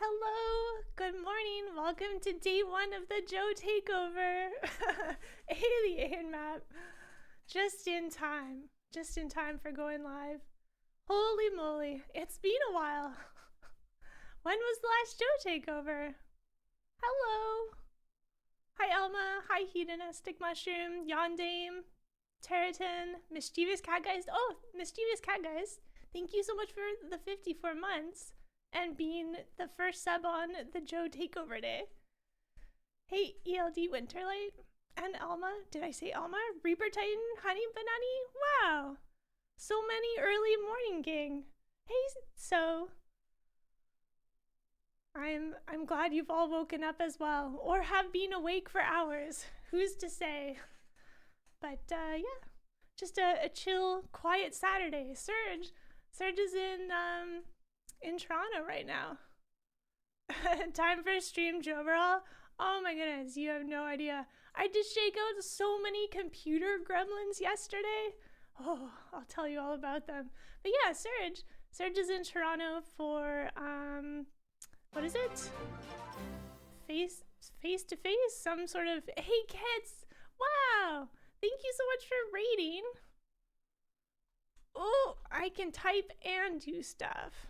Hello, good morning. Welcome to day one of the Joe Takeover. Alien map. Just in time for going live. Holy moly, it's been a while. When was the last Joe Takeover? Hello. Hi Elma, hi Hedonistic Mushroom, Yondame, Terraton, Mischievous Cat Guys. Oh, Mischievous Cat Guys, thank you so much for the 54 months. And being the first sub on the Joe Takeover Day. Hey, ELD Winterlight and Alma. Did I say Alma? Reaper Titan, Honey Banani. Wow. So many early morning gang. Hey, so I'm glad you've all woken up as well, or have been awake for hours. Who's to say? But yeah, just a chill, quiet Saturday. Serge is in Toronto right now. Time for a stream, Joverall. Oh my goodness, you have no idea. I did shake out so many computer gremlins yesterday. Oh, I'll tell you all about them. But yeah, Serge is in Toronto for what is it? Face to face, some sort of hey kids. Wow, thank you so much for raiding. Oh, I can type and do stuff.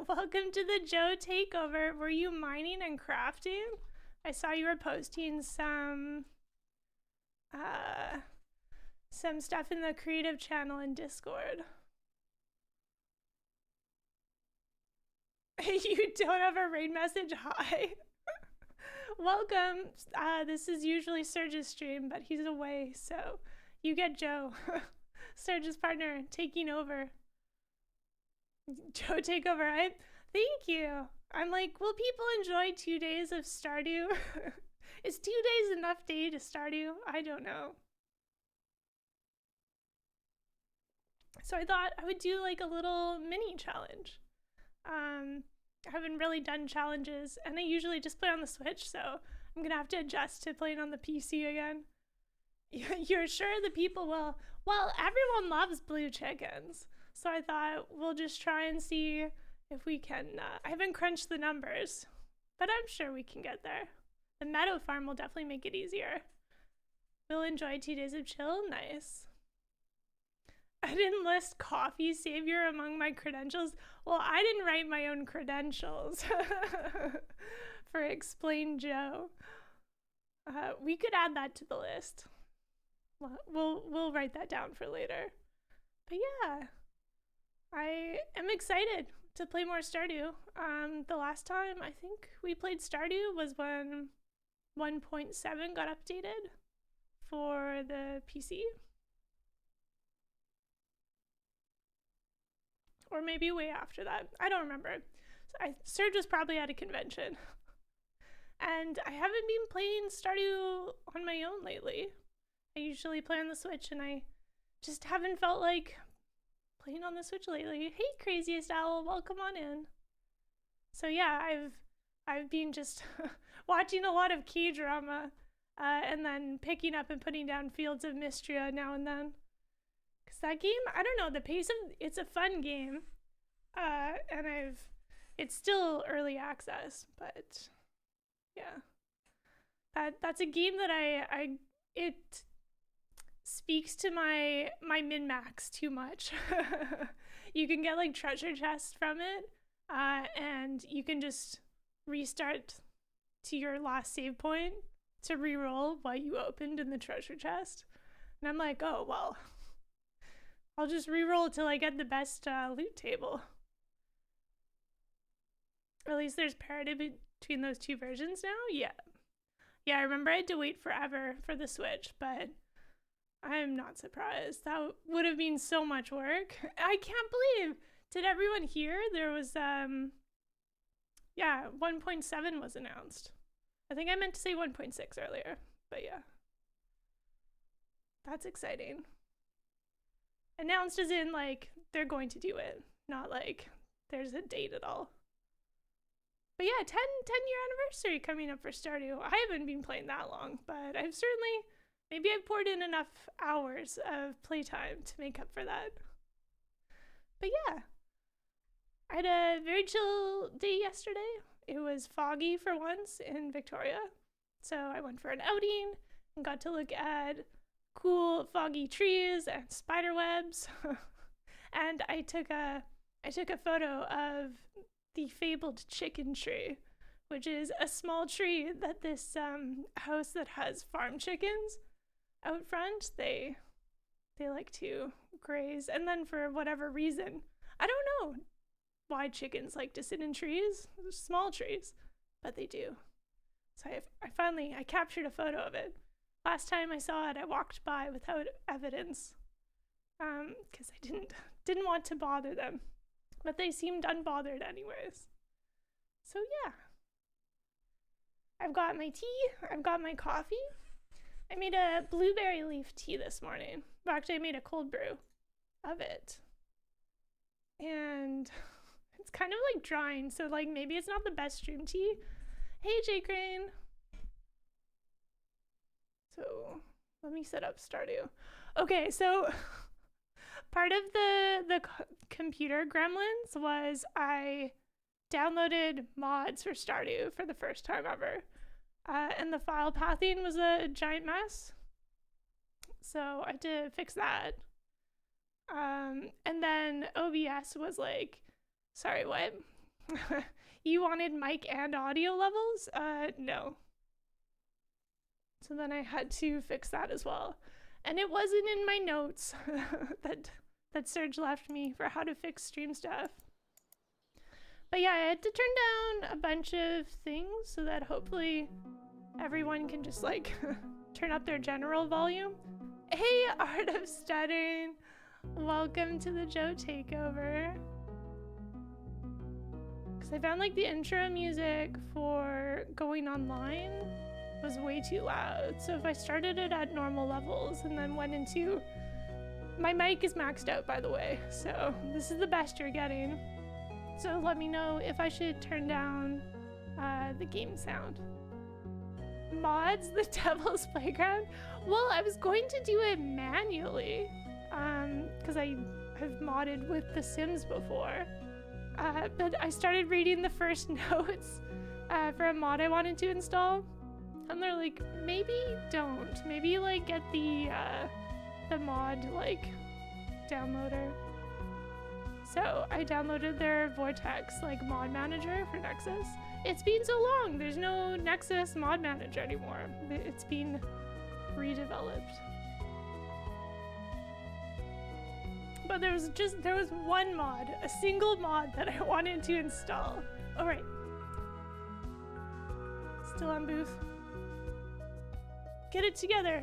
Welcome to the Joe Takeover. Were you mining and crafting? I saw you were posting some stuff in the creative channel in Discord. You don't have a raid message? Hi. Welcome. This is usually Serge's stream, but he's away, so you get Joe, Serge's partner, taking over. Joe Takeover, right? Thank you. I'm like, will people enjoy 2 days of Stardew? Is 2 days enough day to Stardew? I don't know. So I thought I would do like a little mini challenge. I haven't really done challenges, and I usually just play on the Switch, so I'm gonna have to adjust to playing on the PC again. You're sure the people will? Well, everyone loves blue chickens. So I thought we'll just try and see if we can, I haven't crunched the numbers, but I'm sure we can get there. The meadow farm will definitely make it easier. We'll enjoy 2 days of chill, nice. I didn't list coffee savior among my credentials. Well, I didn't write my own credentials for Explain Joe. We could add that to the list. We'll write that down for later. But yeah. I am excited to play more Stardew. The last time I think we played Stardew was when 1.7 got updated for the PC. Or maybe way after that. I don't remember. Serge was probably at a convention. And I haven't been playing Stardew on my own lately. I usually play on the Switch, and I just haven't felt like playing on the Switch lately. Hey, Craziest Owl, welcome on in. So yeah, I've been just watching a lot of K-drama, and then picking up and putting down Fields of Mystria now and then. Cause that game, I don't know, the pace of it's a fun game, and it's still early access, but yeah, that's a game that it speaks to my min-max too much. You can get like treasure chests from it, and you can just restart to your last save point to re-roll what you opened in the treasure chest. And I'm like, oh well, I'll just re-roll till I get the best loot table. Or at least there's parity between those two versions now. Yeah, I remember I had to wait forever for the Switch, but I'm not surprised. That would have been so much work. I can't believe. Did everyone hear? There was, 1.7 was announced. I think I meant to say 1.6 earlier, but yeah. That's exciting. Announced as in, like, they're going to do it. Not like there's a date at all. But yeah, 10-year anniversary coming up for Stardew. I haven't been playing that long, but I've certainly... Maybe I've poured in enough hours of playtime to make up for that. But yeah, I had a very chill day yesterday. It was foggy for once in Victoria, so I went for an outing and got to look at cool foggy trees and spider webs. And I took a photo of the fabled chicken tree, which is a small tree that this house that has farm chickens out front, they like to graze. And then for whatever reason, I don't know why chickens like to sit in trees, small trees, but they do. So I captured a photo of it. Last time I saw it, I walked by without evidence, because I didn't want to bother them, but they seemed unbothered anyways. So yeah, I've got my tea, I've got my coffee. I made a blueberry leaf tea this morning. Well, actually, I made a cold brew of it, and it's kind of like drying, so like maybe it's not the best stream tea. Hey, J Crane. So let me set up Stardew. Okay, so part of the computer gremlins was I downloaded mods for Stardew for the first time ever. And the file pathing was a giant mess. So I had to fix that. And then OBS was like, sorry, what? You wanted mic and audio levels? No. So then I had to fix that as well. And it wasn't in my notes that Serge left me for how to fix stream stuff. But yeah, I had to turn down a bunch of things so that hopefully everyone can just like turn up their general volume. Hey, Art of Stuttering. Welcome to the Joe Takeover. Because I found like the intro music for going online was way too loud. So if I started it at normal levels and then went into... My mic is maxed out, by the way, so this is the best you're getting. So let me know if I should turn down the game sound. Mods, the Devil's Playground? Well, I was going to do it manually, because I have modded with The Sims before. But I started reading the first notes for a mod I wanted to install. And they're like, maybe don't. Maybe like get the mod like downloader. So I downloaded their Vortex like mod manager for Nexus. It's been so long. There's no Nexus mod manager anymore. It's been redeveloped. But there was one mod, a single mod that I wanted to install. All right. Still on booth. Get it together.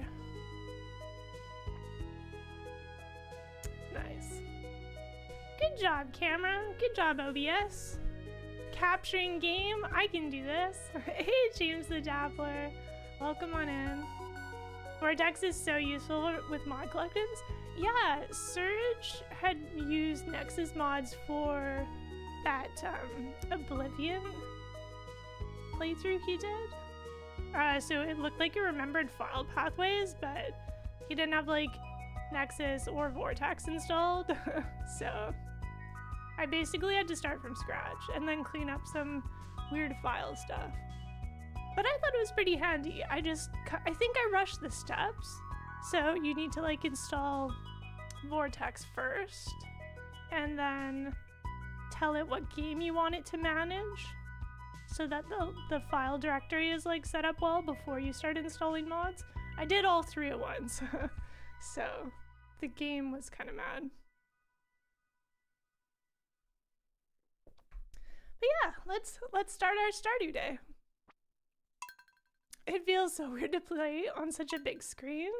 Nice. Good job, camera. Good job, OBS. Capturing game. I can do this. Hey, James the Dappler. Welcome on in. Vortex is so useful with mod collections. Yeah, Serge had used Nexus mods for that Oblivion playthrough he did. So it looked like it remembered file pathways, but he didn't have like Nexus or Vortex installed. So I basically had to start from scratch and then clean up some weird file stuff. But I thought it was pretty handy. I think I rushed the steps. So you need to like install Vortex first and then tell it what game you want it to manage, so that the file directory is like set up well before you start installing mods. I did all three at once. So the game was kind of mad. But yeah, let's start our Stardew day. It feels so weird to play on such a big screen.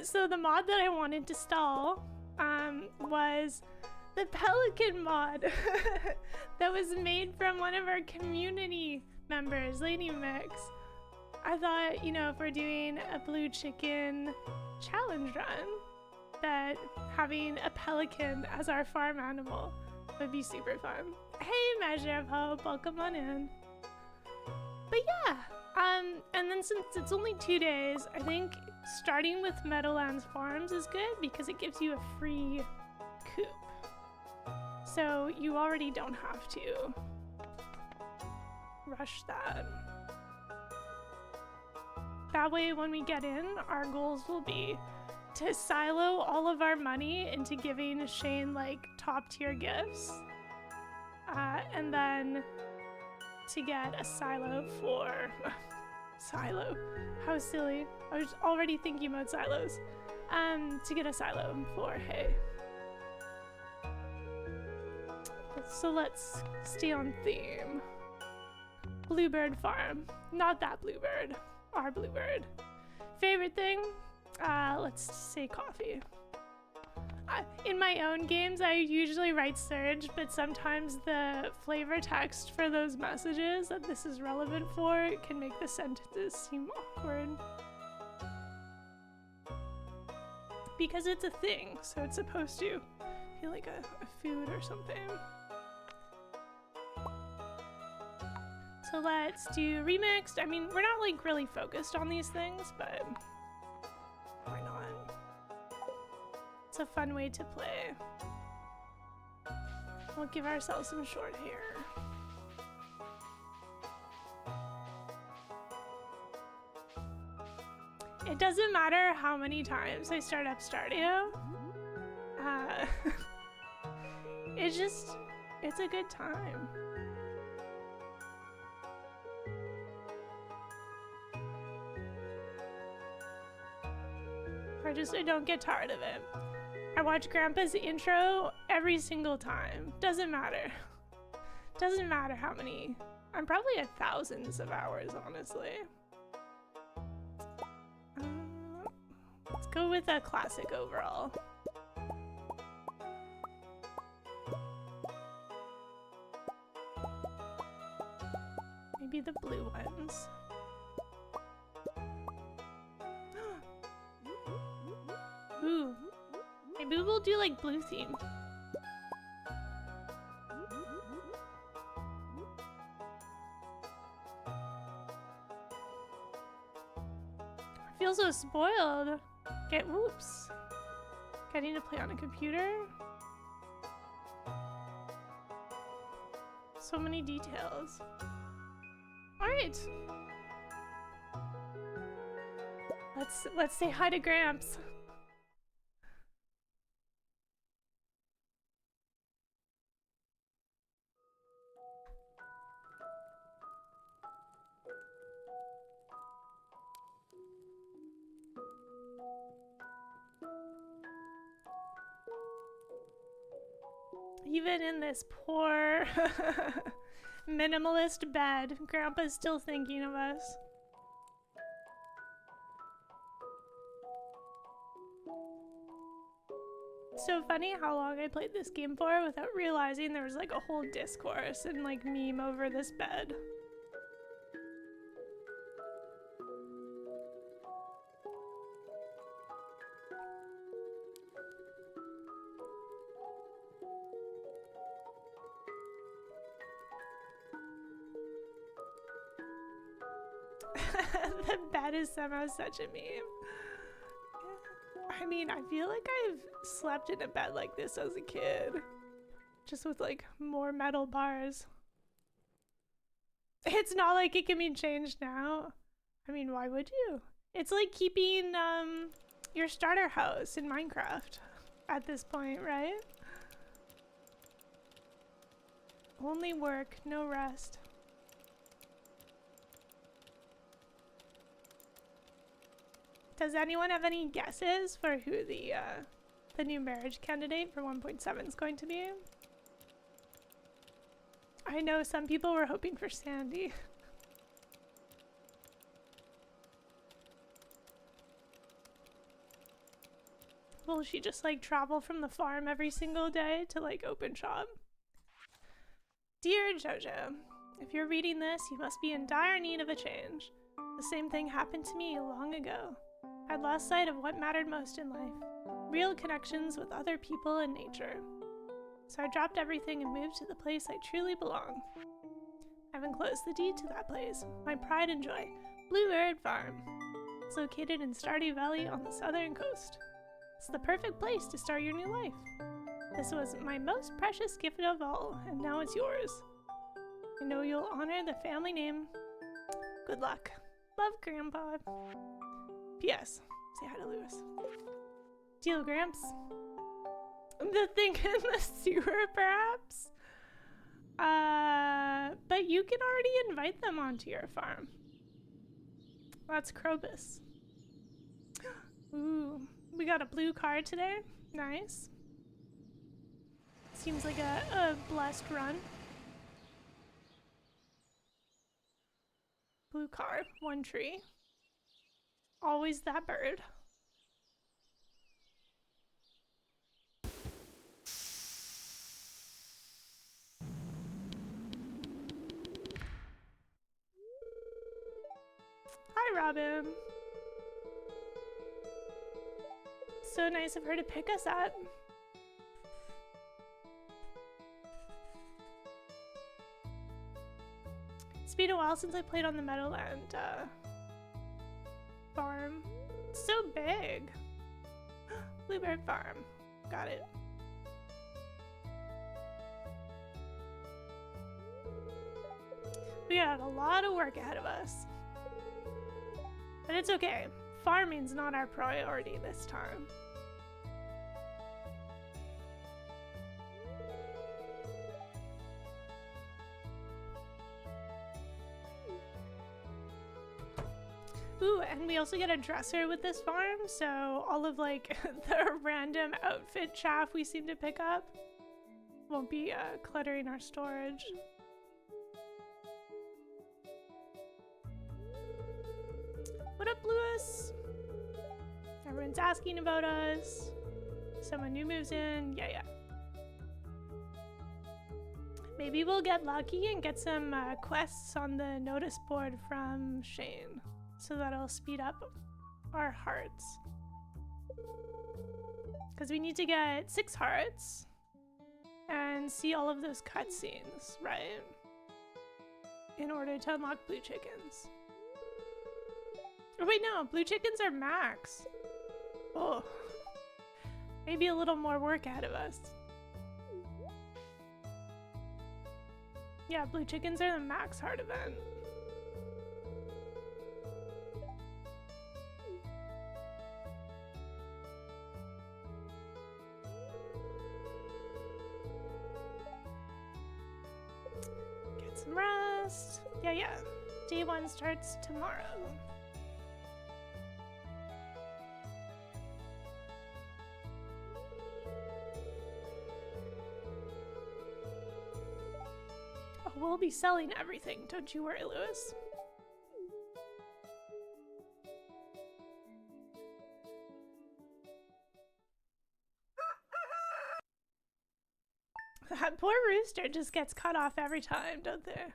So the mod that I wanted to install was the Pelican mod that was made from one of our community members, Lady Mix. I thought, you know, if we're doing a blue chicken challenge run, that having a pelican as our farm animal would be super fun. Hey, Measure of Hope, welcome on in. But yeah, and then since it's only 2 days, I think starting with Meadowlands Farms is good because it gives you a free coop. So you already don't have to rush that. That way when we get in, our goals will be to silo all of our money into giving Shane like top tier gifts. And then to get a silo for silo. How silly. I was already thinking about silos. To get a silo for hay. So let's stay on theme. Bluebird farm. Not that bluebird. Our bluebird. Favorite thing? Let's say coffee. In my own games, I usually write Serge, but sometimes the flavor text for those messages that this is relevant for can make the sentences seem awkward. Because it's a thing, so it's supposed to feel like a food or something. So let's do remixed. I mean, we're not like really focused on these things, but why not? It's a fun way to play. We'll give ourselves some short hair. It doesn't matter how many times I start up Stardew. It's a good time. I don't get tired of it. I watch Grandpa's intro every single time. Doesn't matter. Doesn't matter how many. I'm probably at thousands of hours, honestly. Let's go with a classic overall. Maybe the blue ones. Ooh. Maybe we'll do like blue theme. I feel so spoiled. Whoops. Getting to play on a computer. So many details. Alright. Let's say hi to Gramps. Even in this poor minimalist bed, Grandpa's still thinking of us. It's so funny how long I played this game for without realizing there was like a whole discourse and like meme over this bed. The bed is somehow such a meme. I mean, I feel like I've slept in a bed like this as a kid. Just with like more metal bars. It's not like it can be changed now. I mean, why would you? It's like keeping your starter house in Minecraft at this point, right? Only work, no rest. Does anyone have any guesses for who the new marriage candidate for 1.7 is going to be? I know some people were hoping for Sandy. Will she just like travel from the farm every single day to like open shop? Dear Jojo, if you're reading this, you must be in dire need of a change. The same thing happened to me long ago. I'd lost sight of what mattered most in life. Real connections with other people and nature. So I dropped everything and moved to the place I truly belong. I've enclosed the deed to that place, my pride and joy, Bluebird Farm. It's located in Stardew Valley on the southern coast. It's the perfect place to start your new life. This was my most precious gift of all, and now it's yours. I know you'll honor the family name. Good luck. Love, Grandpa. P.S. Say hi to Lewis. Deal, Gramps. The thing in the sewer, perhaps? But you can already invite them onto your farm. That's Krobus. Ooh, we got a blue card today. Nice. Seems like a blessed run. Blue card, one tree. Always that bird. Hi, Robin. So nice of her to pick us up. It's been a while since I played on the Meadowland farm. It's so big. Bluebird Farm. Got it. We got a lot of work ahead of us. But it's okay. Farming's not our priority this time. Ooh, and we also get a dresser with this farm, so all of like the random outfit chaff we seem to pick up won't be cluttering our storage. What up, Lewis? Everyone's asking about us. Someone new moves in. Yeah. Maybe we'll get lucky and get some quests on the notice board from Shane. So that'll speed up our hearts. Because we need to get 6 hearts and see all of those cutscenes, right? In order to unlock blue chickens. Oh wait, no, blue chickens are max. Oh, maybe a little more work ahead of us. Yeah, blue chickens are the max heart event. Get some rest. Yeah. Day 1 starts tomorrow. We'll be selling everything, don't you worry, Lewis. That poor rooster just gets cut off every time, don't they?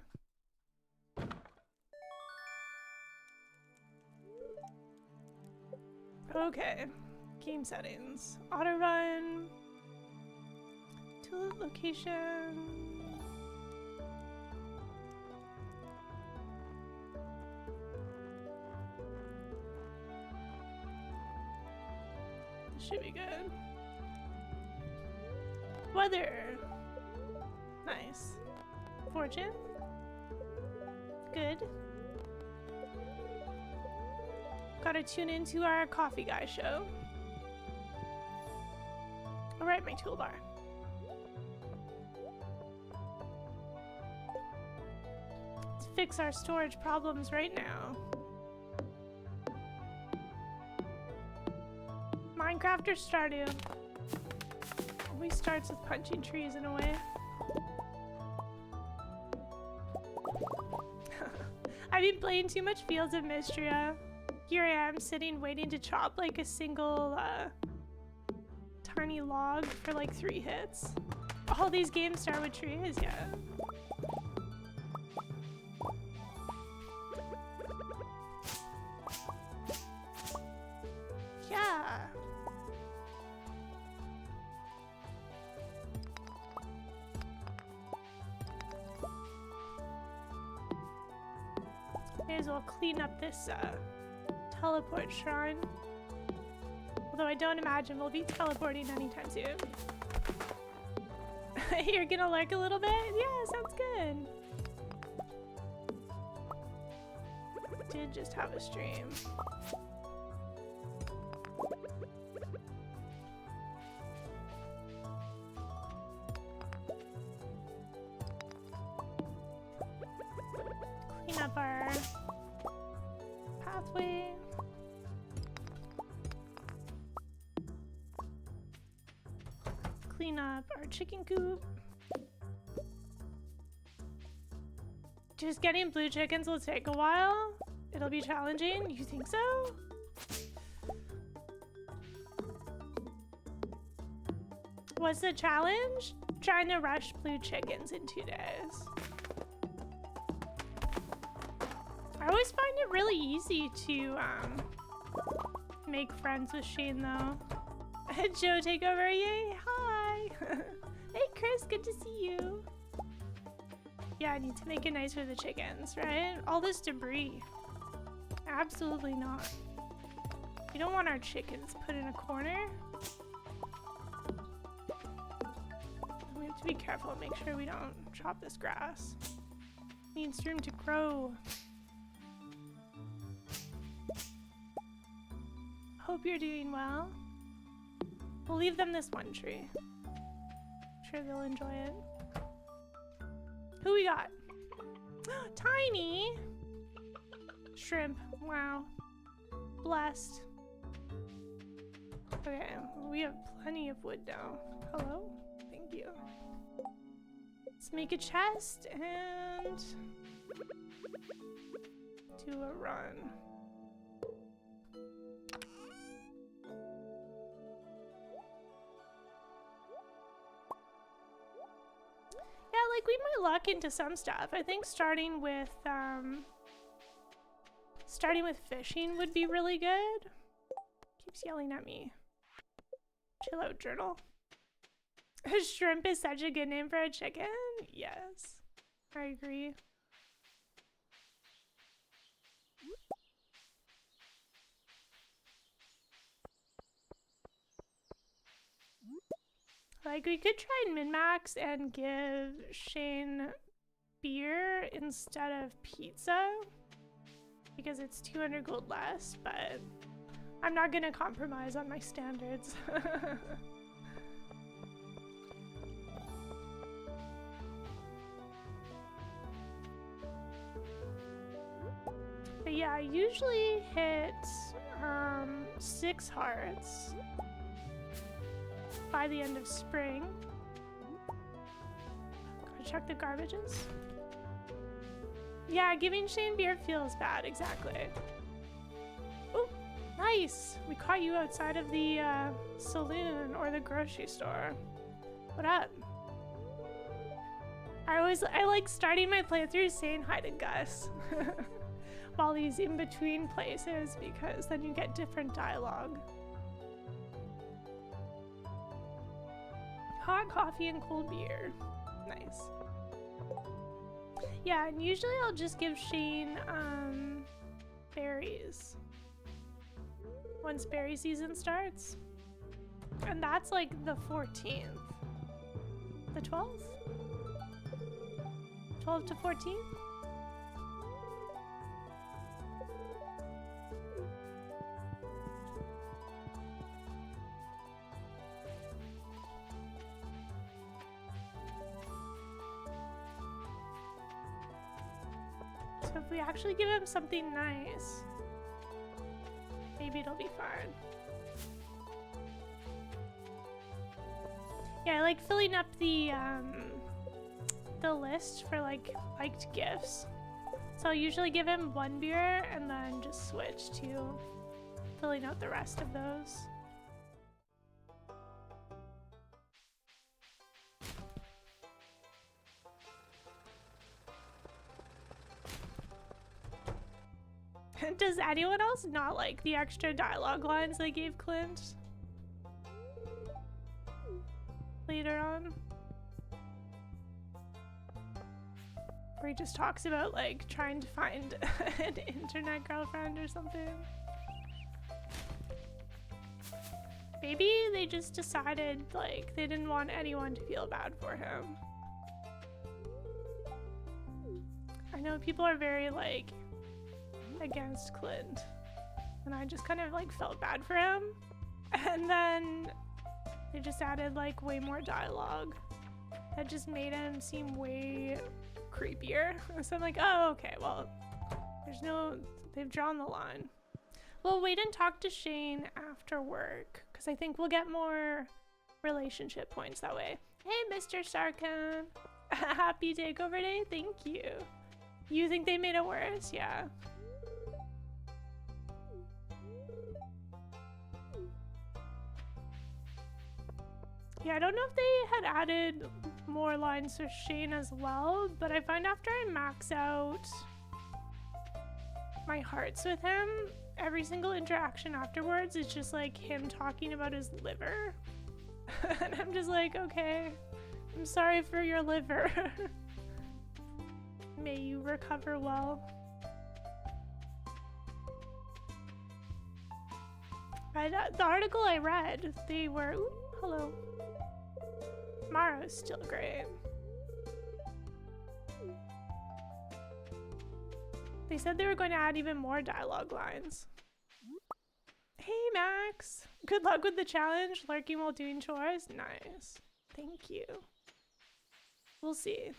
Okay, game settings. Auto run. To location. Should be good. Weather. Nice. Fortune. Good. Gotta tune into our coffee guy show. Alright, my toolbar. Let's fix our storage problems right now. Minecraft or Stardew? Always starts with punching trees in a way. I've been playing too much Fields of Mystria. Here I am sitting waiting to chop like a single tiny log for like 3 hits. All these games start with trees, yeah. Yeah. May as well clean up this teleport shrine. Although I don't imagine we'll be teleporting anytime soon. You're gonna lurk a little bit? Yeah, sounds good. Did just have a stream. Clean up our pathway. Clean up our chicken coop. Just getting blue chickens will take a while. It'll be challenging. You think so? What's the challenge? Trying to rush blue chickens in 2 days. I always find it really easy to make friends with Shane though. Joe takeover, yay, hi! Hey Chris, good to see you. Yeah, I need to make it nice for the chickens, right? All this debris. Absolutely not. We don't want our chickens put in a corner. We have to be careful and make sure we don't chop this grass. Needs room to grow. Hope you're doing well. We'll leave them this one tree. I'm sure they'll enjoy it. Who we got? Tiny! Shrimp. Wow. Blessed. Okay, we have plenty of wood now. Hello? Thank you. Let's make a chest and do a run. Yeah, like we might luck into some stuff. I think starting with fishing would be really good. Keeps yelling at me. Chill out, journal. Shrimp is such a good name for a chicken. Yes, I agree. Like, we could try and min-max and give Shane beer instead of pizza because it's 200 gold less, but I'm not gonna compromise on my standards. But yeah, I usually hit 6 hearts by the end of spring. Gotta check the garbages. Yeah, giving Shane beer feels bad, exactly. Oh, nice! We caught you outside of the saloon or the grocery store. What up? I like starting my playthrough saying hi to Gus while he's in between places because then you get different dialogue. Hot coffee and cold beer. Nice. Yeah, and usually I'll just give Shane berries once berry season starts. And that's like the 14th. The 12th? 12 to 14th? So if we actually give him something nice, maybe it'll be fun. Yeah, I like filling up the list for like liked gifts. So I'll usually give him 1 beer and then just switch to filling out the rest of those. Does anyone else not like the extra dialogue lines they gave Clint later on? Where he just talks about like trying to find an internet girlfriend or something. Maybe they just decided, like, they didn't want anyone to feel bad for him. I know people are very, like, against Clint. And I just kind of, like, felt bad for him. And then they just added, like, way more dialogue. That just made him seem way creepier. So I'm like, oh, okay, well, they've drawn the line. We'll wait and talk to Shane after work, because I think we'll get more relationship points that way. Hey, Mr. Sarkhan. Happy takeover day? Thank you. You think they made it worse? Yeah. Yeah, I don't know if they had added more lines for Shane as well, but I find after I max out my hearts with him, every single interaction afterwards is just like him talking about his liver. And I'm just like, okay, I'm sorry for your liver. May you recover well. The article I read, they were, ooh, hello. Maro's still great. They said they were going to add even more dialogue lines. Hey, Max. Good luck with the challenge. Lurking while doing chores. Nice. Thank you. We'll see.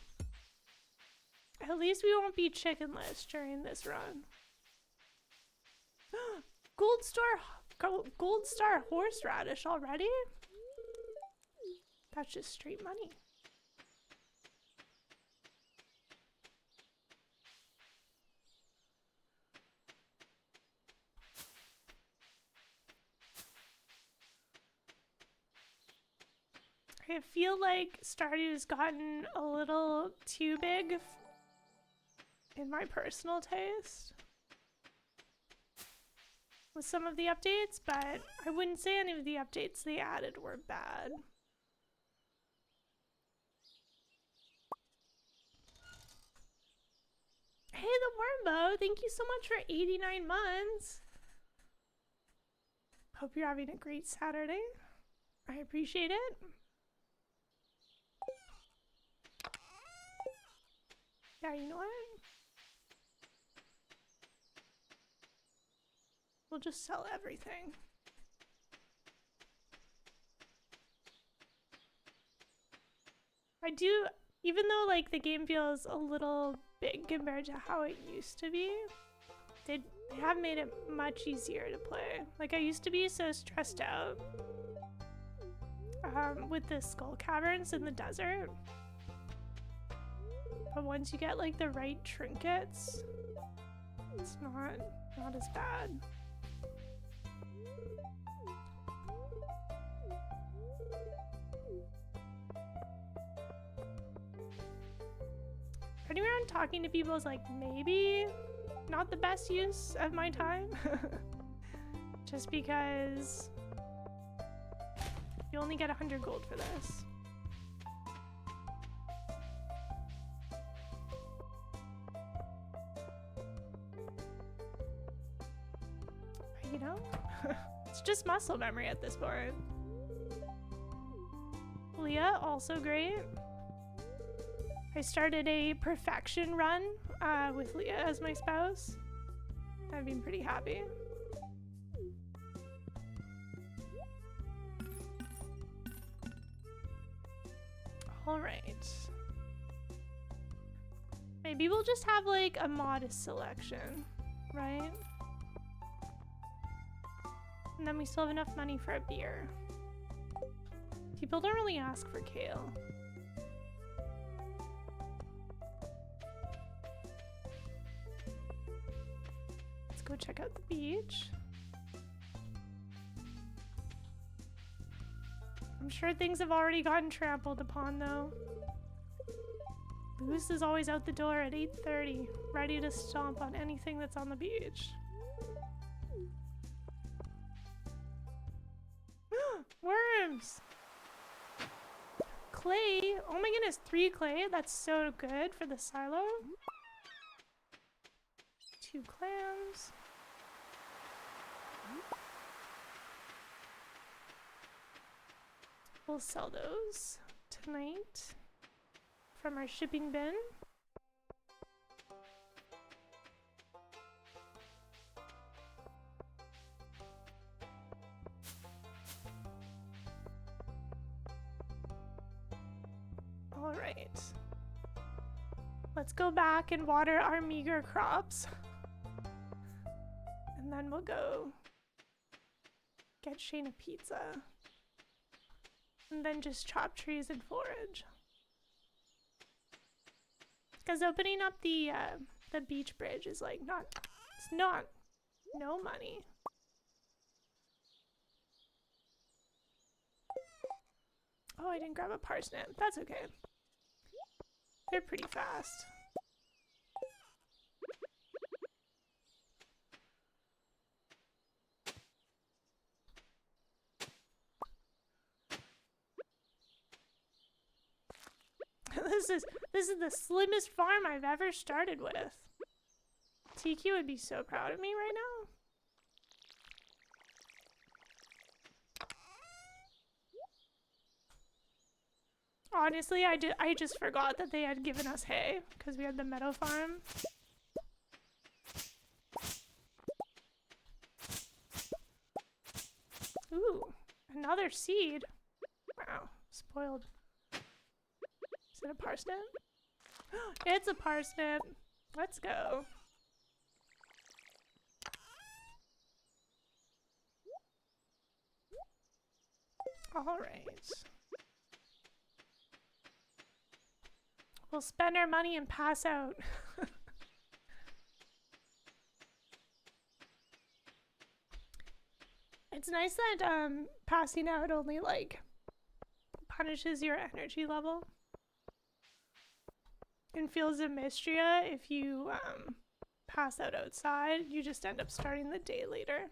At least we won't be chickenless during this run. Gold Star horseradish already? That's just straight money. I feel like Stardew's gotten a little too big in my personal taste with some of the updates, but I wouldn't say any of the updates they added were bad. Hey, the Wormbo, thank you so much for 89 months. Hope you're having a great Saturday. I appreciate it. Yeah, you know what? We'll just sell everything. I do, even though like the game feels a little big compared to how it used to be, they have made it much easier to play. Like I used to be so stressed out with the skull caverns in the desert. But once you get like the right trinkets, it's not as bad. Running around talking to people is like maybe not the best use of my time. Just because you only get 100 gold for this. You know, it's just muscle memory at this point. Leah, also great. I started a perfection run with Leah as my spouse. I've been pretty happy. All right. Maybe we'll just have like a modest selection, right? And then we still have enough money for a beer. People don't really ask for kale. Let's go check out the beach. I'm sure things have already gotten trampled upon though. Goose is always out the door at 8:30, ready to stomp on anything that's on the beach. Worms! Clay! Oh my goodness, 3 clay? That's so good for the silo. 2 clams. We'll sell those tonight from our shipping bin. All right. Let's go back and water our meager crops. And then we'll go get Shane a pizza. And then just chop trees and forage. Because opening up the beach bridge is like no money. Oh, I didn't grab a parsnip. That's okay. They're pretty fast. This is the slimmest farm I've ever started with. TQ would be so proud of me right now. Honestly, I just forgot that they had given us hay because we had the meadow farm. Ooh, another seed. Wow, spoiled. Is it a parsnip? It's a parsnip. Let's go. All right. We'll spend our money and pass out. It's nice that passing out only like punishes your energy level and feels a mistria. If you pass out outside, you just end up starting the day later.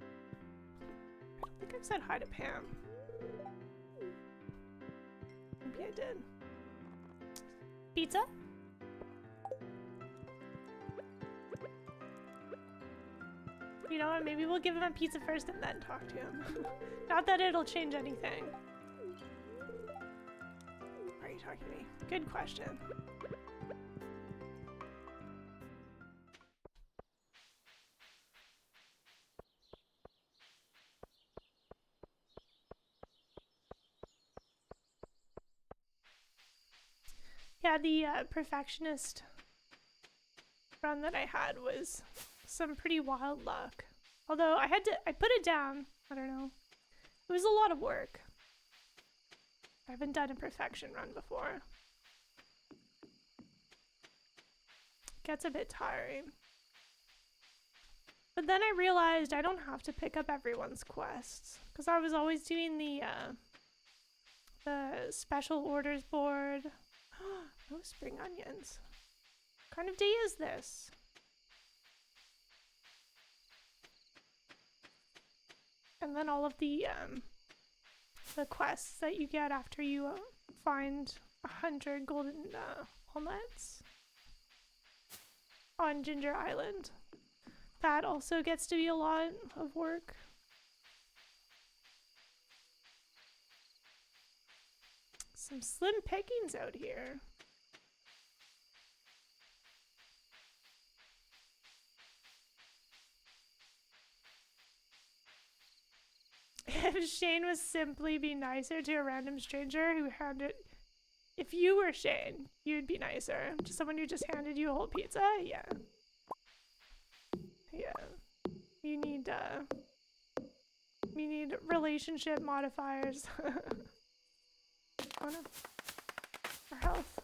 I don't think I've said hi to Pam. Maybe I did. Pizza? You know what? Maybe we'll give him a pizza first and then talk to him. Not that it'll change anything. Why are you talking to me? Good question. Yeah, the perfectionist run that I had was some pretty wild luck. Although I put it down. I don't know. It was a lot of work. I haven't done a perfection run before. Gets a bit tiring. But then I realized I don't have to pick up everyone's quests, because I was always doing the special orders board. No spring onions. What kind of day is this? And then all of the quests that you get after you find 100 golden walnuts on Ginger Island. That also gets to be a lot of work. Some slim pickings out here. If Shane was simply be nicer to a random stranger who handed... If you were Shane, you'd be nicer. To someone who just handed you a whole pizza? Yeah. Yeah. You need relationship modifiers. Oh no. For health.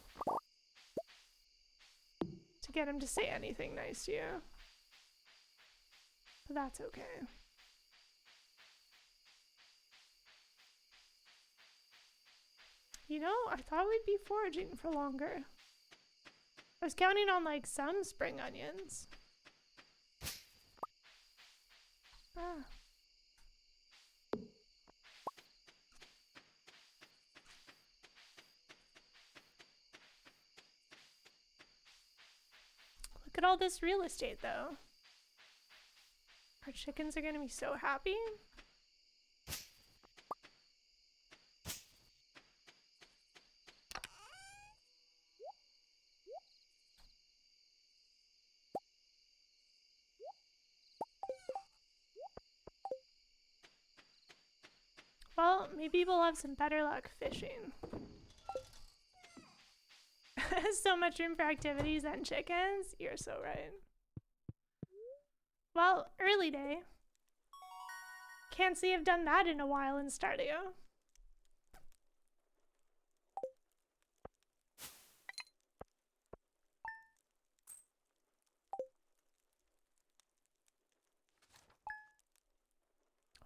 To get him to say anything nice to you. But that's okay. You know, I thought we'd be foraging for longer. I was counting on like some spring onions. Ah. Look at all this real estate though. Our chickens are gonna be so happy. Well, maybe we'll have some better luck fishing. So much room for activities and chickens. You're so right. Well, early day. Can't say I've done that in a while in Stardew.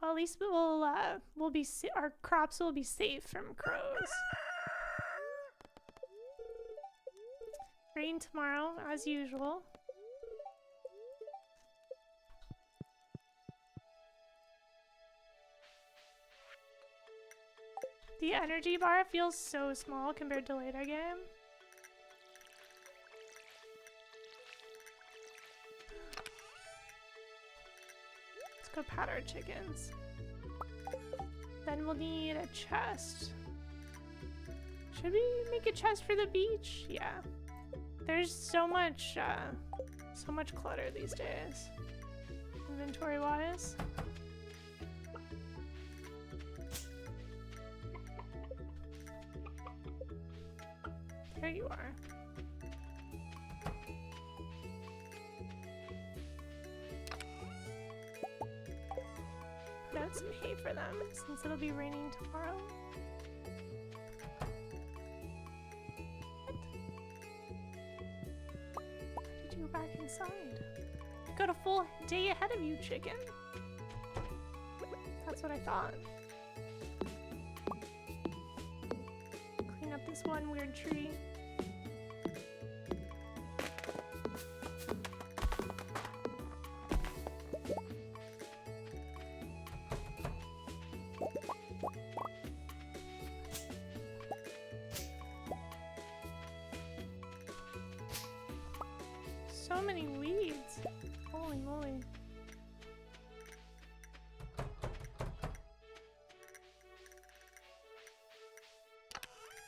Well, at least we'll be our crops will be safe from crows. Rain tomorrow, as usual. The energy bar feels so small compared to later game. Let's go pat our chickens. Then we'll need a chest. Should we make a chest for the beach? Yeah. There's so much clutter these days, inventory-wise. There you are. Put out some hay for them since it'll be raining tomorrow. Go back inside. Got a full day ahead of you, chicken. That's what I thought. Clean up this one weird tree. So many weeds. Holy moly.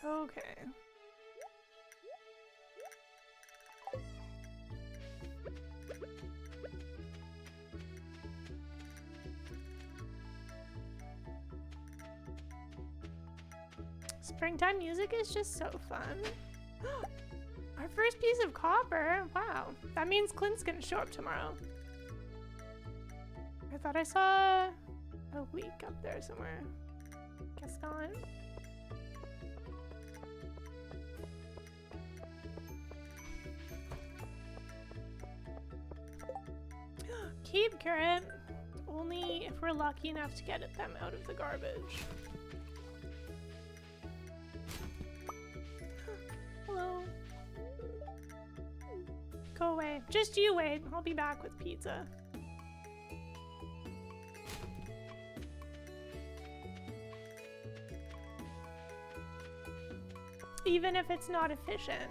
Okay. Springtime music is just so fun. Our first piece of copper. Wow. That means Clint's gonna show up tomorrow. I thought I saw a leak up there somewhere. Guess not. Cave carrot. Only if we're lucky enough to get them out of the garbage. Hello. Go away. Just you wait. I'll be back with pizza. Even if it's not efficient,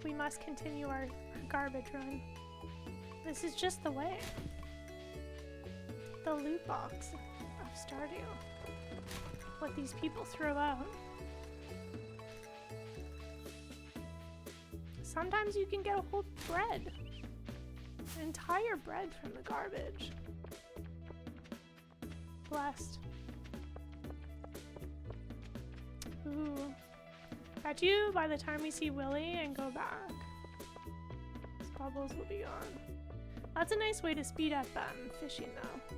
we must continue our garbage run. This is just the way. The loot box of Stardew. What these people throw out. Sometimes you can get a whole bread. An entire bread from the garbage. Blessed. Ooh. Bet you by the time we see Willy and go back, these bubbles will be gone. That's a nice way to speed up fishing though.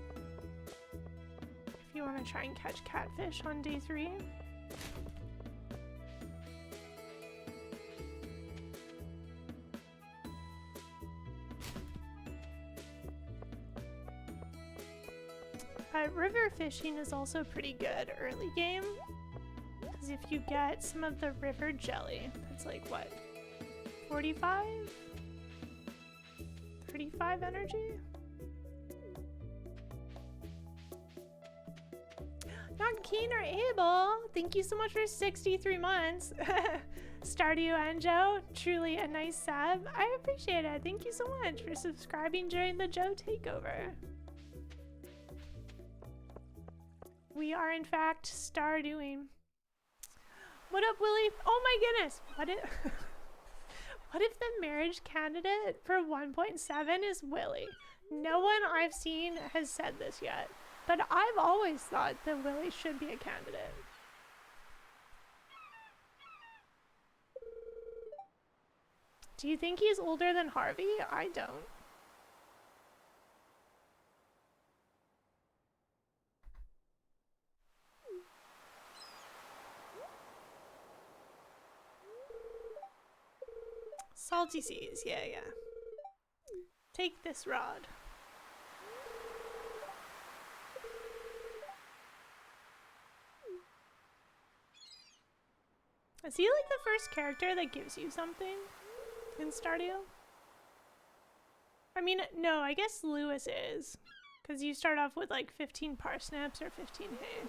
If you want to try and catch catfish on day 3. River fishing is also pretty good early game. Because if you get some of the river jelly, that's like what? 45? 35 energy? Not keen or able. Thank you so much for 63 months. Stardew and Joe, truly a nice sub. I appreciate it. Thank you so much for subscribing during the Joe takeover. We are in fact Stardewing. What up, Willy? Oh my goodness! What if the marriage candidate for 1.7 is Willy? No one I've seen has said this yet. But I've always thought that Willie should be a candidate. Do you think he's older than Harvey? I don't. Salty seas, yeah. Take this rod. Is he like the first character that gives you something in Stardew? I mean, no, I guess Lewis is. Because you start off with like 15 parsnips or 15 hay.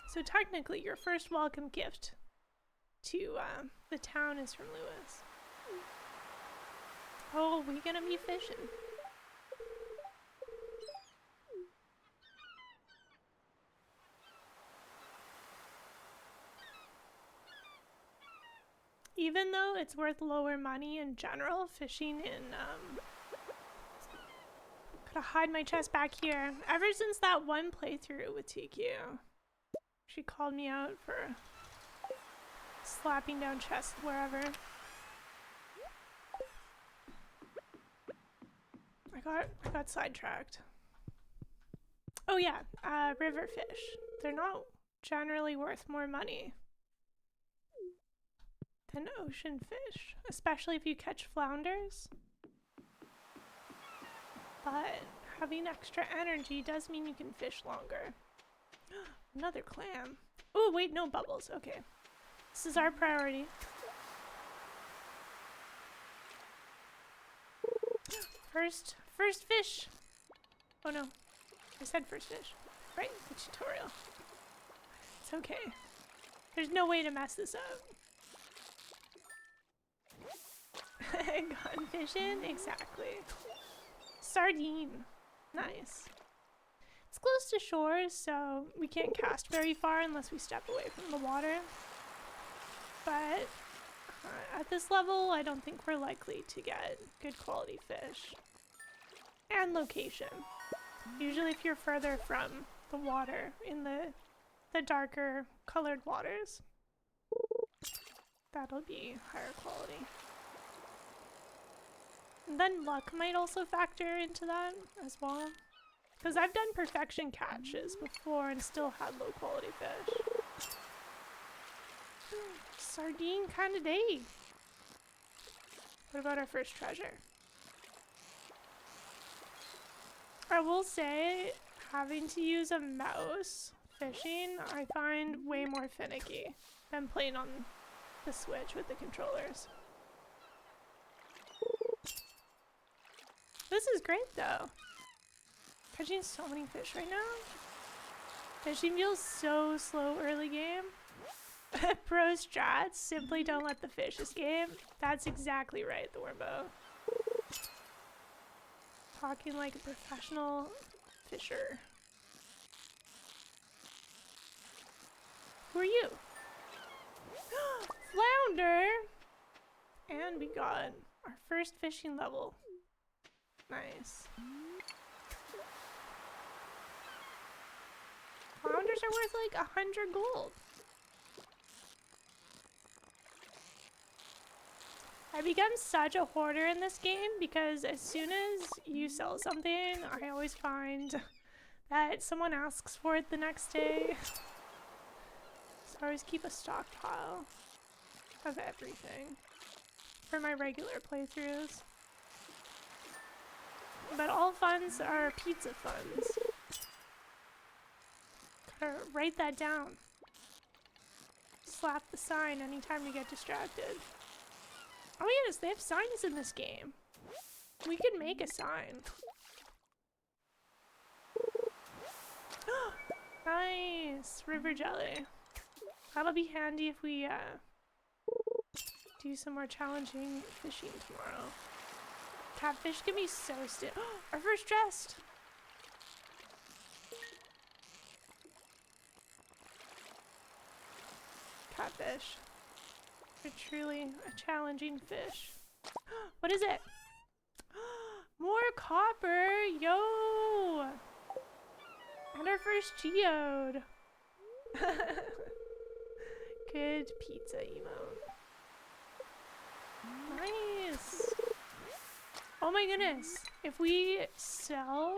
So technically your first welcome gift to the town is from Lewis. Oh, we gonna be fishing. Even though it's worth lower money in general, fishing in, gotta hide my chest back here. Ever since that one playthrough with TQ, she called me out for slapping down chests wherever. I got sidetracked. Oh yeah, river fish. They're not generally worth more money than ocean fish, especially if you catch flounders. But having extra energy does mean you can fish longer. Another clam. Oh wait, no bubbles. Okay. This is our priority. First fish. Oh no, I said first fish. Right, the tutorial. It's okay. There's no way to mess this up. Gone fishing? Exactly. Sardine. Nice. It's close to shore, so we can't cast very far unless we step away from the water. But at this level, I don't think we're likely to get good quality fish. And location. Usually if you're further from the water in the darker colored waters, that'll be higher quality. And then luck might also factor into that as well. Because I've done perfection catches before and still had low quality fish. Sardine kind of day. What about our first treasure? I will say, having to use a mouse fishing, I find way more finicky than playing on the Switch with the controllers. This is great though. Catching so many fish right now. Fishing feels so slow early game. Pro strats simply don't let the fish escape. That's exactly right, Thorbo. Talking like a professional fisher. Who are you? Flounder! And we got our first fishing level. Nice. Flounders are worth like 100 gold. I become such a hoarder in this game because as soon as you sell something, I always find that someone asks for it the next day. So I always keep a stockpile of everything for my regular playthroughs. But all funds are pizza funds. Gotta write that down. Slap the sign anytime you get distracted. Oh yes, they have signs in this game. We could make a sign. Nice! River jelly. That'll be handy if we do some more challenging fishing tomorrow. Catfish can be so still. Our first chest! Catfish. They're truly a challenging fish. What is it? More copper, yo! And our first geode. Good pizza emote. Nice. Oh my goodness. If we sell,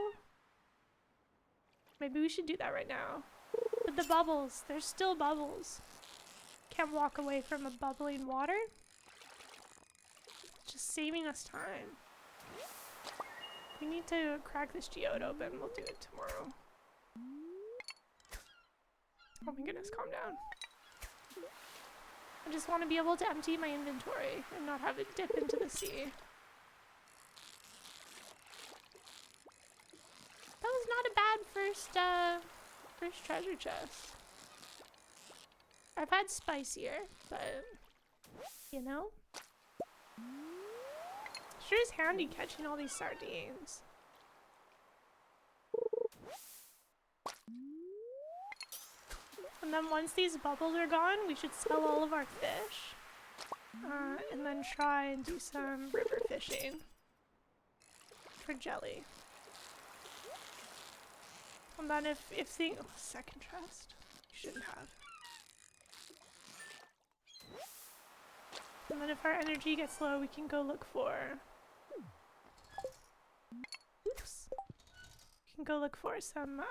maybe we should do that right now. But the bubbles, there's still bubbles. Can't walk away from a bubbling water. Just saving us time. We need to crack this geode open. We'll do it tomorrow. Oh my goodness, calm down. I just want to be able to empty my inventory and not have it dip into the sea. That was not a bad first treasure chest. I've had spicier, but you know. Sure is handy catching all these sardines. And then once these bubbles are gone, we should sell all of our fish. And then try and do some river fishing for jelly. And then if thing, oh, second chest, you shouldn't have. And then if our energy gets low, we can go look for, oops. We can go look for some,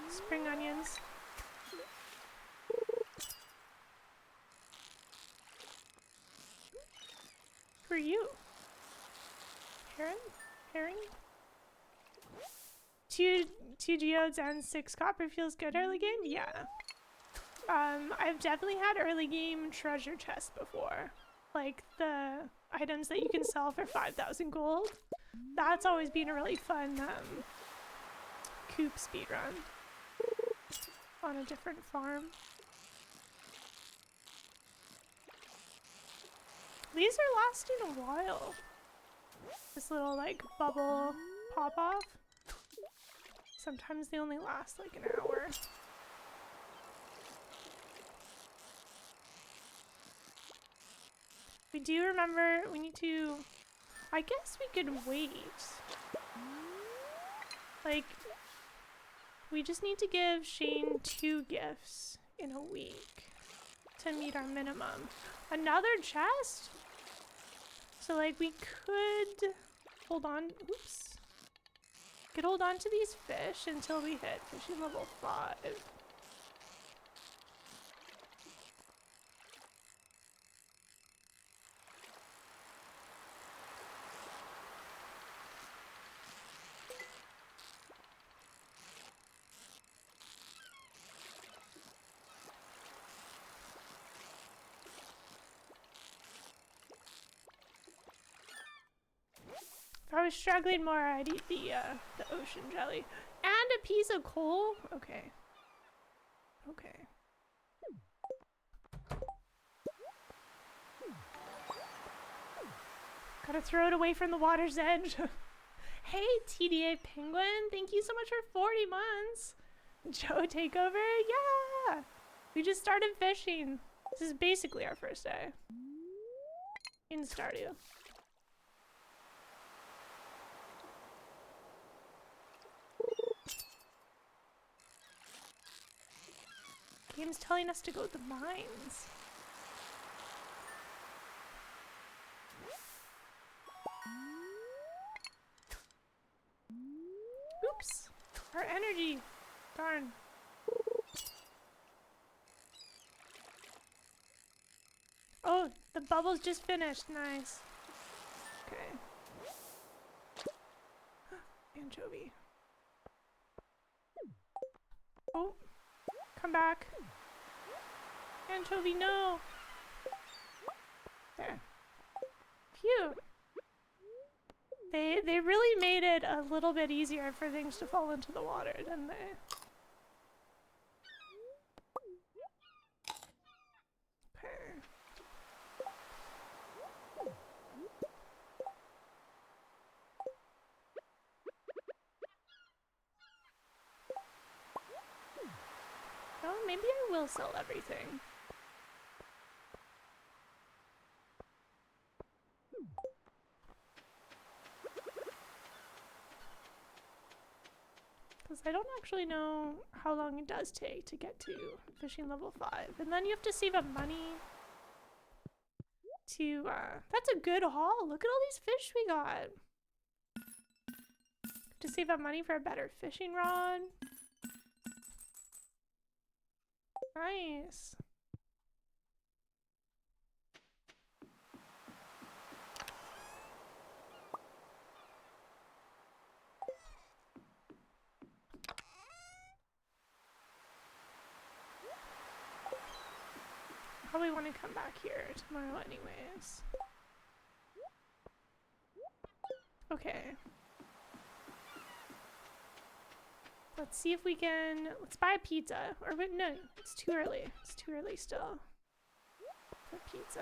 spring onions. Who are you? Heron? Herring? Two geodes and 6 copper feels good early game? Yeah. I've definitely had early game treasure chests before. Like the items that you can sell for 5,000 gold. That's always been a really fun, coop speedrun on a different farm. These are lasting a while. This little like bubble pop off. Sometimes they only last like an hour. We do remember we need to, I guess we could wait. Like, we just need to give Shane 2 gifts in a week to meet our minimum. Another chest? So like we could hold on, oops. Could hold on to these fish until we hit fishing level 5. If I was struggling more, I'd eat the ocean jelly. And a piece of coal? Okay. Okay. Gotta throw it away from the water's edge. Hey, TDA Penguin, thank you so much for 40 months. Joe Takeover, yeah! We just started fishing. This is basically our first day in Stardew. Game's telling us to go to the mines. Oops! Our energy! Darn. Oh, the bubbles just finished. Nice. Okay. Anchovy. Oh, come back. Anchovy, no! There. Phew. They really made it a little bit easier for things to fall into the water, didn't they? Okay. Oh, maybe I will sell everything. Because I don't actually know how long it does take to get to fishing level 5. And then you have to save up money to, that's a good haul. Look at all these fish we got. To save up money for a better fishing rod. Nice. Probably want to come back here tomorrow anyways. Okay. Let's see if we can, let's buy a pizza. Or wait, no, it's too early. It's too early still for pizza.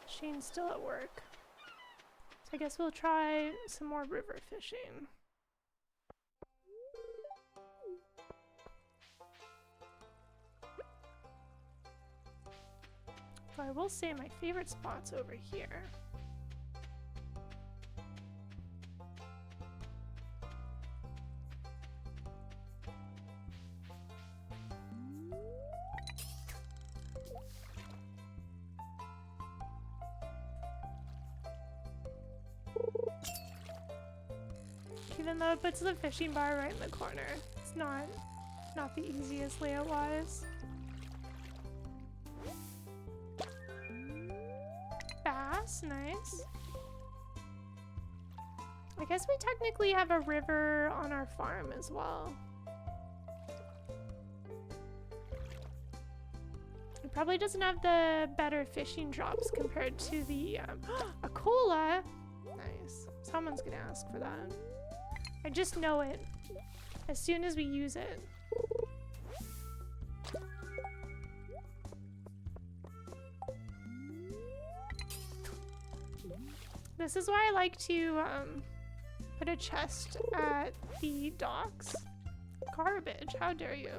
Shane's still at work. So I guess we'll try some more river fishing. But I will say my favorite spot's over here. Even though it puts the fishing bar right in the corner, it's not the easiest layout-wise. Bass, nice. I guess we technically have a river on our farm as well. It probably doesn't have the better fishing drops compared to the a cola. Nice. Someone's gonna ask for that. I just know it as soon as we use it. This is why I like to put a chest at the docks. Garbage, how dare you?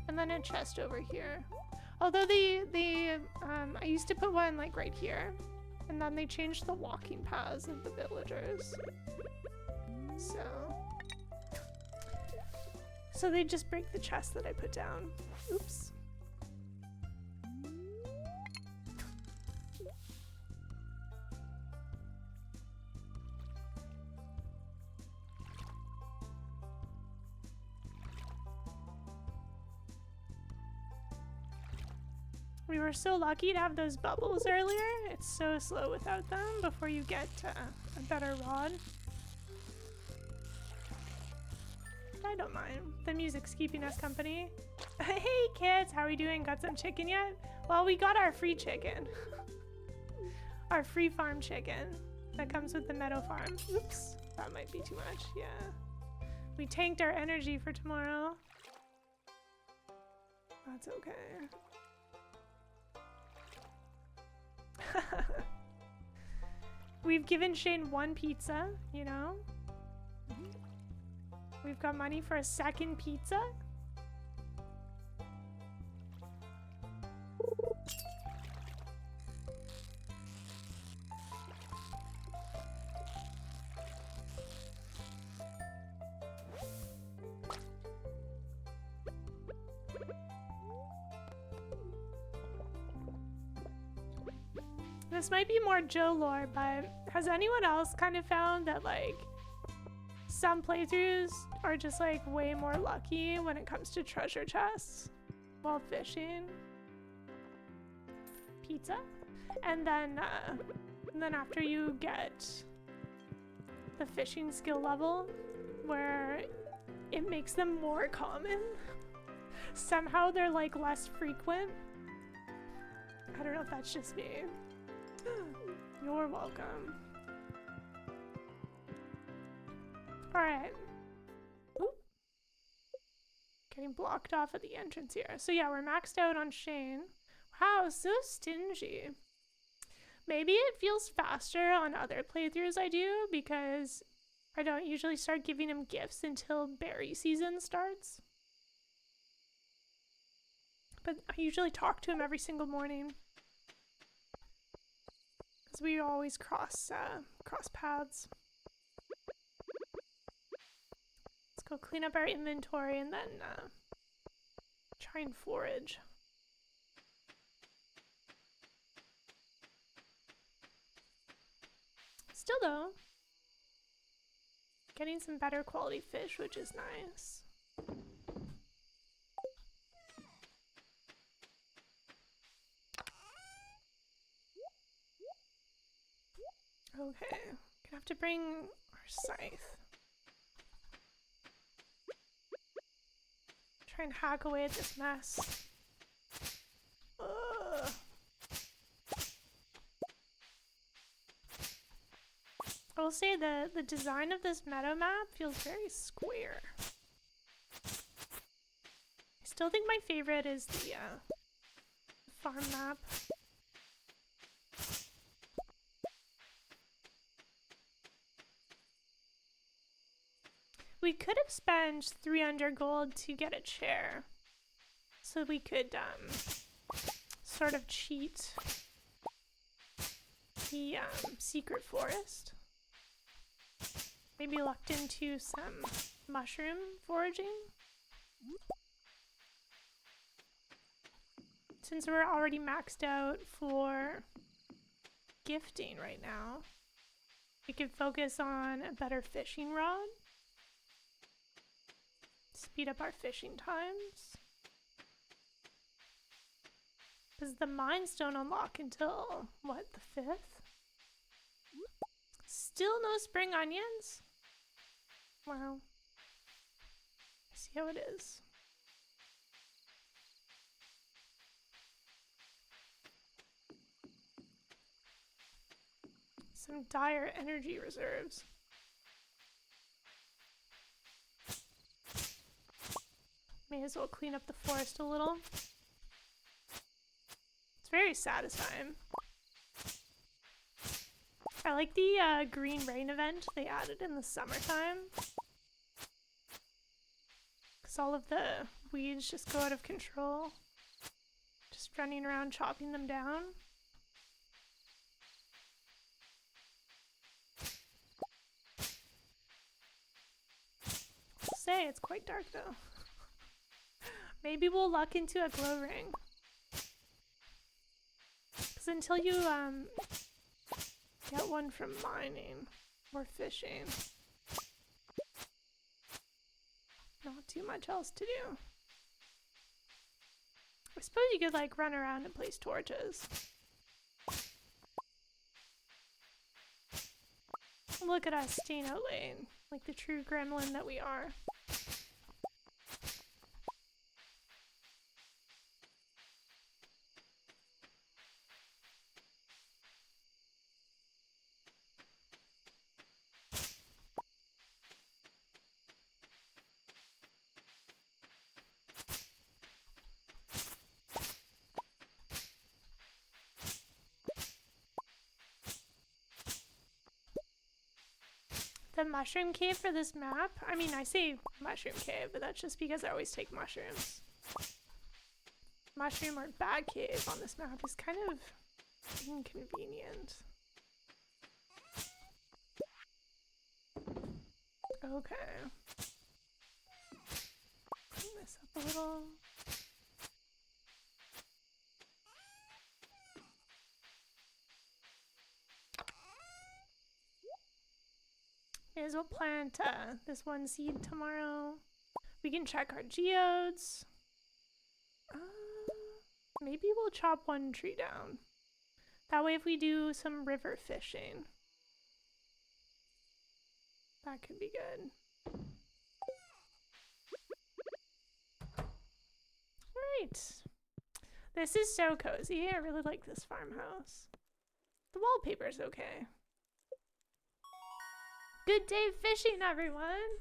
And then a chest over here. Although I used to put one like right here, and then they changed the walking paths of the villagers. So they just break the chest that I put down. Oops. We were so lucky to have those bubbles earlier. It's so slow without them before you get a better rod. I don't mind. The music's keeping us company. Hey kids, how are we doing? Got some chicken yet? Well, we got our free chicken. Our free farm chicken that comes with the meadow farm. Oops, that might be too much, yeah. We tanked our energy for tomorrow. That's okay. We've given Shane one pizza, you know? We've got money for a second pizza. This might be more Joe lore, but has anyone else kind of found that like some playthroughs are just like way more lucky when it comes to treasure chests while fishing? Pizza? And then after you get the fishing skill level where it makes them more common, somehow they're like less frequent. I don't know if that's just me. You're welcome. Alright. Getting blocked off at the entrance here. So yeah, we're maxed out on Shane. Wow, so stingy. Maybe it feels faster on other playthroughs I do because I don't usually start giving him gifts until berry season starts. But I usually talk to him every single morning. Because we always cross paths. Let's go clean up our inventory and then try and forage. Still though, getting some better quality fish, which is nice. Okay, gonna have to bring our scythe. Try and hack away at this mess. Ugh. I will say the design of this meadow map feels very square. I still think my favorite is the farm map. We could have spent 300 gold to get a chair, so we could sort of cheat the secret forest. Maybe lucked into some mushroom foraging. Since we're already maxed out for gifting right now, we could focus on a better fishing rod. Speed up our fishing times. Because the mines don't unlock until, what, the 5th? Still no spring onions? Wow. I see how it is. Some dire energy reserves. May as well clean up the forest a little. It's very satisfying. I like the green rain event they added in the summertime. Because all of the weeds just go out of control. Just running around chopping them down. I'll say it's quite dark though. Maybe we'll luck into a glow ring. Because until you get one from mining or fishing, not too much else to do. I suppose you could like run around and place torches. Look at us staying out late, like the true gremlin that we are. The mushroom cave for this map, I mean, I say mushroom cave, but that's just because I always take mushrooms. Mushroom or bag cave on this map is kind of inconvenient. Okay. Clean this up a little. May as well plant this one seed tomorrow. We can check our geodes. Maybe we'll chop one tree down. That way if we do some river fishing, that could be good. Alright. This is so cozy. I really like this farmhouse. The wallpaper's okay. Good day fishing, everyone!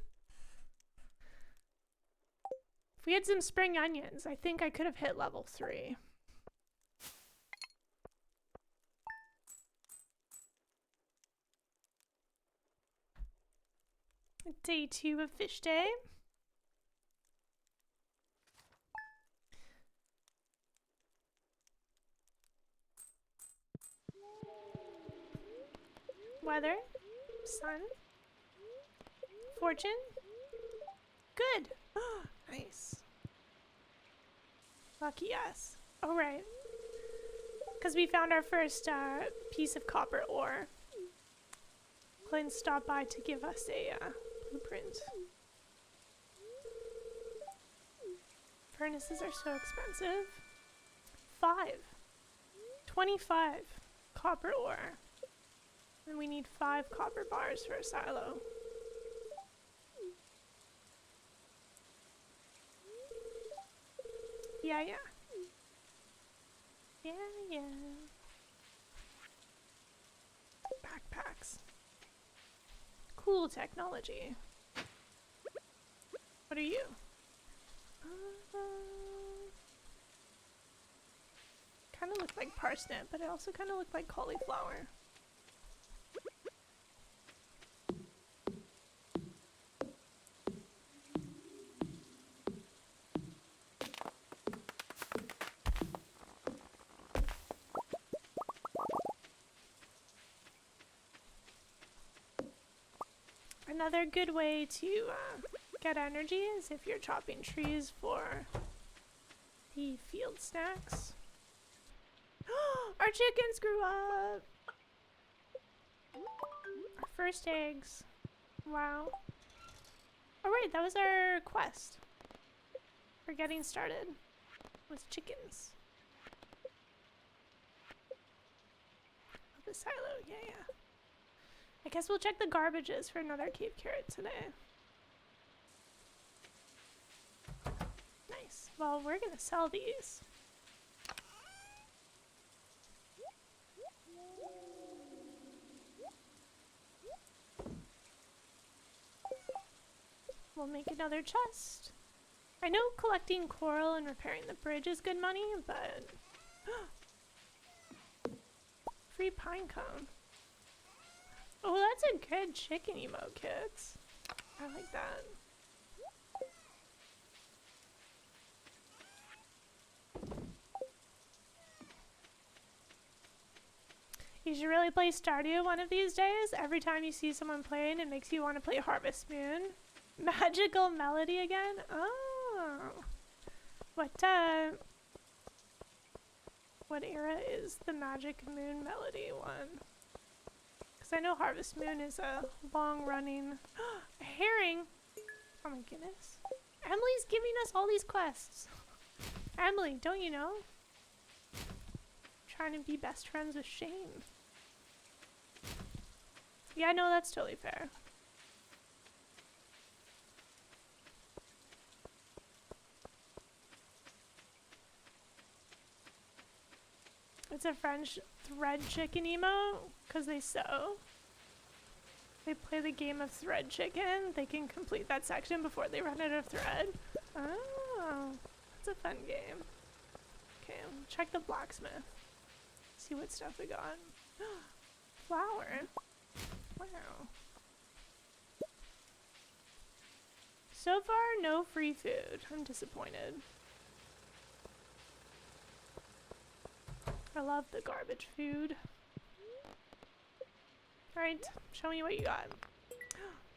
If we had some spring onions, I think I could have hit level 3. Day 2 of fish day. Weather, sun, fortune, good. Nice. Lucky us. Oh, right. Because we found our first piece of copper ore. Clint stopped by to give us a blueprint. Furnaces are so expensive. 25 copper ore. And we need 5 copper bars for a silo. Yeah. Backpacks. Cool technology. What are you? Kind of look like parsnip, but it also kind of look like cauliflower. Another good way to get energy is if you're chopping trees for the field snacks. Our chickens grew up! Our first eggs. Wow. Oh right, that was our quest. We're getting started with chickens. The silo, yeah. I guess we'll check the garbages for another cave carrot today. Nice. Well, we're gonna sell these. We'll make another chest. I know collecting coral and repairing the bridge is good money, but... Free pine cone. Oh, that's a good chicken emote, kids. I like that. You should really play Stardew one of these days. Every time you see someone playing, it makes you want to play Harvest Moon. Magical Melody again? Oh. What era is the Magic Moon Melody one? I know Harvest Moon is a long-running... A herring! Oh my goodness. Emily's giving us all these quests. Emily, don't you know? Trying to be best friends with Shane. Yeah, no, that's totally fair. It's a French thread chicken emote because they sew. They play the game of thread chicken. They can complete that section before they run out of thread. Oh, that's a fun game. Okay, check the blacksmith. See what stuff we got. Flour. Wow. So far, no free food. I'm disappointed. I love the garbage food. Alright, show me what you got.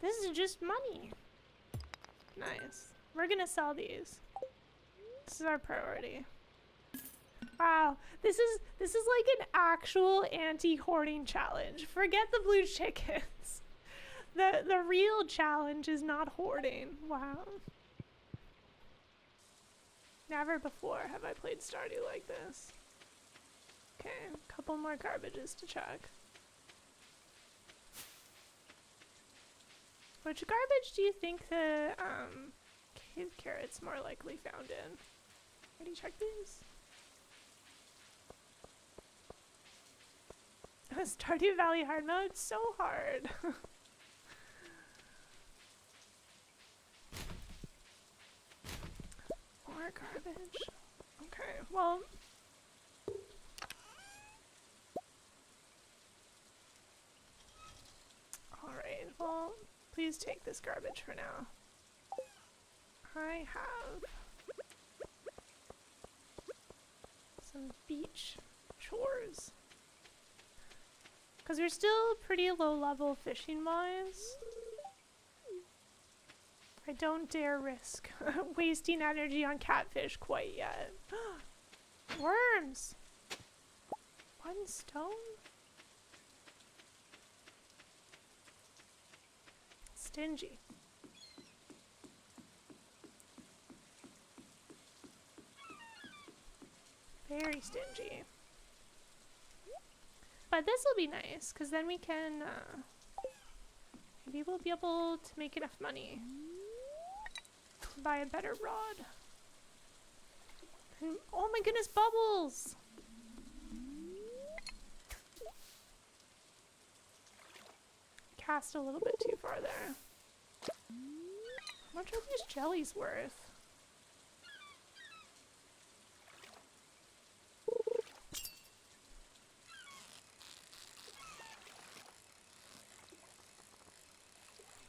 This is just money. Nice. We're gonna sell these. This is our priority. Wow, this is like an actual anti-hoarding challenge. Forget the blue chickens. The real challenge is not hoarding. Wow. Never before have I played Stardew like this. Okay, a couple more garbages to check. Which garbage do you think the cave carrot's more likely found in? Already checked these? Stardew Valley hard mode? So hard. More garbage. Okay, well... Alright, well, please take this garbage for now. I have some beach chores. Because we're still pretty low level fishing wise. I don't dare risk wasting energy on catfish quite yet. Worms! 1 stone? Stingy. Very stingy. But this will be nice, because then we can, maybe we'll be able to make enough money to buy a better rod. And, oh my goodness, bubbles! Cast a little bit too far there. How much are these jellies worth?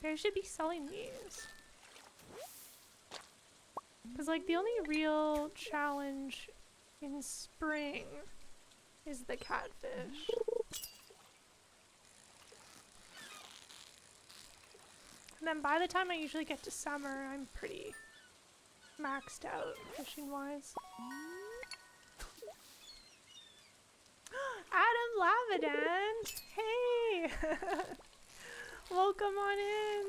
I should be selling these. Because, like, the only real challenge in spring is the catfish. And then by the time I usually get to summer, I'm pretty maxed out fishing-wise. Adam Lavadan! Hey! Welcome on in!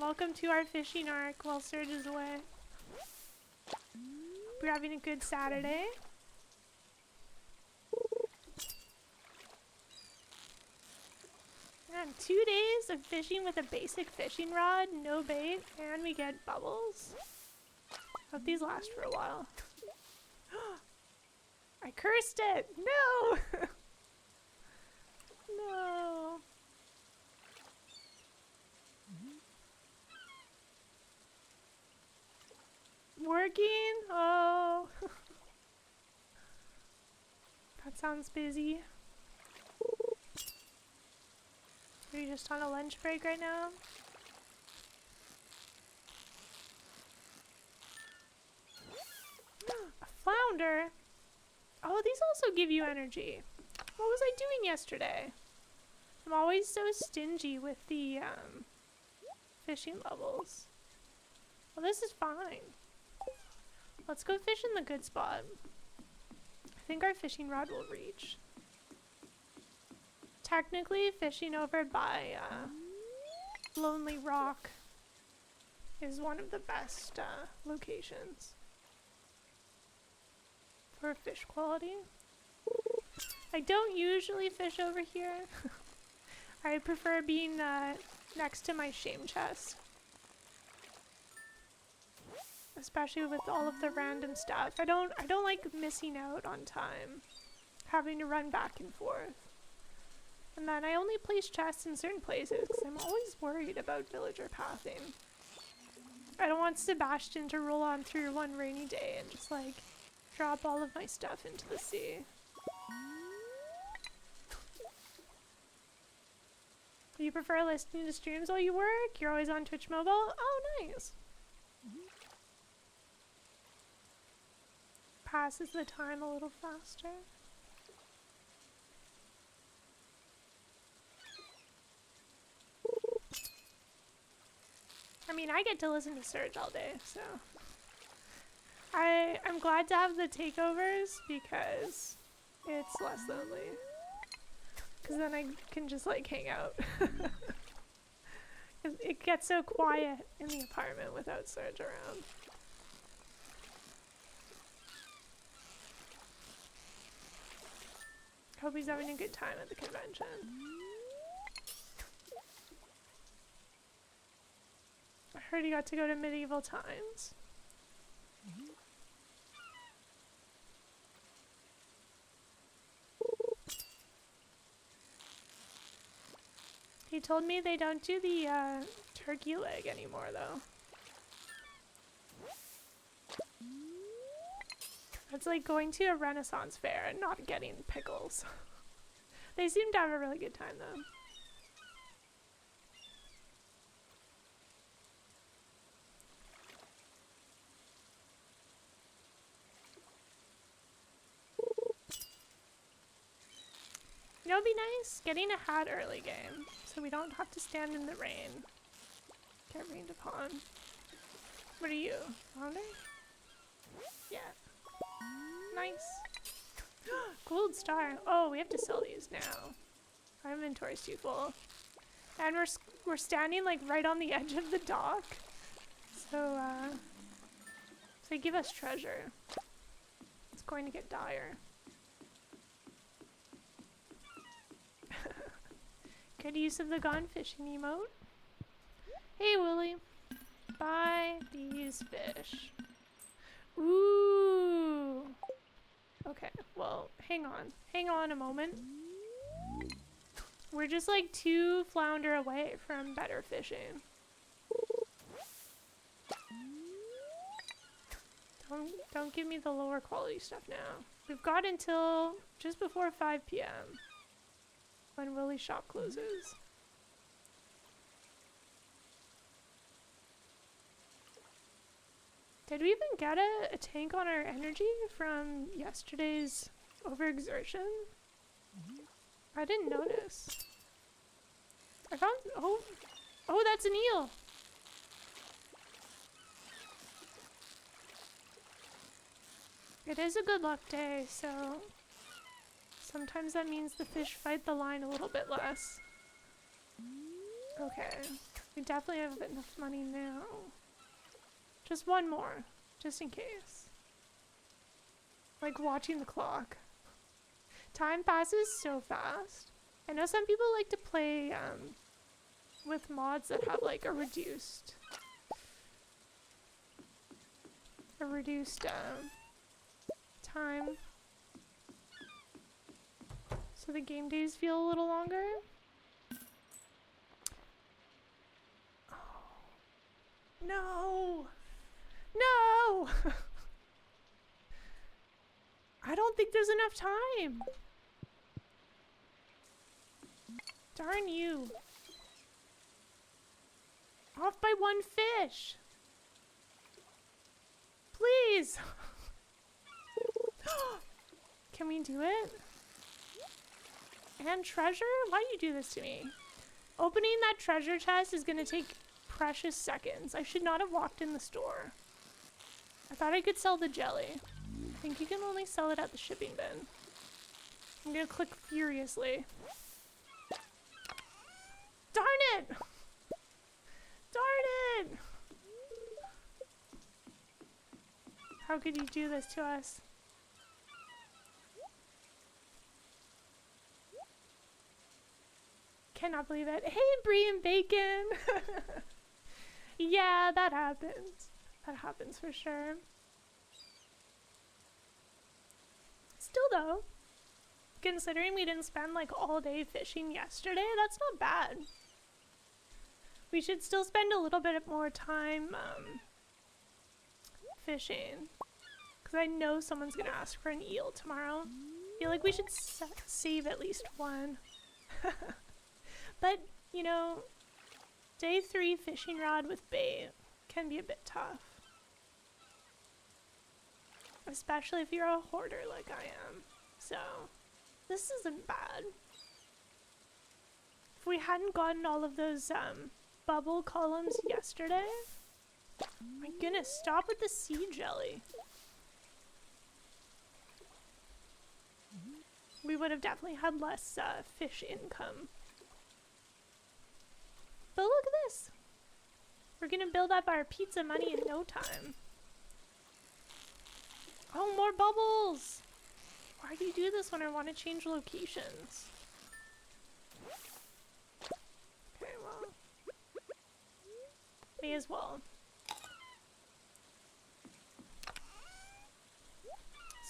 Welcome to our fishing arc while Serge is away. We're having a good Saturday. And 2 days of fishing with a basic fishing rod, no bait, and we get bubbles. Hope these last for a while. I cursed it! No! No. Working? Oh. That sounds busy. Are you just on a lunch break right now? A flounder? Oh, these also give you energy. What was I doing yesterday? I'm always so stingy with the fishing levels. Well, this is fine. Let's go fish in the good spot. I think our fishing rod will reach. Technically, fishing over by Lonely Rock is one of the best locations for fish quality. I don't usually fish over here. I prefer being next to my shame chest. Especially with all of the random stuff. I don't like missing out on time. Having to run back and forth. And then I only place chests in certain places because I'm always worried about villager pathing. I don't want Sebastian to roll on through one rainy day and just like drop all of my stuff into the sea. You prefer listening to streams while you work? You're always on Twitch mobile? Oh, nice. Passes the time a little faster. I mean, I get to listen to Serge all day, so I'm glad to have the takeovers because it's less lonely. Because then I can just like hang out. It gets so quiet in the apartment without Serge around. Hope he's having a good time at the convention. I heard he got to go to medieval times. He told me they don't do the turkey leg anymore though. It's like going to a Renaissance fair and not getting pickles. They seem to have a really good time though. You know, it'd be nice getting a hat early game so we don't have to stand in the rain Get rained upon. What are you? Flounder? Yeah. Nice. Gold star. Oh, we have to sell these now. Our inventory's too full. And we're standing like right on the edge of the dock. So they give us treasure. It's going to get dire. Good use of the gone fishing emote. Hey Willie. Buy these fish. Ooh. Okay, well, hang on. Hang on a moment. We're just like 2 flounder away from better fishing. Don't give me the lower quality stuff now. We've got until just before 5 p.m. when Willie's shop closes. Did we even get a tank on our energy from yesterday's overexertion? I didn't notice. I found, oh, that's an eel. It is a good luck day, so sometimes that means the fish fight the line a little bit less. Okay, we definitely have enough money now. Just one more, just in case. Like watching the clock. Time passes so fast. I know some people like to play with mods that have like a reduced time. So the game days feel a little longer. Oh. No! No! I don't think there's enough time. Darn you. Off by 1 fish. Please. Can we do it? And treasure? Why do you do this to me? Opening that treasure chest is gonna take precious seconds. I should not have walked in the store. I thought I could sell the jelly. I think you can only sell it at the shipping bin. I'm gonna click furiously. Darn it! Darn it! How could you do this to us? Cannot believe it. Hey, Brie and Bacon! Yeah, that happens. That happens for sure. Still though, considering we didn't spend like all day fishing yesterday, that's not bad. We should still spend a little bit more time fishing. Because I know someone's going to ask for an eel tomorrow. I feel like we should save at least one. But, you know, day 3 fishing rod with bait can be a bit tough. Especially if you're a hoarder like I am. So, this isn't bad. If we hadn't gotten all of those bubble columns yesterday, my goodness, stop with the sea jelly. We would have definitely had less fish income. But look at this. We're gonna build up our pizza money in no time. Oh, more bubbles! Why do you do this when I want to change locations? Okay, well. May as well.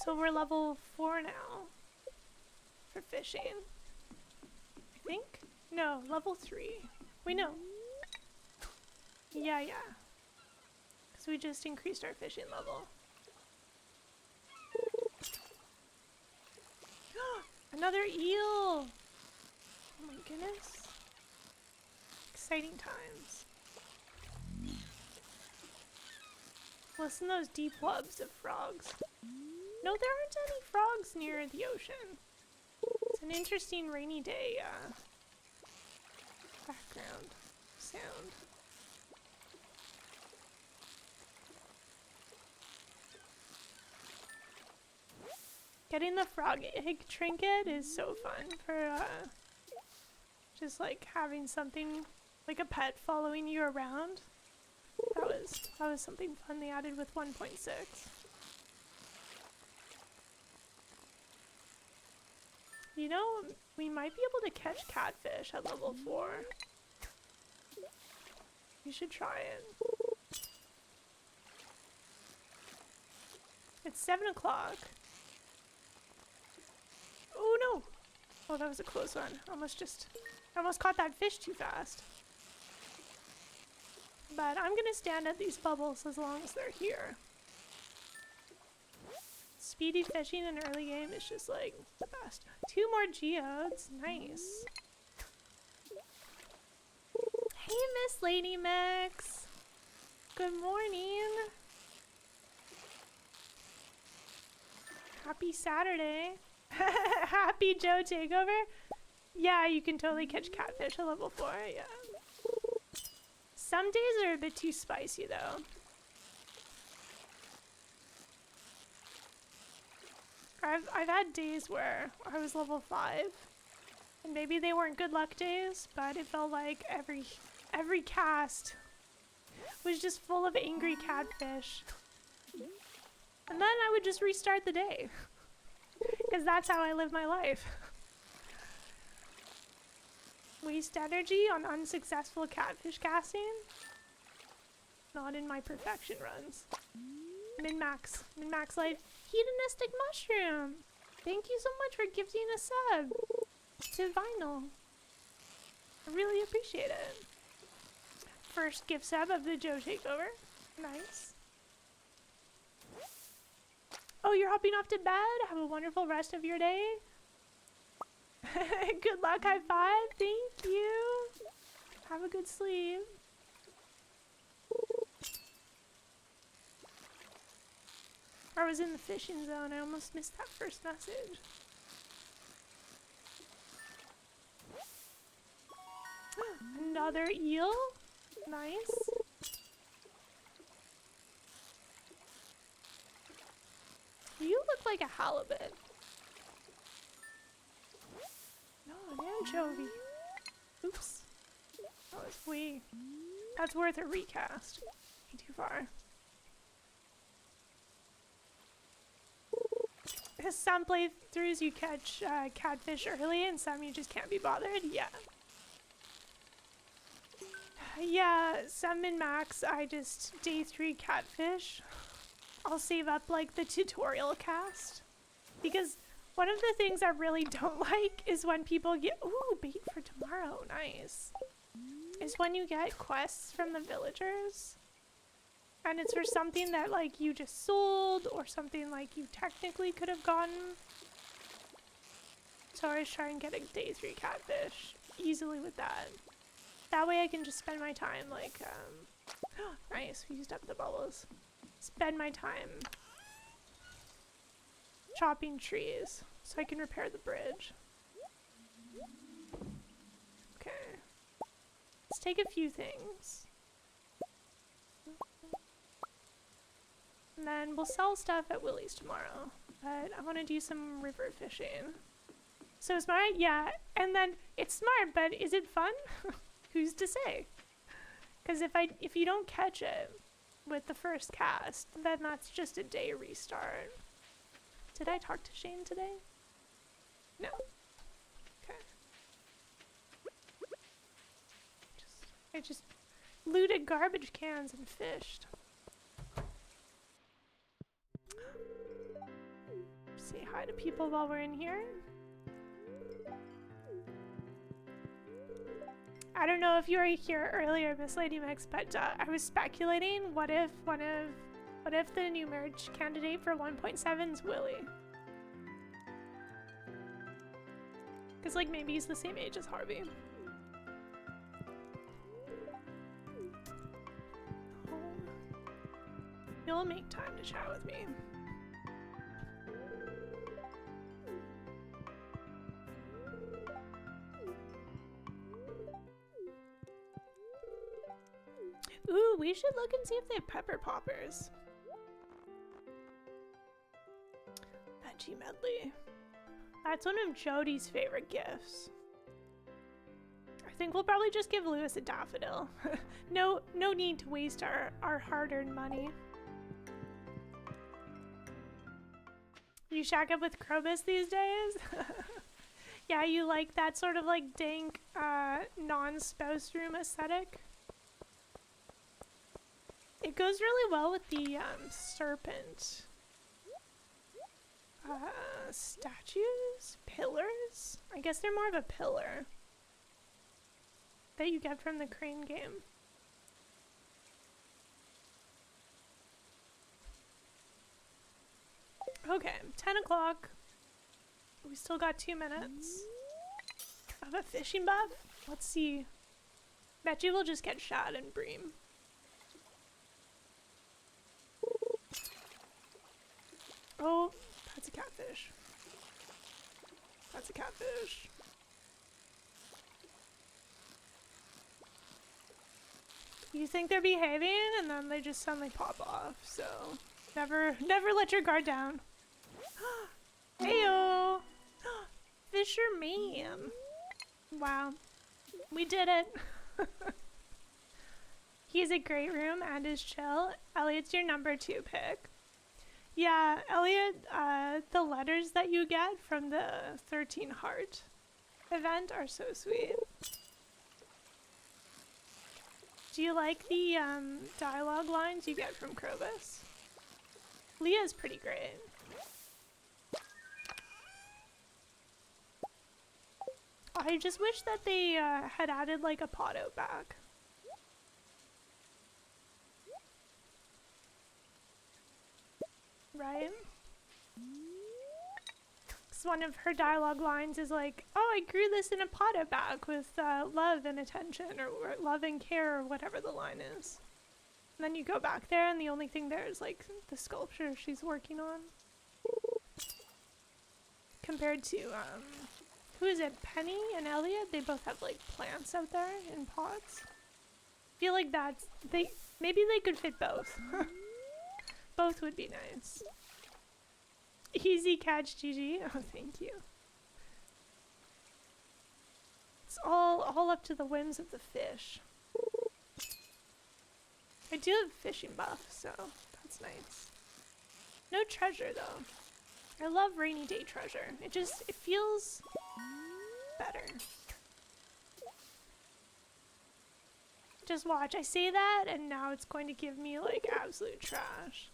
So we're level 4 now. For fishing. I think? No, level 3. Wait, no. Yeah. Because we just increased our fishing level. Another eel! Oh my goodness. Exciting times. Listen to those deep webs of frogs. No, there aren't any frogs near the ocean. It's an interesting rainy day background sound. Getting the frog egg trinket is so fun for just like having something like a pet following you around. That was something fun they added with 1.6. You know, we might be able to catch catfish at level 4. You should try it. It's 7 o'clock. Oh no! Oh, that was a close one. I almost caught that fish too fast. But I'm gonna stand at these bubbles as long as they're here. Speedy fishing in early game is just like the best. 2 more geodes. Nice. Hey, Miss Lady Mix. Good morning. Happy Saturday. Happy Joe Takeover. Yeah, you can totally catch catfish at level 4. Yeah. Some days are a bit too spicy though. I've had days where I was level 5 and maybe they weren't good luck days, but it felt like every cast was just full of angry catfish. And then I would just restart the day. Because that's how I live my life. Waste energy on unsuccessful catfish casting? Not in my perfection runs. Min-max life. Hedonistic mushroom! Thank you so much for gifting a sub to Vinyl. I really appreciate it. First gift sub of the Joe Takeover. Nice. Oh, you're hopping off to bed? Have a wonderful rest of your day. Good luck, high five. Thank you. Have a good sleep. I was in the fishing zone. I almost missed that first message. Another eel. Nice. You look like a halibut. No, an anchovy. Oops. That was way. That's worth a recast. Too far. Some playthroughs you catch catfish early and some you just can't be bothered. Yeah. Yeah, some min-max I just day 3 catfish. I'll save up like the tutorial cast. Because one of the things I really don't like is when people get, ooh, bait for tomorrow, nice. Is when you get quests from the villagers. And it's for something that like you just sold or something like you technically could have gotten. So I always try and get a day 3 catfish easily with that. That way I can just spend my time like, nice, we used up the bubbles. Spend my time chopping trees so I can repair the bridge. Okay. Let's take a few things. And then we'll sell stuff at Willie's tomorrow. But I want to do some river fishing. So smart? Yeah. And then it's smart, but is it fun? Who's to say? Because if you don't catch it with the first cast, then that's just a day restart. Did I talk to Shane today? No. Okay. I just looted garbage cans and fished. Say hi to people while we're in here. I don't know if you were here earlier, Miss Lady Mix, but I was speculating what if the new merge candidate for 1.7 is Willie? Because like maybe he's the same age as Harvey. Oh. You'll make time to chat with me. Ooh, we should look and see if they have pepper poppers. That Veggie medley. That's one of Jody's favorite gifts. I think we'll probably just give Lewis a daffodil. No need to waste our hard-earned money. You shack up with Krobus these days? Yeah, you like that sort of like dank, non-spouse room aesthetic? It goes really well with the serpent. Statues? Pillars? I guess they're more of a pillar that you get from the crane game. Okay, 10 o'clock. We still got 2 minutes of a fishing buff. Let's see. Bet you we'll just get shad and bream. Oh, that's a catfish. That's a catfish. You think they're behaving and then they just suddenly pop off, so never let your guard down. Heyo! Fisherman! Wow. We did it. He's a great room and is chill. Elliot's your number 2 pick. Yeah, Elliot, the letters that you get from the 13 Heart event are so sweet. Do you like the dialogue lines you get from Krobus? Leah's pretty great. I just wish that they had added like a Potto back. Right? Because one of her dialogue lines is like, oh, I grew this in a Potto bag with love and attention, or love and care, or whatever the line is. And then you go back there and the only thing there is like the sculpture she's working on. Compared to, who is it, Penny and Elliot? They both have like plants out there in pots. I feel like that's, maybe they could fit both. Both would be nice. Easy catch, GG. Oh, thank you. It's all up to the whims of the fish. I do have fishing buff, so that's nice. No treasure though. I love rainy day treasure. It feels better. Just watch, I say that and now it's going to give me like absolute trash.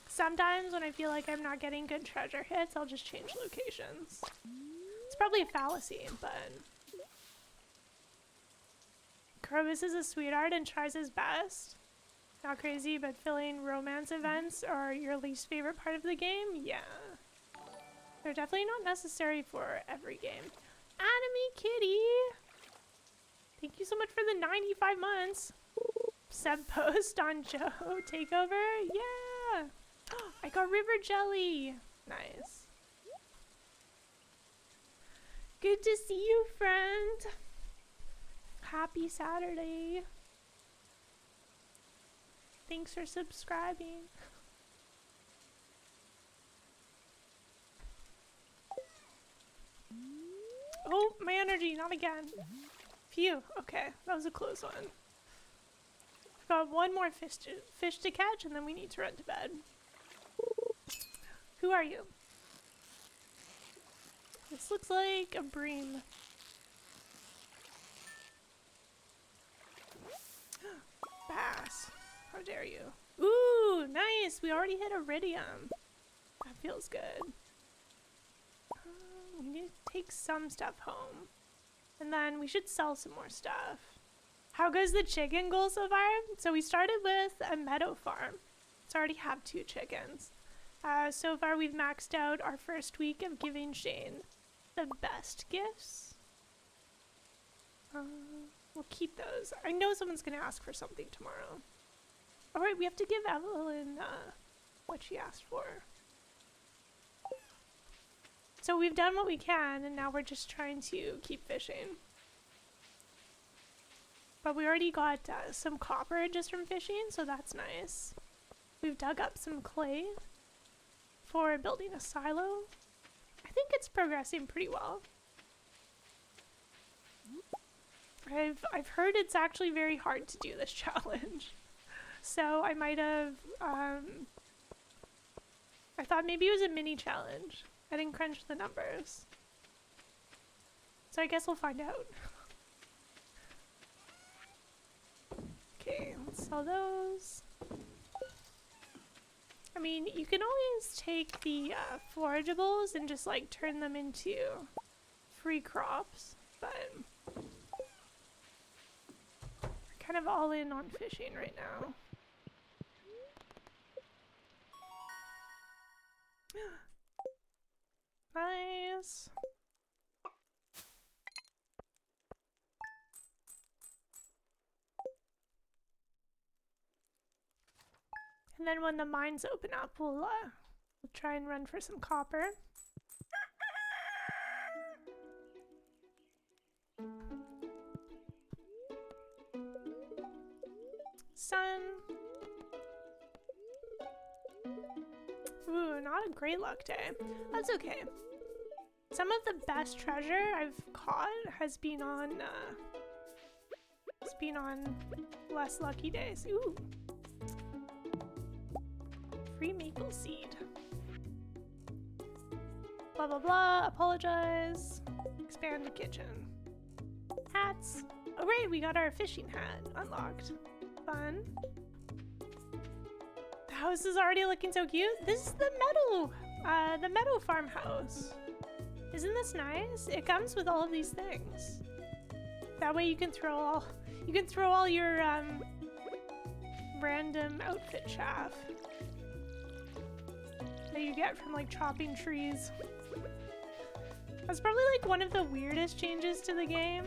Sometimes when I feel like I'm not getting good treasure hits, I'll just change locations. It's probably a fallacy, but Krobus is a sweetheart and tries his best. Not crazy, but filling romance events are your least favorite part of the game? Yeah. They're definitely not necessary for every game. Anime Kitty! Thank you so much for the 95 months. Sub post on Joe Takeover? Yeah! I got river jelly! Nice. Good to see you, friend! Happy Saturday! Thanks for subscribing. Oh, my energy, not again. Phew, okay, that was a close one. I've got one more fish to catch and then we need to run to bed. Who are you? This looks like a bream. Bass. How dare you? Ooh, nice! We already hit iridium. That feels good. We need to take some stuff home. And then we should sell some more stuff. How goes the chicken goal so far? So we started with a meadow farm. It's already have 2 chickens. So far we've maxed out our first week of giving Shane the best gifts. We'll keep those. I know someone's gonna ask for something tomorrow. Alright, we have to give Evelyn what she asked for. So we've done what we can, and now we're just trying to keep fishing. But we already got some copper just from fishing, so that's nice. We've dug up some clay for building a silo. I think it's progressing pretty well. I've heard it's actually very hard to do this challenge. So I might have, I thought maybe it was a mini challenge. I didn't crunch the numbers. So I guess we'll find out. Okay, let's sell those. I mean, you can always take the forageables and just like turn them into free crops, but we're kind of all in on fishing right now. Nice. And then when the mines open up, we'll try and run for some copper. Sun. Ooh, not a great luck day. That's okay. Some of the best treasure I've caught has been on less lucky days. Ooh. Free maple seed. Blah blah blah, apologize. Expand the kitchen. Hats. Oh great, we got our fishing hat unlocked. Fun. The house is already looking so cute. This is the meadow farmhouse. Isn't this nice? It comes with all of these things. That way you can throw all your random outfit chaff that you get from like chopping trees. That's probably like one of the weirdest changes to the game.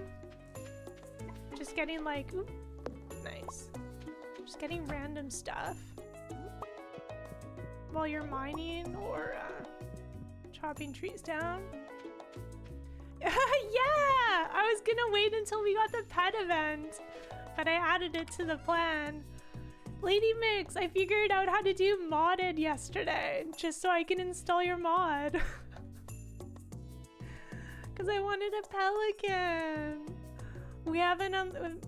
Just getting like, ooh, nice. Just getting random stuff while you're mining or chopping trees down. Yeah! I was gonna wait until we got the pet event, but I added it to the plan. Lady Mix, I figured out how to do modded yesterday, just so I can install your mod. Because I wanted a pelican. We haven't,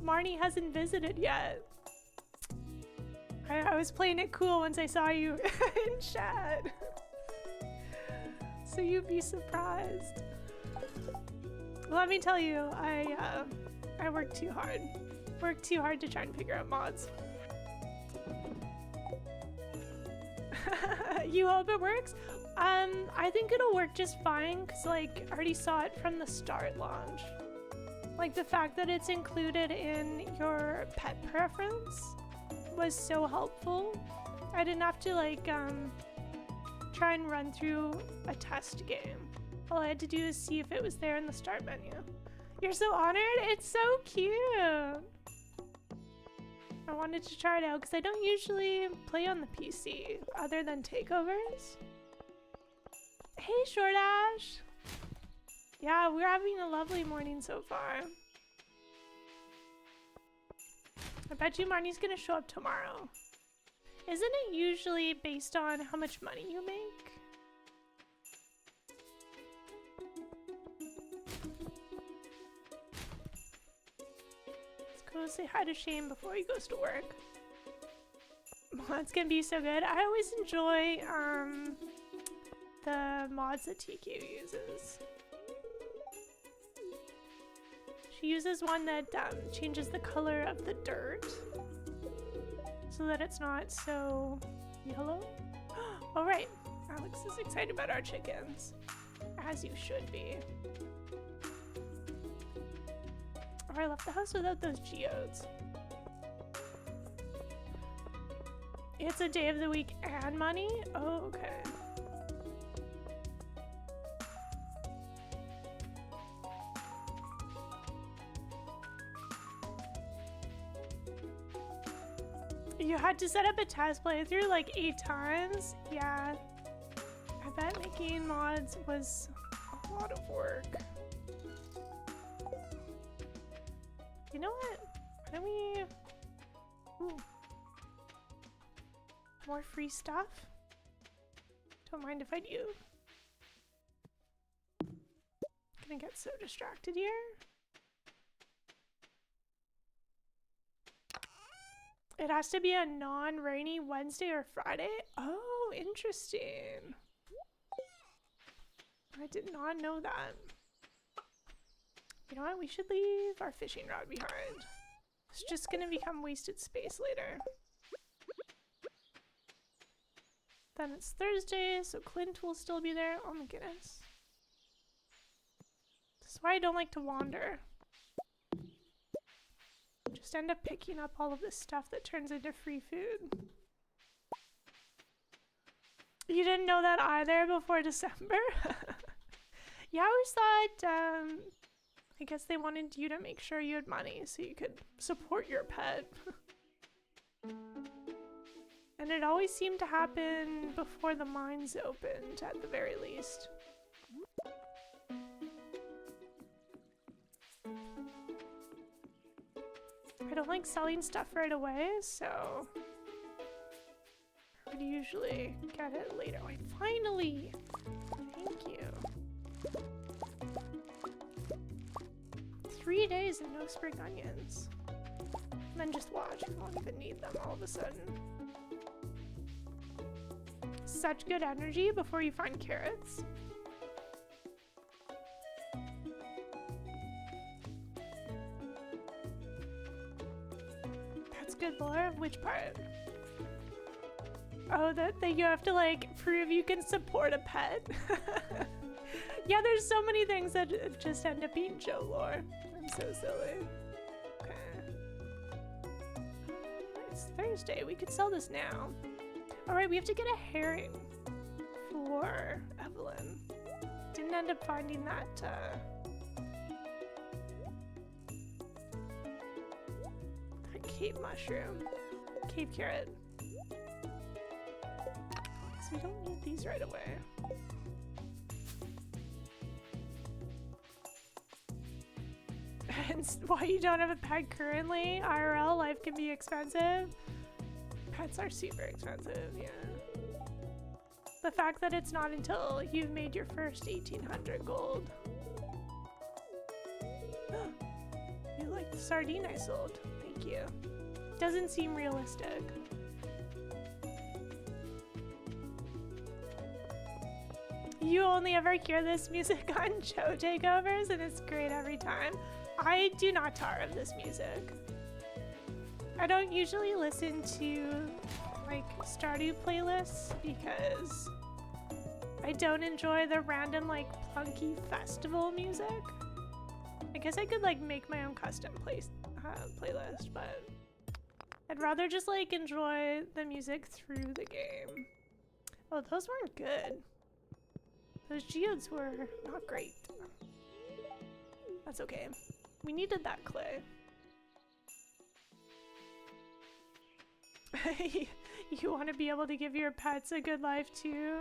Marnie hasn't visited yet. I was playing it cool once I saw you in chat. So you'd be surprised. Let me tell you, I worked too hard. Worked too hard to try and figure out mods. You hope it works? I think it'll work just fine, because like, I already saw it from the start launch. Like, the fact that it's included in your pet preference was so helpful. I didn't have to like, try and run through a test game. All I had to do is see if it was there in the start menu. You're so honored? It's so cute! I wanted to try it out because I don't usually play on the PC other than takeovers. Hey, Short Ash! Yeah, we're having a lovely morning so far. I bet you Marnie's gonna show up tomorrow. Isn't it usually based on how much money you make? Let's go say hi to Shane before he goes to work. Mods can be so good. I always enjoy the mods that TQ uses. She uses one that changes the color of the dirt so that it's not so yellow. All right, Alex is excited about our chickens, as you should be. Oh, I left the house without those geodes. It's a day of the week and money? Oh, okay. You had to set up a test playthrough like 8 times? Yeah. I bet making mods was a lot of work. You know what? Why don't we... Ooh. More free stuff? Don't mind if I do. Gonna get so distracted here. It has to be a non-rainy Wednesday or Friday? Oh, interesting. I did not know that. You know what? We should leave our fishing rod behind. It's just gonna become wasted space later. Then it's Thursday, so Clint will still be there. Oh my goodness. This is why I don't like to wander. Just end up picking up all of this stuff that turns into free food. You didn't know that either before December? Yeah, I always thought, I guess they wanted you to make sure you had money so you could support your pet. And it always seemed to happen before the mines opened, at the very least. I don't like selling stuff right away, so I would usually get it later. Wait, finally! Thank you. 3 days and no spring onions. And then just watch, we won't even need them all of a sudden. Such good energy before you find carrots. That's good lore. Which part? Oh, that you have to like prove you can support a pet. Yeah, there's so many things that just end up being Joe lore. I'm so silly. Okay. It's Thursday. We could sell this now. Alright, we have to get a herring for Evelyn. Didn't end up finding that, that cave mushroom. Cave carrot. So we don't need these right away. And why you don't have a pet currently? IRL, life can be expensive. Pets are super expensive, yeah. The fact that it's not until you've made your first 1800 gold. You like the sardine I sold. Thank you. Doesn't seem realistic. You only ever hear this music on Joe takeovers and it's great every time. I do not tire of this music. I don't usually listen to like Stardew playlists because I don't enjoy the random like plunky festival music. I guess I could like make my own custom playlist, but I'd rather just like enjoy the music through the game. Oh, those weren't good. Those geodes were not great. That's okay. We needed that clay. You want to be able to give your pets a good life too?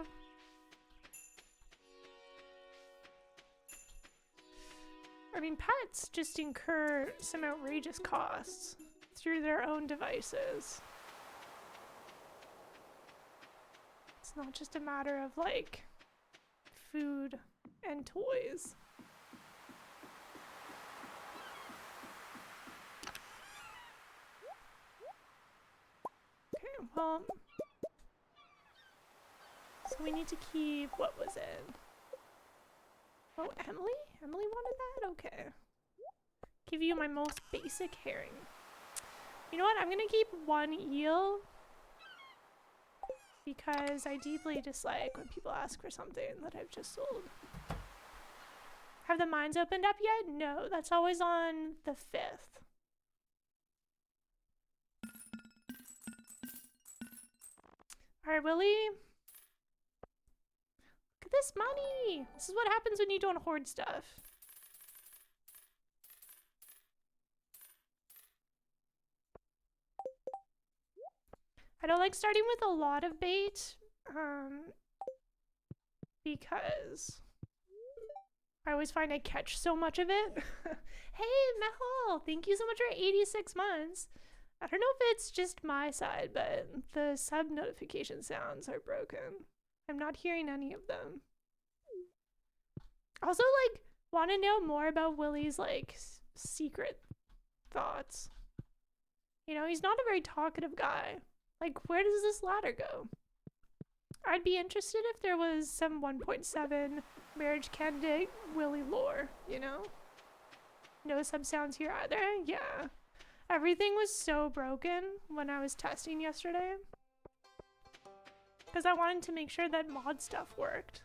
I mean, pets just incur some outrageous costs through their own devices. It's not just a matter of like food and toys. Okay, well, so we need to keep, what was it? Oh, Emily? Emily wanted that? Okay. Give you my most basic herring. You know what? I'm gonna keep one eel because I deeply dislike when people ask for something that I've just sold. Have the mines opened up yet? No, that's always on the 5th. Alright, Willie. Look at this money! This is what happens when you don't hoard stuff. I don't like starting with a lot of bait, because I always find I catch so much of it. Hey, Mehul, thank you so much for 86 months. I don't know if it's just my side, but the sub notification sounds are broken. I'm not hearing any of them. Also, like, want to know more about Willie's, like, secret thoughts. You know, he's not a very talkative guy. Like, where does this ladder go? I'd be interested if there was some 1.7 marriage candidate Willie lore, you know? No sub sounds here either? Yeah. Everything was so broken when I was testing yesterday. Because I wanted to make sure that mod stuff worked.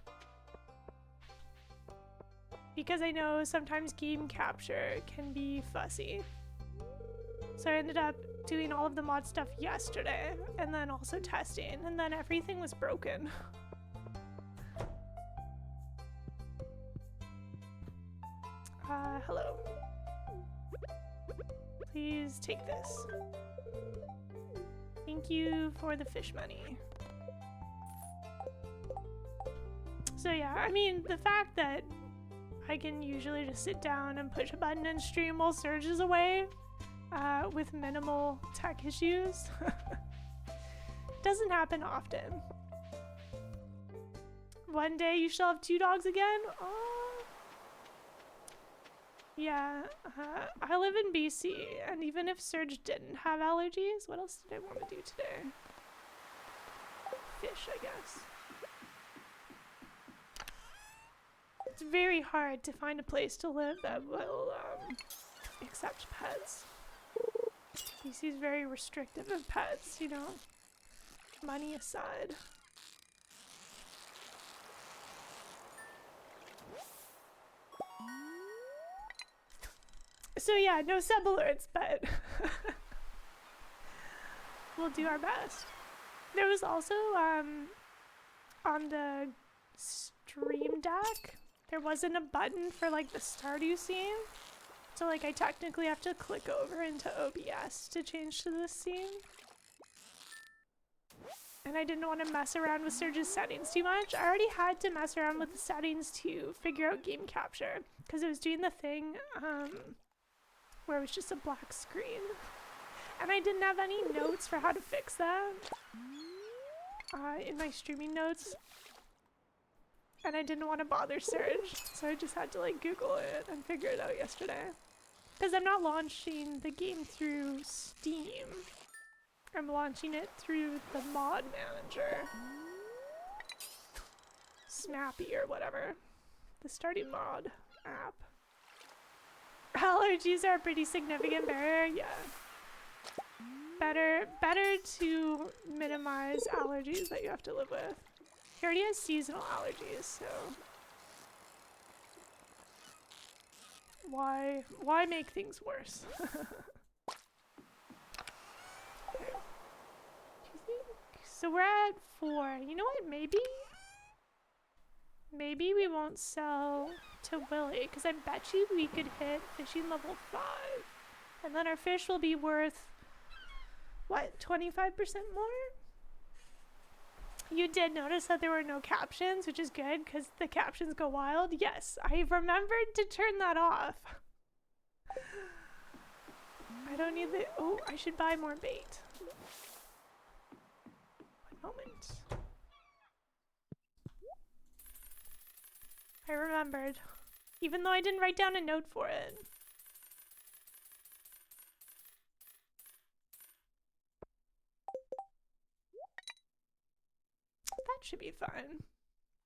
Because I know sometimes game capture can be fussy. So I ended up doing all of the mod stuff yesterday, and then also testing, and then everything was broken. Hello. Please take this. Thank you for the fish money. So yeah, I mean, the fact that I can usually just sit down and push a button and stream while Serge is away, with minimal tech issues, doesn't happen often. One day you shall have 2 dogs again? Oh. Yeah, I live in BC, and even if Serge didn't have allergies, what else did I want to do today? Fish, I guess. It's very hard to find a place to live that will accept pets. BC is very restrictive of pets, you know, money aside. So yeah, no sub alerts, but we'll do our best. There was also, on the stream deck, there wasn't a button for like the Stardew scene. So like I technically have to click over into OBS to change to this scene. And I didn't want to mess around with Serge's settings too much. I already had to mess around with the settings to figure out game capture, because it was doing the thing where it was just a black screen. And I didn't have any notes for how to fix that in my streaming notes. And I didn't want to bother Serge, so I just had to like Google it and figure it out yesterday. Because I'm not launching the game through Steam. I'm launching it through the mod manager. Snappy or whatever. The Stardew Mod app. Allergies are a pretty significant barrier, yeah. Better to minimize allergies that you have to live with. He already has seasonal allergies, so why make things worse? Okay. So we're at 4. You know what? Maybe we won't sell to Willie, because I bet you we could hit fishing level 5, and then our fish will be worth what, 25% more? You did notice that there were no captions, which is good because the captions go wild. Yes, I remembered to turn that off. I don't need the... Oh, I should buy more bait. One moment. I remembered. Even though I didn't write down a note for it. That should be fun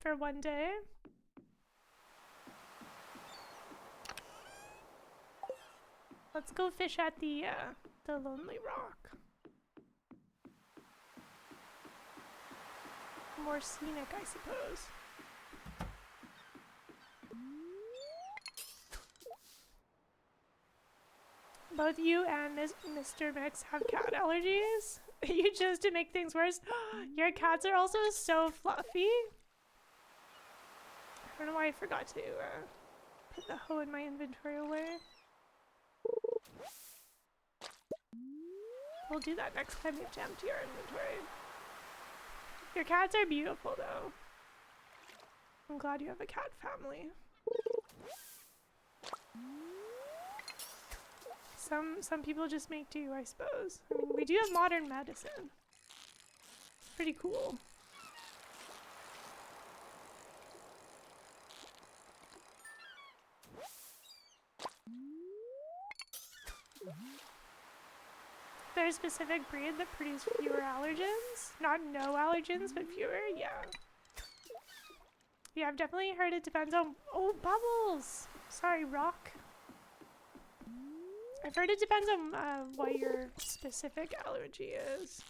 for one day. Let's go fish at the Lonely Rock. More scenic, I suppose. Both you and Mr. Mix have cat allergies. You chose to make things worse. Your cats are also so fluffy. I don't know why I forgot to put the hoe in my inventory away. We'll do that next time we have to empty our inventory. Your cats are beautiful though. I'm glad you have a cat family. Some people just make do, I suppose. I mean, we do have modern medicine. It's pretty cool. There's a specific breed that produce fewer allergens. Not no allergens, but fewer, yeah. Yeah, I've definitely heard it depends on... Oh, bubbles! Sorry, rock. I've heard it depends on what your specific allergy is.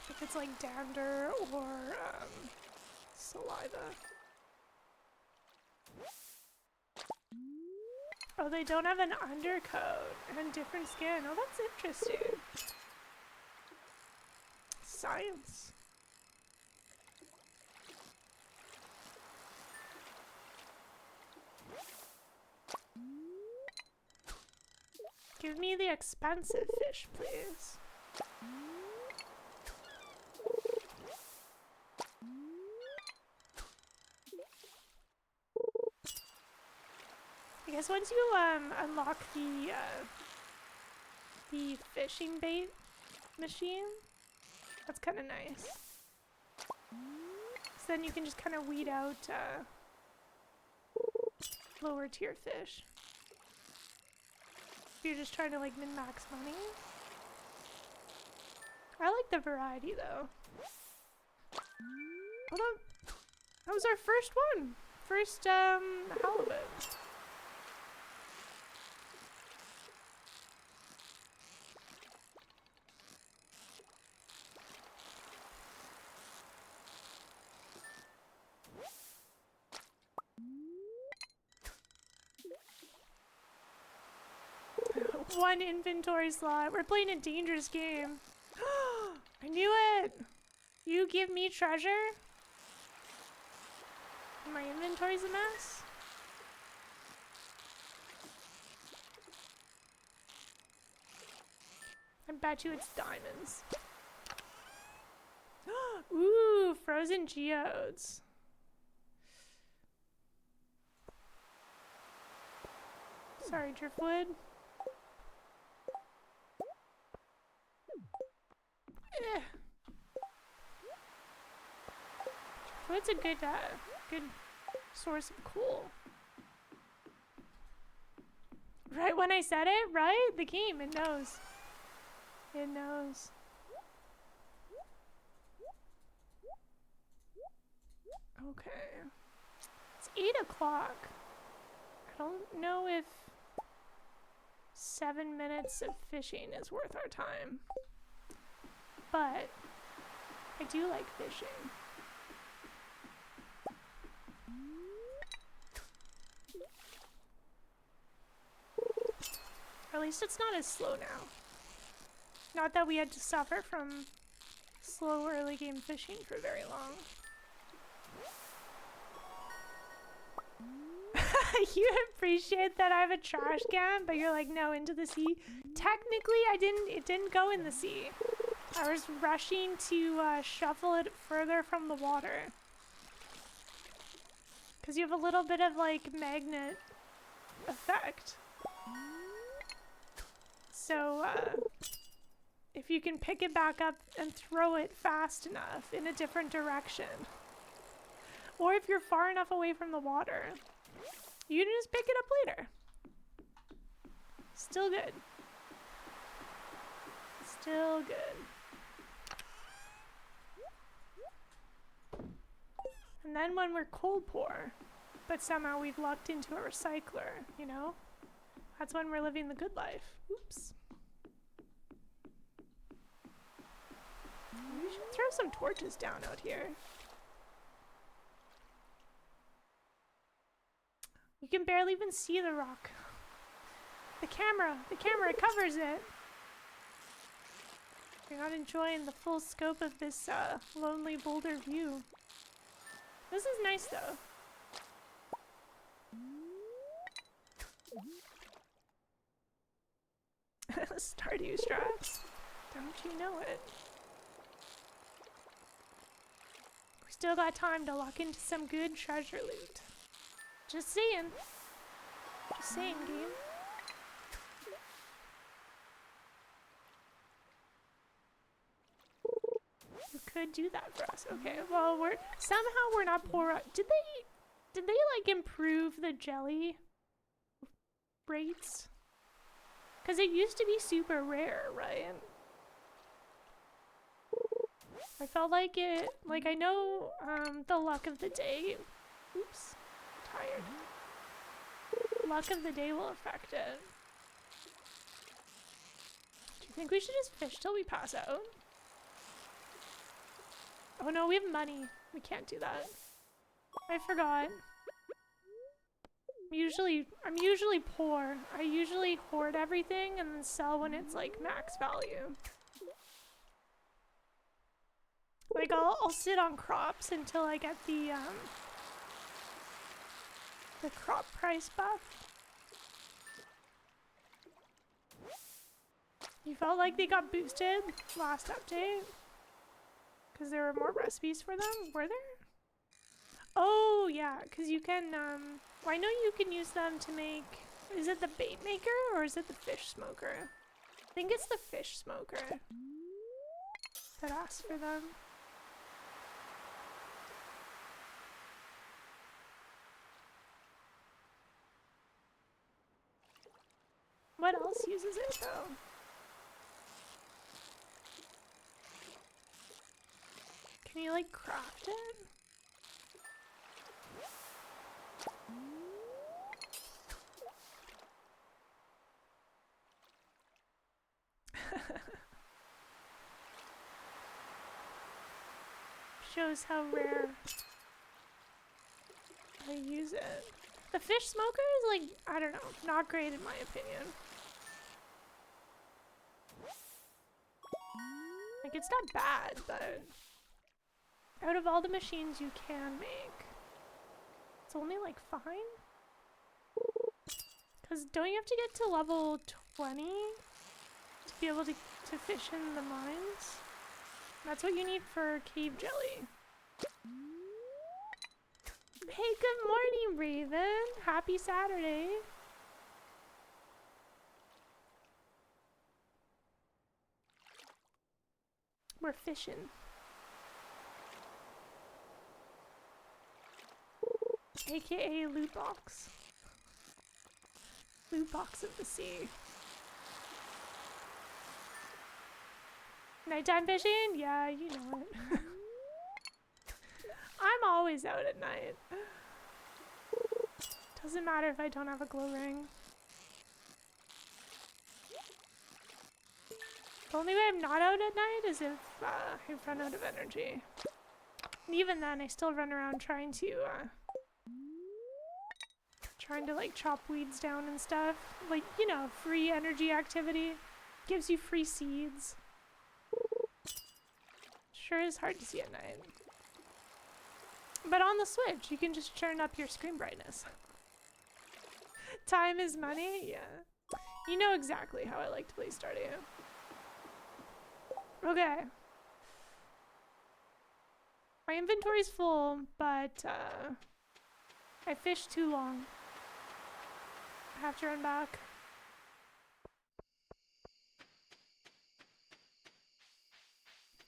If it's like dander or saliva. Oh, they don't have an undercoat and different skin. Oh, that's interesting. Science. Give me the expensive fish, please. I guess once you unlock the fishing bait machine, that's kind of nice. So then you can just kind of weed out lower tier fish. If you're just trying to like min-max money. I like the variety though. Although that was our first one. First halibut. One inventory slot. We're playing a dangerous game. I knew it! You give me treasure? My inventory's a mess? I bet you it's diamonds. Ooh, frozen geodes. Sorry, driftwood. Driftwood's a good source of coal. Right when I said it, right? The game, it knows. It knows. Okay. It's 8 o'clock. I don't know if 7 minutes of fishing is worth our time. But I do like fishing. Or at least it's not as slow now. Not that we had to suffer from slow early game fishing for very long. You appreciate that I have a trash can, but you're like, no, into the sea. Technically, it didn't go in the sea. I was rushing to shuffle it further from the water. Because you have a little bit of like magnet effect. So if you can pick it back up and throw it fast enough in a different direction, or if you're far enough away from the water, you can just pick it up later. Still good. Still good. And then when we're coal poor, but somehow we've lucked into a recycler, you know? That's when we're living the good life. Oops. We should throw some torches down out here. You can barely even see the rock. The camera covers it. You're not enjoying the full scope of this lonely boulder view. This is nice though. Stardew strats. Don't you know it? We still got time to lock into some good treasure loot. Just saying. Just saying, game. You could do that for us. Okay, well, we're not poor. Did they like improve the jelly rates? Because it used to be super rare, right? I felt like it, like I know the luck of the day, oops, tired. Luck of the day will affect it. Do you think we should just fish till we pass out? Oh no, we have money. We can't do that. I forgot. I'm usually poor. I usually hoard everything and then sell when it's like max value. Like I'll sit on crops until I get the crop price buff. You felt like they got boosted last update? Because there were more recipes for them? Were there? Oh yeah, because you can well, I know you can use them to make, is it the bait maker or is it the fish smoker? I think it's the fish smoker that asks for them. What else uses it though? Can you like craft it? Shows how rare I use it. The fish smoker is like, I don't know, not great in my opinion. Like it's not bad, but out of all the machines you can make, it's only like fine. Cause don't you have to get to level 20 to be able to fish in the mines? That's what you need for cave jelly. Hey, good morning, Raven. Happy Saturday. We're fishing. AKA loot box. Loot box of the sea. Nighttime fishing? Yeah, you know it. I'm always out at night. Doesn't matter if I don't have a glow ring. The only way I'm not out at night is if I run out of energy. And even then, I still run around trying to like chop weeds down and stuff. Like, you know, free energy activity. Gives you free seeds. Sure is hard to see at night. But on the Switch, you can just turn up your screen brightness. Time is money? Yeah. You know exactly how I like to play Stardew. Okay. My inventory's full, but I fished too long. I have to run back.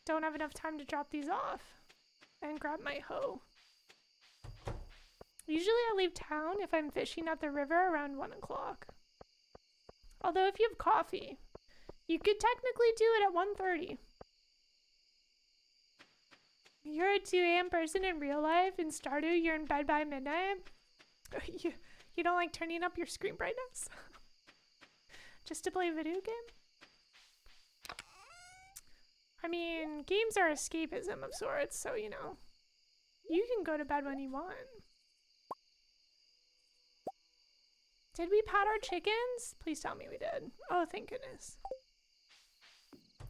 Don't have enough time to drop these off and grab my hoe. Usually I leave town if I'm fishing at the river around 1 o'clock. Although if you have coffee, you could technically do it at 1:30. You're a 2 a.m. person in real life. In Stardew, you're in bed by midnight. You don't like turning up your screen brightness? Just to play a video game? I mean, games are escapism of sorts, so you know. You can go to bed when you want. Did we pat our chickens? Please tell me we did. Oh, thank goodness.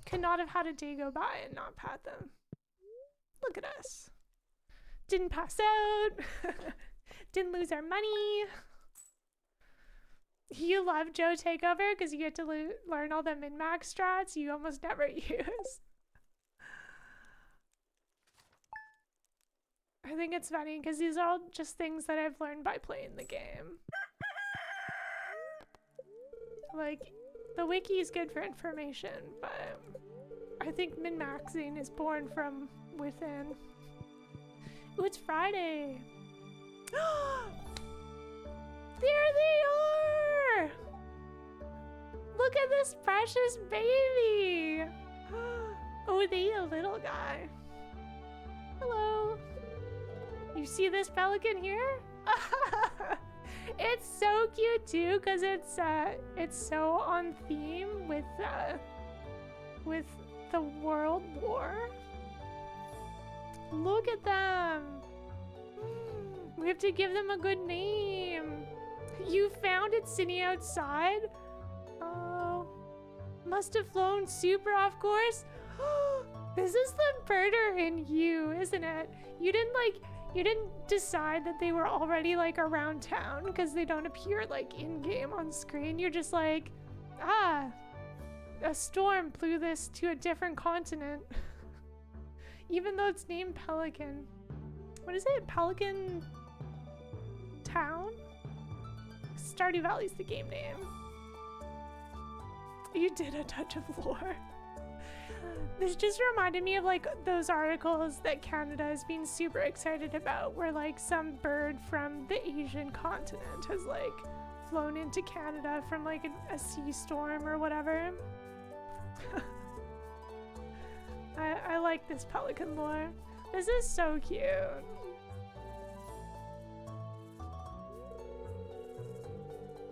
Could not have had a day go by and not pat them. Look at us. Didn't pass out. Didn't lose our money. You love Joe Takeover because you get to learn all the min-max strats you almost never use. I think it's funny because these are all just things that I've learned by playing the game. Like, the wiki is good for information, but I think min-maxing is born from within. Ooh, it's Friday. There they are! Look at this precious baby! Oh, they eat a little guy. Hello. You see this pelican here? It's so cute too, cause it's so on theme with the World War. Look at them. We have to give them a good name. You found it sitting outside? Oh, must have flown super off course. This is the birder in you, isn't it? You didn't decide that they were already like around town because they don't appear like in-game on screen. You're just like, ah, a storm blew this to a different continent. Even though it's named Pelican. What is it? Pelican Town? Stardew Valley's the game name. You did a touch of lore. This just reminded me of like those articles that Canada has been super excited about, where like some bird from the Asian continent has like flown into Canada from like a sea storm or whatever. I like this pelican lore. This is so cute.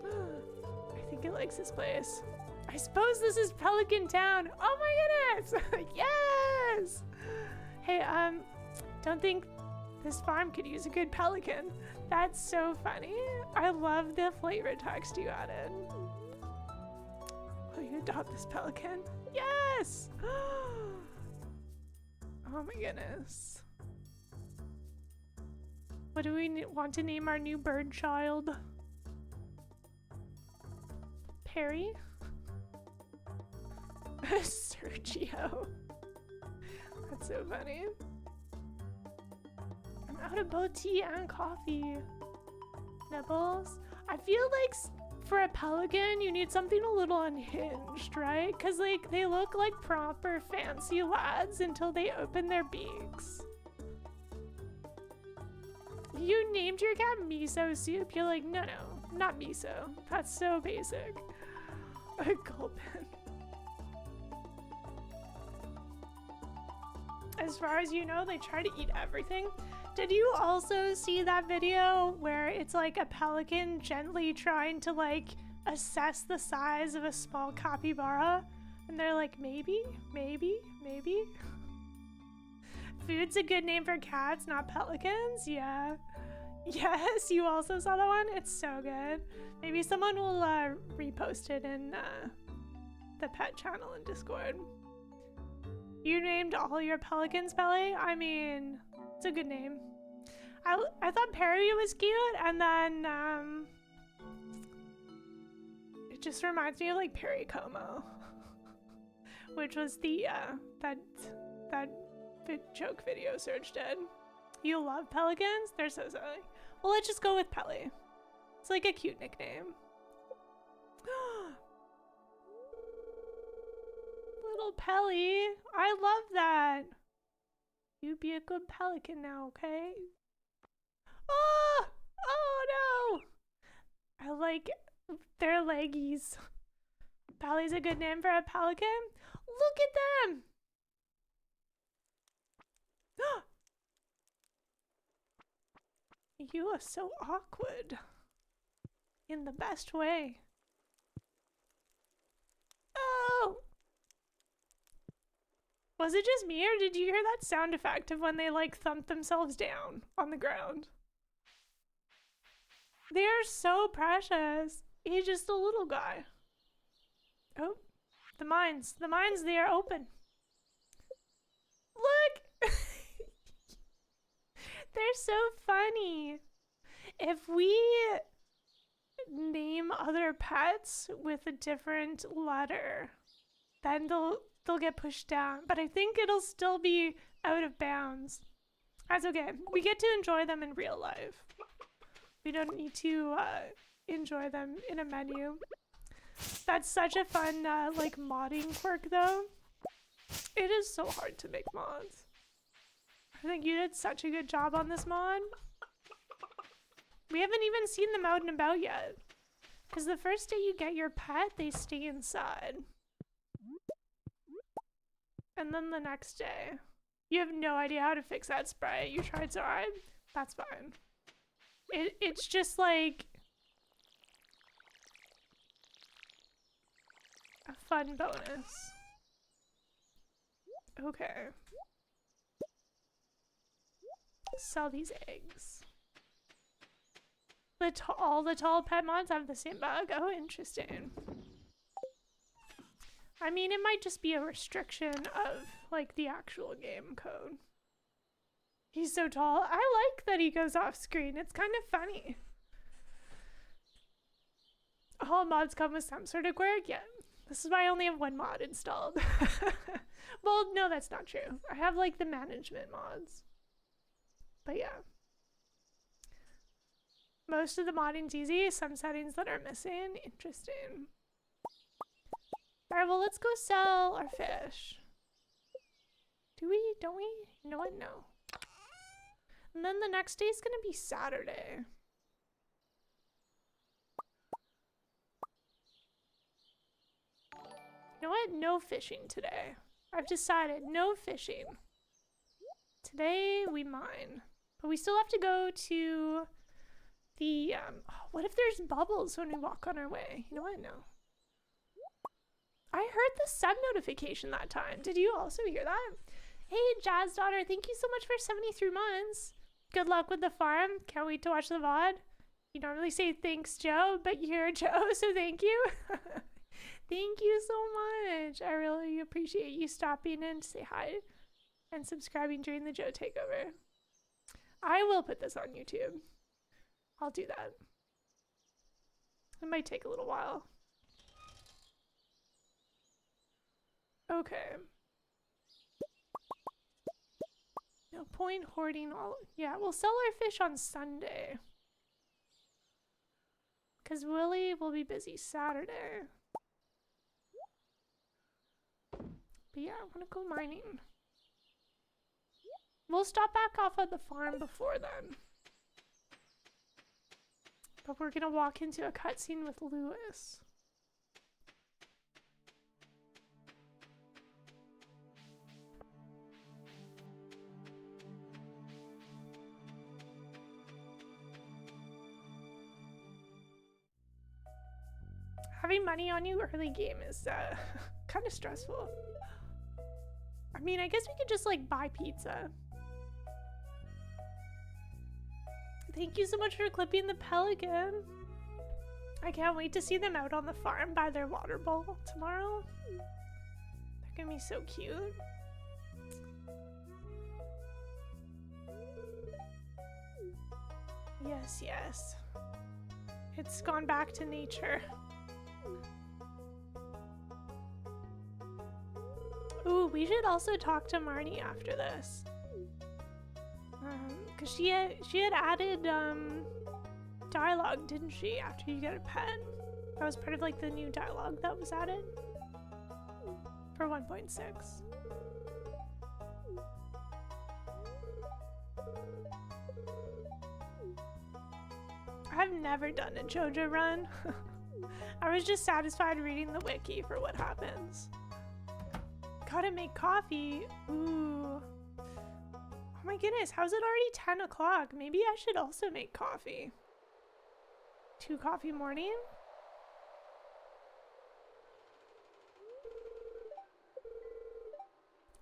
I think it likes this place. I suppose this is Pelican Town. Oh my goodness! Yes! Hey, don't think this farm could use a good pelican. That's so funny. I love the flavor text you added. Will you adopt this pelican? Yes! Oh my goodness. What do we want to name our new bird child? Perry? Sergio. That's so funny. I'm out of both tea and coffee. Nibbles? I feel like for a pelican, you need something a little unhinged, right? Because like they look like proper fancy lads until they open their beaks. You named your cat miso soup. You're like, no, not miso. That's so basic. A gulpin. As far as you know, they try to eat everything. Did you also see that video where it's like a pelican gently trying to like assess the size of a small capybara? And they're like, maybe, maybe, maybe. Food's a good name for cats, not pelicans. Yeah. Yes, you also saw that one? It's so good. Maybe someone will repost it in the pet channel in Discord. You named all your pelicans, Pelly? I mean, it's a good name. I thought Perry was cute, and then it just reminds me of like Perry Como, which was the that joke video Serge did. You love pelicans? They're so silly. Well, let's just go with Pelly. It's like a cute nickname. Little Pelly. I love that. You be a good pelican now, okay? Oh! Oh no! I like their leggies. Pelly's a good name for a pelican? Look at them! You are so awkward. In the best way. Oh! Was it just me, or did you hear that sound effect of when they like thump themselves down on the ground? They are so precious. He's just a little guy. Oh, the mines. The mines, they are open. Look! They're so funny. If we name other pets with a different letter, then they'll get pushed down. But I think it'll still be out of bounds. That's okay. We get to enjoy them in real life. We don't need to enjoy them in a menu. That's such a fun, like, modding quirk, though. It is so hard to make mods. I think you did such a good job on this mod. We haven't even seen them out and about yet. Because the first day you get your pet, they stay inside. And then the next day, you have no idea how to fix that sprite. You tried so hard. That's fine. It's just like a fun bonus. Okay. Sell these eggs. All the tall pet mods have the same bug. Oh, interesting. I mean, it might just be a restriction of, like, the actual game code. He's so tall. I like that he goes off screen. It's kind of funny. All mods come with some sort of quirk. Yeah. This is why I only have one mod installed. Well, no, that's not true. I have, like, the management mods. But yeah. Most of the modding's easy. Some settings that are missing. Interesting. Alright, well, let's go sell our fish. Do we? Don't we? You know what? No. And then the next day is going to be Saturday. You know what? No fishing today. I've decided no fishing. Today we mine. But we still have to go to the, what if there's bubbles when we walk on our way? You know what? No. I heard the sub notification that time. Did you also hear that? Hey, Jazz Daughter, thank you so much for 73 months. Good luck with the farm. Can't wait to watch the VOD. You normally say thanks, Joe, but you're Joe, so thank you. Thank you so much. I really appreciate you stopping in to say hi and subscribing during the Joe takeover. I will put this on YouTube. I'll do that. It might take a little while. Okay. No point hoarding all. Yeah, we'll sell our fish on Sunday. Because Willie will be busy Saturday. But yeah, I want to go mining. We'll stop back off at the farm before then. But we're going to walk into a cutscene with Lewis. Having money on you early game is kind of stressful. I mean, I guess we could just like buy pizza. Thank you so much for clipping the pelican. I can't wait to see them out on the farm by their water bowl tomorrow. They're gonna be so cute. Yes, yes. It's gone back to nature. Ooh, we should also talk to Marnie after this. Cause she had added dialogue, didn't she, after you get a pet? That was part of like the new dialogue that was added for 1.6. I've never done a JoJo run. I was just satisfied reading the wiki for what happens. Gotta make coffee. Ooh. Oh my goodness, how's it already 10 o'clock? Maybe I should also make coffee. 2 coffee morning?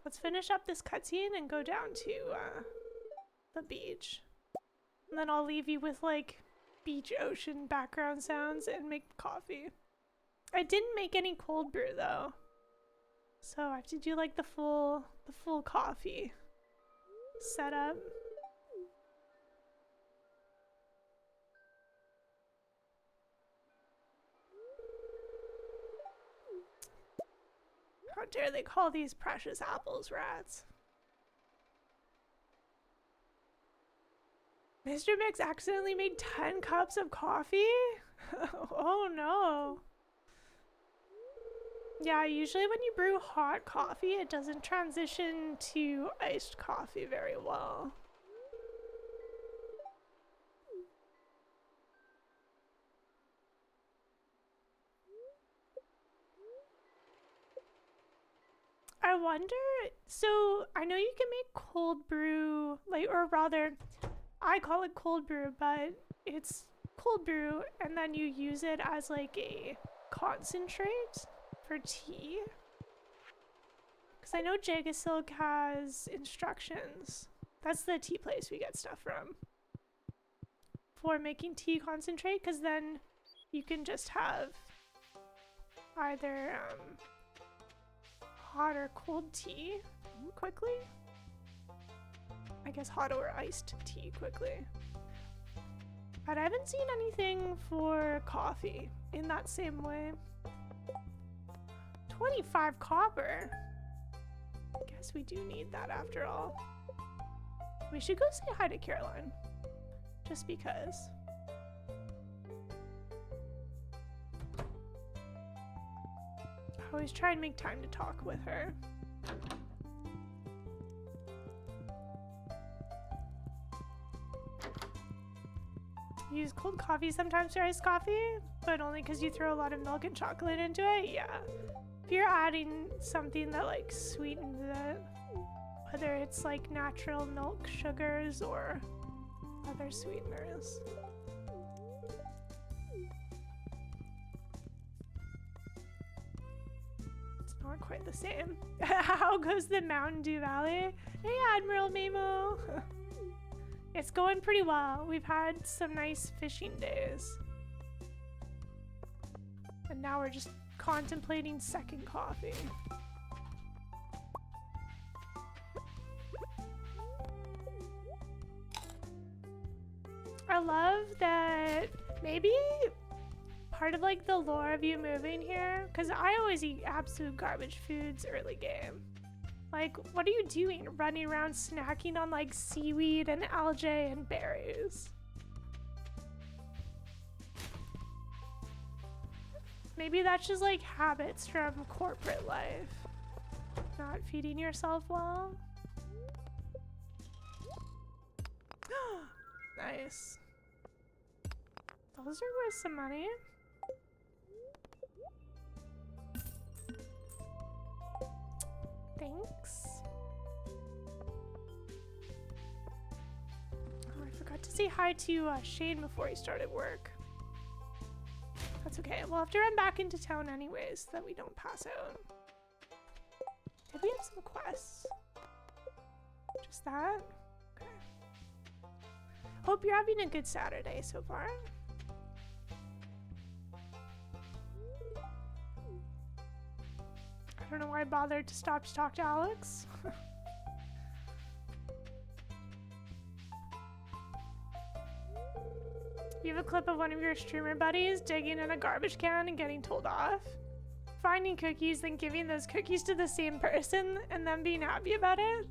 Let's finish up this cutscene and go down to the beach. And then I'll leave you with like beach ocean background sounds and make coffee. I didn't make any cold brew though. So I have to do like the full coffee setup. How dare they call these precious apples rats? Mr. Mix accidentally made 10 cups of coffee? Oh no. Yeah, usually when you brew hot coffee, it doesn't transition to iced coffee very well. I wonder, so I know you can make cold brew, like, or rather, I call it cold brew, but it's cold brew, and then you use it as like a concentrate for tea. Because I know Jagasilk has instructions. That's the tea place we get stuff from. For making tea concentrate, because then you can just have either hot or cold tea quickly. I guess hot or iced tea quickly. But I haven't seen anything for coffee in that same way. 25 copper. I guess we do need that after all. We should go say hi to Caroline. Just because. I always try and make time to talk with her. Use cold coffee sometimes for iced coffee, but only because you throw a lot of milk and chocolate into it. Yeah. If you're adding something that like sweetens it, whether it's like natural milk sugars or other sweeteners. It's not quite the same. How goes the Mountain Dew Valley? Hey, Admiral Mamo. It's going pretty well. We've had some nice fishing days. And now we're just contemplating second coffee. I love that maybe part of like the lore of you moving here, because I always eat absolute garbage foods early game. Like, what are you doing? Running around snacking on like seaweed and algae and berries. Maybe that's just like habits from corporate life. Not feeding yourself well. Nice. Those are worth some money. Thanks. Oh, I forgot to say hi to Shane before he started work. That's okay. We'll have to run back into town anyways so that we don't pass out. Did we have some quests? Just that? Okay. Hope you're having a good Saturday so far. I don't know why I bothered to stop to talk to Alex. You have a clip of one of your streamer buddies digging in a garbage can and getting told off? Finding cookies, then giving those cookies to the same person and then being happy about it?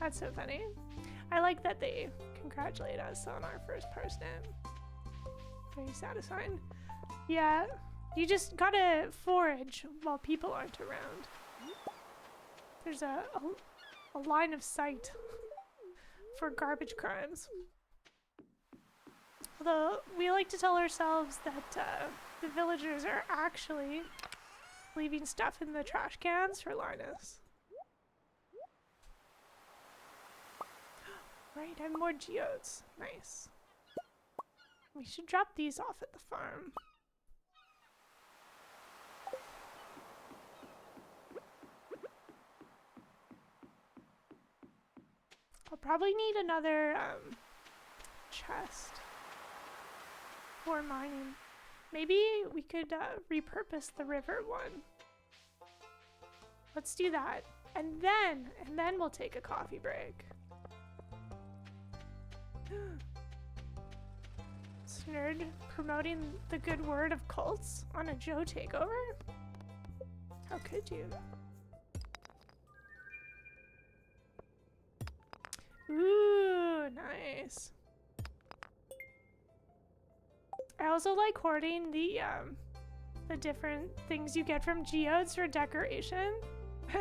That's so funny. I like that they congratulate us on our first parsnip. Very satisfying. Yeah, you just gotta forage while people aren't around. There's a line of sight for garbage crimes. Although we like to tell ourselves that the villagers are actually leaving stuff in the trash cans for Linus. Right, I have more geodes. Nice. We should drop these off at the farm. I'll probably need another chest for mining. Maybe we could repurpose the river one. Let's do that. And then we'll take a coffee break. Snerd promoting the good word of cults on a Joe takeover? How could you? Ooh, nice. I also like hoarding the the different things you get from geodes for decoration.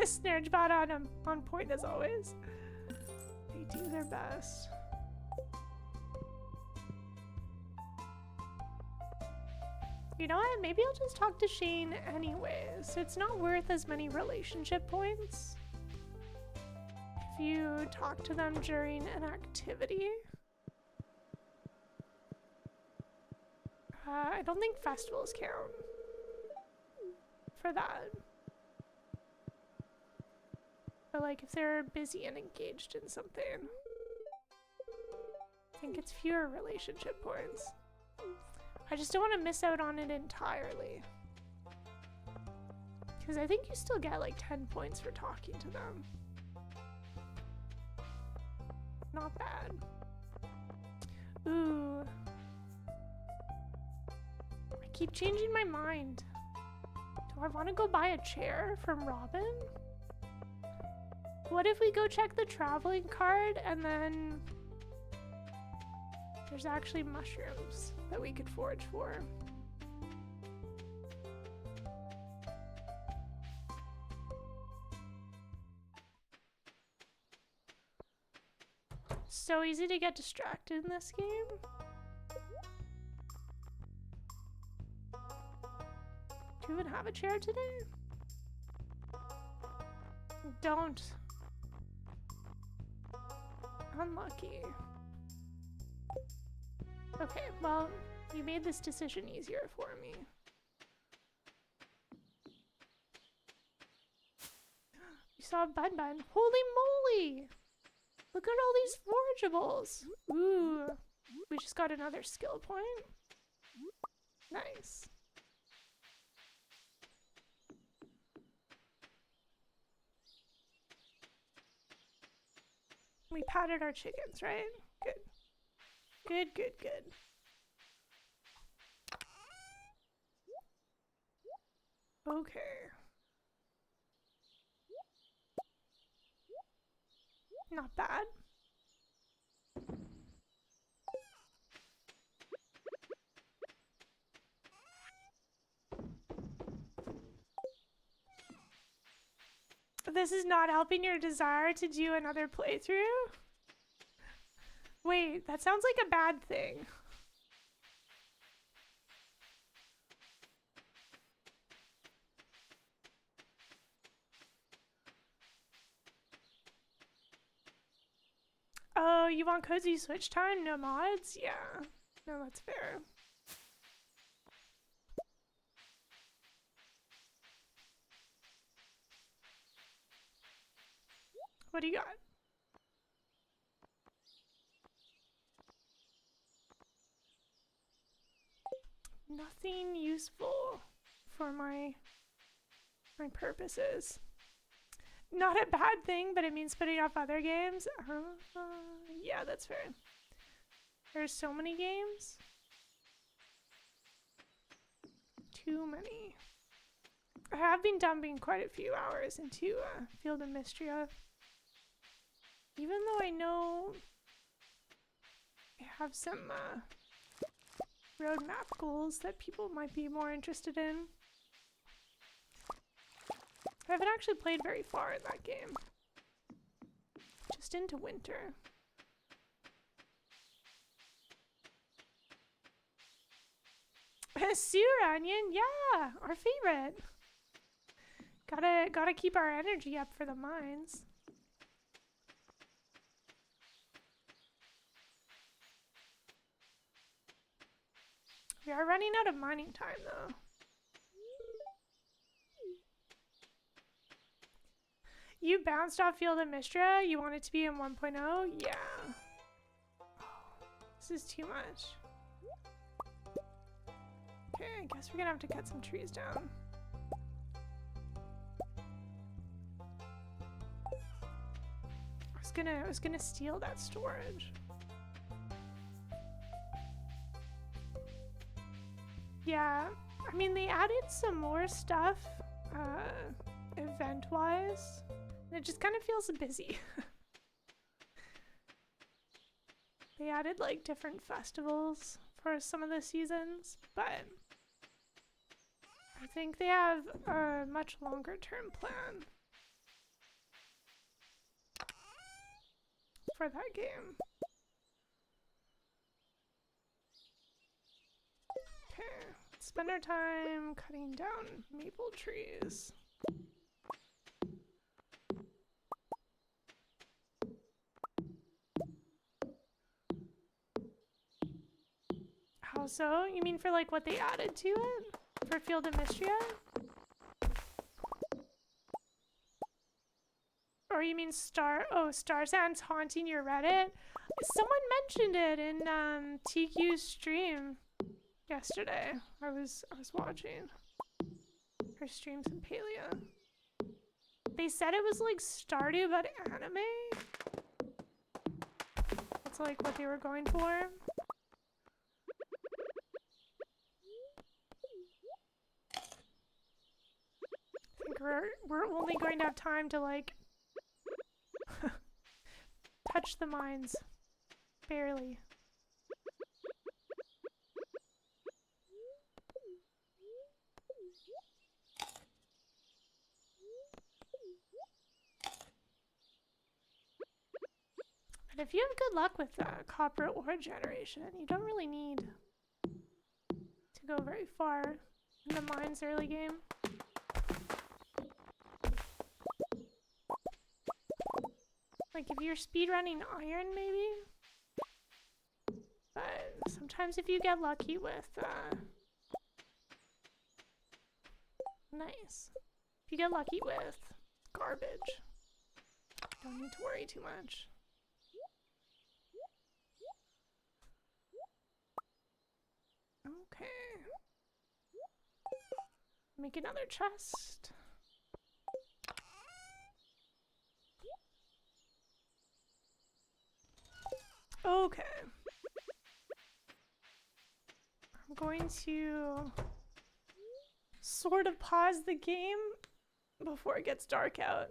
Serge bot on point as always. They do their best. You know what? Maybe I'll just talk to Shane anyways. It's not worth as many relationship points if you talk to them during an activity. I don't think festivals count for that. But like if they're busy and engaged in something, I think it's fewer relationship points. I just don't want to miss out on it entirely. Because I think you still get like 10 points for talking to them. Not bad. Ooh. I keep changing my mind. Do I want to go buy a chair from Robin? What if we go check the traveling card and then there's actually mushrooms that we could forage for? So easy to get distracted in this game. Do you even have a chair today? Don't. Unlucky. Okay, well, you made this decision easier for me. You saw a bun. Holy moly! Look at all these forageables. Ooh, we just got another skill point. Nice. We patted our chickens, right? Good. Good, good, good. Okay. Not bad. This is not helping your desire to do another playthrough? Wait, that sounds like a bad thing. Oh, you want cozy switch time? No mods? Yeah. No, that's fair. What do you got? Nothing useful for my purposes. Not a bad thing, but it means putting off other games. Yeah, that's fair. There's so many games. Too many. I have been dumping quite a few hours into Field of Mystria. Even though I know I have some roadmap goals that people might be more interested in. I haven't actually played very far in that game. Just into winter. Sewer Onion, yeah, our favorite. Gotta keep our energy up for the mines. We are running out of mining time though. You bounced off Field of Mystria? You want it to be in 1.0? Yeah. This is too much. Okay, I guess we're gonna have to cut some trees down. I was gonna steal that storage. Yeah, I mean they added some more stuff event-wise. It just kind of feels busy. They added like different festivals for some of the seasons, but I think they have a much longer term plan for that game. Okay, spend our time cutting down maple trees. How so? You mean for like what they added to it? For Field of Mystria? Or you mean Star Sands haunting your Reddit? Someone mentioned it in TQ's stream yesterday. I was watching her streams in Palea. They said it was like Stardew but anime. That's like what they were going for. I think we're only going to have time to like touch the mines. Barely. But if you have good luck with copper ore generation, you don't really need to go very far in the mines early game. Like if you're speedrunning iron maybe? But sometimes if you get lucky with, nice. If you get lucky with garbage, don't need to worry too much. Okay. Make another chest. Okay. I'm going to sort of pause the game before it gets dark out.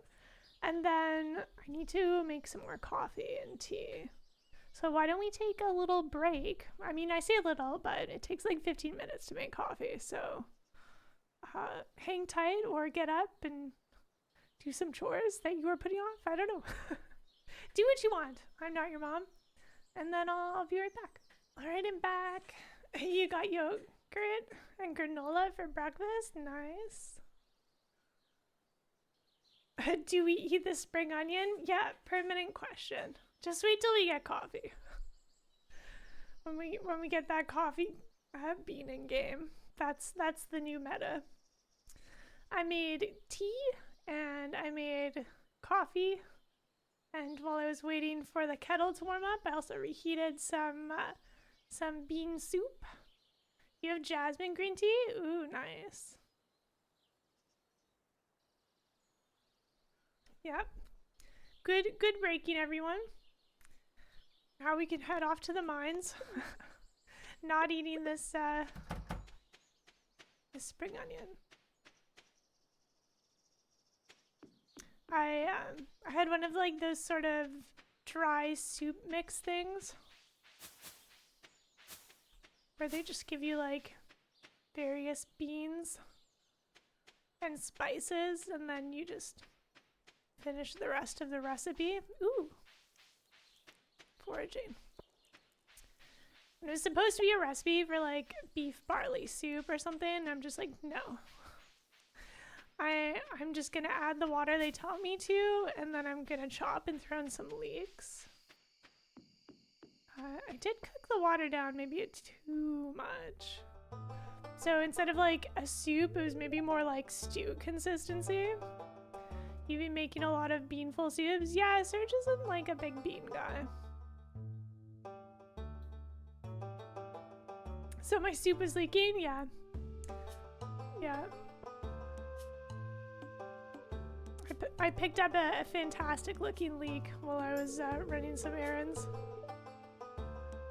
And then I need to make some more coffee and tea. So why don't we take a little break? I mean, I say little, but it takes like 15 minutes to make coffee. So hang tight or get up and do some chores that you were putting off. I don't know. Do what you want. I'm not your mom. And then I'll be right back. All right, I'm back. You got yogurt and granola for breakfast? Nice. Do we eat the spring onion? Yeah, permanent question. Just wait till we get coffee. When we get that coffee bean in game, that's the new meta. I made tea and I made coffee. And while I was waiting for the kettle to warm up, I also reheated some bean soup. You have jasmine green tea? Ooh, nice. Yep. Good breaking, everyone. Now we can head off to the mines. Not eating this spring onion. I had one of like those sort of dry soup mix things where they just give you like various beans and spices and then you just finish the rest of the recipe. Ooh, foraging. And it was supposed to be a recipe for like beef barley soup or something. I'm just like, no. I'm just gonna add the water they taught me to, and then I'm gonna chop and throw in some leeks. I did cook the water down maybe too much. So instead of like a soup, it was maybe more like stew consistency. You've been making a lot of beanful soups? Yeah, Serge isn't like a big bean guy. So my soup was leaking? Yeah. Yeah. I picked up a fantastic looking leek while I was running some errands.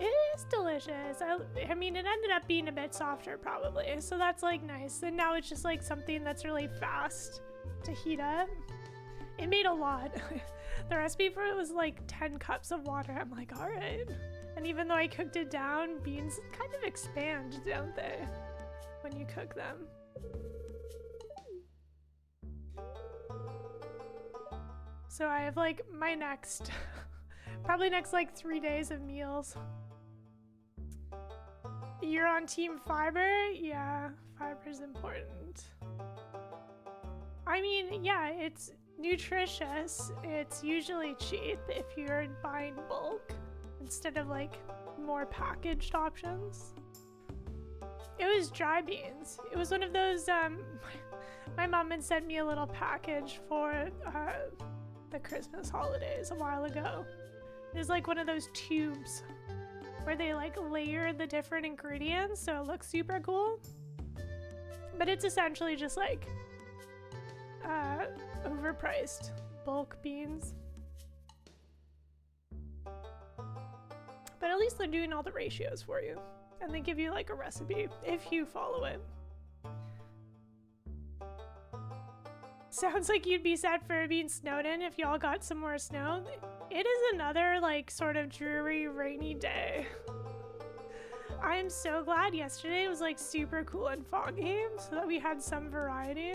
It is delicious. I mean, it ended up being a bit softer probably, so that's like nice. And now it's just like something that's really fast to heat up. It made a lot. The recipe for it was like 10 cups of water. I'm like, all right. And even though I cooked it down, beans kind of expand, don't they? When you cook them. So I have like my next, probably next like 3 days of meals. You're on Team Fiber? Yeah, fiber's important. I mean, yeah, it's nutritious. It's usually cheap if you're buying bulk instead of like more packaged options. It was dry beans. It was one of those, my mom had sent me a little package for the Christmas holidays a while ago. It was like one of those tubes where they like layer the different ingredients so it looks super cool. But it's essentially just like overpriced bulk beans. But at least they're doing all the ratios for you. And they give you like a recipe if you follow it. Sounds like you'd be set for being snowed in if y'all got some more snow. It is another like sort of dreary, rainy day. I am so glad yesterday was like super cool and foggy so that we had some variety.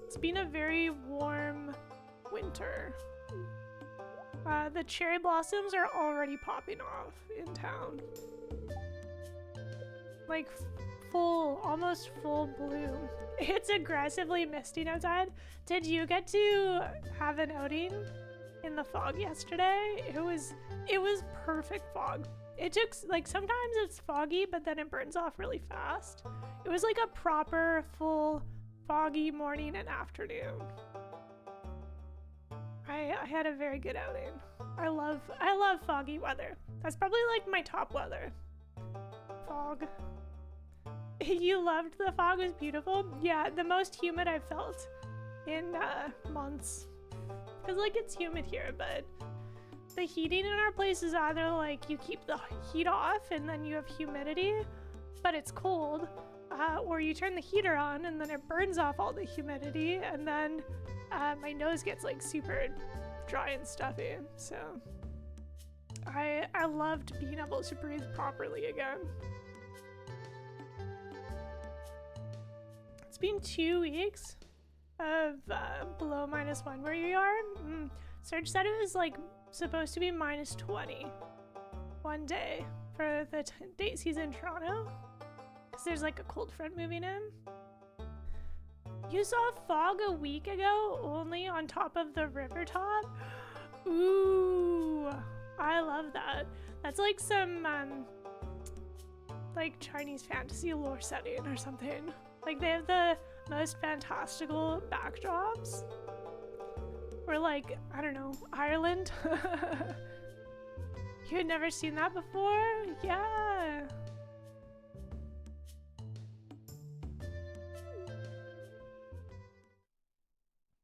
It's been a very warm winter. The cherry blossoms are already popping off in town. Like full, almost full bloom. It's aggressively misting outside. Did you get to have an outing in the fog yesterday? It was perfect fog. It took, like, sometimes it's foggy, but then it burns off really fast. It was like a proper, full, foggy morning and afternoon. I had a very good outing. I love foggy weather. That's probably like my top weather. Fog. You loved the fog, it was beautiful. Yeah, the most humid I've felt in months. Cause like it's humid here, but the heating in our place is either like you keep the heat off and then you have humidity, but it's cold, or you turn the heater on and then it burns off all the humidity, and then my nose gets like super dry and stuffy. So I loved being able to breathe properly again. It's been 2 weeks of below -1 where you are. Serge said it was like supposed to be -20 one day for the date he's in Toronto, because there's like a cold front moving in. You saw fog a week ago only on top of the river top? Ooh, I love that. That's like some like Chinese fantasy lore setting or something. Like they have the most fantastical backdrops. Or like, I don't know, Ireland. You had never seen that before? Yeah.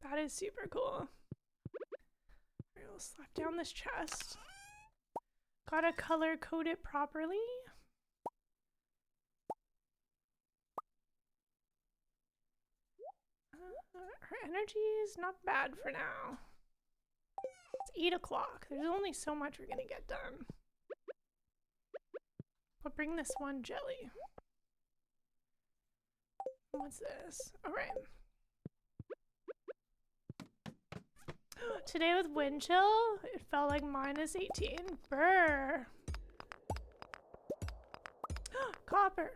That is super cool. Alright, we'll slap down this chest. Gotta color code it properly. Her energy is not bad for now. It's 8 o'clock. There's only so much we're gonna get done. We'll bring this one jelly. What's this? Alright. Today with wind chill, it felt like -18. Brr. Copper.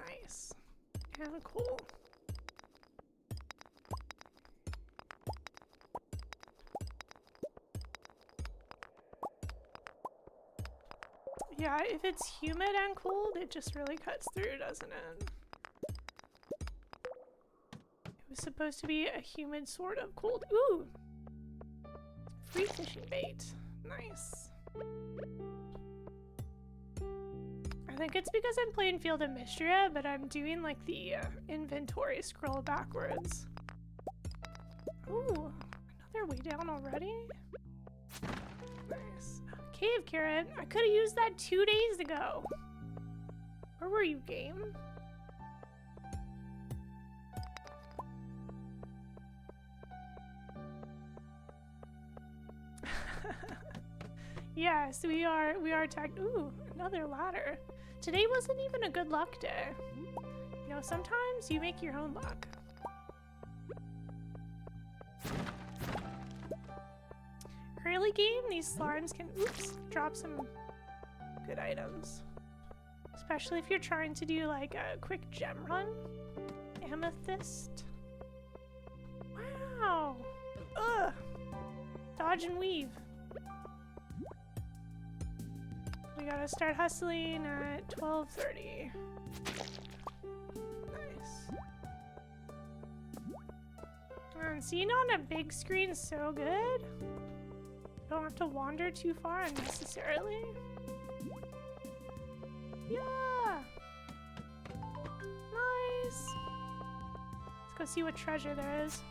Nice. And cool. Yeah, if it's humid and cold, it just really cuts through, doesn't it? It was supposed to be a humid sort of cold. Ooh! Free fishing bait. Nice. I think it's because I'm playing Field of Mystria, but I'm doing like the inventory scroll backwards. Ooh, another way down already? Nice. Cave carrot. I could have used that 2 days ago. Where were you, game? Yes, we are tech. Ooh, another ladder. Today wasn't even a good luck day. You know, sometimes you make your own luck. early game, these slimes can, oops, drop some good items. Especially if you're trying to do like a quick gem run. Amethyst. Wow. Ugh. Dodge and weave. We gotta start hustling at 12:30. Nice. And seeing on a big screen is so good. Don't have to wander too far unnecessarily. Yeah. Nice. Let's go see what treasure there is.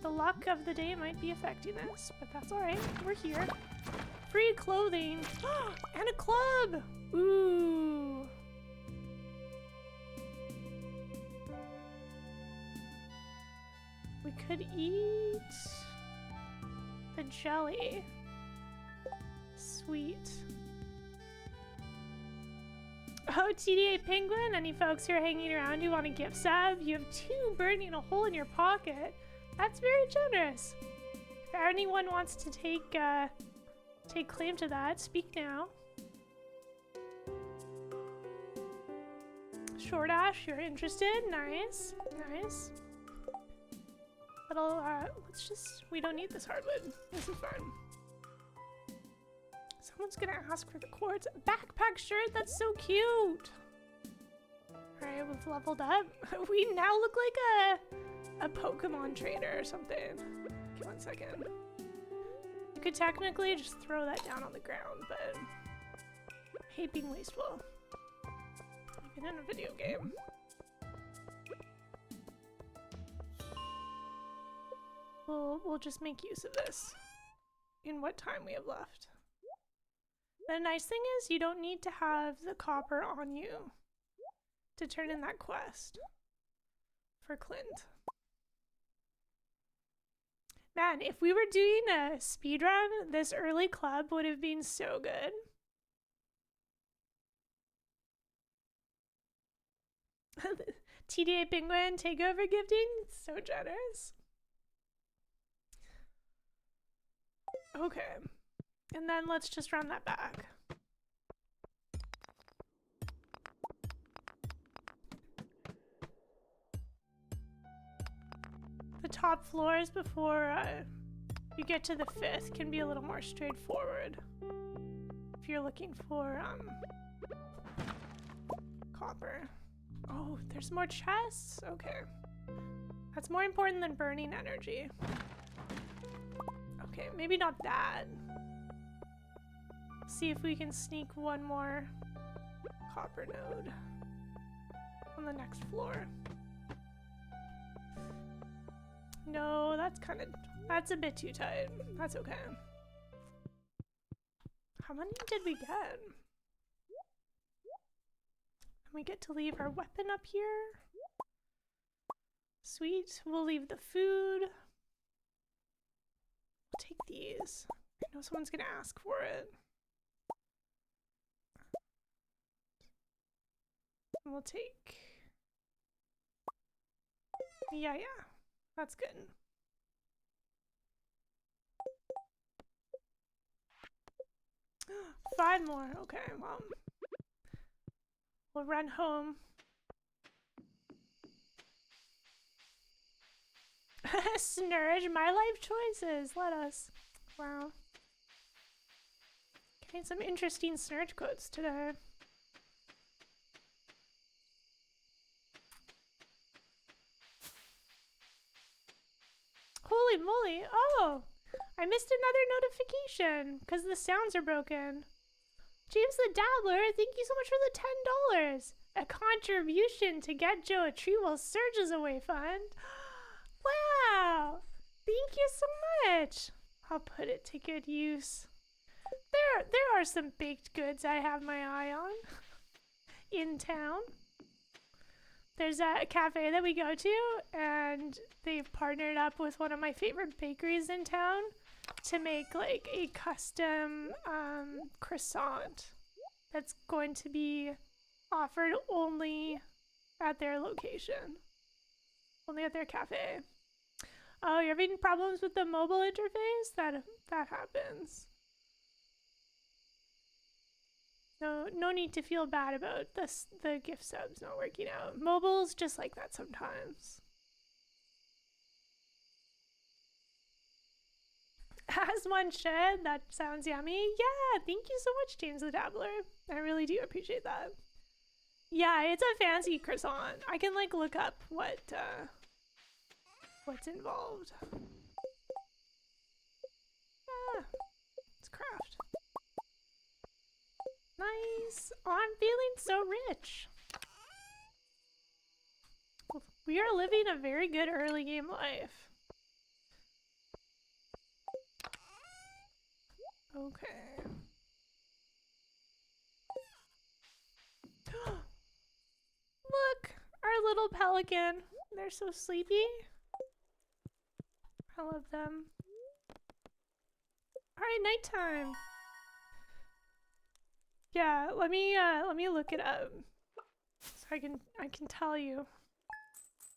The luck of the day might be affecting us, but that's alright. We're here. Free clothing. And a club! Ooh. We could eat the jelly. Sweet. Oh, TDA Penguin, any folks who are hanging around who want a gift sub? You have 2 burning a hole in your pocket. That's very generous. If anyone wants to take claim to that, speak now. Short Ash, you're interested? Nice, nice. But let's just, we don't need this hardwood. This is fine. Someone's gonna ask for the quartz. Backpack shirt, that's so cute. Alright, we've leveled up. We now look like a Pokemon trainer or something. Okay, 1 second. You could technically just throw that down on the ground, but I hate being wasteful. Even in a video game. We'll just make use of this in what time we have left. The nice thing is you don't need to have the copper on you to turn in that quest for Clint. Man, if we were doing a speedrun, this early club would have been so good. TDA Penguin takeover gifting, so generous. Okay, and then let's just run that back. The top floors before you get to the 5th can be a little more straightforward if you're looking for copper. Oh, there's more chests? Okay. That's more important than burning energy. Okay, maybe not that. See if we can sneak one more copper node on the next floor. No, that's a bit too tight. That's okay. How many did we get? And we get to leave our weapon up here. Sweet. We'll leave the food. We'll take these. I know someone's gonna ask for it. And we'll take... Yeah. That's good. Five more. Okay, well. We'll run home. Serge, my life choices. Let us. Wow. Getting some interesting Serge quotes today. Holy moly. Oh, I missed another notification because the sounds are broken. James the Dabbler, thank you so much for the $10. A contribution to get Joe a treat while Serge is away fund. Wow. Thank you so much. I'll put it to good use. There are some baked goods I have my eye on in town. There's a cafe that we go to, and they've partnered up with one of my favorite bakeries in town to make like a custom croissant that's going to be offered only at their location, only at their cafe. Oh, you're having problems with the mobile interface? That happens. No need to feel bad about the gift subs not working out. Mobile's just like that sometimes. As one should. That sounds yummy. Yeah, thank you so much, James the Dabbler. I really do appreciate that. Yeah, it's a fancy croissant. I can like look up what's involved. Ah, let's craft. Nice. Oh, I'm feeling so rich. We are living a very good early game life. Okay. Look, our little pelican. They're so sleepy. I love them. All right, nighttime. Yeah, let me look it up so I can tell you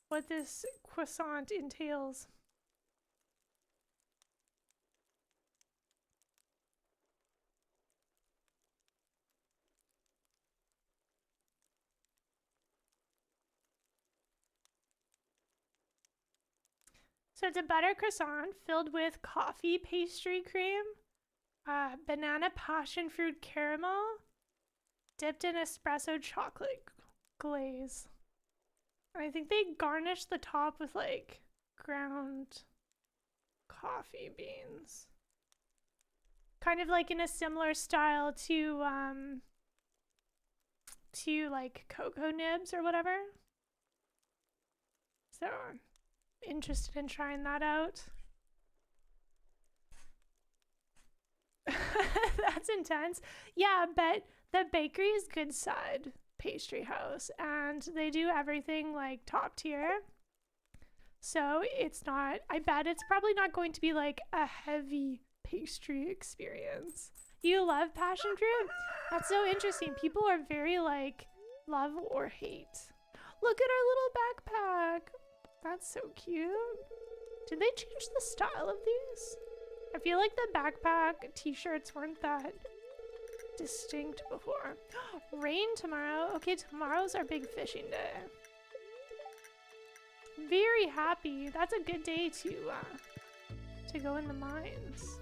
what this croissant entails. So it's a butter croissant filled with coffee pastry cream, banana passion fruit caramel, dipped in espresso chocolate glaze. I think they garnish the top with like ground coffee beans. Kind of like in a similar style to like cocoa nibs or whatever. So I'm interested in trying that out. That's intense. Yeah, but the bakery is good side pastry house and they do everything like top tier. So it's not, I bet it's probably not going to be like a heavy pastry experience. You love passion fruit? That's so interesting. People are very like love or hate. Look at our little backpack. That's so cute. Did they change the style of these? I feel like the backpack t-shirts weren't that distinct before. Rain tomorrow. Okay, tomorrow's our big fishing day. Very happy. That's a good day to go in the mines.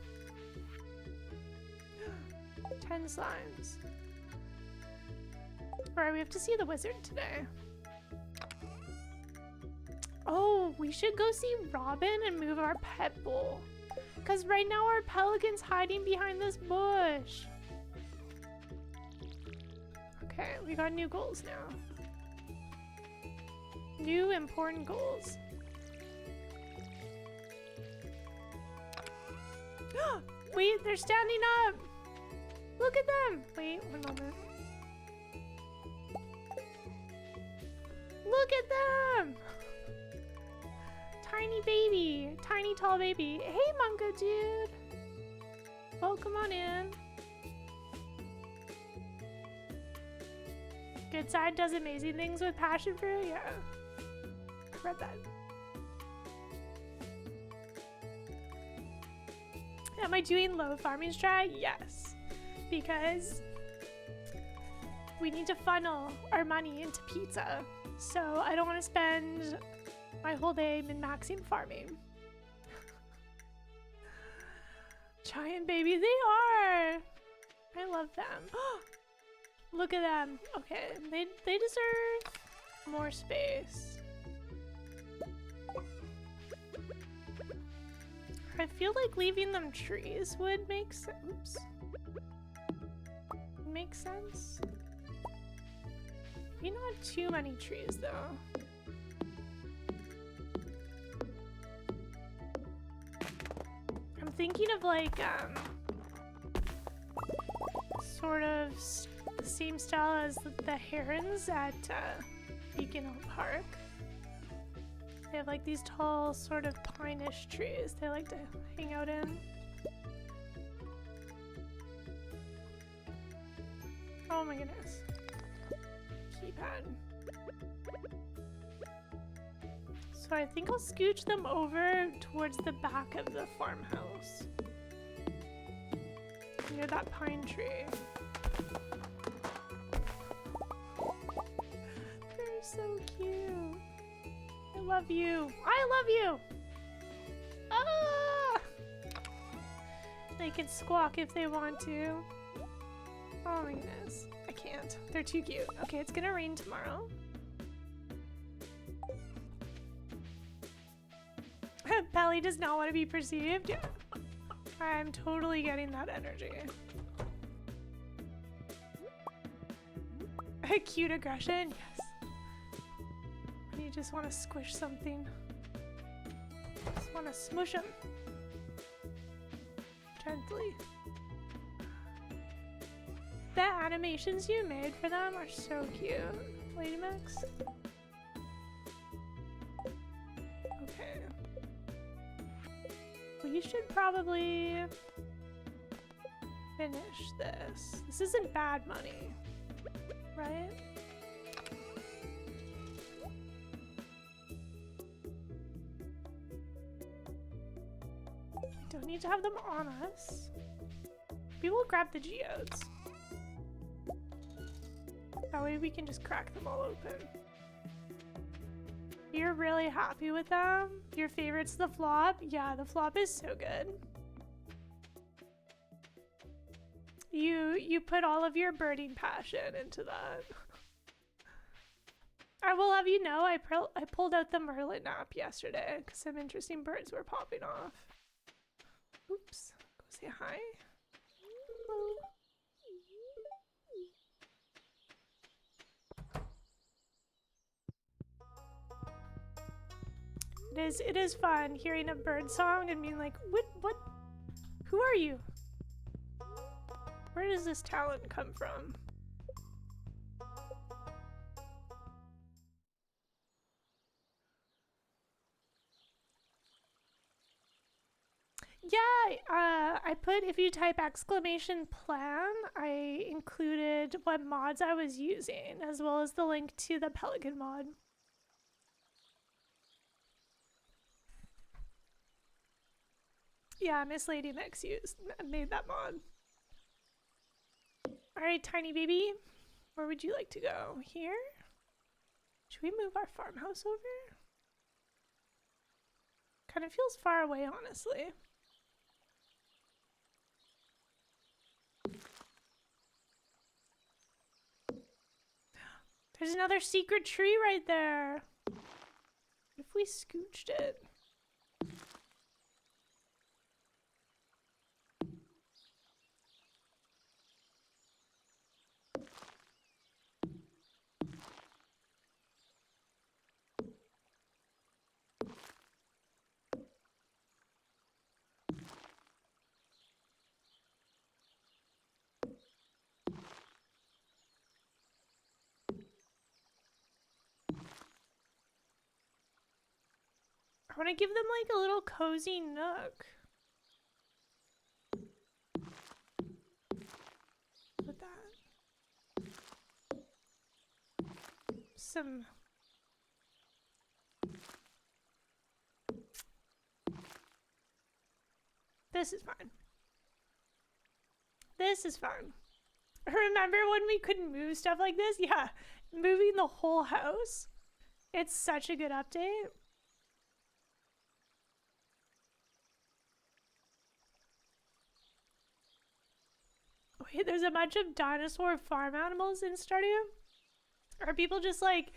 10 slimes. Alright, we have to see the wizard today. Oh, we should go see Robin and move our pet bowl. Because right now our pelican's hiding behind this bush. Okay, we got new goals now. New important goals. Wait, they're standing up! Look at them! Wait, one moment. Look at them! Tiny baby, tiny tall baby. Hey, Monka dude. Welcome on in. Good side does amazing things with passion fruit. Yeah, I read that. Am I doing low farming strat? Yes, because we need to funnel our money into pizza. So I don't want to spend my whole day min-maxing farming. Giant baby, they are! I love them. Look at them. Okay, they deserve more space. I feel like leaving them trees would make sense. Oops. Make sense. Maybe not too many trees though. I'm thinking of like sort of the same style as the herons at Pelican Out Park. They have like these tall sort of pine-ish trees they like to hang out in. Oh my goodness. Keypad. So So I think I'll scooch them over towards the back of the farmhouse. Near that pine tree. They're so cute. I love you. I love you! Ah! They can squawk if they want to. Oh my goodness. I can't. They're too cute. Okay, it's gonna rain tomorrow. Belly does not want to be perceived. Yeah. I'm totally getting that energy. Cute aggression? Yes. You just want to squish something. Just want to smush them. Gently. The animations you made for them are so cute. Lady Max. Okay. We should probably finish this. This isn't bad money, right? Don't need to have them on us. We will grab the geodes. That way we can just crack them all open. You're really happy with them? Your favorite's the flop? Yeah, the flop is so good. You put all of your birding passion into that. I will have you know, I pulled out the Merlin app yesterday because some interesting birds were popping off. Oops. Go say hi. Hello. It is fun hearing a bird song and being like, what, who are you? Where does this talent come from? Yeah, I put, if you type exclamation plan, I included what mods I was using, as well as the link to the Pelican mod. Yeah, Miss Lady Mix made that mod. Alright, tiny baby, where would you like to go? Here? Should we move our farmhouse over? Kind of feels far away, honestly. There's another secret tree right there. What if we scooched it? I want to give them like a little cozy nook. With that. Some... This is fine. This is fun. Remember when we couldn't move stuff like this? Yeah, moving the whole house. It's such a good update. Wait, there's a bunch of dinosaur farm animals in Stardew? Are people just like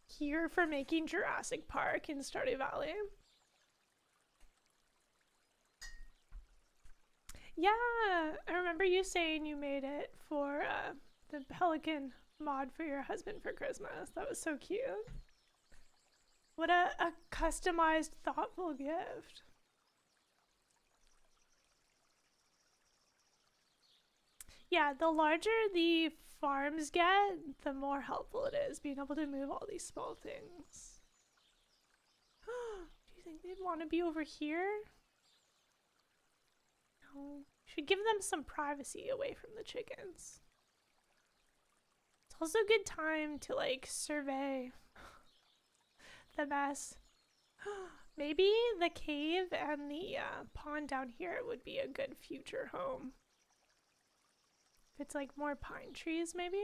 here for making Jurassic Park in Stardew Valley? Yeah, I remember you saying you made it for the Pelican mod for your husband for Christmas. That was so cute. What a customized, thoughtful gift. Yeah, the larger the farms get, the more helpful it is being able to move all these small things. Do you think they'd want to be over here? No. Should give them some privacy away from the chickens. It's also a good time to like survey the mess. Maybe the cave and the pond down here would be a good future home. If it's like more pine trees, maybe?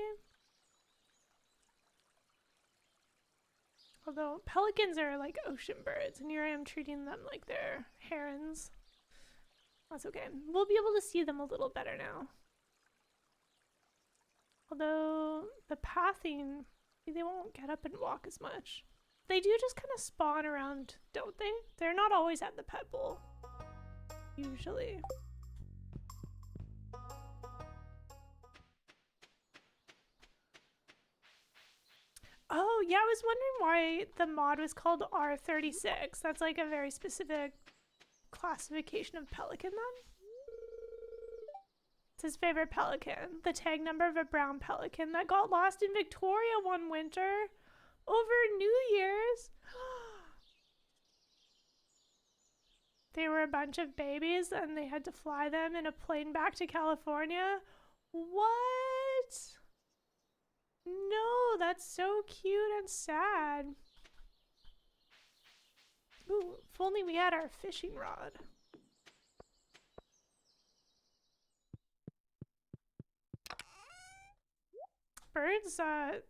Although pelicans are like ocean birds, and here I am treating them like they're herons. That's okay. We'll be able to see them a little better now. Although the pathing, they won't get up and walk as much. They do just kind of spawn around, don't they? They're not always at the pet bowl. Usually. Oh, yeah, I was wondering why the mod was called R36. That's like a very specific classification of pelican then? It's his favorite pelican. The tag number of a brown pelican that got lost in Victoria one winter over New Year's. They were a bunch of babies and they had to fly them in a plane back to California. What? No, that's so cute and sad. Ooh, if only we had our fishing rod. Birds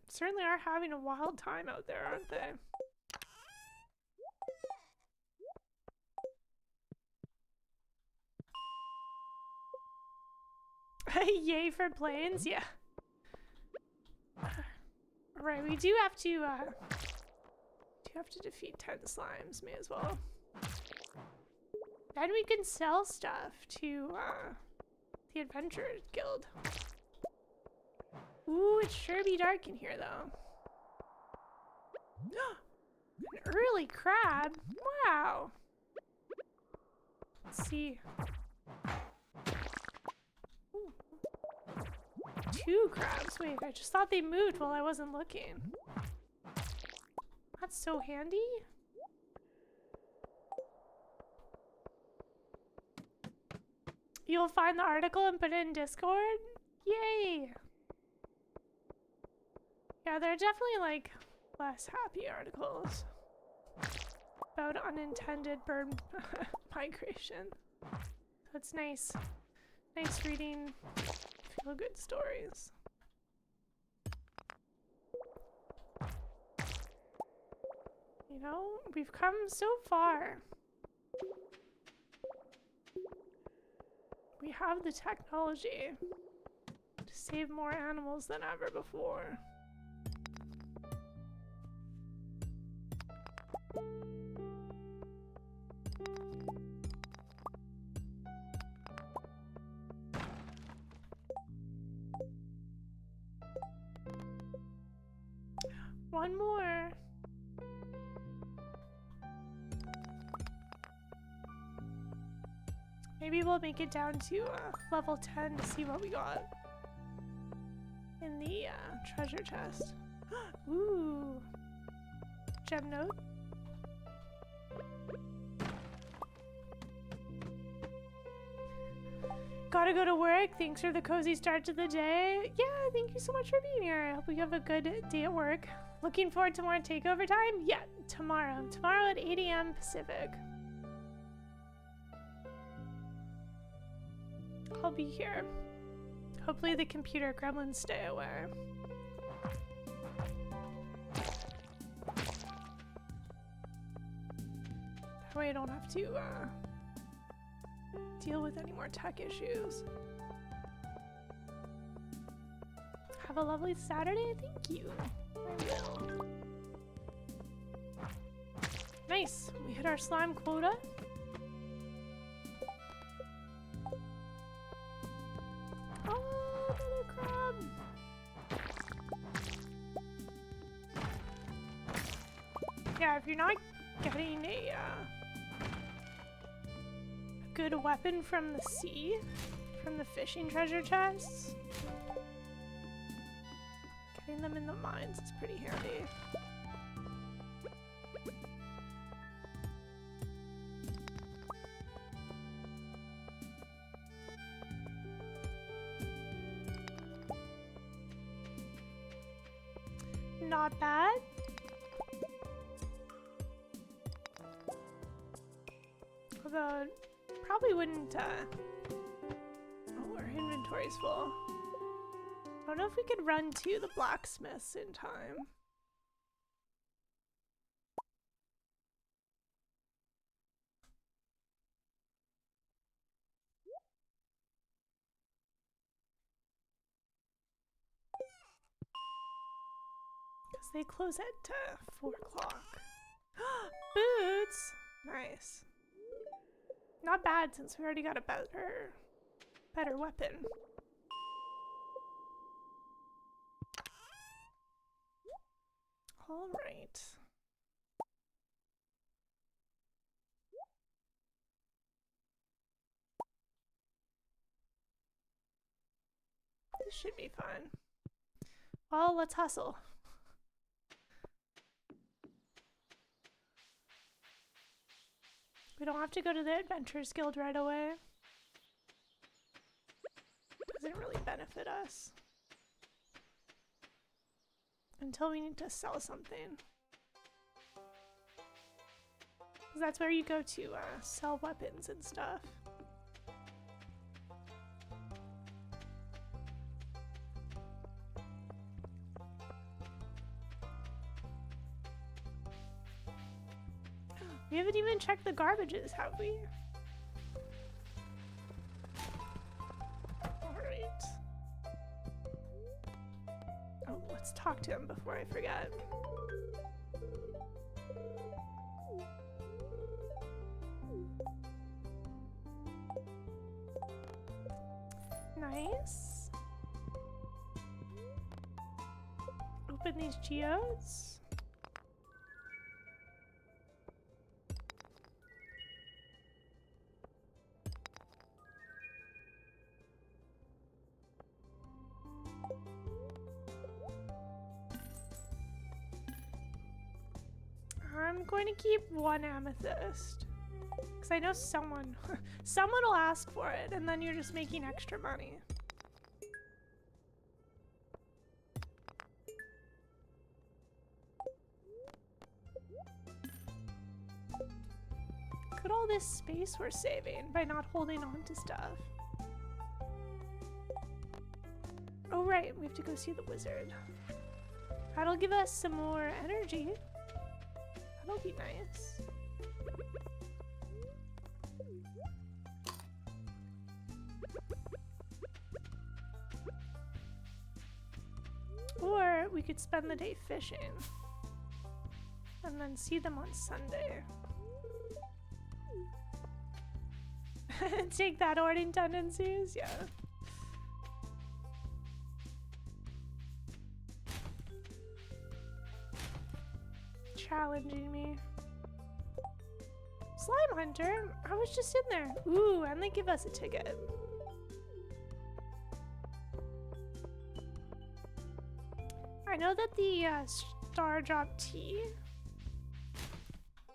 certainly are having a wild time out there, aren't they? Yay for planes, yeah. Alright, we do have to defeat 10 slimes, may as well. Then we can sell stuff to the Adventurers Guild. Ooh, it sure be dark in here though. An early crab? Wow. Let's see. Ooh. 2 crabs. Wait, I just thought they moved while I wasn't looking. That's so handy. You'll find the article and put it in Discord? Yay! Yeah, they're definitely like less happy articles about unintended bird migration. So it's nice. Nice reading feel-good stories. You know, we've come so far. We have the technology to save more animals than ever before. One more. Maybe we'll make it down to level 10 to see what we got in the treasure chest. Ooh. Gem note. Gotta go to work. Thanks for the cozy start to the day. Yeah, thank you so much for being here. I hope you have a good day at work. Looking forward to more takeover time? Yeah, tomorrow. Tomorrow at 8 AM Pacific. I'll be here. Hopefully the computer gremlins stay away. That way I don't have to deal with any more tech issues. Have a lovely Saturday. Thank you. I will. Nice. We hit our slime quota. Oh, another crab. Yeah, if you're not getting a good weapon from the sea, from the fishing treasure chests, getting them in the mines is pretty handy. Not bad. Although, probably wouldn't, oh, our inventory's full. I don't know if we could run to the blacksmiths in time. Because they close at 4 o'clock. Boots! Nice. Not bad since we already got a better weapon. All right. This should be fun. Well, let's hustle. We don't have to go to the Adventurers Guild right away. Doesn't really benefit us. Until we need to sell something. That's where you go to sell weapons and stuff. We haven't even checked the garbages, have we? Alright. Oh, let's talk to him before I forget. Nice. Open these geodes. I'm going to keep 1 amethyst. Because I know someone will ask for it, and then you're just making extra money. Look at all this space we're saving by not holding on to stuff. Oh right, we have to go see the wizard. That'll give us some more energy. That'll be nice. Or we could spend the day fishing and then see them on Sunday. Take that, hoarding tendencies, yeah. Challenging me. Slime Hunter? I was just in there. Ooh, and they give us a ticket. I know that the Star Drop tea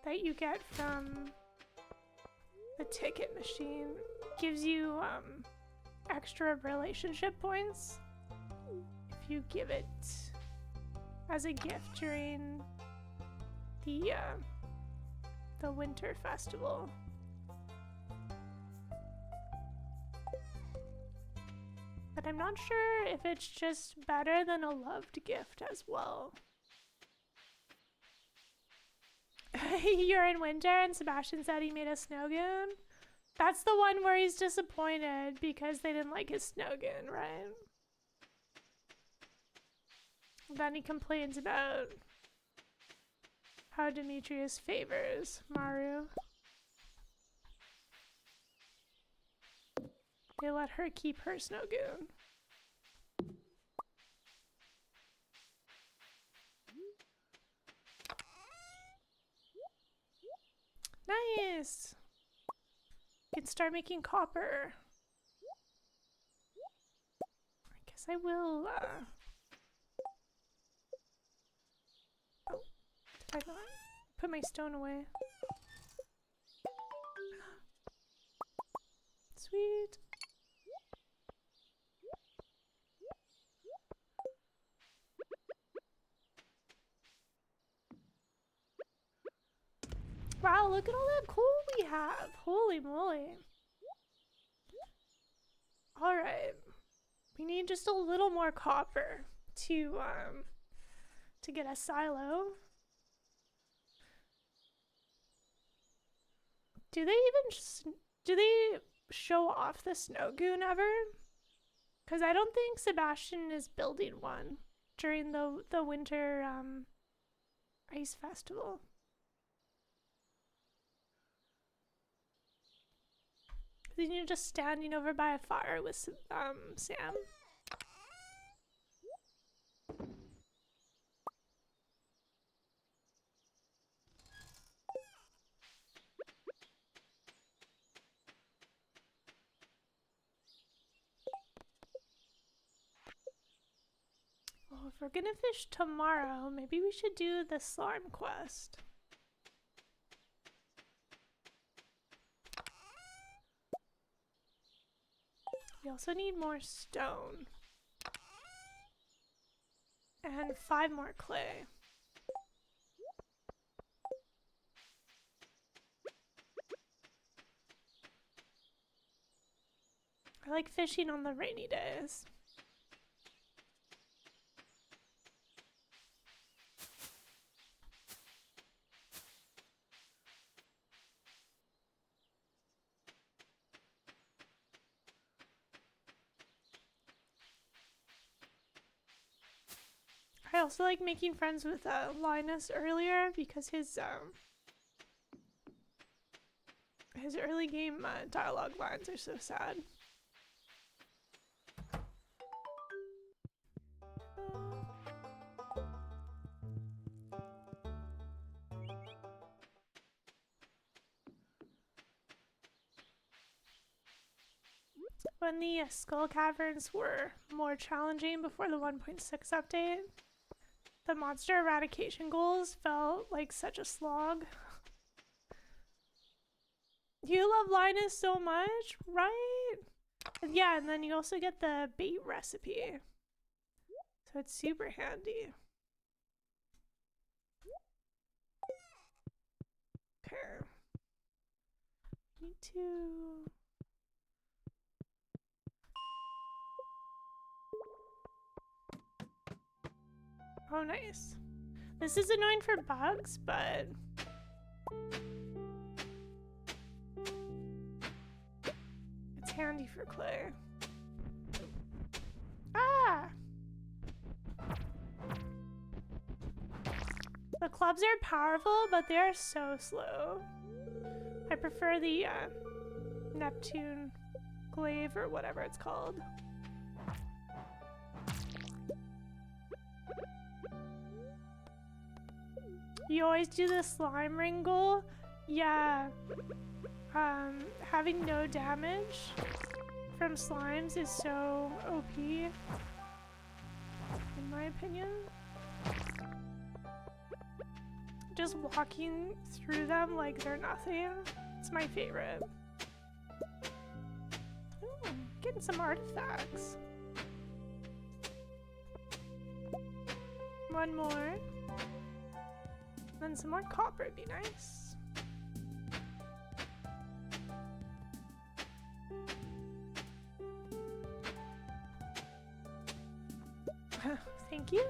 that you get from the ticket machine gives you extra relationship points if you give it as a gift during the winter festival. But I'm not sure if it's just better than a loved gift as well. You're in winter and Sebastian said he made a snow goon? That's the one where he's disappointed because they didn't like his snow goon, right? Then he complains about how Demetrius favors Maru. They let her keep her snow goon. Nice! You can start making copper. I guess I will, oh, did I not put my stone away? Sweet. Wow, look at all that coal we have? Holy moly. Alright. We need just a little more copper to get a silo. Do they show off the snow goon ever? Because I don't think Sebastian is building one during the winter ice festival. Then you're just standing over by a fire with Sam. Well, if we're gonna fish tomorrow, maybe we should do the slime quest. We also need more stone. And 5 more clay. I like fishing on the rainy days. I also like making friends with Linus earlier because his early game dialogue lines are so sad. When the skull caverns were more challenging before the 1.6 update, the monster eradication goals felt like such a slog. You love Linus so much, right? And yeah, and then you also get the bait recipe. So it's super handy. Okay. Need to... Oh, nice. This is annoying for bugs, but... it's handy for clay. Ah! The clubs are powerful, but they are so slow. I prefer the Neptune glaive or whatever it's called. You always do the slime ring goal? Yeah. Having no damage from slimes is so OP, in my opinion. Just walking through them like they're nothing. It's my favorite. Ooh, getting some artifacts. One more. Then some more copper would be nice. Thank you.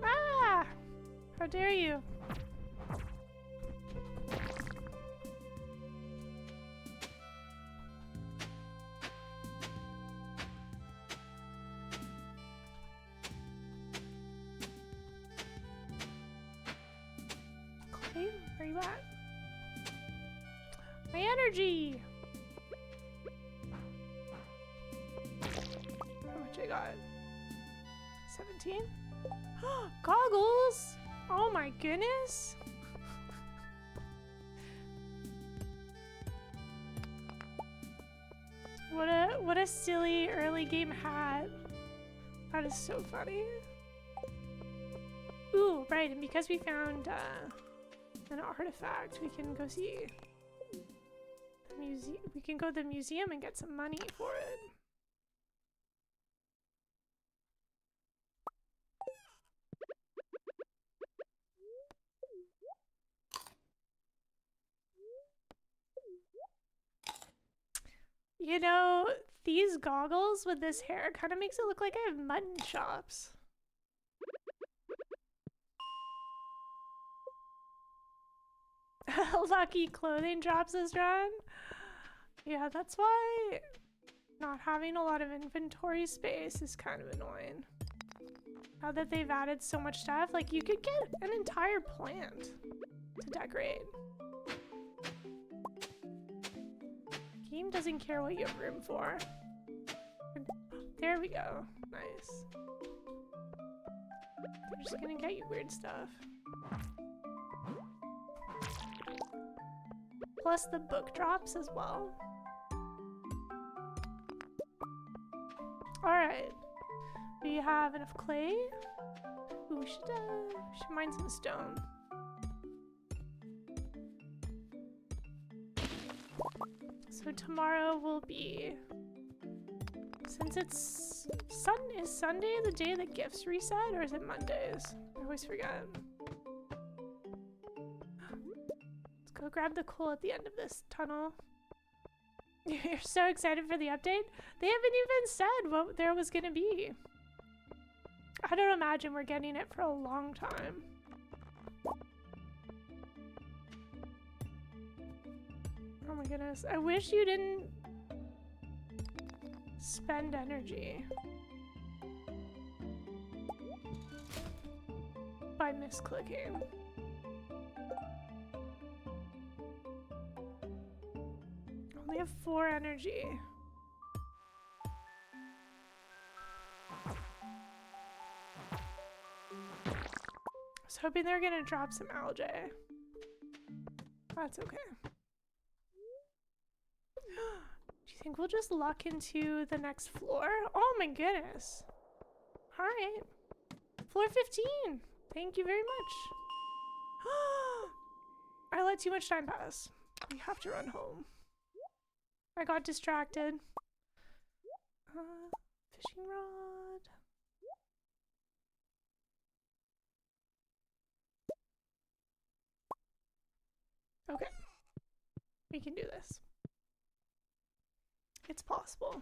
Ah! How dare you? Clay, where you at? My energy! How much I got? 17? Goggles! Oh my goodness! What a silly early game hat. That is so funny. Ooh, right, and because we found an artifact, we can go see the museum. We can go to the museum and get some money for it. You know, these goggles with this hair kind of makes it look like I have mutton chops. Lucky clothing drops is drawn. Yeah, that's why not having a lot of inventory space is kind of annoying. Now that they've added so much stuff, like you could get an entire plant to decorate. Game doesn't care what you have room for. There we go. Nice. They're just gonna get you weird stuff. Plus the book drops as well. Alright. We have enough clay. Ooh, we should mine some stone. So tomorrow will be, since it's is Sunday the day that gifts reset, or is it Mondays? I always forget. Let's go grab the coal at the end of this tunnel. You're so excited for the update? They haven't even said what there was gonna be. I don't imagine we're getting it for a long time. Oh my goodness. I wish you didn't spend energy by misclicking. Only have 4 energy. I was hoping they were gonna drop some algae. That's okay. Do you think we'll just luck into the next floor? Oh my goodness. Alright. Floor 15. Thank you very much. I let too much time pass. We have to run home. I got distracted. Fishing rod. Okay. We can do this. It's possible.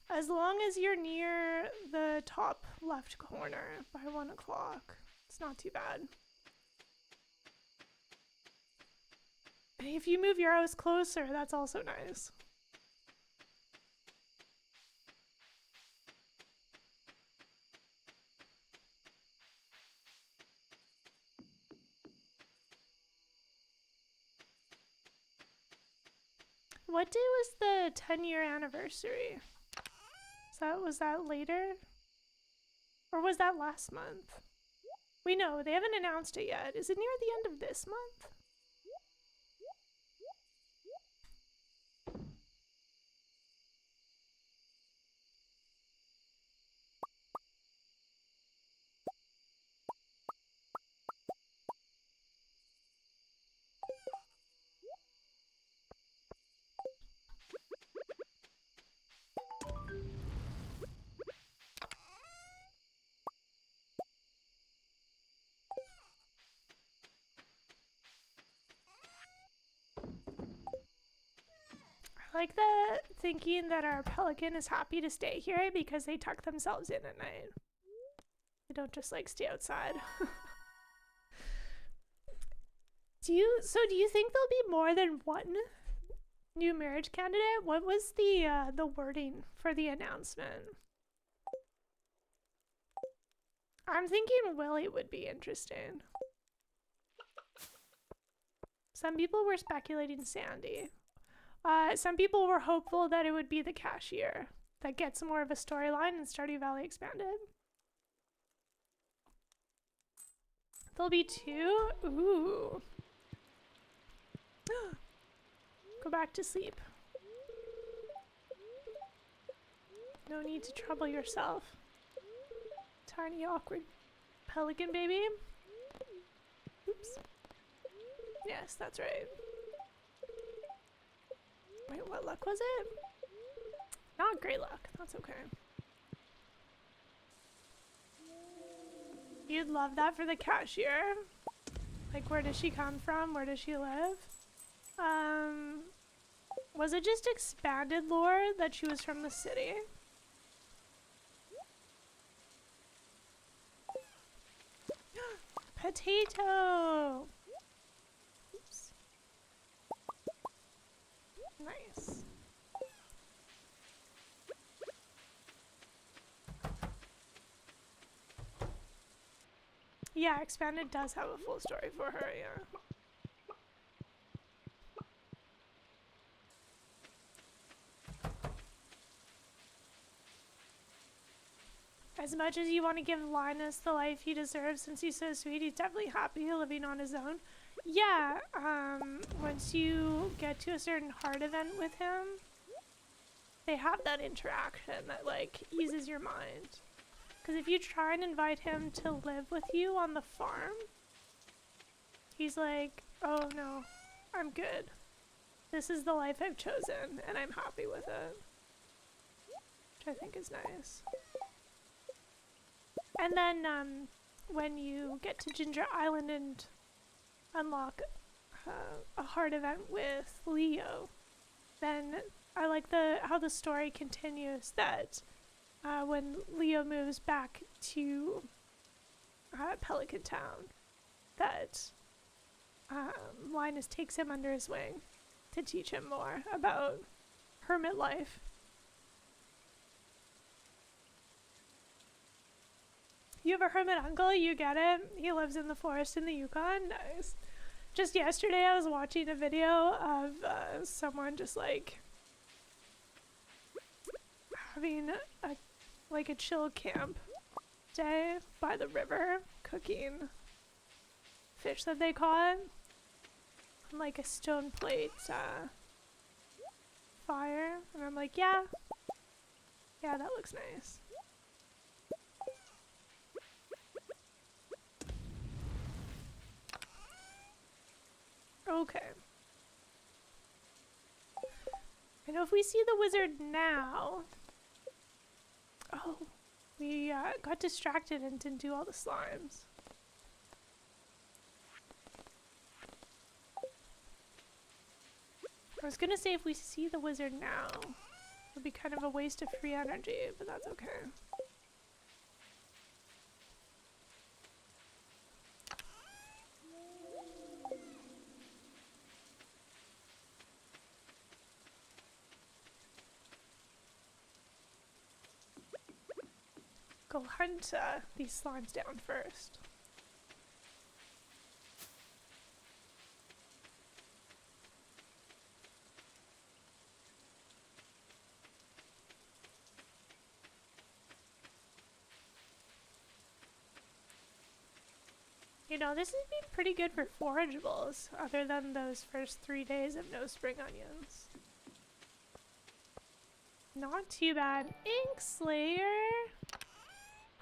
As long as you're near the top left corner by 1 o'clock, it's not too bad. And if you move your house closer, that's also nice. What day was the 10-year anniversary? Was that later? Or was that last month? We know, they haven't announced it yet. Is it near the end of this month? I like the thinking that our pelican is happy to stay here because they tuck themselves in at night. They don't just like stay outside. Do you think there'll be more than one new marriage candidate? What was the wording for the announcement? I'm thinking Willie would be interesting. Some people were speculating Sandy. Some people were hopeful that it would be the cashier that gets more of a storyline in Stardew Valley Expanded. There'll be 2? Ooh. Go back to sleep. No need to trouble yourself. Tiny, awkward pelican baby. Oops. Yes, that's right. Wait, what luck was it? Not great luck. That's okay. You'd love that for the cashier. Like, where does she come from? Where does she live? Was it just expanded lore that she was from the city? Potato! Oops. Nice. Yeah, expanded does have a full story for her, yeah. As much as you want to give Linus the life he deserves since he's so sweet, he's definitely happy living on his own. Yeah, once you get to a certain hard event with him, they have that interaction that, like, eases your mind. Because if you try and invite him to live with you on the farm, he's like, oh no, I'm good. This is the life I've chosen, and I'm happy with it. Which I think is nice. And then, when you get to Ginger Island and unlock a hard event with Leo, then I like how the story continues that when Leo moves back to Pelican Town, that Linus takes him under his wing to teach him more about hermit life. You have a hermit uncle? You get it? He lives in the forest in the Yukon? Nice. Just yesterday I was watching a video of someone just like having a chill camp day by the river, cooking fish that they caught on like a stone plate fire. And I'm like, yeah, that looks nice. Okay. I know if we see the wizard now... Oh, we got distracted and didn't do all the slimes. I was gonna say if we see the wizard now, it would be kind of a waste of free energy, but that's okay. Go hunt these slimes down first. You know, this would be pretty good for forageables, other than those first 3 days of no spring onions. Not too bad. Ink Slayer!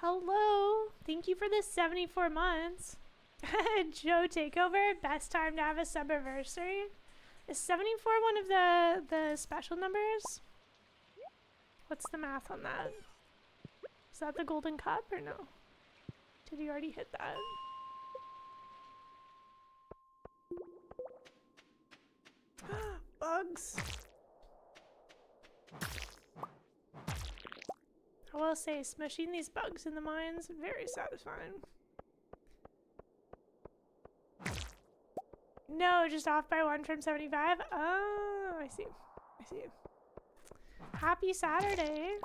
Hello! Thank you for the 74 months. Joe Takeover, best time to have a sub-anniversary. Is 74 one of the special numbers? What's the math on that? Is that the golden cup or no? Did he already hit that? Bugs! I will say, smushing these bugs in the mines, very satisfying. No, just off by 1 from 75? Oh, I see. I see. Happy Saturday!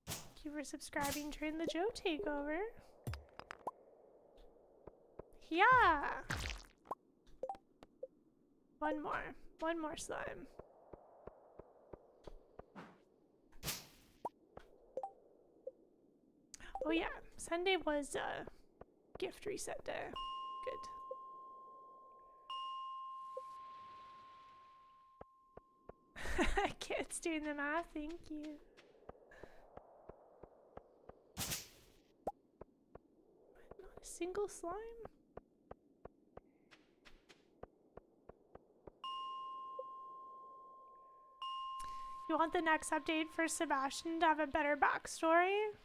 Thank you for subscribing during the Joe Takeover. Yeah! One more slime. Oh yeah, Sunday was gift reset day. Good. Kids doing the math, thank you. Not a single slime? You want the next update for Sebastian to have a better backstory?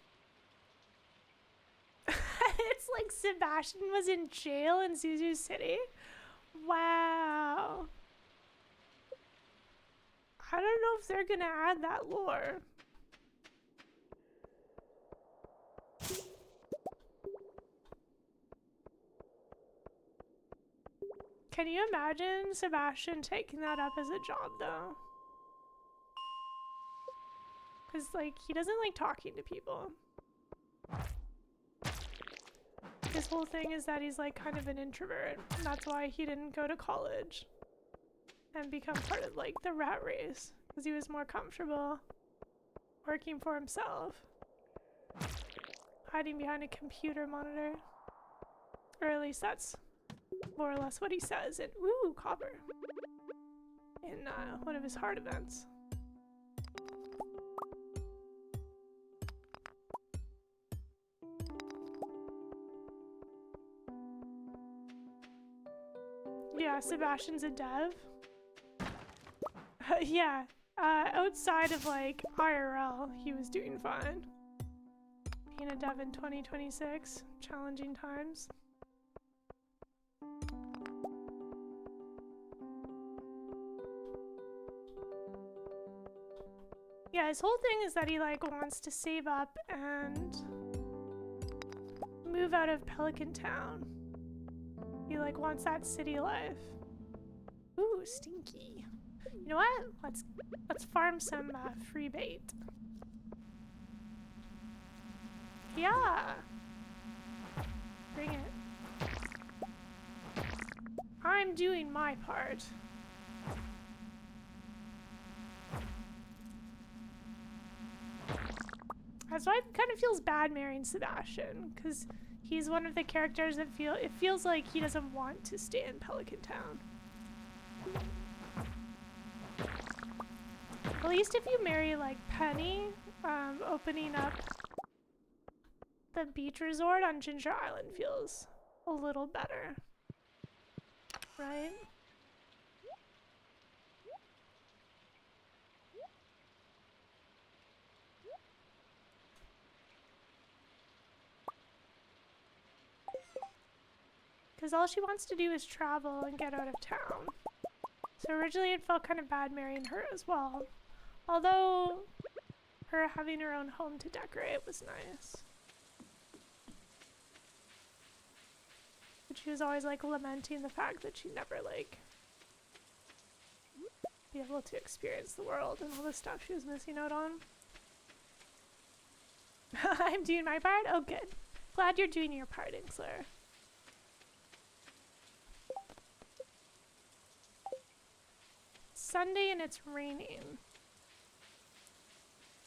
It's like Sebastian was in jail in Zuzu City? Wow. I don't know if they're gonna add that lore. Can you imagine Sebastian taking that up as a job though? Because like he doesn't like talking to people. His whole thing is that he's like kind of an introvert, and that's why he didn't go to college and become part of like the rat race, because he was more comfortable working for himself, hiding behind a computer monitor. Or at least that's more or less what he says in copper in one of his hard events. Yeah, Sebastian's a dev. Yeah, outside of like IRL, he was doing fine. Being a dev in 2026, challenging times. Yeah, his whole thing is that he like wants to save up and move out of Pelican Town. He like wants that city life. Ooh, stinky. You know what? Let's farm some free bait. Yeah. Bring it. I'm doing my part. That's why it kind of feels bad marrying Sebastian, because he's one of the characters that it feels like he doesn't want to stay in Pelican Town. At least if you marry like Penny, opening up the beach resort on Ginger Island feels a little better, right? Because all she wants to do is travel and get out of town. So originally it felt kind of bad marrying her as well. Although her having her own home to decorate was nice. But she was always like lamenting the fact that she'd never like be able to experience the world and all the stuff she was missing out on. I'm doing my part? Oh good. Glad you're doing your part, Inksler. Sunday and it's raining.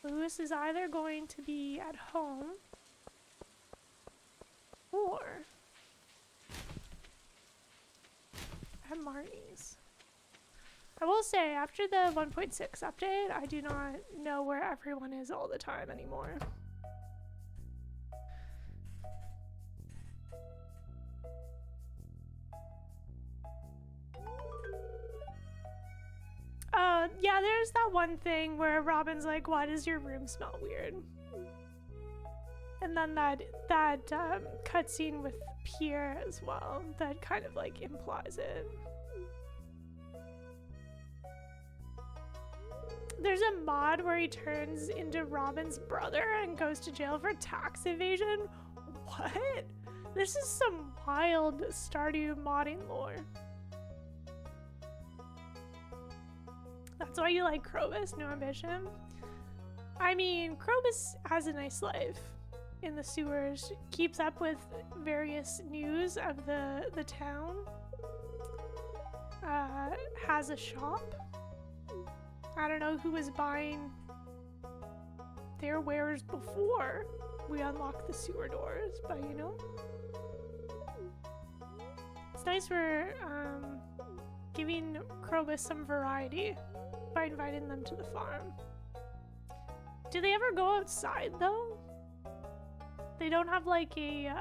Lewis is either going to be at home or at Marnie's. I will say, after the 1.6 update, I do not know where everyone is all the time anymore. Yeah, there's that one thing where Robin's like, why does your room smell weird? And then that cutscene with Pierre as well, that kind of like implies it. There's a mod where he turns into Robin's brother and goes to jail for tax evasion? What? This is some wild Stardew modding lore. That's why you like Krobus, No Ambition? I mean, Krobus has a nice life in the sewers, keeps up with various news of the town, has a shop. I don't know who was buying their wares before we unlocked the sewer doors, but you know. It's nice we're giving Krobus some variety by inviting them to the farm. Do they ever go outside though? They don't have like a,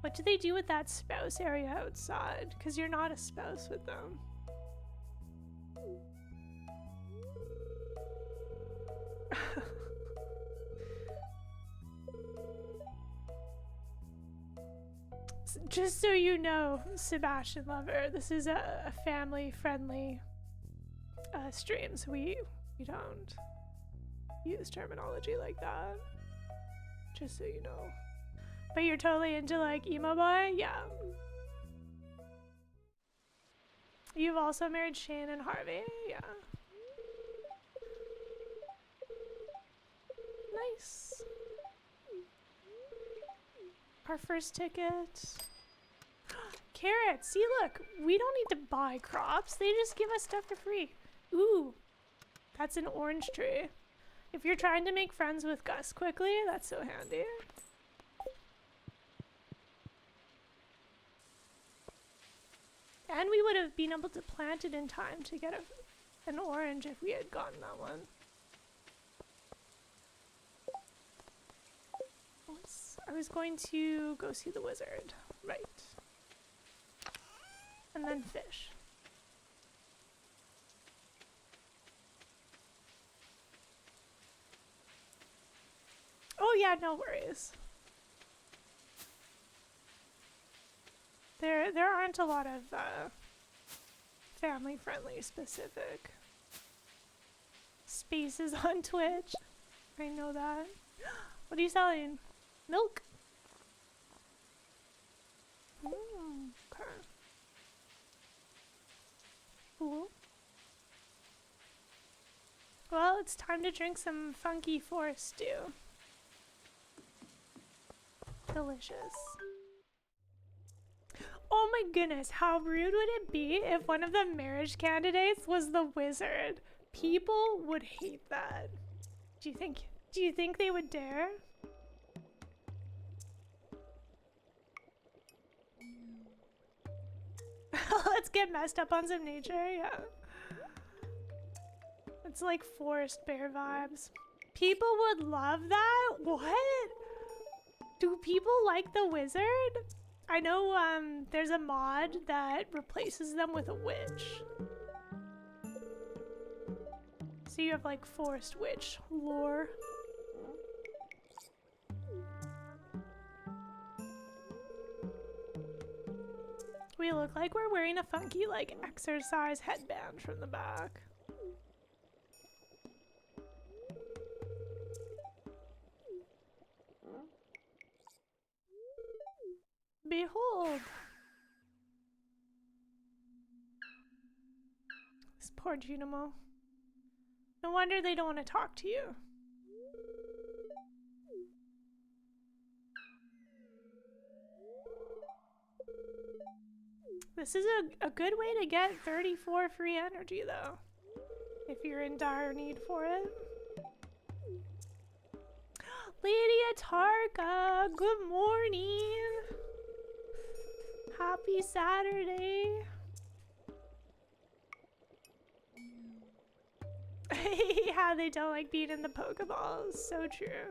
what do they do with that spouse area outside? Because you're not a spouse with them. Just so you know, Sebastian Lover, this is a family-friendly stream, so we don't use terminology like that. Just so you know. But you're totally into like emo boy? Yeah. You've also married Shane and Harvey? Yeah. Nice. Our first ticket. Carrots! See, look! We don't need to buy crops. They just give us stuff for free. Ooh. That's an orange tree. If you're trying to make friends with Gus quickly, that's so handy. And we would have been able to plant it in time to get an orange if we had gotten that one. I was going to go see the wizard. Right. And then fish. Oh yeah, no worries. There aren't a lot of family-friendly specific spaces on Twitch. I know that. What are you selling? Milk? Okay. Cool. Well, it's time to drink some funky forest stew. Delicious. Oh my goodness, how rude would it be if one of the marriage candidates was the wizard? People would hate that. Do you think they would dare? Let's get messed up on some nature, yeah. It's like forest bear vibes. People would love that? What? Do people like the wizard? I know there's a mod that replaces them with a witch. So you have like forest witch lore. We look like we're wearing a funky like exercise headband from the back. Behold! This poor Junimo. No wonder they don't want to talk to you. This is a good way to get 34 free energy though, if you're in dire need for it. Lydia Tarka, good morning. Happy Saturday. Yeah, they don't like being in the Pokeballs. So true.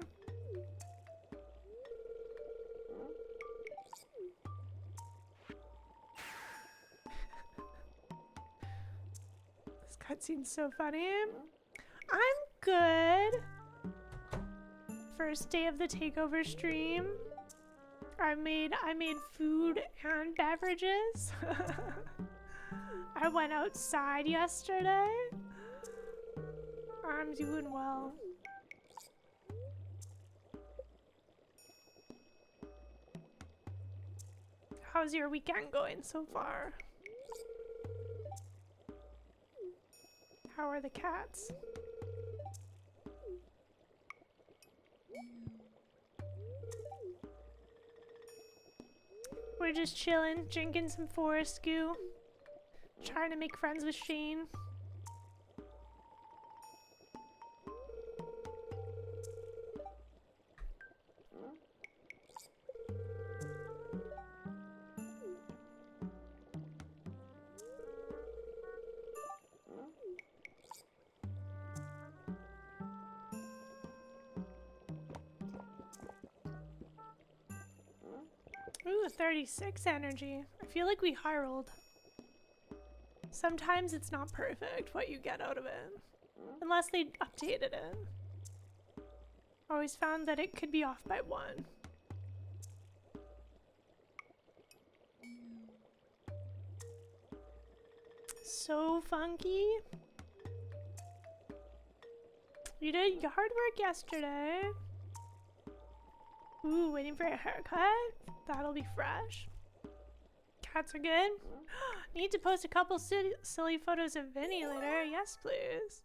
This cutscene's so funny. I'm good. First day of the takeover stream. I made food and beverages. I went outside yesterday. I'm doing well. How's your weekend going so far? How are the cats? We're just chilling, drinking some forest goo, trying to make friends with Shane. Ooh, 36 energy. I feel like we high rolled. Sometimes it's not perfect what you get out of it. Unless they updated it. Always found that it could be off by 1. So funky. You did yard work yesterday. Ooh, waiting for a haircut? That'll be fresh. Cats are good. Need to post a couple silly photos of Vinny later. Yes, please.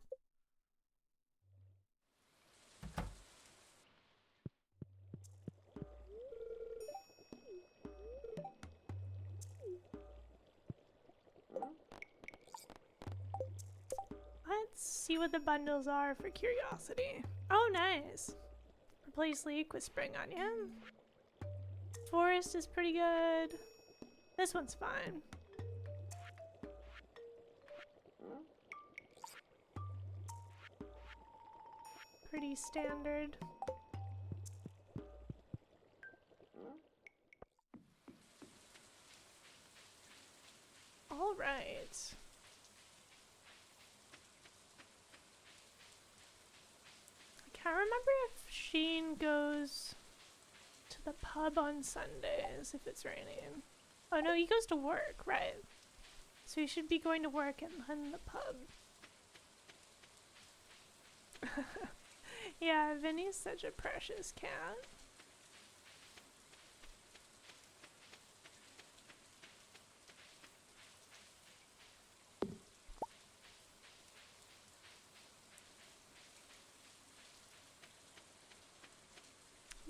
Let's see what the bundles are for curiosity. Oh, nice. Replace leek with spring onion. Forest is pretty good. This one's fine. Pretty standard. All right. I can't remember if Sheen goes to the pub on Sundays if it's raining. Oh no, he goes to work, right? So he should be going to work and then the pub. Yeah, Vinny's such a precious cat.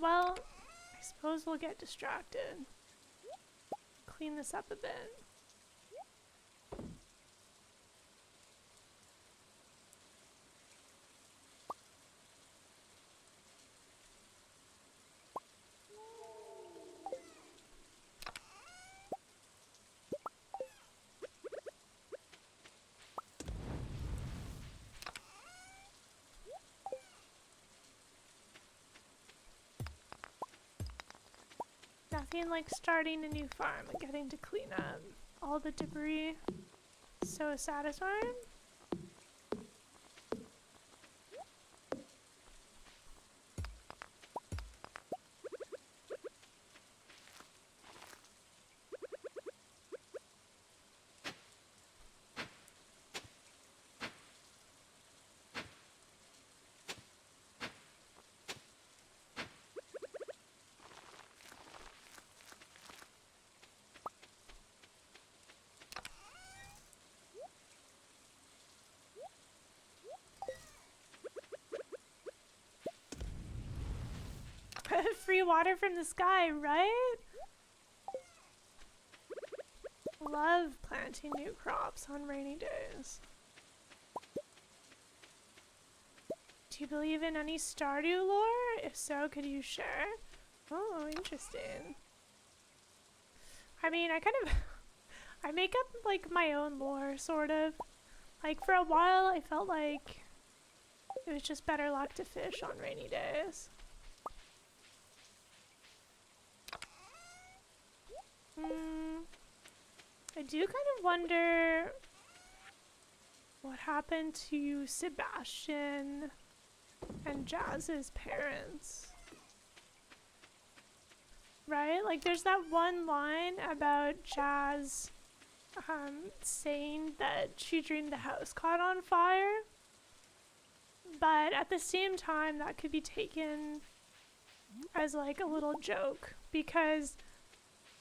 Well, I suppose we'll get distracted. Clean this up a bit. Nothing like starting a new farm and getting to clean up all the debris. So satisfying. Free water from the sky, right? Love planting new crops on rainy days. Do you believe in any Stardew lore? If so, could you share? Oh, interesting. I mean, I make up like my own lore, sort of. Like for a while, I felt like it was just better luck to fish on rainy days. I do kind of wonder what happened to Sebastian and Jazz's parents. Right? Like there's that one line about Jazz saying that she dreamed the house caught on fire. But at the same time, that could be taken as like a little joke because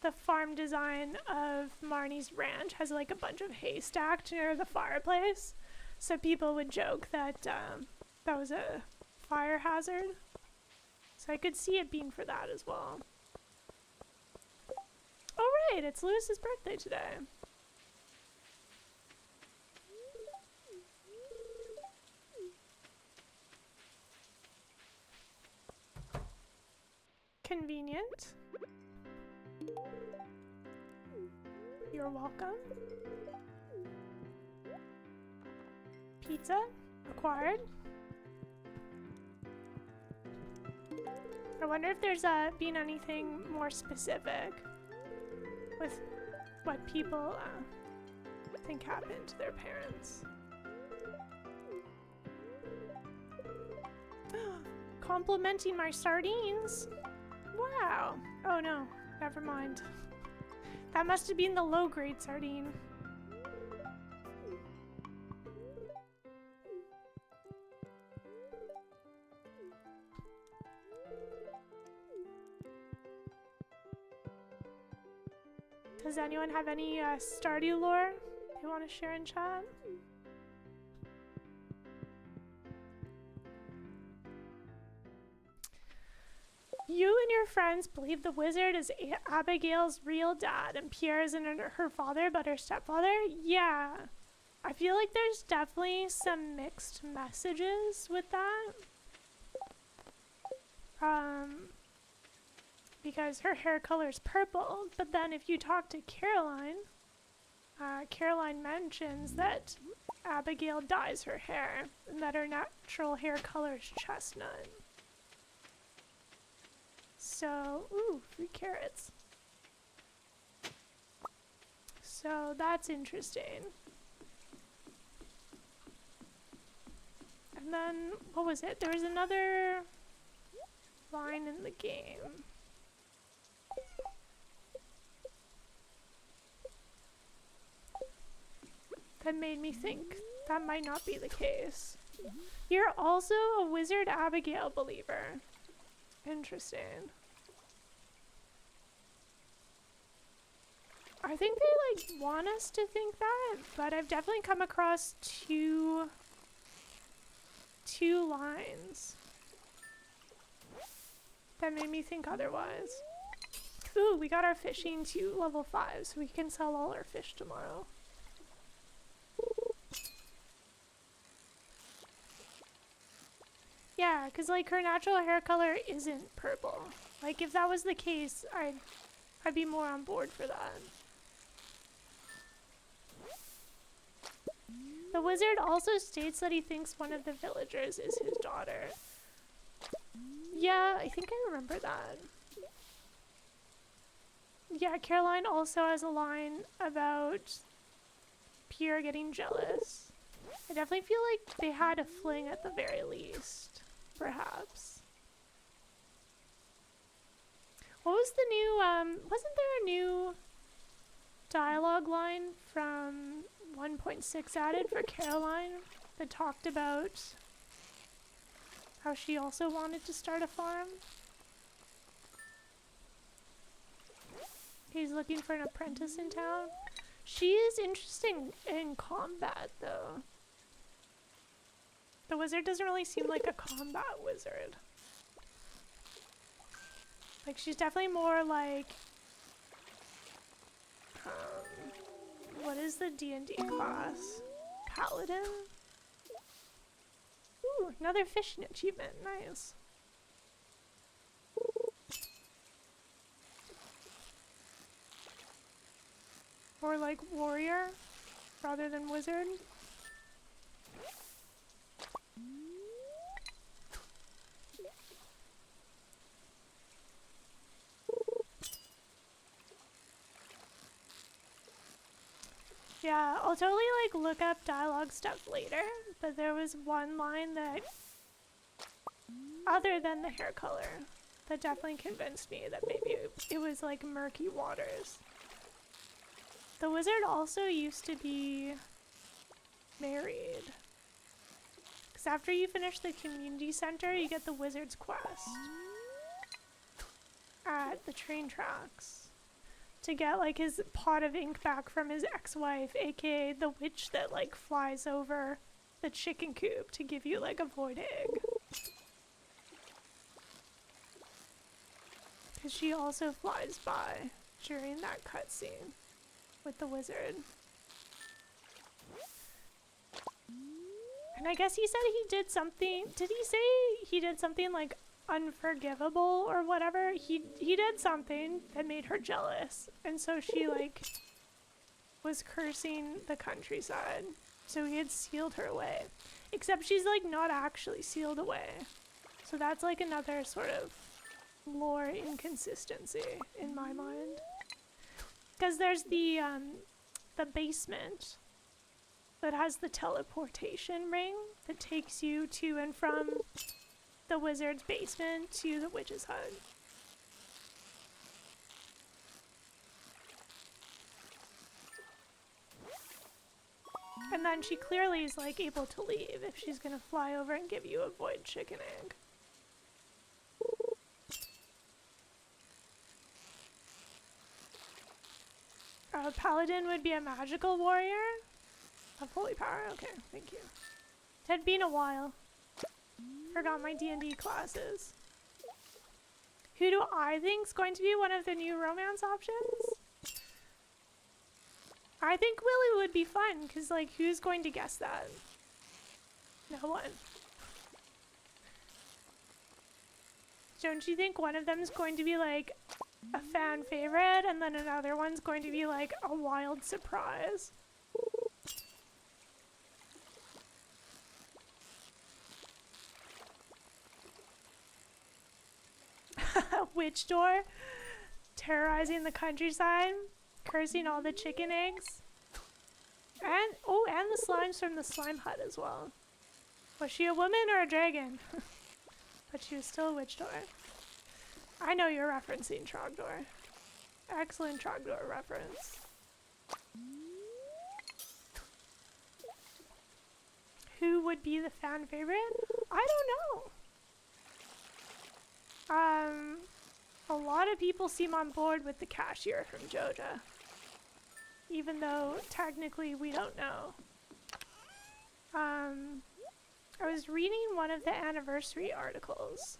the farm design of Marnie's ranch has like a bunch of hay stacked near the fireplace. So people would joke that that was a fire hazard. So I could see it being for that as well. Oh right, it's Lewis's birthday today. Convenient. You're welcome. Pizza acquired. I wonder if there's been anything more specific with what people think happened to their parents. Complimenting my sardines. Wow. Oh no, never mind. That must have been the low-grade sardine. Does anyone have any Stardew lore they want to share in chat? You and your friends believe the wizard is Abigail's real dad and Pierre isn't her father but her stepfather? Yeah. I feel like there's definitely some mixed messages with that. Because her hair color is purple, but then if you talk to Caroline, Caroline mentions that Abigail dyes her hair and that her natural hair color is chestnut. So, ooh, 3 carrots. So that's interesting. And then, what was it? There was another line in the game. That made me think that might not be the case. You're also a Wizard Abigail believer. Interesting. I think they like want us to think that, but I've definitely come across two lines that made me think otherwise. Ooh, we got our fishing to level 5, so we can sell all our fish tomorrow. Yeah, because like her natural hair color isn't purple. Like if that was the case, I'd be more on board for that. The wizard also states that he thinks one of the villagers is his daughter. Yeah, I think I remember that. Yeah, Caroline also has a line about Pierre getting jealous. I definitely feel like they had a fling at the very least, perhaps. What was the new, wasn't there a new dialogue line from 1.6 added for Caroline that talked about how she also wanted to start a farm? He's looking for an apprentice in town. She is interesting in combat, though. The wizard doesn't really seem like a combat wizard. Like, she's definitely more like... what is the D&D class? Paladin? Ooh, another fishing achievement. Nice. Or like warrior rather than wizard. Yeah, I'll totally like look up dialogue stuff later, but there was one line that, other than the hair color, that definitely convinced me that maybe it was like murky waters. The wizard also used to be married. Because after you finish the community center, you get the wizard's quest at the train tracks to get like his pot of ink back from his ex-wife, aka the witch that like flies over the chicken coop to give you like a void egg. Because she also flies by during that cutscene with the wizard. And I guess he said he did something, did he say he did something like unforgivable or whatever? He did something that made her jealous, and so she like was cursing the countryside, so he had sealed her away, except she's like not actually sealed away, so that's like another sort of lore inconsistency in my mind, because there's the basement that has the teleportation ring that takes you to and from the wizard's basement to the witch's hut. And then she clearly is like able to leave if she's gonna fly over and give you a void chicken egg. A paladin would be a magical warrior of holy power. Okay, thank you. It had been a while. Forgot my D&D classes. Who do I think is going to be one of the new romance options? I think Willy would be fun, because, like, who's going to guess that? No one. Don't you think one of them is going to be, like, a fan favorite, and then another one's going to be, like, a wild surprise? Witch door, terrorizing the countryside, cursing all the chicken eggs, and the slimes from the slime hut as well. Was she a woman or a dragon? But she was still a witch door. I know you're referencing Trogdor. Excellent Trogdor reference. Who would be the fan favorite? I don't know. A lot of people seem on board with the cashier from Joja. Even though technically we don't know. I was reading one of the anniversary articles.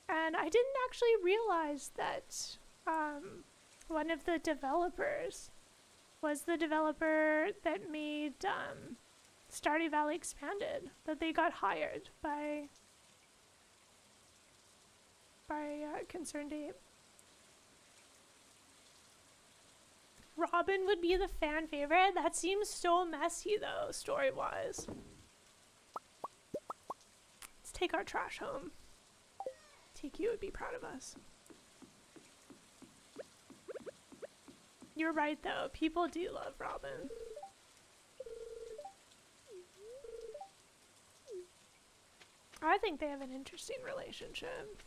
And I didn't actually realize that one of the developers was the developer that made Stardew Valley Expanded. That they got hired by Concerned Ape. Robin would be the fan favorite? That seems so messy though, story-wise. Let's take our trash home. TQ would be proud of us. You're right though, people do love Robin. I think they have an interesting relationship.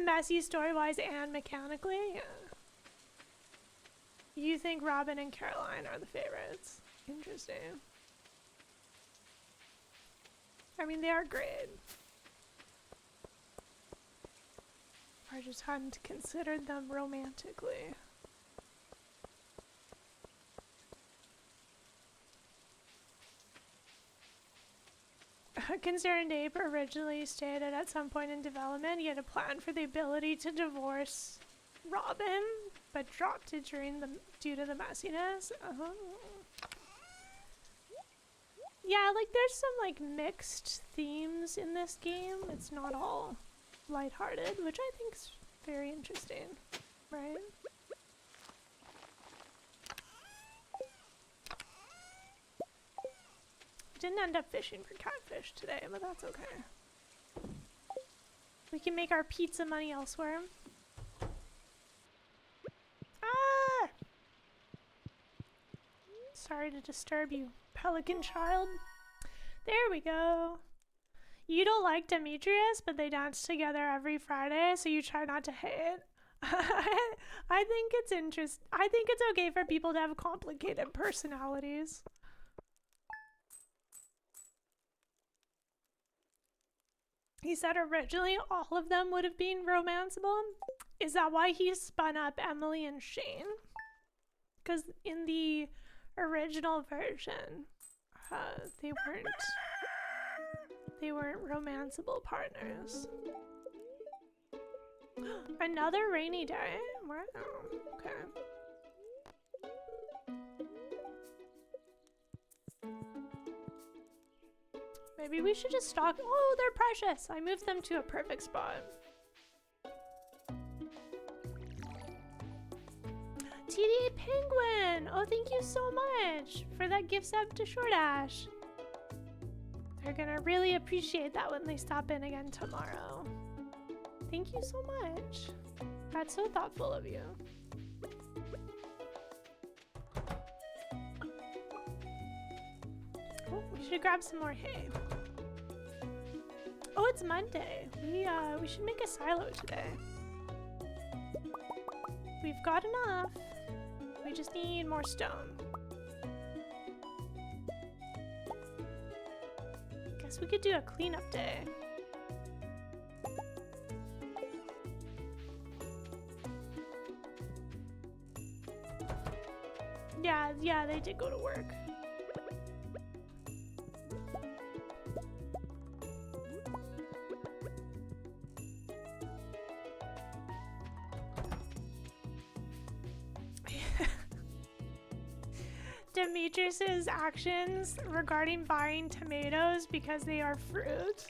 Messy story-wise and mechanically, yeah. You think Robin and Caroline are the favorites. Interesting. I mean, they are great. I just hadn't considered them romantically. Concerned Ape originally stated at some point in development he had a plan for the ability to divorce Robin, but dropped it due to the messiness. Yeah, like there's some like mixed themes in this game. It's not all lighthearted, which I think's very interesting, right? Didn't end up fishing for catfish today, but that's okay. We can make our pizza money elsewhere. Ah! Sorry to disturb you, pelican child. There we go. You don't like Demetrius, but they dance together every Friday, so you try not to hate. I think it's I think it's okay for people to have complicated personalities. He said originally all of them would have been romanceable. Is that why he spun up Emily and Shane? Because in the original version, they weren't romanceable partners. Another rainy day? Wow, okay. Maybe we should just stock. Oh, they're precious. I moved them to a perfect spot. TD Penguin. Oh, thank you so much for that gift sub to Shortash. They're gonna really appreciate that when they stop in again tomorrow. Thank you so much. That's so thoughtful of you. Oh, we should grab some more hay. Oh, it's Monday. We should make a silo today. We've got enough. We just need more stone. Guess we could do a cleanup day. Yeah, they did go to work. Demetrius's actions regarding buying tomatoes because they are fruit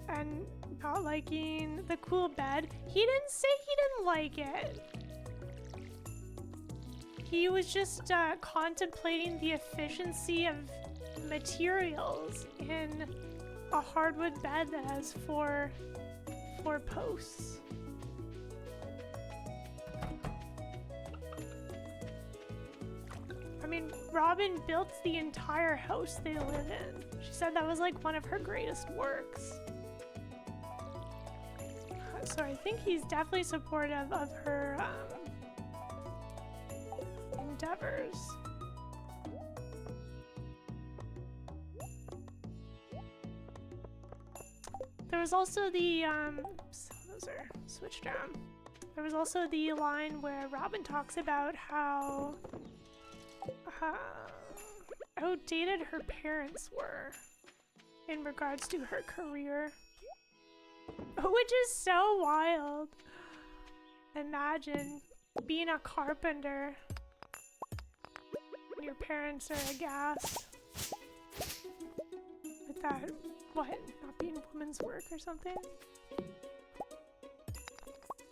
and not liking the cool bed. He didn't say he didn't like it. He was just contemplating the efficiency of materials in a hardwood bed that has four posts. I mean, Robin built the entire house they live in. She said that was like one of her greatest works. So I think he's definitely supportive of her endeavors. There was also the those are switched around. There was also the line where Robin talks about how outdated her parents were in regards to her career, which is so wild. Imagine being a carpenter and your parents are aghast with that, what, not being women's work or something?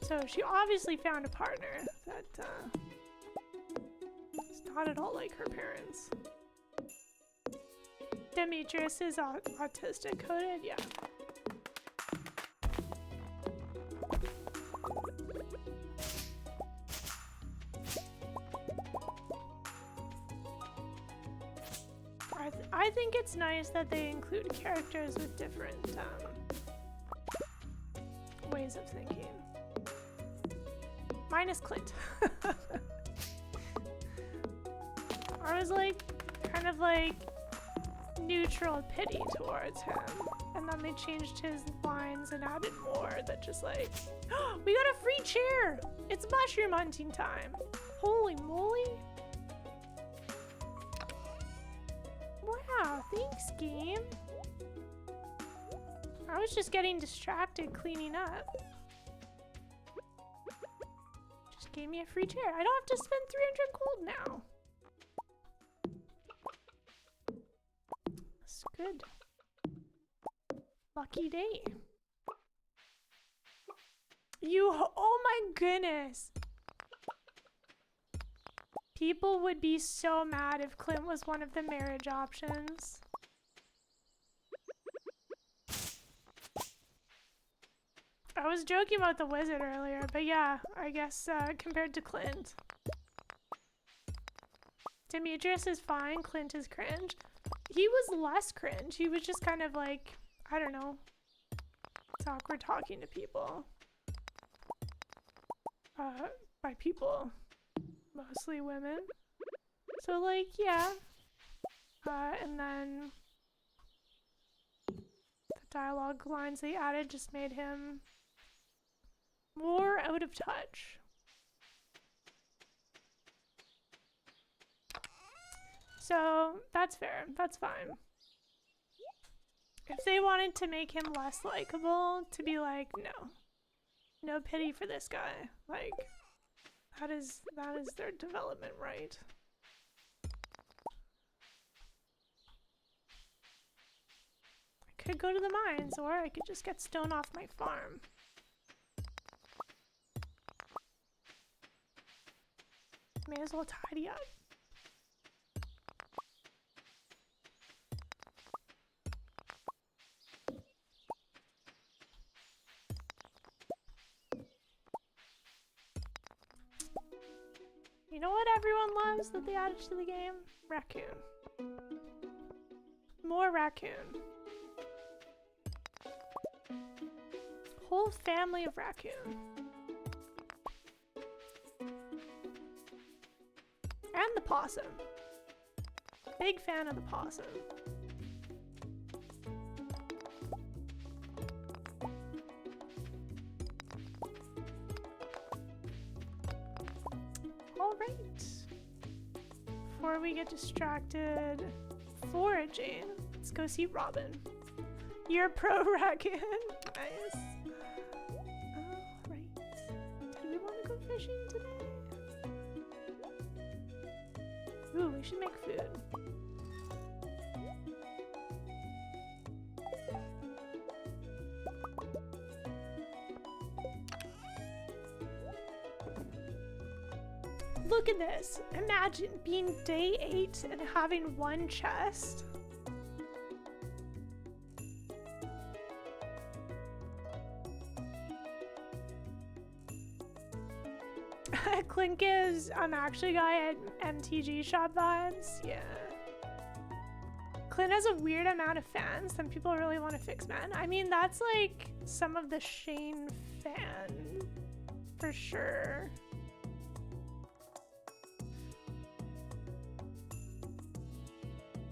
So she obviously found a partner that is not at all like her parents. Demetrius is autistic coded, yeah. I think it's nice that they include characters with different ways of thinking. Minus Clint. I was like, kind of like neutral pity towards him. And then they changed his lines and added more that just like, oh, we got a free chair! It's mushroom hunting time! Holy moly! Wow, thanks, game. I was just getting distracted cleaning up. Just gave me a free chair. I don't have to spend 300 gold now. That's good. Lucky day. Oh my goodness. People would be so mad if Clint was one of the marriage options. I was joking about the wizard earlier, but yeah, I guess compared to Clint. Demetrius is fine, Clint is cringe. He was less cringe. He was just kind of like, I don't know. It's awkward talking to people. By people. Mostly women. So like, yeah. And then the dialogue lines they added just made him more out of touch. So that's fair. That's fine. If they wanted to make him less likable, to be like, no pity for this guy. Like, that is their development right. I could go to the mines, or I could just get stone off my farm. May as well tidy up. You know what everyone loves that they added to the game? Raccoon. More raccoon. Whole family of raccoon. And the possum. Big fan of the possum. All right. before we get distracted foraging, let's go see Robin. You're pro raccoon. Nice. Alright. Do we want to go fishing today? Ooh, we should make food. Look at this. Imagine being day 8 and having 1 chest. Clint gives actually guy at MTG shop vibes. Yeah. Clint has a weird amount of fans. Some people really want to fix man. I mean, that's like some of the Shane fan for sure.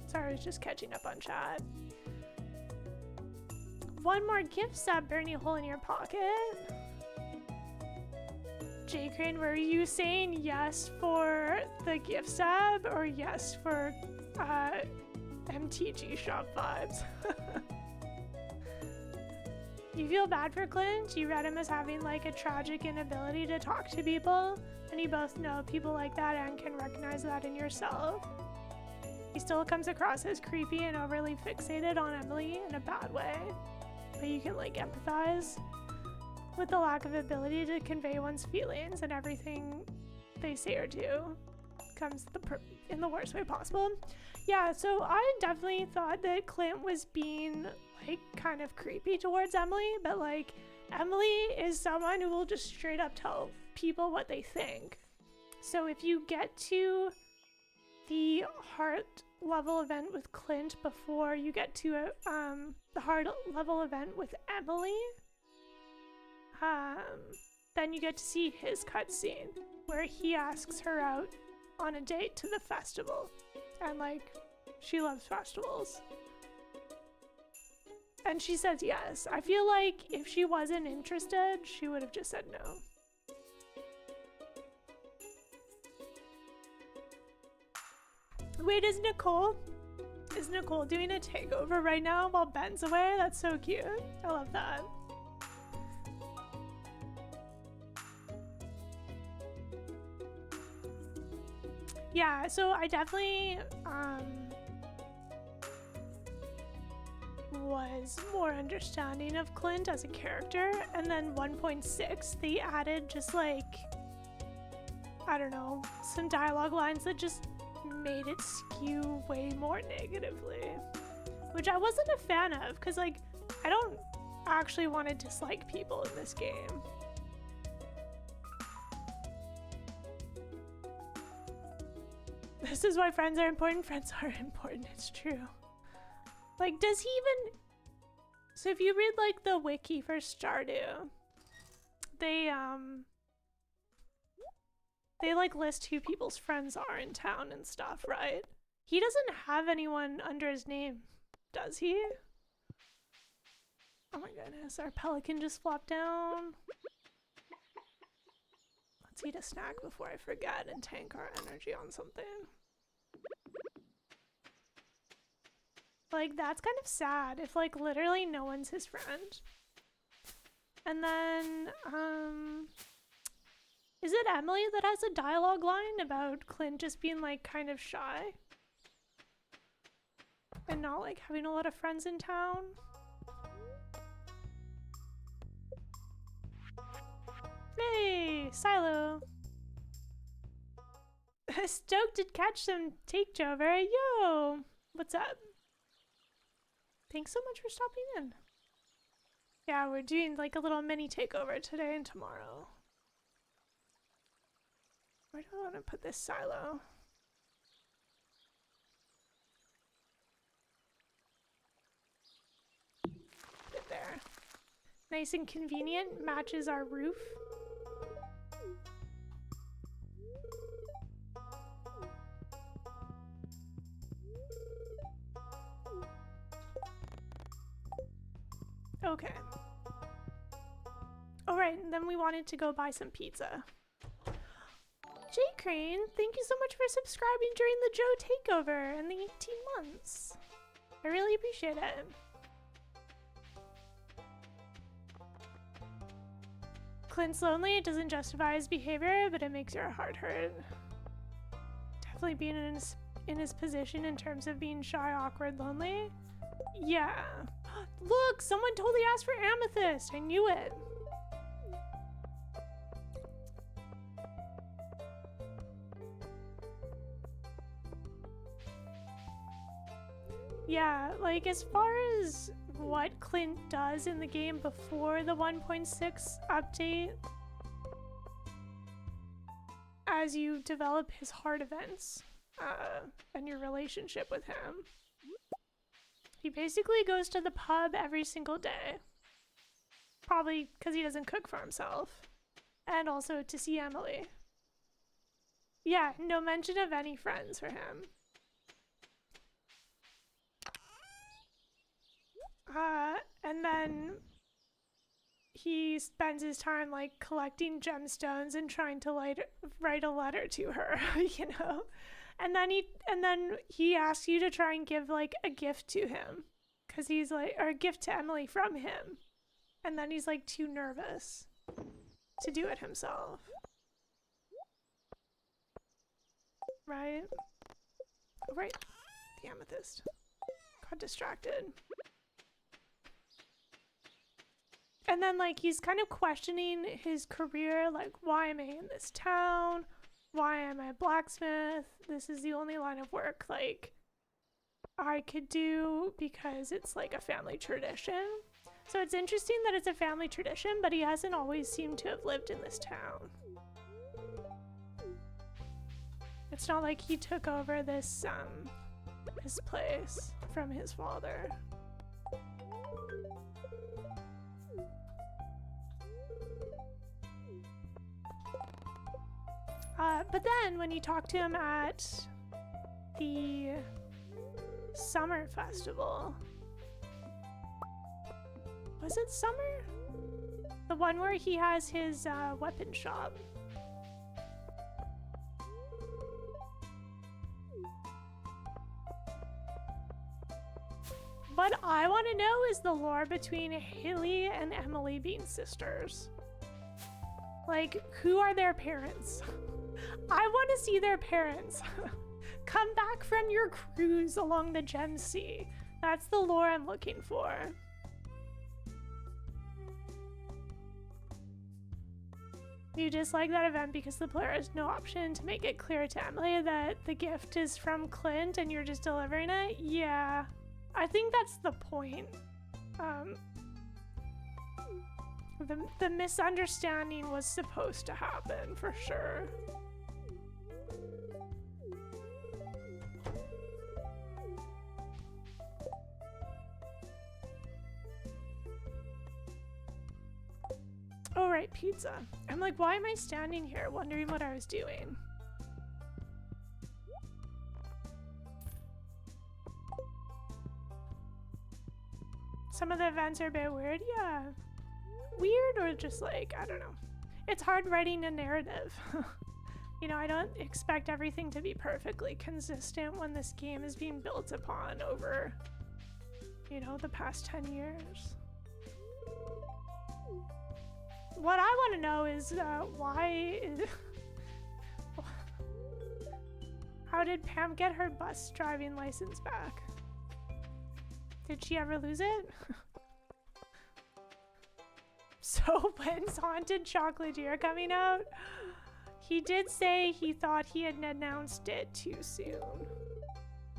Sorry, I was just catching up on chat. 1 more gift sub, burning a hole in your pocket. J Crane, were you saying yes for the gift sub or yes for MTG shop vibes? You feel bad for Clint? You read him as having like a tragic inability to talk to people, and you both know people like that and can recognize that in yourself. He still comes across as creepy and overly fixated on Emily in a bad way, but you can like empathize with the lack of ability to convey one's feelings, and everything they say or do comes in the worst way possible. Yeah, so I definitely thought that Clint was being like kind of creepy towards Emily, but like Emily is someone who will just straight up tell people what they think. So if you get to the heart level event with Clint before you get to the heart level event with Emily, then you get to see his cutscene where he asks her out on a date to the festival, and like she loves festivals and she says yes. I feel like if she wasn't interested, she would have just said no. Wait, is Nicole doing a takeover right now while Ben's away? That's so cute. I love that. Yeah, so I definitely was more understanding of Clint as a character, and then 1.6 they added just like, I don't know, some dialogue lines that just made it skew way more negatively, which I wasn't a fan of, because like I don't actually want to dislike people in this game. This is why friends are important. Friends are important. It's true. Like, does he even... So if you read like the wiki for Stardew, they like list who people's friends are in town and stuff, right? He doesn't have anyone under his name, does he? Oh my goodness, our pelican just flopped down. Let's eat a snack before I forget and tank our energy on something. Like, that's kind of sad if like literally no one's his friend. And then, is it Emily that has a dialogue line about Clint just being like kind of shy? And not like having a lot of friends in town? Hey, Silo! Stoked to catch some takeover. Yo! What's up? Thanks so much for stopping in. Yeah, we're doing like a little mini takeover today and tomorrow. Where do I want to put this silo? Put it there. Nice and convenient, matches our roof. Okay. Alright, and then we wanted to go buy some pizza. J Crane, thank you so much for subscribing during the Joe takeover and the 18 months. I really appreciate it. Clint's lonely. It doesn't justify his behavior, but it makes your heart hurt. Definitely being in his position in terms of being shy, awkward, lonely. Yeah. Look, someone totally asked for amethyst. I knew it. Yeah, like as far as what Clint does in the game before the 1.6 update, as you develop his heart events and your relationship with him, he basically goes to the pub every single day. Probably because he doesn't cook for himself. And also to see Emily. Yeah, no mention of any friends for him. And then he spends his time like collecting gemstones and trying to write a letter to her, you know? And then he asks you to try and give like a gift to him, cause he's like, or a gift to Emily from him. And then he's like too nervous to do it himself. Right? Oh, right. The amethyst. Got distracted. And then, like, he's kind of questioning his career, like, why am I in this town? Why am I a blacksmith? This is the only line of work, like, I could do because it's, like, a family tradition. So it's interesting that it's a family tradition, but he hasn't always seemed to have lived in this town. It's not like he took over this place from his father. But then when you talk to him at the summer festival, was it summer? The one where he has his weapon shop. What I want to know is the lore between Haley and Emily being sisters. Like, who are their parents? I want to see their parents. Come back from your cruise along the Gem Sea. That's the lore I'm looking for. You dislike that event because the player has no option to make it clear to Emily that the gift is from Clint and you're just delivering it? Yeah, I think that's the point. The misunderstanding was supposed to happen, for sure. Oh, right, pizza. I'm like, why am I standing here wondering what I was doing? Some of the events are a bit weird, yeah. Weird or just like, I don't know. It's hard writing a narrative. You know, I don't expect everything to be perfectly consistent when this game is being built upon over, you know, the past 10 years. What I want to know is how did Pam get her bus driving license back? Did she ever lose it? So when's Haunted Chocolatier coming out? He did say he thought he had announced it too soon,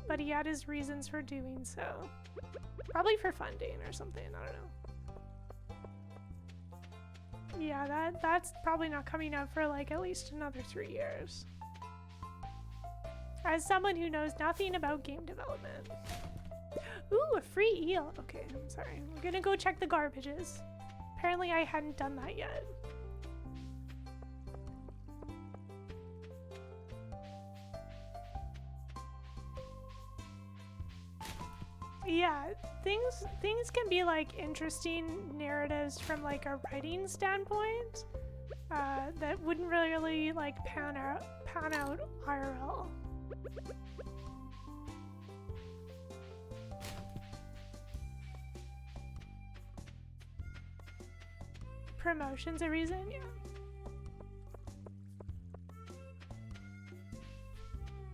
but he had his reasons for doing so. Probably for funding or something, I don't know. Yeah, that's probably not coming out for like at least another 3 years. As someone who knows nothing about game development. Ooh, a free eel. Okay, I'm sorry. We're gonna go check the garbages. Apparently I hadn't done that yet. Yeah, things can be like interesting narratives from like a writing standpoint that wouldn't really like pan pan out IRL. Promotion's a reason, yeah.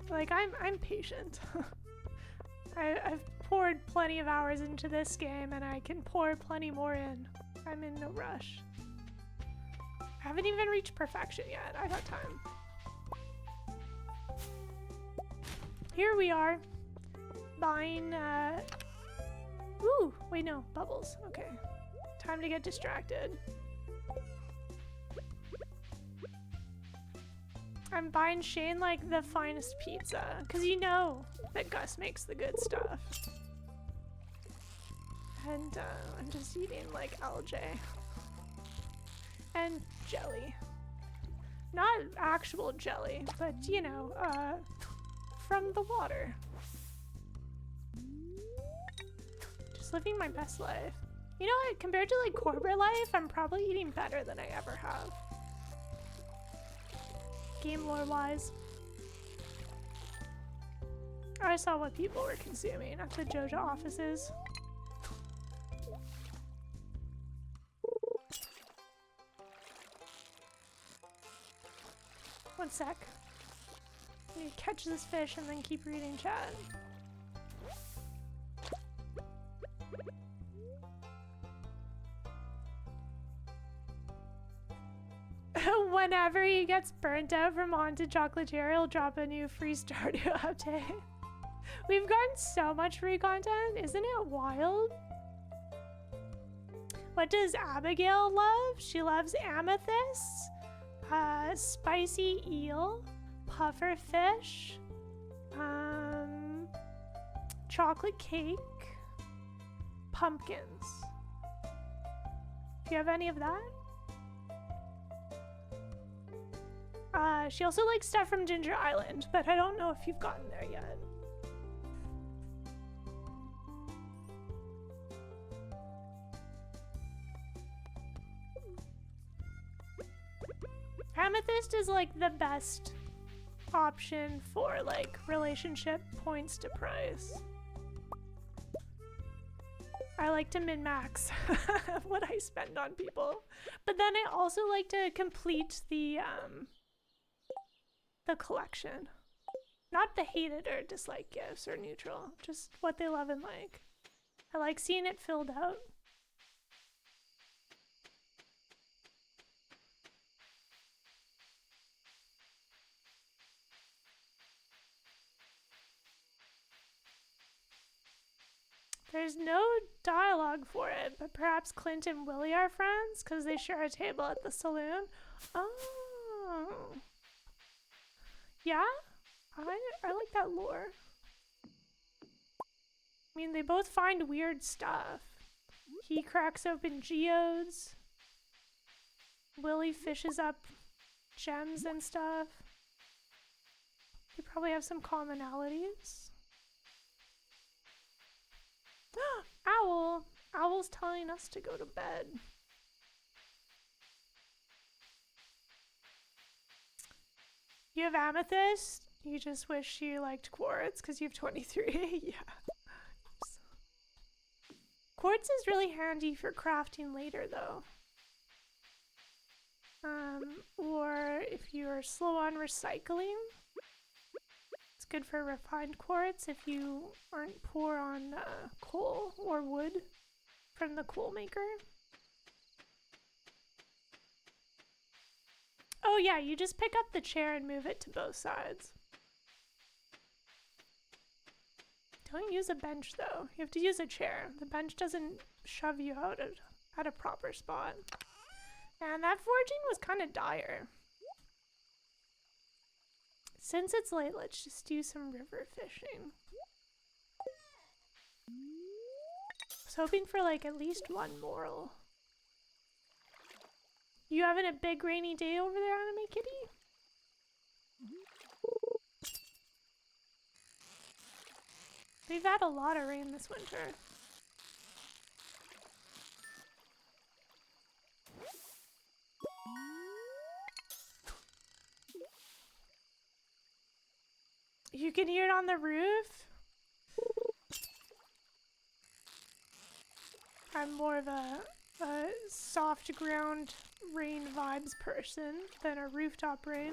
Like, I'm patient. I've poured plenty of hours into this game, and I can pour plenty more in. I'm in no rush. I haven't even reached perfection yet. I got time. Here we are, buying, ooh, wait, no, bubbles. Okay, time to get distracted. I'm buying Shane, like, the finest pizza, because you know that Gus makes the good stuff. And, I'm just eating, like, LJ. And jelly. Not actual jelly, but, you know, from the water. Just living my best life. You know what, compared to, like, corporate life, I'm probably eating better than I ever have. Game lore wise. I saw what people were consuming at the JoJo offices. One sec. I need to catch this fish and then keep reading chat. Whenever he gets burnt out from Haunted Chocolatier, he'll drop a new free Stardew update. We've gotten so much free content, isn't it wild? What does Abigail love? She loves amethyst, spicy eel, puffer fish, chocolate cake, pumpkins. Do you have any of that? She also likes stuff from Ginger Island, but I don't know if you've gotten there yet. Amethyst is like the best option for like relationship points to price. I like to min-max what I spend on people, but then I also like to complete the collection. Not the hated or dislike gifts or neutral, just what they love and like. I like seeing it filled out. There's no dialogue for it, but perhaps Clint and Willie are friends because they share a table at the saloon. Oh. Yeah? I like that lore. I mean, they both find weird stuff. He cracks open geodes. Willie fishes up gems and stuff. They probably have some commonalities. Owl! Owl's telling us to go to bed. You have amethyst? You just wish you liked quartz because you have 23? Yeah. Oops. Quartz is really handy for crafting later though. Or if you're slow on recycling. It's good for refined quartz if you aren't poor on coal or wood from the coal maker. Oh yeah, you just pick up the chair and move it to both sides. Don't use a bench though. You have to use a chair. The bench doesn't shove you out at a proper spot. And that foraging was kind of dire. Since it's late, let's just do some river fishing. I was hoping for like at least one moral. You having a big rainy day over there, Anime Kitty? We've had a lot of rain this winter. You can hear it on the roof? I'm more of a soft ground rain vibes person than a rooftop rain.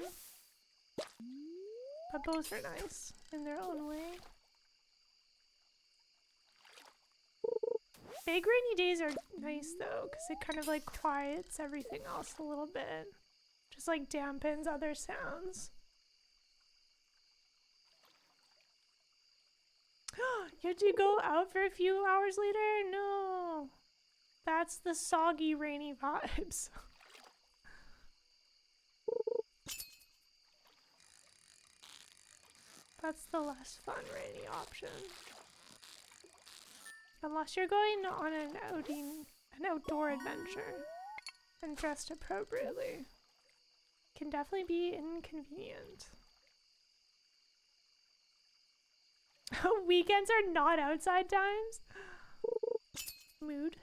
But both are nice in their own way. Big rainy days are nice though, because it kind of like quiets everything else a little bit. Just like dampens other sounds. You had to go out for a few hours later? No. That's the soggy rainy vibes. That's the less fun rainy option. Unless you're going on an outdoor adventure and dressed appropriately. Can definitely be inconvenient. Weekends are not outside times? Mood.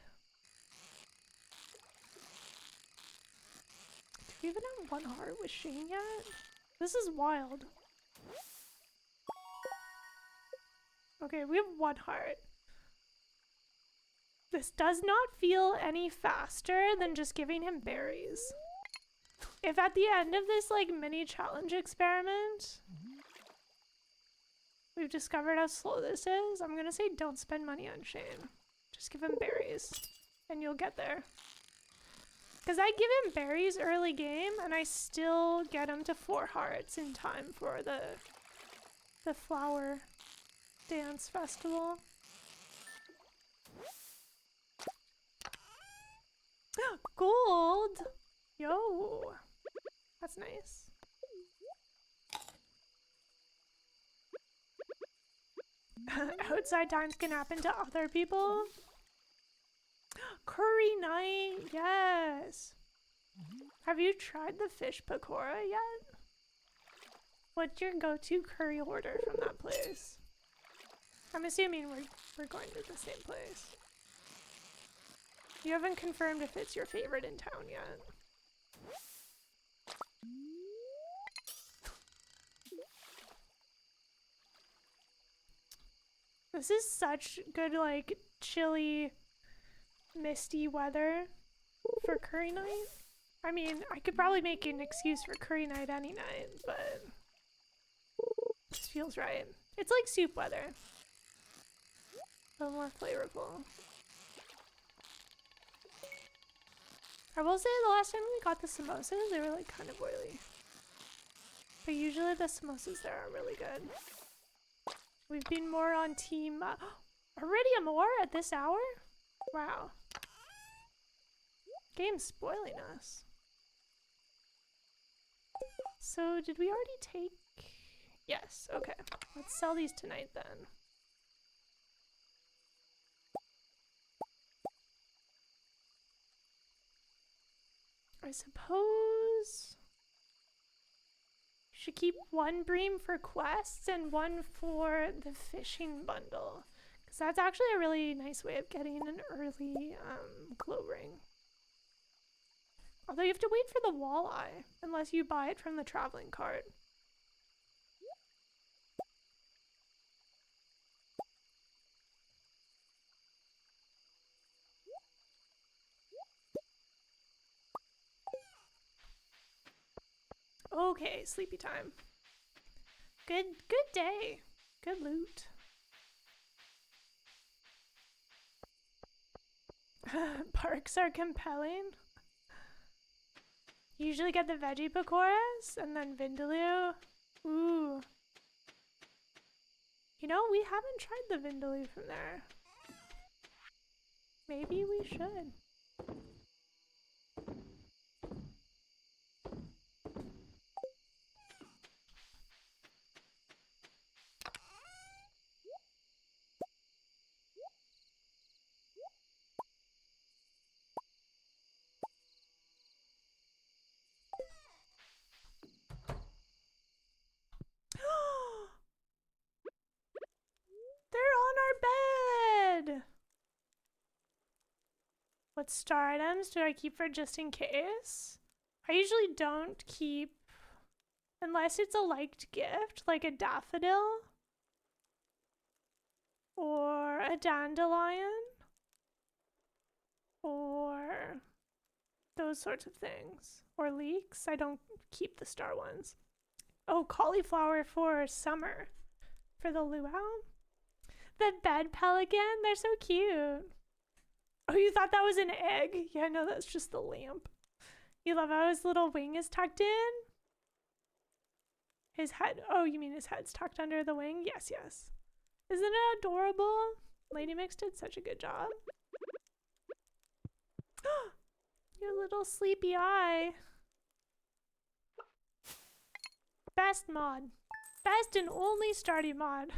Do we even have one heart with Shane yet? This is wild. Okay, we have one heart. This does not feel any faster than just giving him berries. If at the end of this like mini challenge experiment we've discovered how slow this is, I'm gonna say don't spend money on Shane. Just give him berries and you'll get there. Because I give him berries early game and I still get him to 4 hearts in time for the flower dance festival. Gold! Yo! That's nice. Outside times can happen to other people. Curry night! Yes! Have you tried the fish pakora yet? What's your go-to curry order from that place? I'm assuming we're going to the same place. You haven't confirmed if it's your favorite in town yet. This is such good, like, chilly, misty weather for curry night. I mean, I could probably make an excuse for curry night any night, but this feels right. It's like soup weather, but more flavorful. I will say the last time we got the samosas, they were like kind of oily. But usually the samosas there are really good. We've been more on team... Iridium ore at this hour? Wow. Game's spoiling us. So did we already take... Yes, okay. Let's sell these tonight then. I suppose... Should keep one bream for quests and one for the fishing bundle. Because that's actually a really nice way of getting an early glow ring. Although you have to wait for the walleye, unless you buy it from the traveling cart. Okay, sleepy time. Good day. Good loot. Parks are compelling. You usually get the veggie pakoras and then vindaloo. Ooh. You know, we haven't tried the vindaloo from there. Maybe we should. They're on our bed! What star items do I keep for just in case? I usually don't keep Unless it's a liked gift, like a daffodil or a dandelion or those sorts of things. Or leeks. I don't keep the star ones. Oh, cauliflower for summer. For the luau. The bed pelican. They're so cute. Oh, you thought that was an egg? Yeah, no, that's just the lamp. You love how his little wing is tucked in? His head. Oh, you mean his head's tucked under the wing? Yes, yes. Isn't it adorable? Lady Mix did such a good job. Your little sleepy eye. Best mod. Best and only Stardew mod.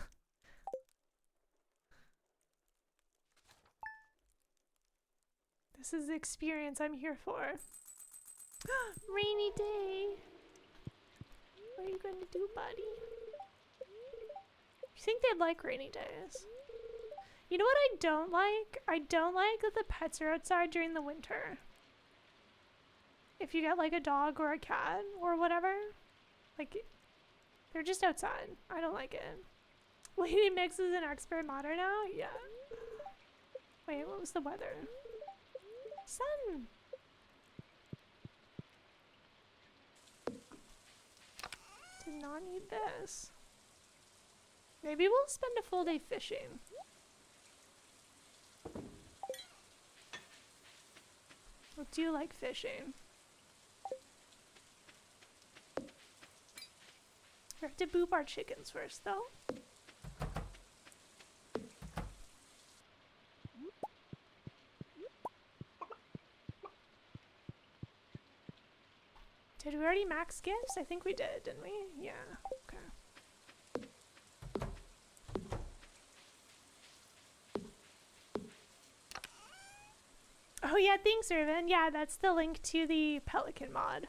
This is the experience I'm here for. Rainy day. What are you going to do, buddy? You think they'd like rainy days? You know what I don't like? I don't like that the pets are outside during the winter. If you get like a dog or a cat or whatever, like they're just outside. I don't like it. Lady Mix is an expert modder now? Yeah. Wait, what was the weather? Sun. Did not need this. Maybe we'll spend a full day fishing. I do like fishing. We have to boop our chickens first, though. Did we already max gifts? I think we did, didn't we? Yeah, okay. Oh yeah, thanks, Irvin. Yeah, that's the link to the Pelican mod.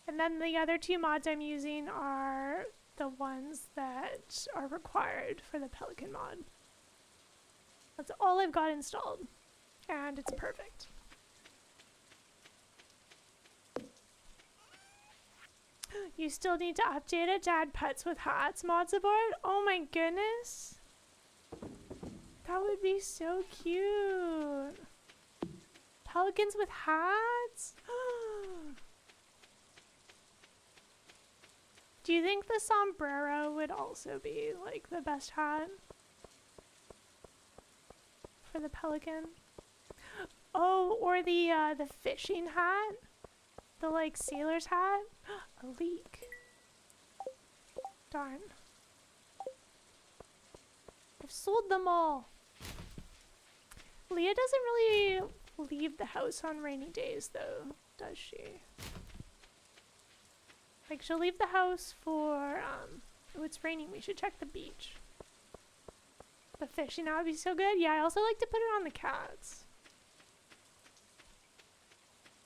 And then the other two mods I'm using are the ones that are required for the Pelican mod. That's all I've got installed. And it's perfect. You still need to update it to add pets with hats mod support? Oh my goodness. That would be so cute. Pelicans with hats? Do you think the sombrero would also be like the best hat for the pelican? Oh, or the fishing hat? The like sailor's hat? A leak. Darn. I've sold them all. Leah doesn't really leave the house on rainy days though, does she? Like she'll leave the house for, oh it's raining, we should check the beach. The fishing, that would be so good. Yeah, I also like to put it on the cats.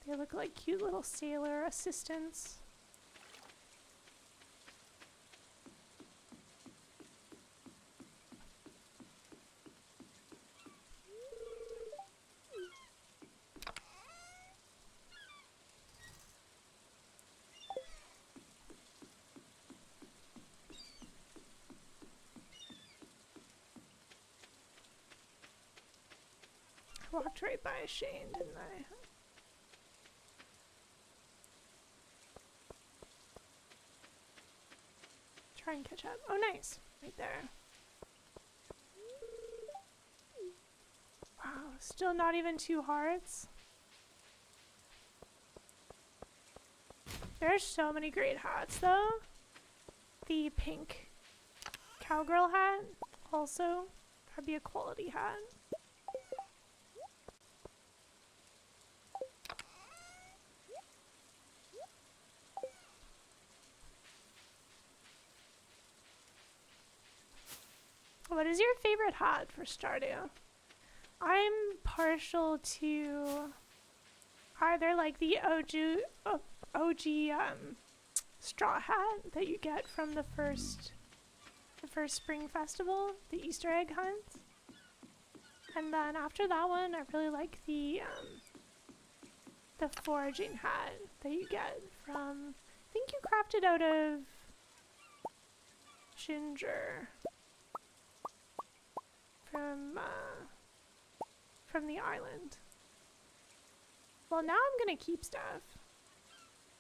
They look like cute little sailor assistants. I walked right by Shane, didn't I? Try and catch up. Oh, nice. Right there. Wow, still not even 2 hearts. There are so many great hats, though. The pink cowgirl hat, also. That'd be a quality hat. What is your favorite hat for Stardew? I'm partial to either like the OG straw hat that you get from the first spring festival, the Easter egg hunt. And then after that one, I really like the foraging hat that you get from think you crafted out of ginger from the island. Well, now I'm gonna keep stuff.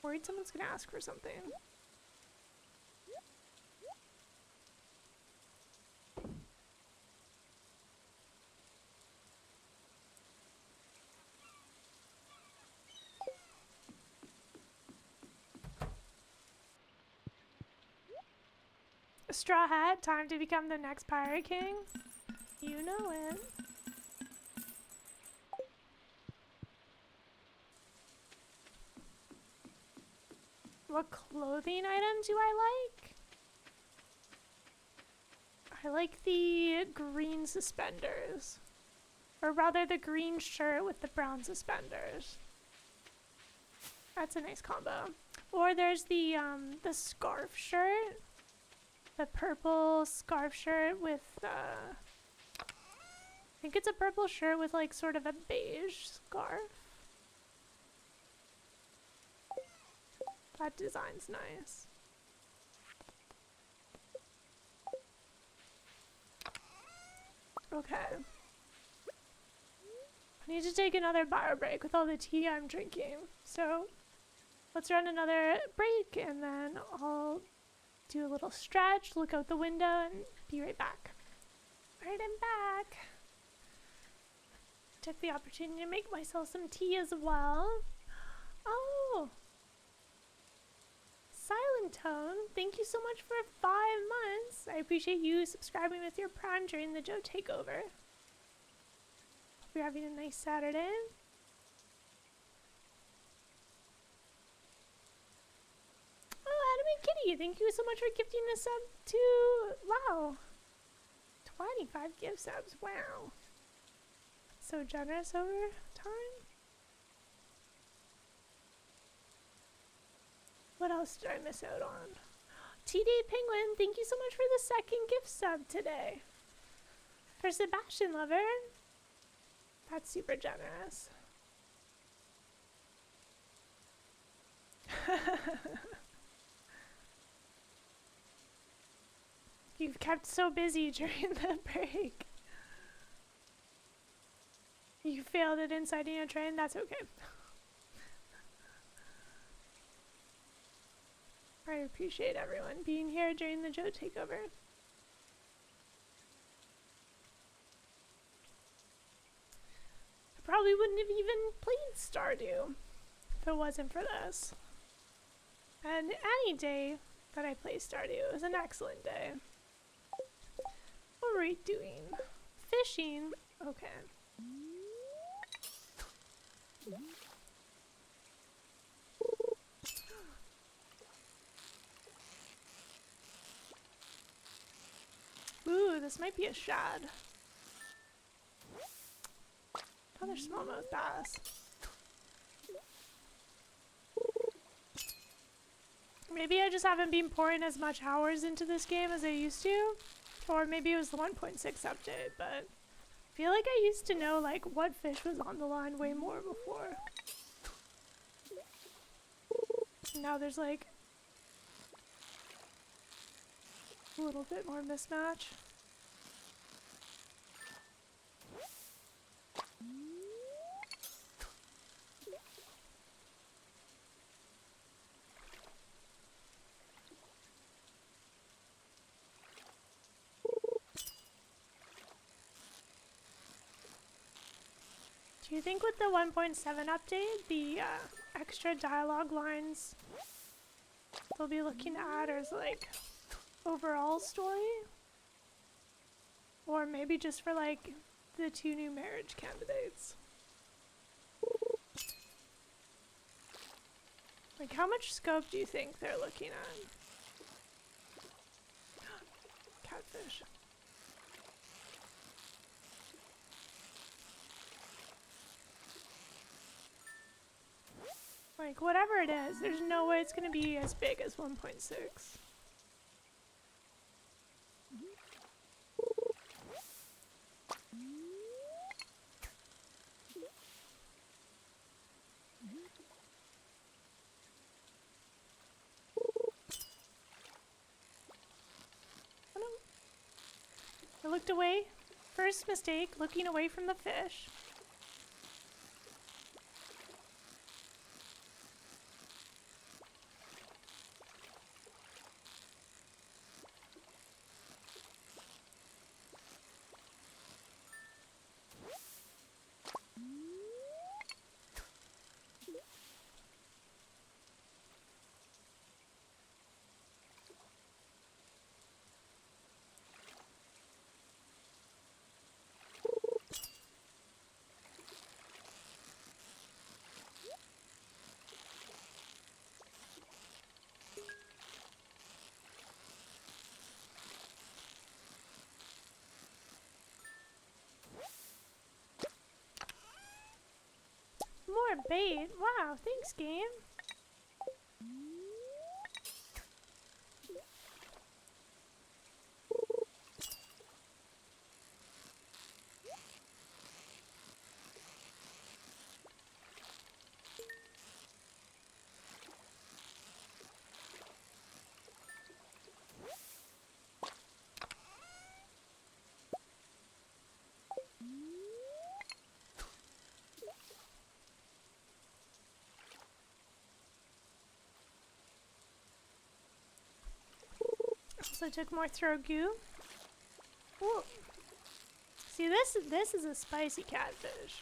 Worried someone's gonna ask for something. A straw hat, time to become the next pirate king. You know it. What clothing item do I like? I like the green suspenders. Or rather the green shirt with the brown suspenders. That's a nice combo. Or there's the scarf shirt. The purple scarf shirt with I think it's a purple shirt with like sort of a beige scarf. That design's nice. Okay. I need to take another bio break with all the tea I'm drinking. So let's run another break and then I'll do a little stretch, look out the window, and be right back. Alright, I'm back. Took the opportunity to make myself some tea as well. Oh! Silent Tone, thank you so much for 5 months. I appreciate you subscribing with your Prime during the Joe Takeover. Hope you're having a nice Saturday. Oh, Adam and Kitty, thank you so much for gifting a sub to... Wow. 25 gift subs, wow. So generous over time. What else did I miss out on? TD Penguin, thank you so much for the 2nd gift sub today. For Sebastian Lover. That's super generous. You've kept so busy during the break. You failed at inciting a train? That's okay. I appreciate everyone being here during the Joe Takeover. I probably wouldn't have even played Stardew if it wasn't for this. And any day that I play Stardew is an excellent day. What were we doing? Fishing? Okay. Ooh, this might be a shad. Another smallmouth bass. Maybe I just haven't been pouring as much hours into this game as I used to. Or maybe it was the 1.6 update, but I feel like I used to know like what fish was on the line way more before. Now there's like a little bit more mismatch. Do you think with the 1.7 update, the extra dialogue lines they'll be looking at as like overall story? Or maybe just for like the 2 new marriage candidates? Like how much scope do you think they're looking at? Catfish. Like, whatever it is, there's no way it's gonna be as big as 1.6. I looked away. First mistake, looking away from the fish. More bait? Wow, thanks, game. Also took more throw goo. Ooh. See, this is a spicy catfish.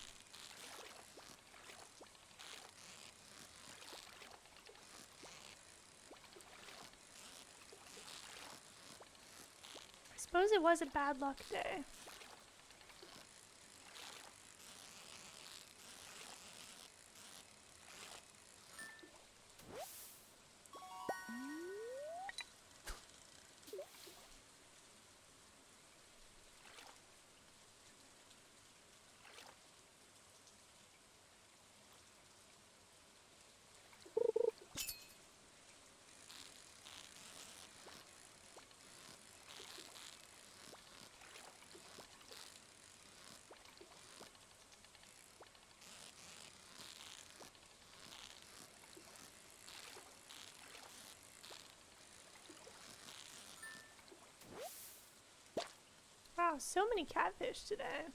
I suppose it was a bad luck day. Wow, so many catfish today.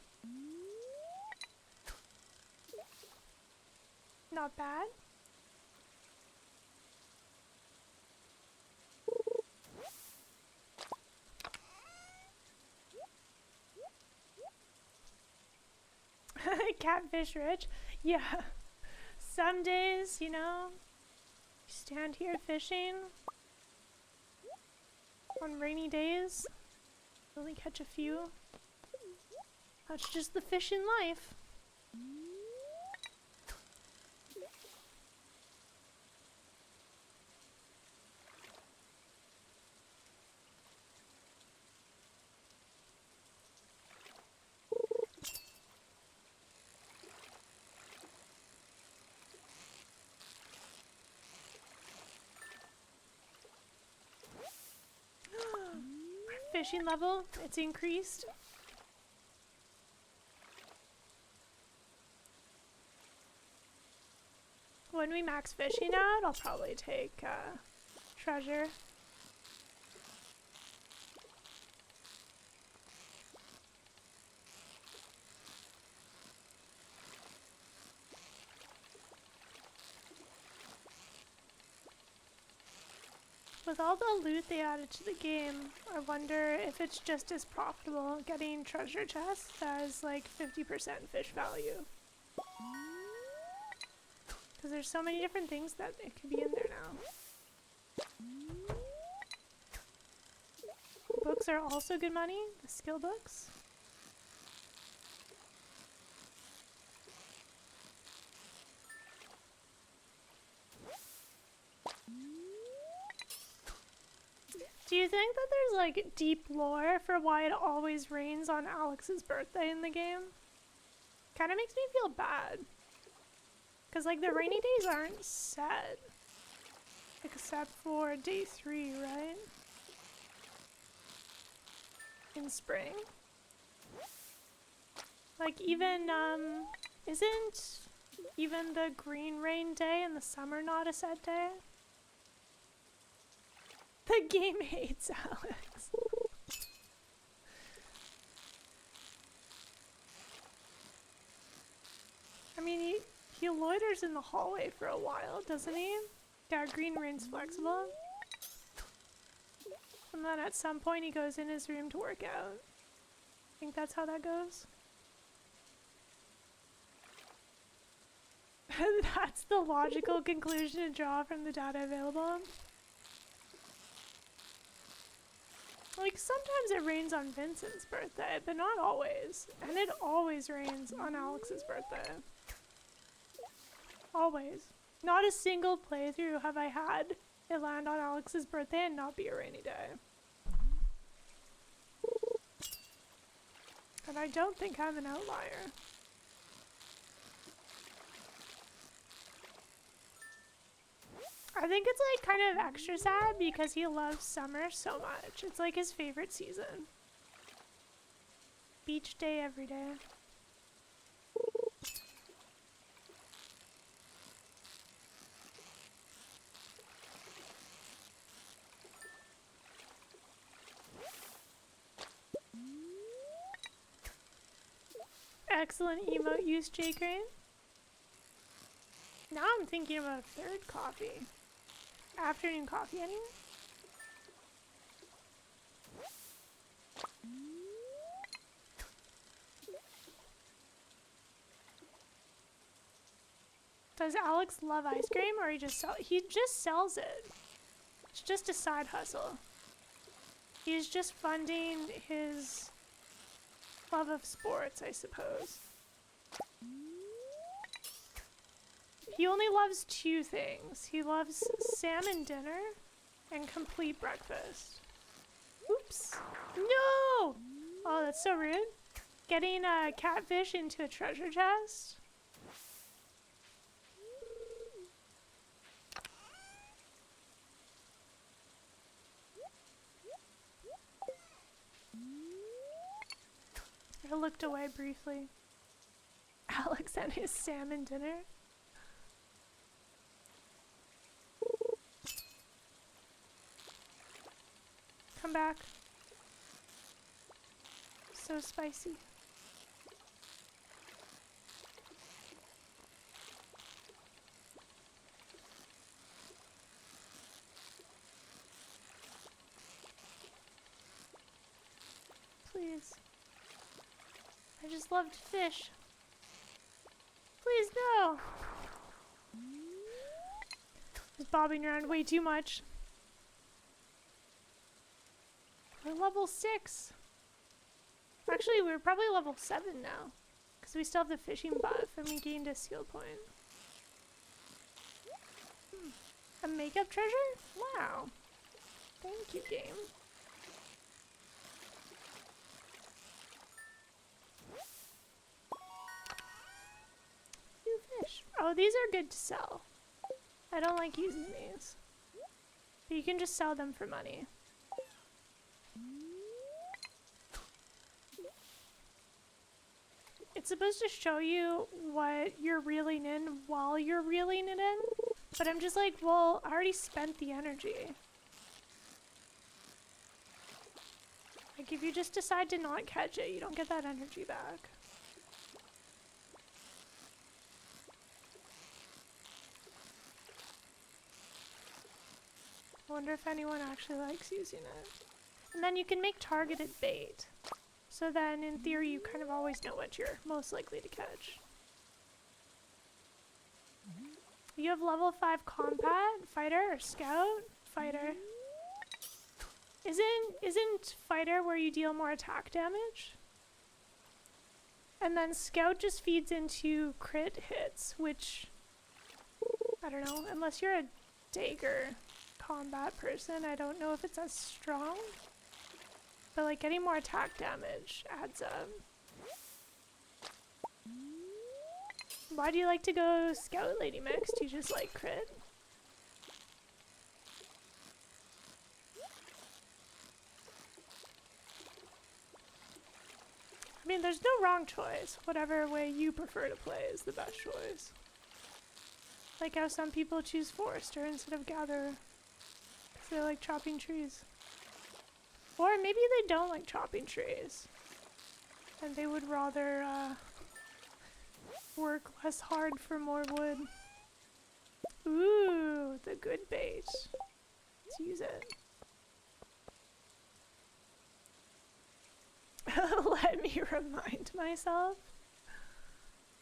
Not bad. Catfish rich. Yeah. Some days, you know, you stand here fishing. On rainy days, only catch a few. That's just the fish in life. Fishing level, it's increased. When we max fishing out, I'll probably take treasure. With all the loot they added to the game, I wonder if it's just as profitable getting treasure chests as like 50% fish value. Because there's so many different things that it could be in there now. Books are also good money, the skill books. Do you think that there's like deep lore for why it always rains on Alex's birthday in the game? Kind of makes me feel bad. Because like the rainy days aren't set. Except for day 3, right? In spring. Like even, isn't even the green rain day in the summer not a set day? The game hates Alex. wanders in the hallway for a while, doesn't he? Yeah, green rain's flexible. And then at some point he goes in his room to work out. I think that's how that goes. That's the logical conclusion to draw from the data available. Like, sometimes it rains on Vincent's birthday, but not always. And it always rains on Alex's birthday. Always. Not a single playthrough have I had it land on Alex's birthday and not be a rainy day. And I don't think I'm an outlier. I think it's like kind of extra sad because he loves summer so much. It's like his favorite season. Beach day every day. Excellent emote use, J-Crane. Now I'm thinking about a third coffee. Afternoon coffee, anyway? Does Alex love ice cream, or he just sells it? It's just a side hustle. He's just funding his love of sports, I suppose. He only loves two things. He loves salmon dinner and complete breakfast. Oops. No! Oh, that's so rude. Getting a catfish into a treasure chest. I looked away briefly. Alex and his salmon dinner. Come back. So spicy. Please. I just loved fish. Please, no! He's bobbing around way too much. We're level 6. Actually, we're probably level 7 now. Because we still have the fishing buff and we gained a skill point. A makeup treasure? Wow. Thank you, game. New fish. Oh, these are good to sell. I don't like using these. But you can just sell them for money. It's supposed to show you what you're reeling in while you're reeling it in, but I'm just like, well, I already spent the energy. Like, if you just decide to not catch it, you don't get that energy back. I wonder if anyone actually likes using it. And then you can make targeted bait. So then, in theory, you kind of always know what you're most likely to catch. You have level 5 combat, fighter, or scout? Fighter. Isn't fighter where you deal more attack damage? And then scout just feeds into crit hits, which, I don't know, unless you're a dagger combat person, I don't know if it's as strong. But like getting more attack damage adds up. Why do you like to go scout, Lady Mix? Do you just like crit? I mean, there's no wrong choice. Whatever way you prefer to play is the best choice. Like how some people choose Forester instead of Gatherer. Because they like chopping trees. Or maybe they don't like chopping trees. And they would rather work less hard for more wood. Ooh, the good bait. Let's use it. Let me remind myself.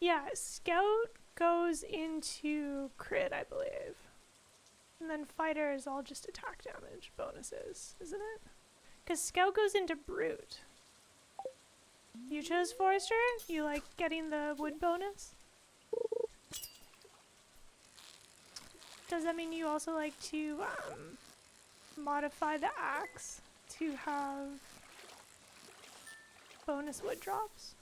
Yeah, Scout goes into crit, I believe. And then Fighter is all just attack damage bonuses, isn't it? Because Scout goes into Brute. You chose Forester? You like getting the wood bonus? Does that mean you also like to modify the axe to have bonus wood drops?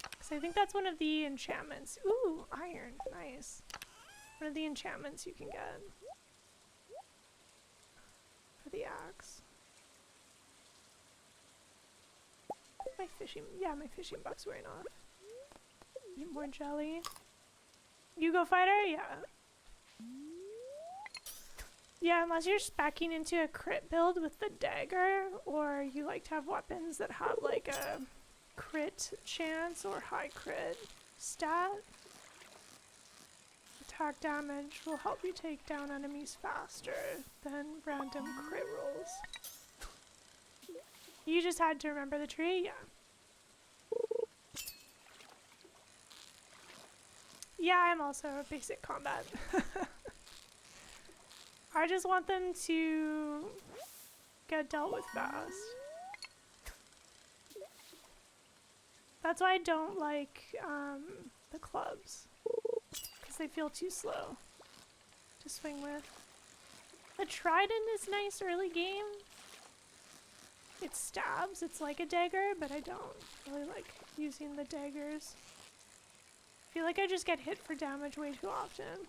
Because I think that's one of the enchantments. Ooh, iron. Nice. One of the enchantments you can get for the axe. My fishing buck's wearing off. Eat more jelly. You go Fighter? Yeah. Yeah, unless you're speccing into a crit build with the dagger, or you like to have weapons that have like a crit chance or high crit stat. Attack damage will help you take down enemies faster than random crit rolls. You just had to remember the tree? Yeah. Yeah, I'm also a basic combat. I just want them to get dealt with fast. That's why I don't like the clubs. Because they feel too slow to swing with. The trident is nice early game. It stabs, it's like a dagger, but I don't really like using the daggers. I feel like I just get hit for damage way too often.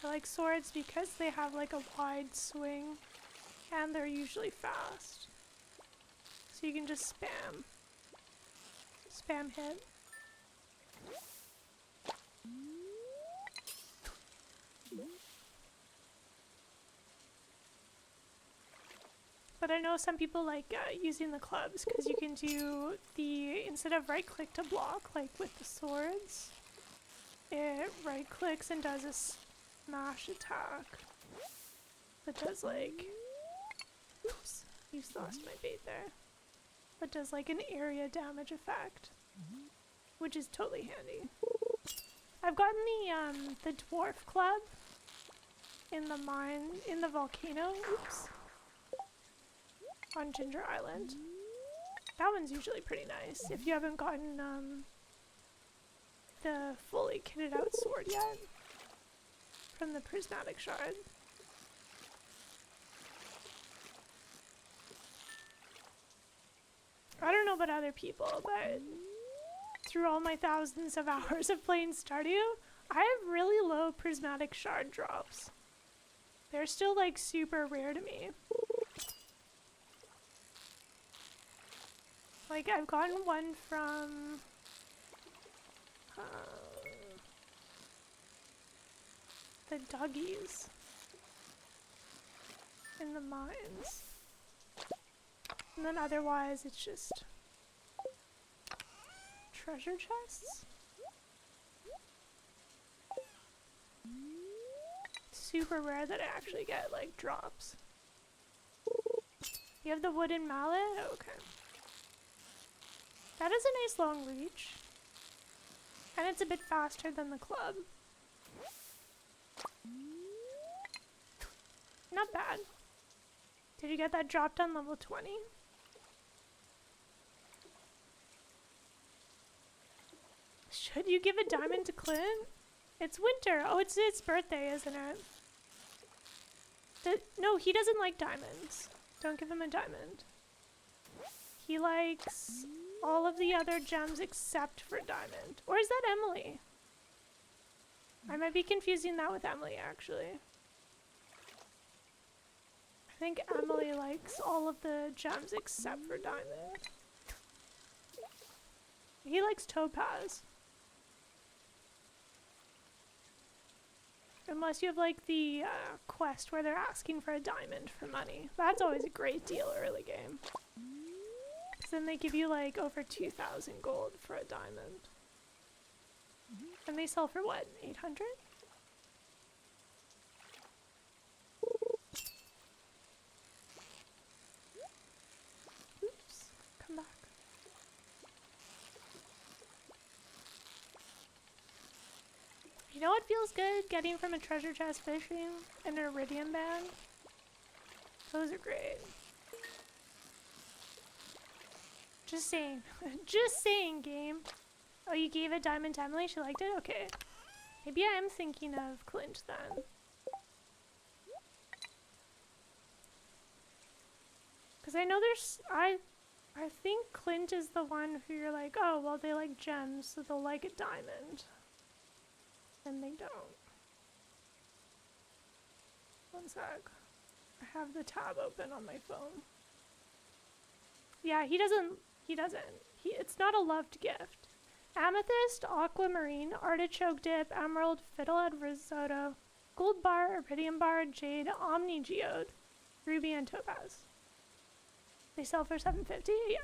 I like swords because they have like a wide swing and they're usually fast. So you can just spam hit. But I know some people like using the clubs because you can do the, instead of right click to block like with the swords, it right clicks and does a smash attack that does like, oops, you lost my bait there, that does like an area damage effect, which is totally handy. I've gotten the dwarf club in the mine, in the volcano, oops, on Ginger Island. That one's usually pretty nice if you haven't gotten the fully kitted out sword yet from the prismatic shard. I don't know about other people, but through all my thousands of hours of playing Stardew, I have really low prismatic shard drops. They're still like super rare to me. Like, I've gotten one from the Duggies in the mines. And then otherwise it's just treasure chests. Super rare that I actually get like drops. You have the wooden mallet? Oh, okay. That is a nice long reach. And it's a bit faster than the club. Not bad. Did you get that dropped on level 20? Should you give a diamond to Clint? It's winter. Oh, it's its birthday, isn't it? No, he doesn't like diamonds. Don't give him a diamond. He likes all of the other gems except for diamond. Or is that Emily? I might be confusing that with Emily, actually. I think Emily likes all of the gems except for diamond. He likes topaz. Unless you have like the quest where they're asking for a diamond for money. That's always a great deal early game. Then they give you like over 2,000 gold for a diamond. And they sell for what, 800? You know what feels good? Getting from a treasure chest fishing and an iridium band. Those are great. Just saying. Just saying, game. Oh, you gave a diamond to Emily? She liked it? Okay. Maybe I am thinking of Clint then. Because I know there's... I think Clint is the one who you're like, oh, well, they like gems, so they'll like a diamond. And they don't. One sec. I have the tab open on my phone. Yeah, he doesn't. It's not a loved gift. Amethyst, aquamarine, artichoke dip, emerald, fiddlehead risotto, gold bar, iridium bar, jade, omni geode, ruby, and topaz. They sell for $7.50? Yeah.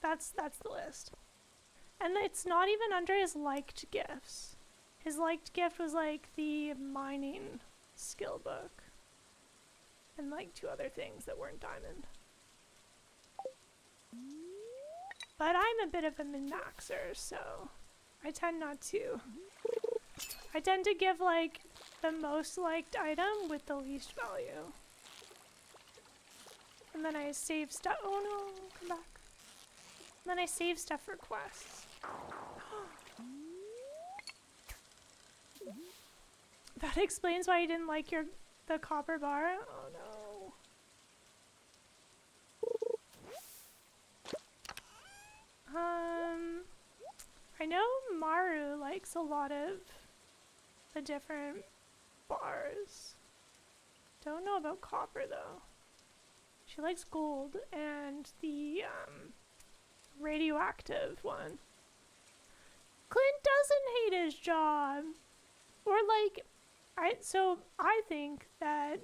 That's the list. And it's not even under his liked gifts. His liked gift was like the mining skill book. And like 2 other things that weren't diamond. But I'm a bit of a min-maxer, so I tend not to. I tend to give like the most liked item with the least value. And then I save stuff. Oh no, come back. And then I save stuff for quests. That explains why you didn't like the copper bar. Oh no. I know Maru likes a lot of the different bars. Don't know about copper though. She likes gold and the radioactive one. Clint doesn't hate his job. Or like, I think that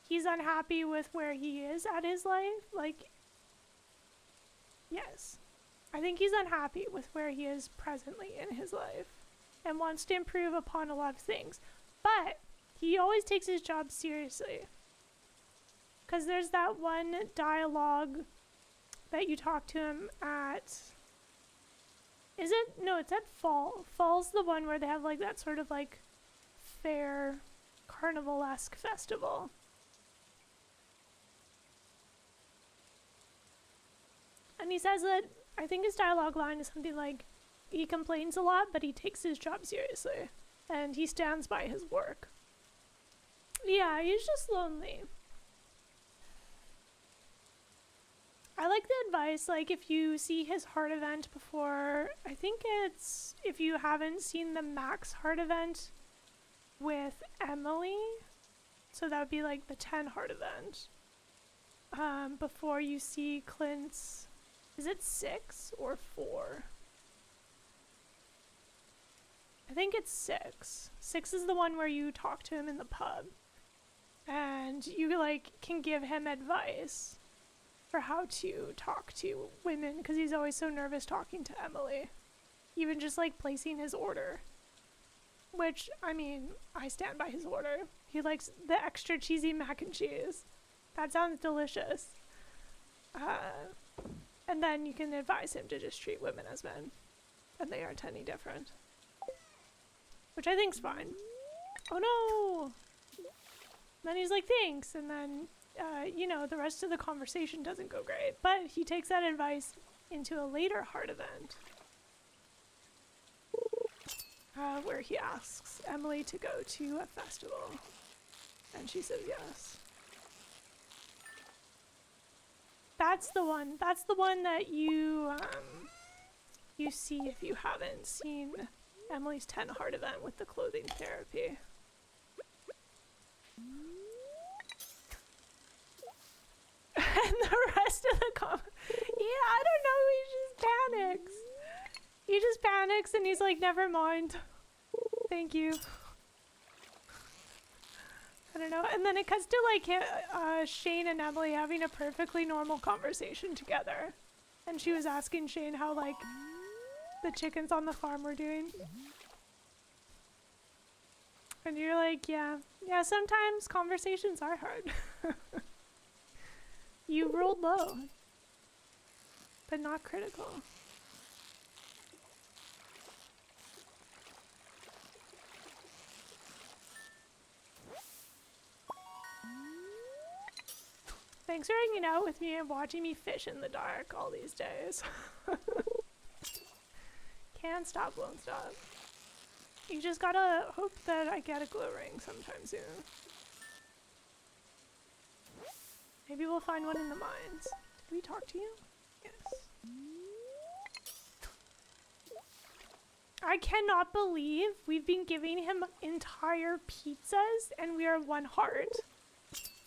he's unhappy with where he is at his life. Like, yes. I think he's unhappy with where he is presently in his life and wants to improve upon a lot of things. But he always takes his job seriously. Because there's that one dialogue that you talk to him at... Is it? No, it's at Fall. Fall's the one where they have like that sort of like fair carnival-esque festival. And he says that, I think his dialogue line is something like, he complains a lot, but he takes his job seriously. And he stands by his work. Yeah, he's just lonely. I like the advice, like, if you see his heart event before, I think it's, if you haven't seen the Max heart event with Emily, so that would be like the 10 heart event, before you see Clint's, is it 6 or 4? I think it's 6. 6 is the one where you talk to him in the pub, and you, like, can give him advice for how to talk to women, because he's always so nervous talking to Emily. Even just like placing his order. Which, I mean, I stand by his order. He likes the extra cheesy mac and cheese. That sounds delicious. And then you can advise him to just treat women as men. And they aren't any different. Which I think's fine. Oh no! And then he's like, thanks, and then you know, the rest of the conversation doesn't go great. But he takes that advice into a later heart event. Where he asks Emily to go to a festival. And she says yes. That's the one. That's the one that you see if you haven't seen Emily's 10 heart event with the clothing therapy. And the rest of the yeah, I don't know, he just panics. He just panics and he's like, never mind. Thank you. I don't know. And then it cuts to like Shane and Emily having a perfectly normal conversation together. And she was asking Shane how like the chickens on the farm were doing. And you're like, yeah, sometimes conversations are hard. You rolled low, but not critical. Thanks for hanging out with me and watching me fish in the dark all these days. Can't stop, won't stop. You just gotta hope that I get a glow ring sometime soon. Maybe we'll find one in the mines. Did we talk to you? Yes. I cannot believe we've been giving him entire pizzas and we are 1 heart.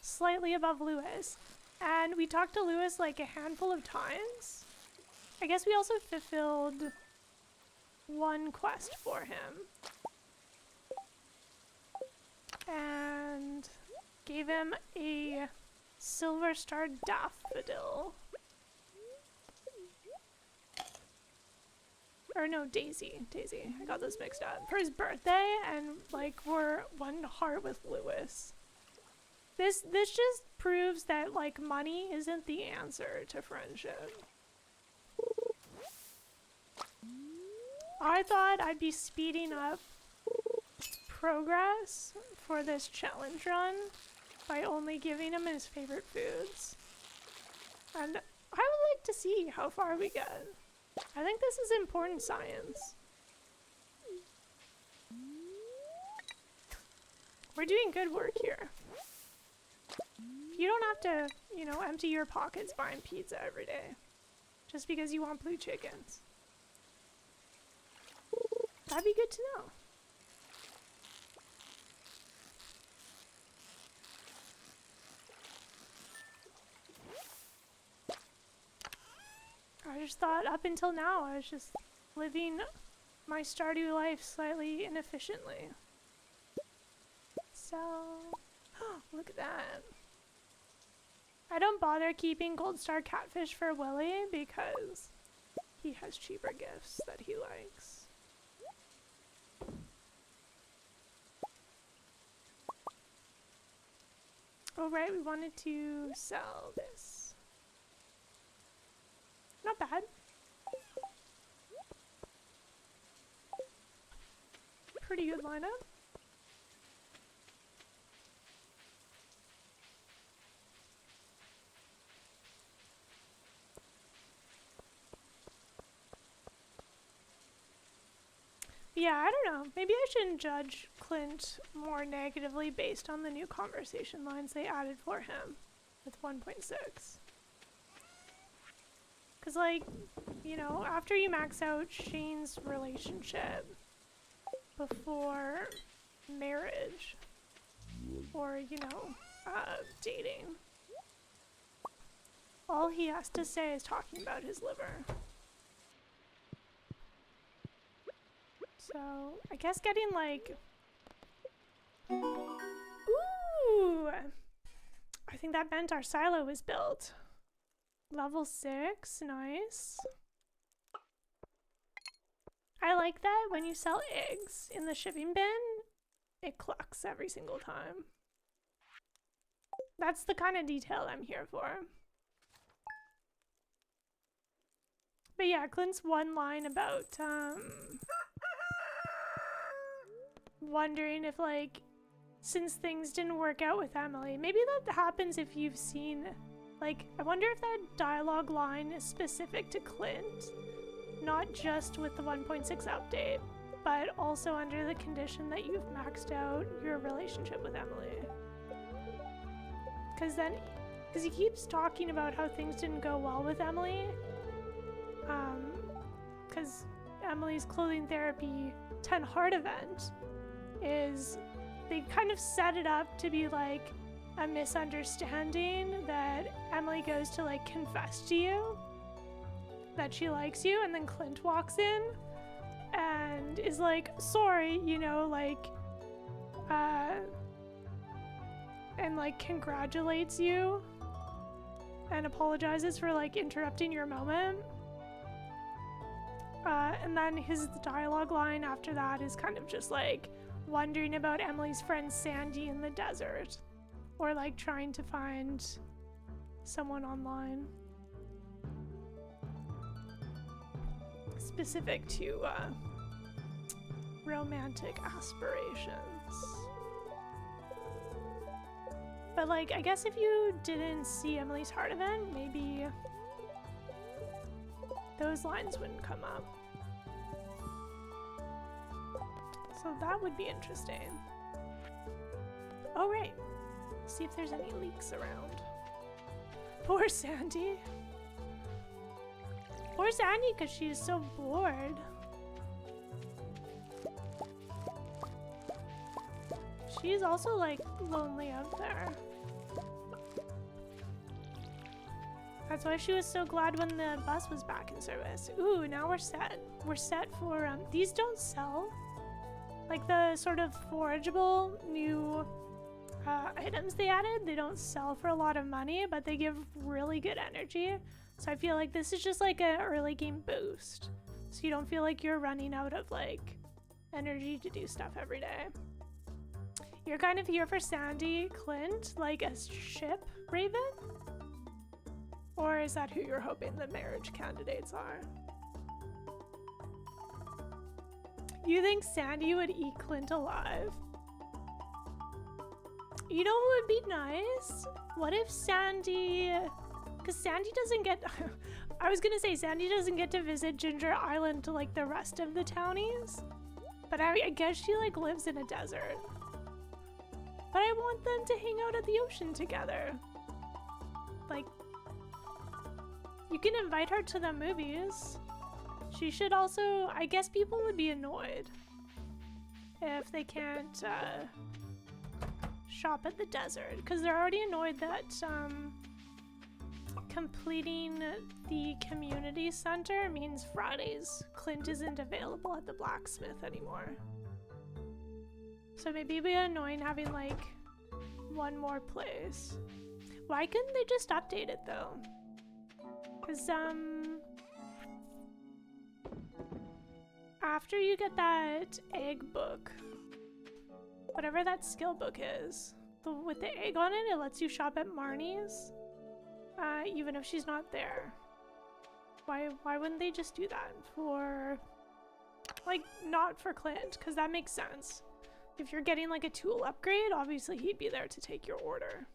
Slightly above Lewis. And we talked to Lewis like a handful of times. I guess we also fulfilled 1 quest for him. And gave him a silver star daffodil. Or no, Daisy. Daisy. I got those mixed up. For his birthday, and like we're 1 heart with Lewis. This just proves that like money isn't the answer to friendship. I thought I'd be speeding up progress for this challenge run by only giving him his favorite foods. And I would like to see how far we get. I think this is important science. We're doing good work here. You don't have to, you know, empty your pockets buying pizza every day. Just because you want blue chickens. That'd be good to know. I just thought up until now I was just living my Stardew life slightly inefficiently. So, look at that. I don't bother keeping gold star catfish for Willy because he has cheaper gifts that he likes. Oh right, we wanted to sell this. Not bad. Pretty good lineup. Yeah, I don't know. Maybe I shouldn't judge Clint more negatively based on the new conversation lines they added for him with 1.6. Because, like, you know, after you max out Shane's relationship before marriage or, you know, dating, all he has to say is talking about his liver. So, I guess getting, like... Ooh! I think that meant our silo was built. Level 6, nice. I like that when you sell eggs in the shipping bin, it clucks every single time. That's the kind of detail I'm here for. But yeah, Clint's one line about, wondering if, like, since things didn't work out with Emily, maybe that happens if you've seen, like, I wonder if that dialogue line is specific to Clint, not just with the 1.6 update, but also under the condition that you've maxed out your relationship with Emily. Because he keeps talking about how things didn't go well with Emily, because Emily's clothing therapy 10 heart event is, they kind of set it up to be like a misunderstanding that Emily goes to like confess to you that she likes you, and then Clint walks in and is like, sorry, you know, like, and like congratulates you and apologizes for like interrupting your moment. And then his dialogue line after that is kind of just like wondering about Emily's friend Sandy in the desert, or like trying to find someone online specific to romantic aspirations. But like, I guess if you didn't see Emily's Heart event, maybe those lines wouldn't come up. So that would be interesting. Oh, right. See if there's any leaks around. Poor Sandy. Poor Sandy, because she's so bored. She's also like lonely out there. That's why she was so glad when the bus was back in service. Ooh, now we're set. We're set for, these don't sell. Like the sort of forageable new items they added, they don't sell for a lot of money, but they give really good energy. So I feel like this is just like an early game boost. So you don't feel like you're running out of like energy to do stuff every day. You're kind of here for Sandy Clint, like a ship raven? Or is that who you're hoping the marriage candidates are? You think Sandy would eat Clint alive? You know what would be nice? What if Sandy... Because Sandy doesn't get... I was gonna say Sandy doesn't get to visit Ginger Island to like the rest of the townies. But I guess she like lives in a desert. But I want them to hang out at the ocean together. Like... You can invite her to the movies. She should also... I guess people would be annoyed if they can't shop at the desert. Because they're already annoyed that completing the community center means Fridays Clint isn't available at the blacksmith anymore. So maybe it'd be annoying having like one more place. Why couldn't they just update it though? Because after you get that egg book, whatever that skill book is, with the egg on it, it lets you shop at Marnie's, even if she's not there. Why wouldn't they just do that for, like, not for Clint? Because that makes sense. If you're getting like a tool upgrade, obviously he'd be there to take your order.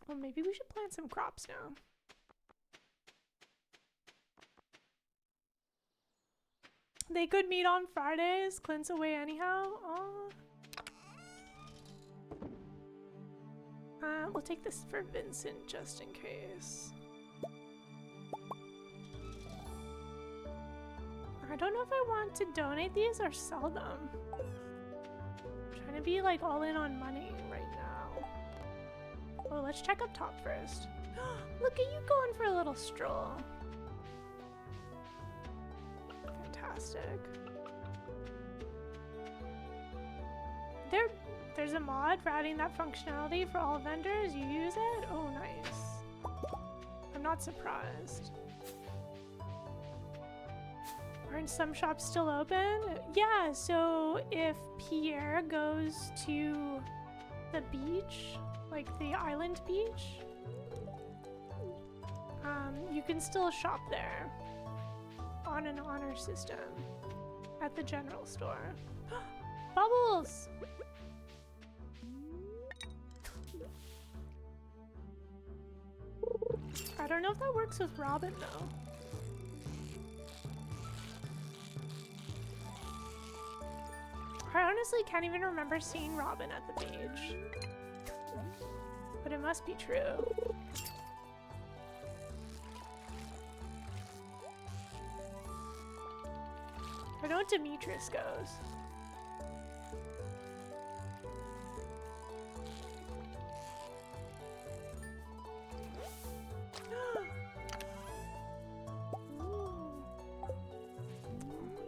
Well, maybe we should plant some crops now. They could meet on Fridays. Clint's away anyhow. Oh. We'll take this for Vincent just in case. I don't know if I want to donate these or sell them. I'm trying to be like all in on money right now. Oh, let's check up top first. Look at you going for a little stroll. Fantastic. There's a mod for adding that functionality for all vendors. You use it? Oh, nice. I'm not surprised. Aren't some shops still open? Yeah, so if Pierre goes to the beach, like the island beach, you can still shop there on an honor system at the general store. Bubbles! I don't know if that works with Robin though. I honestly can't even remember seeing Robin at the beach. But it must be true. I know Demetrius goes.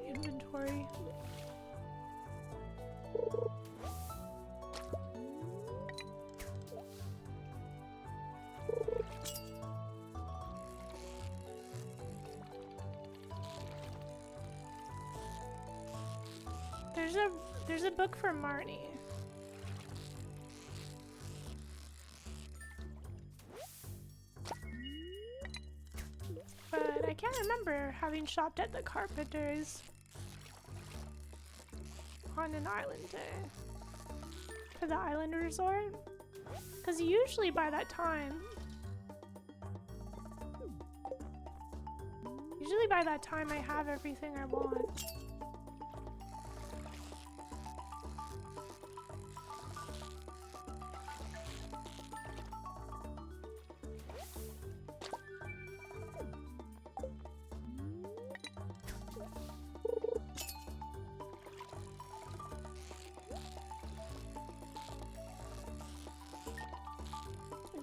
Inventory. There's a book for Marnie. But I can't remember having shopped at the Carpenters on an island day. For the island resort? Because usually by that time... Usually by that time I have everything I want.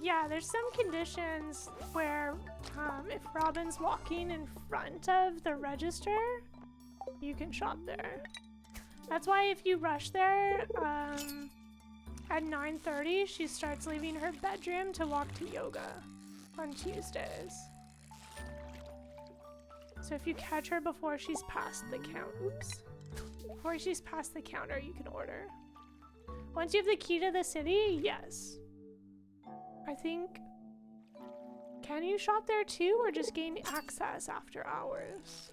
Yeah, there's some conditions where if Robin's walking in front of the register, you can shop there. That's why if you rush there at 9:30, she starts leaving her bedroom to walk to yoga on Tuesdays. So if you catch her before she's past the before she's past the counter, you can order. Once you have the key to the city, yes. I think, can you shop there too, or just gain access after hours?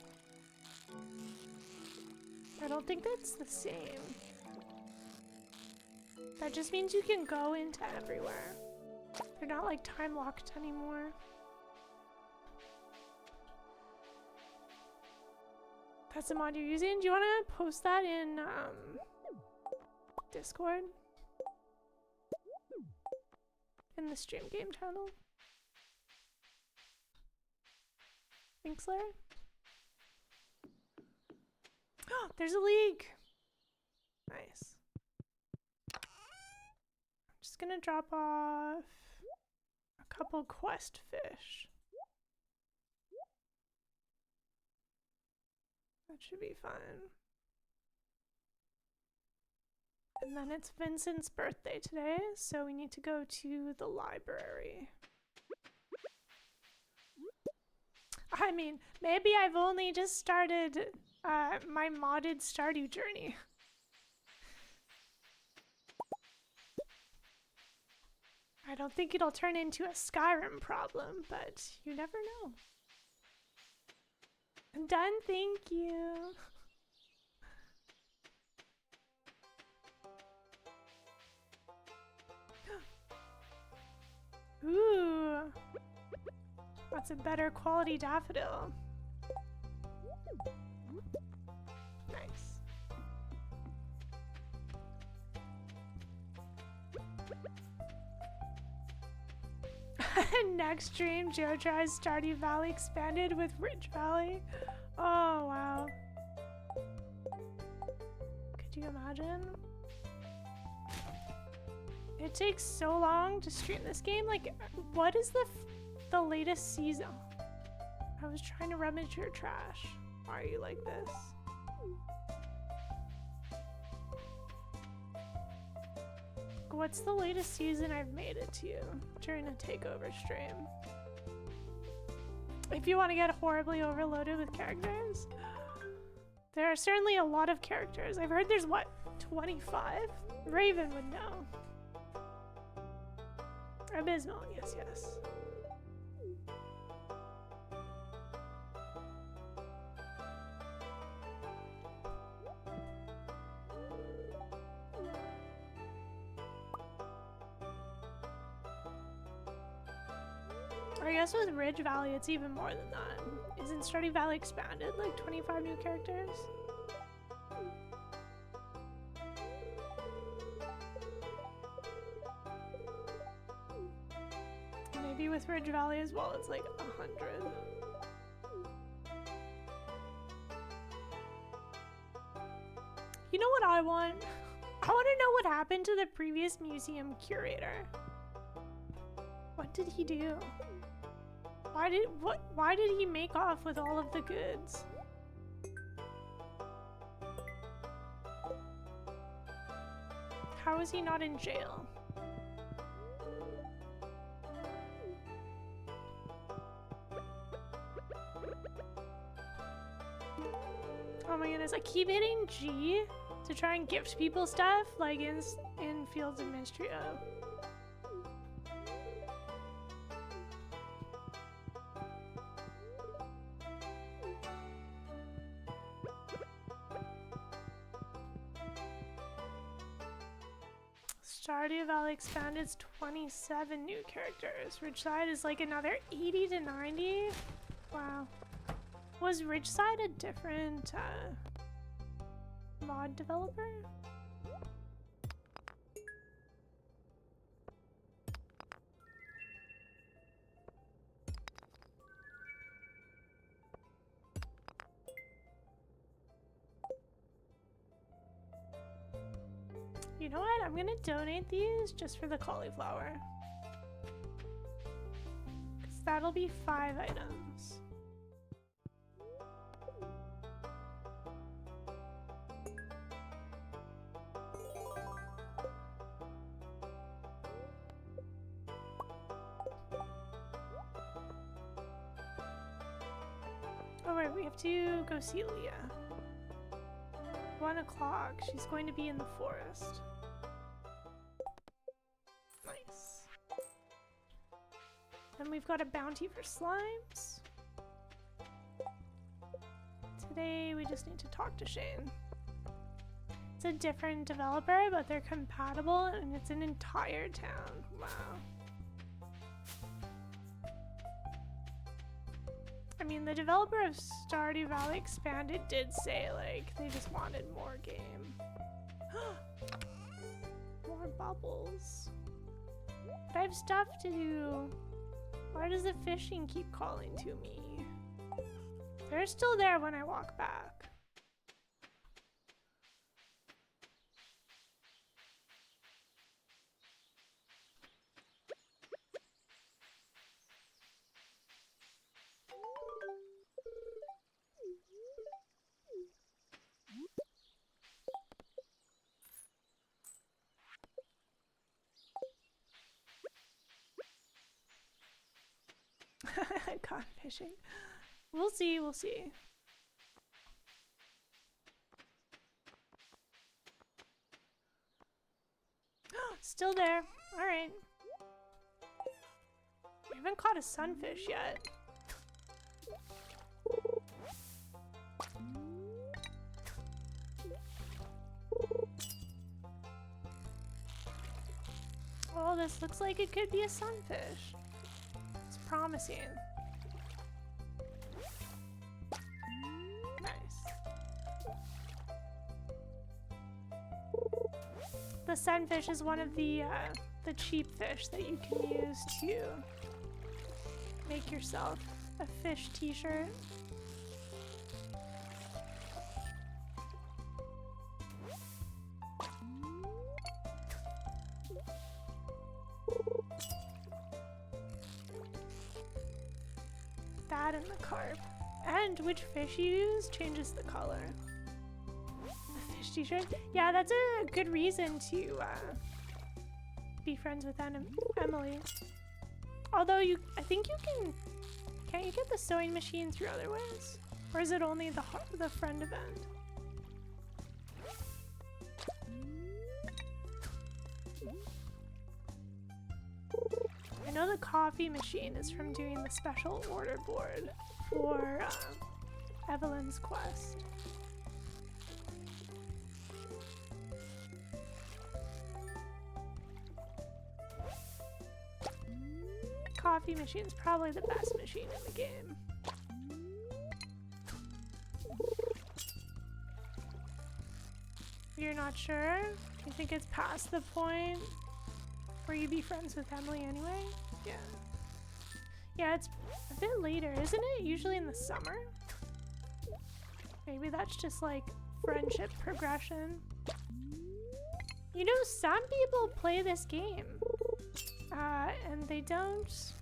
I don't think that's the same. That just means you can go into everywhere. They're not like time locked anymore. That's the mod you're using? Do you want to post that in Discord? In the stream game channel? Thanks, Larry. Oh, there's a league! Nice. I'm just gonna drop off a couple quest fish. That should be fun. And then it's Vincent's birthday today, so we need to go to the library. I mean, maybe I've only just started my modded Stardew journey. I don't think it'll turn into a Skyrim problem, but you never know. I'm done, thank you. Ooh, that's a better quality daffodil. Nice. Next stream, Joe tries Stardew Valley expanded with Ridge Valley. Oh, wow. Could you imagine? It takes so long to stream this game. Like, what is the latest season? I was trying to rummage your trash. Why are you like this? What's the latest season I've made it to during a takeover stream? If you want to get horribly overloaded with characters, there are certainly a lot of characters. I've heard there's, what, 25? Raven would know. Abysmal, yes, yes. I guess with Ridge Valley, it's even more than that. Isn't Stardew Valley expanded? Like 25 new characters? Maybe with Ridge Valley as well, it's like 100. You know what I want? I want to know what happened to the previous museum curator. What did he do? Why did he make off with all of the goods? How is he not in jail? Oh my goodness, I keep hitting G to try and gift people stuff, like in Fields of Mystery. Stardew Valley expanded's 27 new characters. Ridgeside is like another 80 to 90. Wow. Was Ridgeside a different mod developer? You know what? I'm gonna donate these just for the cauliflower. Because that'll be 5 items. Oh right, we have to go see Leah. 1 o'clock. She's going to be in the forest. Nice. Then we've got a bounty for slimes. Today we just need to talk to Shane. It's a different developer, but they're compatible and it's an entire town. Wow. I mean, the developer of Stardew Valley Expanded did say, like, they just wanted more game. More bubbles. But I have stuff to do. Why does the fishing keep calling to me? They're still there when I walk back. Caught fishing. We'll see, we'll see. Still there. Alright. We haven't caught a sunfish yet. Oh, this looks like it could be a sunfish. It's promising. The sunfish is one of the cheap fish that you can use to make yourself a fish t-shirt. That and the carp. And which fish you use changes the color. T-shirt. Yeah, that's a good reason to be friends with Emily. Although I think you can't you get the sewing machine through other ways? Or is it only the friend event? I know the coffee machine is from doing the special order board for Evelyn's quest. Coffee machine is probably the best machine in the game. You're not sure? You think it's past the point where you be friends with Emily anyway? Yeah. Yeah, it's a bit later, isn't it? Usually in the summer? Maybe that's just like friendship progression. You know, some people play this game. And they don't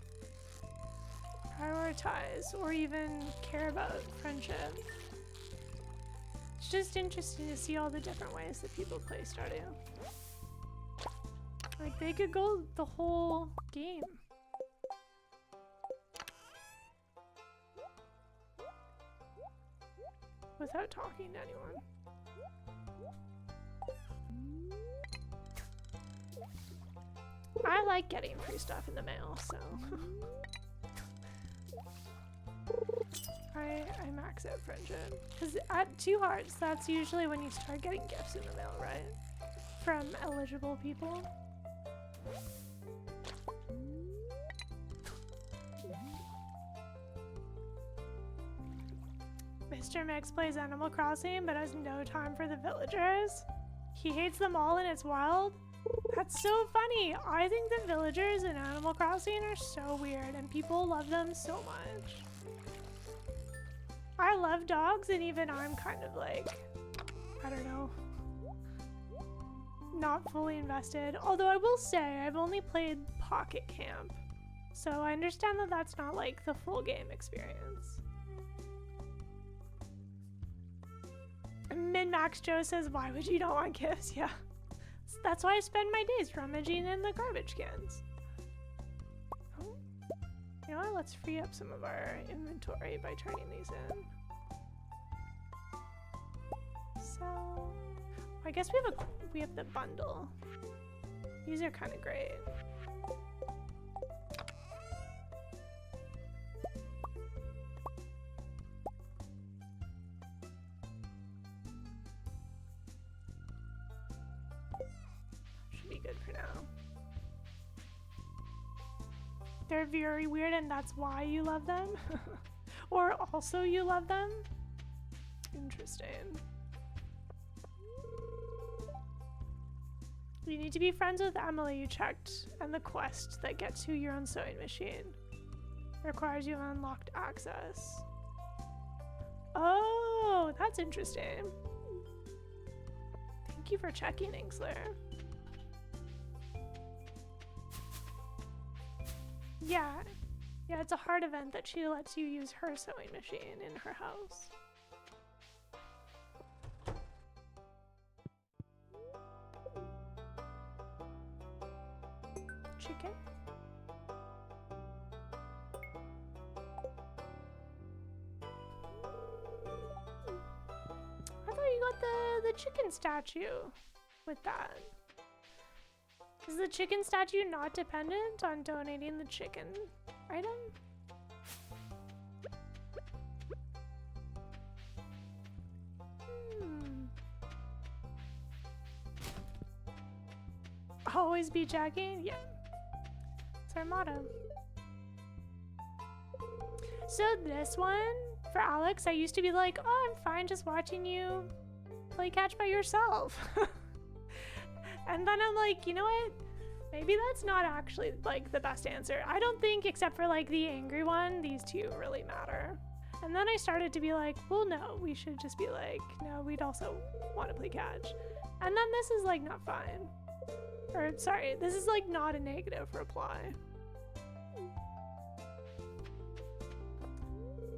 prioritize or even care about friendship. It's just interesting to see all the different ways that people play Stardew. Like, they could go the whole game. Without talking to anyone. I like getting free stuff in the mail, so I max out friendship. Because at 2 hearts, that's usually when you start getting gifts in the mail, right? From eligible people. Mr. Mix plays Animal Crossing but has no time for the villagers. He hates them all and it's wild. That's so funny. I think the villagers in Animal Crossing are so weird and people love them so much. I love dogs and even I'm kind of like, I don't know, not fully invested. Although I will say I've only played Pocket Camp, so I understand that that's not like the full game experience. Min-Max Joe says, why would you not want gifts? Yeah, that's why I spend my days rummaging in the garbage cans. Oh. You know what? Let's free up some of our inventory by turning these in. So, I guess we have the bundle. These are kind of great. Should be good for now. They're very weird and that's why you love them? Or also you love them? Interesting. You need to be friends with Emily, you checked, and the quest that gets you your own sewing machine. Requires you unlocked access. Oh, that's interesting. Thank you for checking, Ingsler. Yeah, it's a hard event that she lets you use her sewing machine in her house. Chicken? I thought you got the chicken statue with that. Is the chicken statue not dependent on donating the chicken item? Always be jacking? Yeah. It's our motto. So this one, for Alex, I used to be like, oh, I'm fine just watching you play catch by yourself. And then I'm like, you know what? Maybe that's not actually like the best answer. I don't think, except for like the angry one, these two really matter. And then I started to be like, well, no, we should just be like, no, we'd also want to play catch. And then this is like not fine. Or sorry, this is like not a negative reply.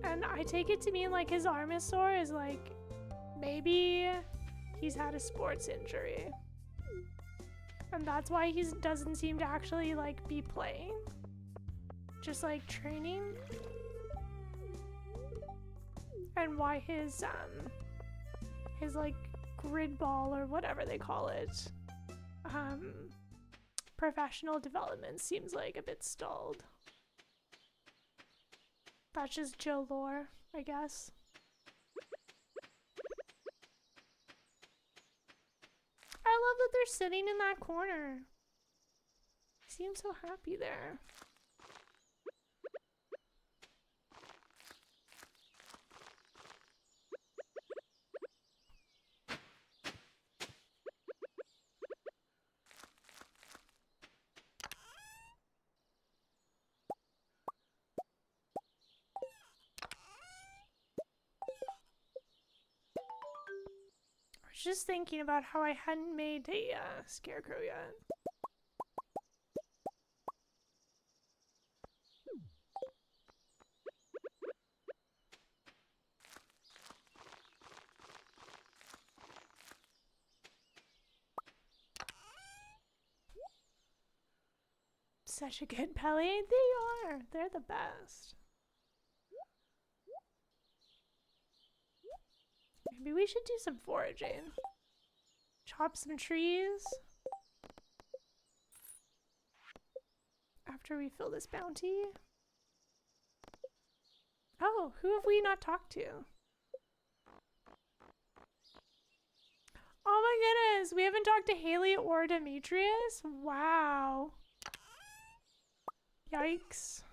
And I take it to mean like his arm is sore is like, maybe he's had a sports injury. And that's why he doesn't seem to actually like be playing. Just like training. And why his like grid ball or whatever they call it, professional development seems like a bit stalled. That's just Joe lore, I guess. I love that they're sitting in that corner. They seem so happy there. Just thinking about how I hadn't made a scarecrow yet. Such a good Pelly. They are. They're the best. Maybe we should do some foraging. Chop some trees. After we fill this bounty. Oh, who have we not talked to? Oh my goodness, we haven't talked to Haley or Demetrius? Wow. Yikes.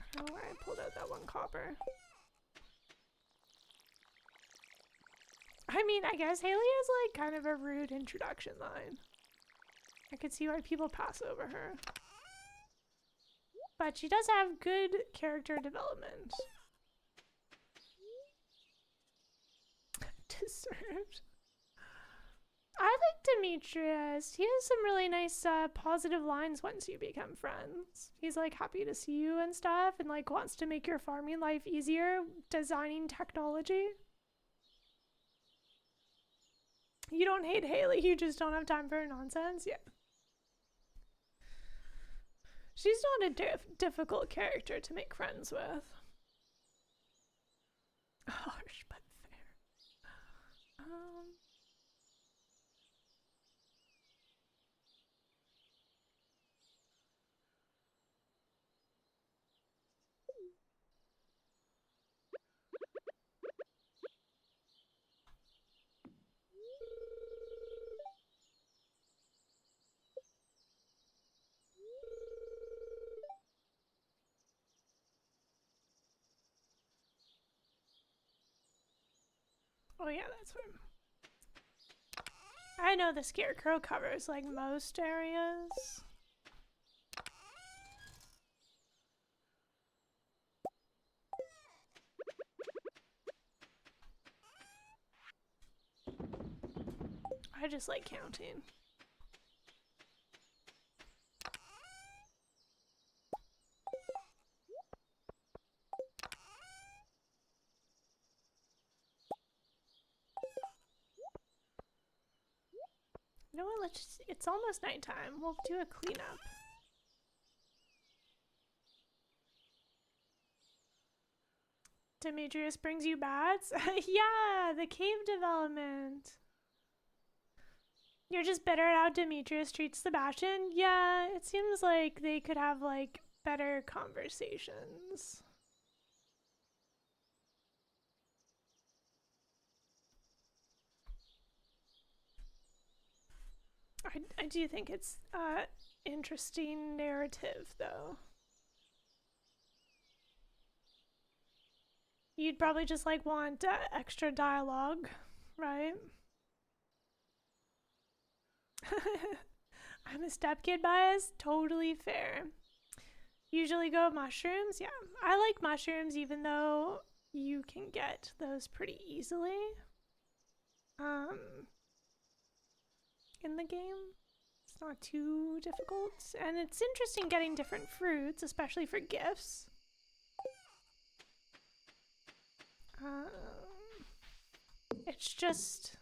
I don't know why I pulled out that one copper. I mean, I guess Haley is like kind of a rude introduction line. I could see why people pass over her. But she does have good character development. Deserved. I like Demetrius. He has some really nice positive lines once you become friends. He's like happy to see you and stuff and like wants to make your farming life easier, designing technology. You don't hate Haley, you just don't have time for her nonsense? Yeah. She's not a difficult character to make friends with. Harsh but fair. Oh yeah, that's what I know. The scarecrow covers like most areas. I just like counting. You know what, let's just, it's almost nighttime. We'll do a cleanup. Demetrius brings you bats? Yeah, the cave development. You're just better at how Demetrius treats Sebastian? Yeah, it seems like they could have like better conversations. I do think it's interesting narrative though. You'd probably just like want extra dialogue, right? I'm a stepkid bias, totally fair. Usually go mushrooms, yeah. I like mushrooms even though you can get those pretty easily. In the game. It's not too difficult. And it's interesting getting different fruits, especially for gifts. It's just...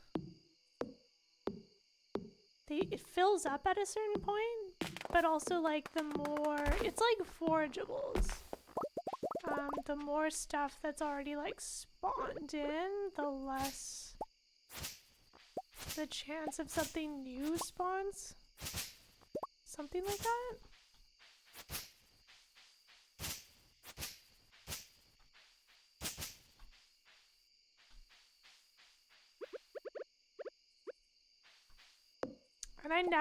it fills up at a certain point, but also like the more... It's like forageables. The more stuff that's already like spawned in, the less the chance of something new spawns. Something like that. And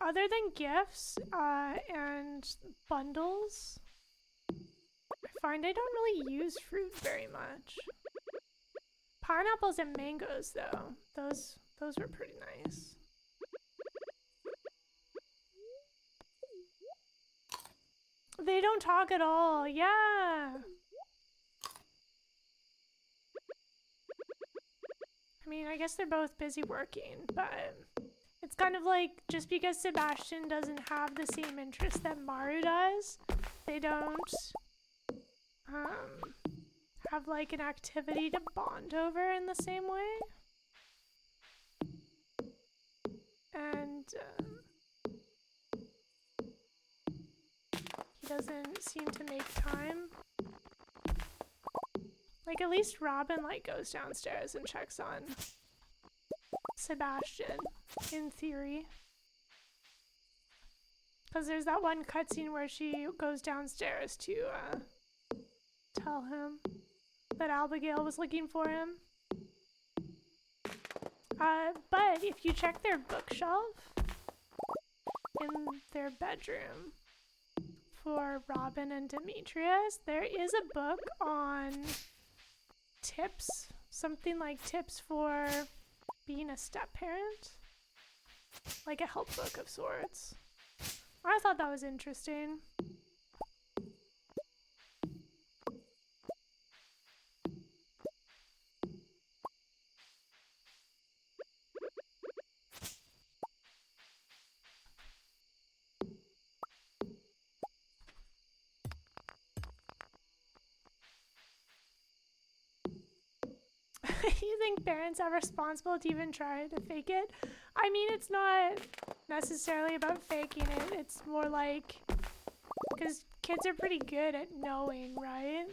other than gifts and bundles, I find I don't really use fruit very much. Pineapples and mangoes though, those were pretty nice. They don't talk at all, yeah. I mean, I guess they're both busy working, but it's kind of like just because Sebastian doesn't have the same interest that Maru does, they don't have like an activity to bond over in the same way. And he doesn't seem to make time. Like at least Robin like goes downstairs and checks on Sebastian, in theory. Because there's that one cutscene where she goes downstairs to tell him that Abigail was looking for him. But if you check their bookshelf in their bedroom for Robin and Demetrius, there is a book on tips, something like tips for being a step-parent, like a help book of sorts. I thought that was interesting. You think parents are responsible to even try to fake it? I mean, it's not necessarily about faking it. It's more like, because kids are pretty good at knowing, right?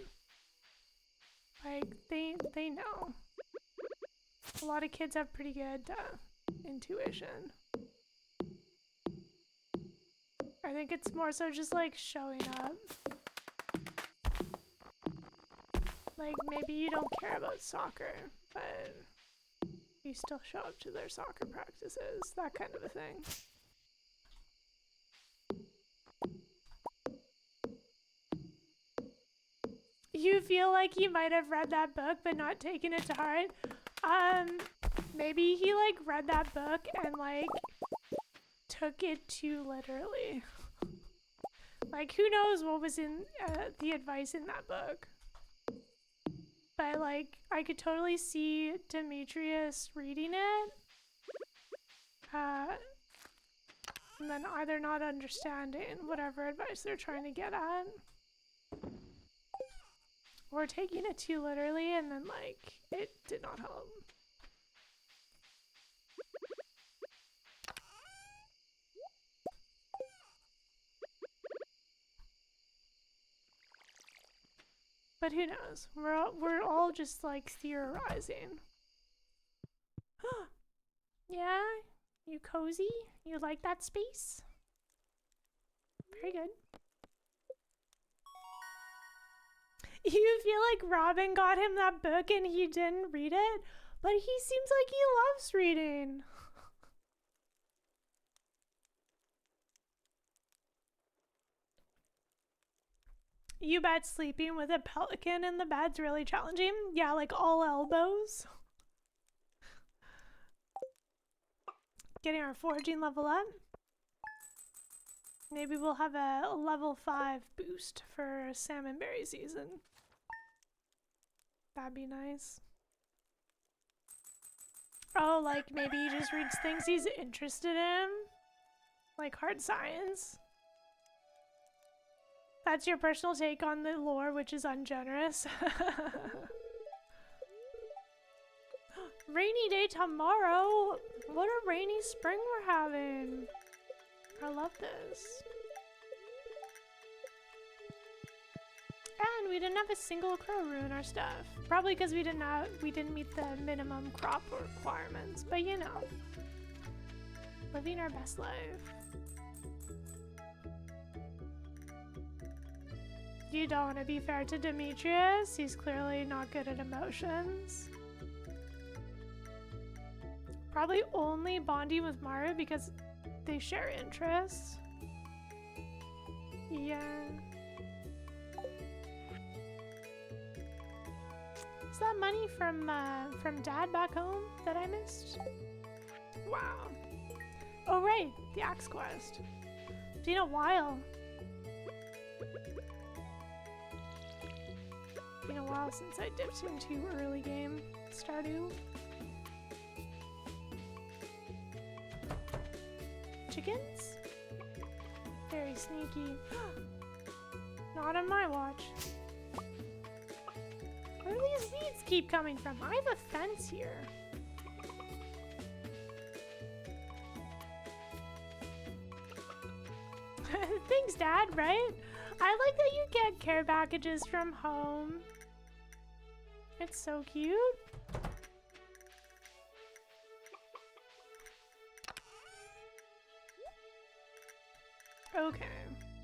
Like, they know. A lot of kids have pretty good intuition. I think it's more so just like showing up. Like, maybe you don't care about soccer, but you still show up to their soccer practices, that kind of a thing. You feel like he might have read that book but not taken it to heart? Maybe he like read that book and like took it too literally. Like, who knows what was in the advice in that book? But like, I could totally see Demetrius reading it, and then either not understanding whatever advice they're trying to get at, or taking it too literally, and then like, it did not help. But who knows? We're all just like theorizing. Yeah? You cozy? You like that space? Very good. You feel like Robin got him that book and he didn't read it? But he seems like he loves reading. You bet sleeping with a pelican in the bed's really challenging? Yeah, like all elbows. Getting our foraging level up. Maybe we'll have a level 5 boost for salmon berry season. That'd be nice. Oh, like maybe he just reads things he's interested in? Like hard science? That's your personal take on the lore, which is ungenerous. Rainy day tomorrow! What a rainy spring we're having! I love this. And we didn't have a single crow ruin our stuff. Probably because we didn't meet the minimum crop requirements. But you know, living our best life. You don't want to be fair to Demetrius. He's clearly not good at emotions. Probably only bonding with Maru because they share interests. Yeah. Is that money from Dad back home that I missed? Wow. Oh right, the axe quest. It's been a while. Been a while since I dipped into early game Stardew. Chickens? Very sneaky. Not on my watch. Where do these weeds keep coming from? I have a fence here. Thanks, Dad, right? I like that you get care packages from home. It's so cute. Okay.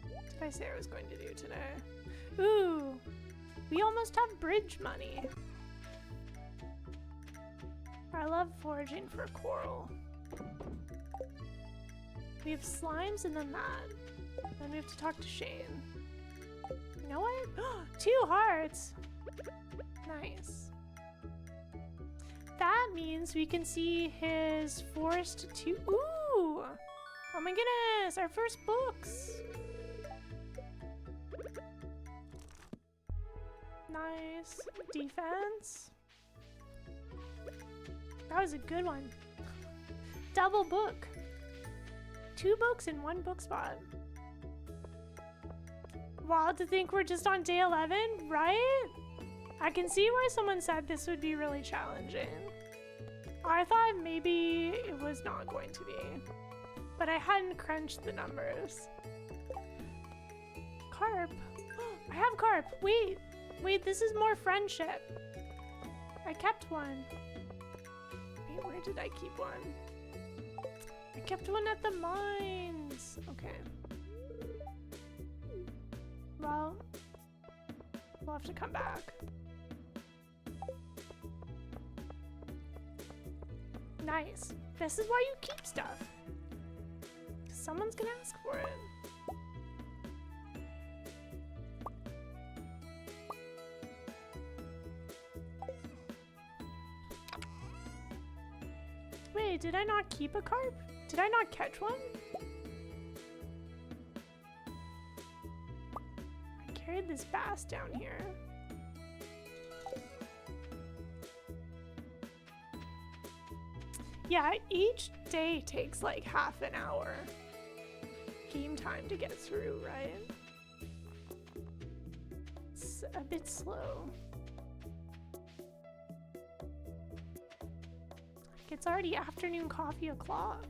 What did I say I was going to do today? Ooh, we almost have bridge money. Our I love foraging for coral. We have slimes and then that. Then we have to talk to Shane. You know what? 2 hearts! Nice. That means we can see his forest too. Ooh! Oh my goodness! Our first books! Nice. Defense. That was a good one. Double book. 2 books in 1 book spot. Wild to think we're just on day 11, right? I can see why someone said this would be really challenging. I thought maybe it was not going to be, but I hadn't crunched the numbers. Carp. I have carp. Wait, this is more friendship. I kept one. Wait, where did I keep one? I kept one at the mines. Okay. Well, we'll have to come back. Nice. This is why you keep stuff. 'Cause someone's gonna ask for it. Wait, did I not keep a carp? Did I not catch one? I carried this bass down here. Yeah, each day takes like half an hour game time to get through, right? It's a bit slow. Like it's already afternoon coffee o'clock.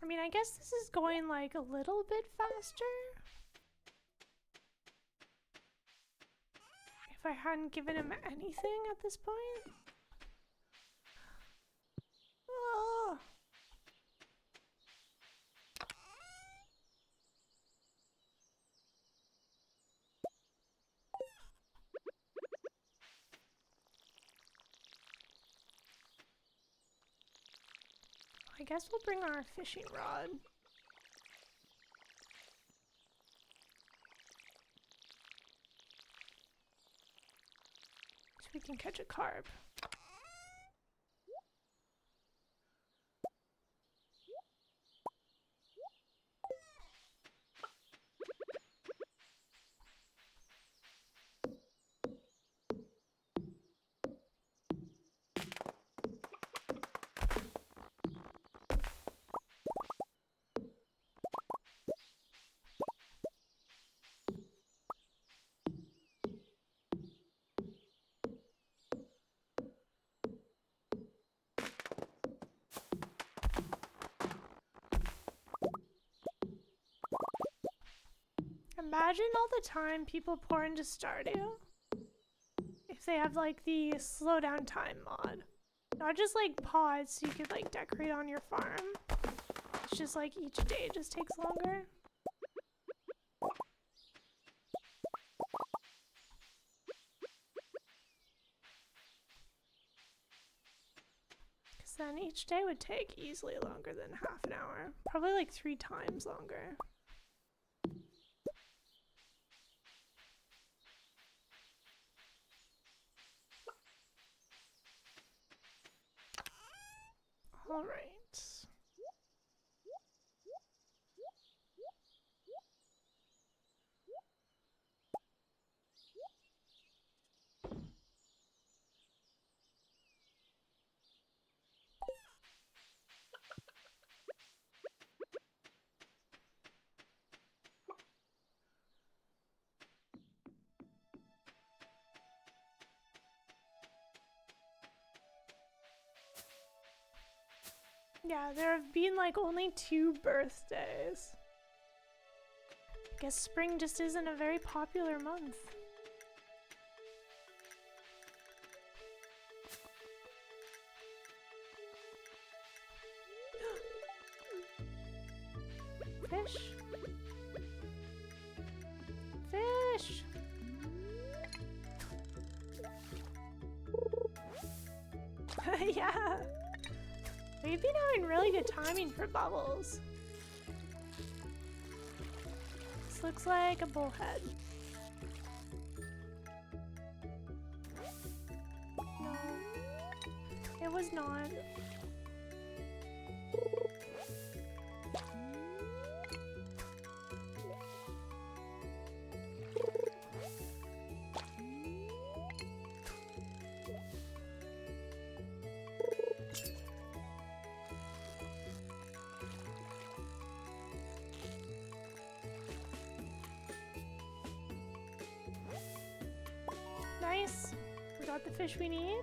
I mean, I guess this is going like a little bit faster. If I hadn't given him anything at this point. Oh. I guess we'll bring our fishing rod. So we can catch a carp. Imagine all the time people pour into Stardew if they have like the slow down time mod. Not just like pods so you could like decorate on your farm. It's just like each day just takes longer. Because then each day would take easily longer than half an hour. Probably like 3 times longer. All right. Yeah, there have been like only 2 birthdays. I guess spring just isn't a very popular month. Fish. Fish. Yeah. We've been having really good timing for bubbles. This looks like a bullhead. No. It was not. Nice. We got the fish we need.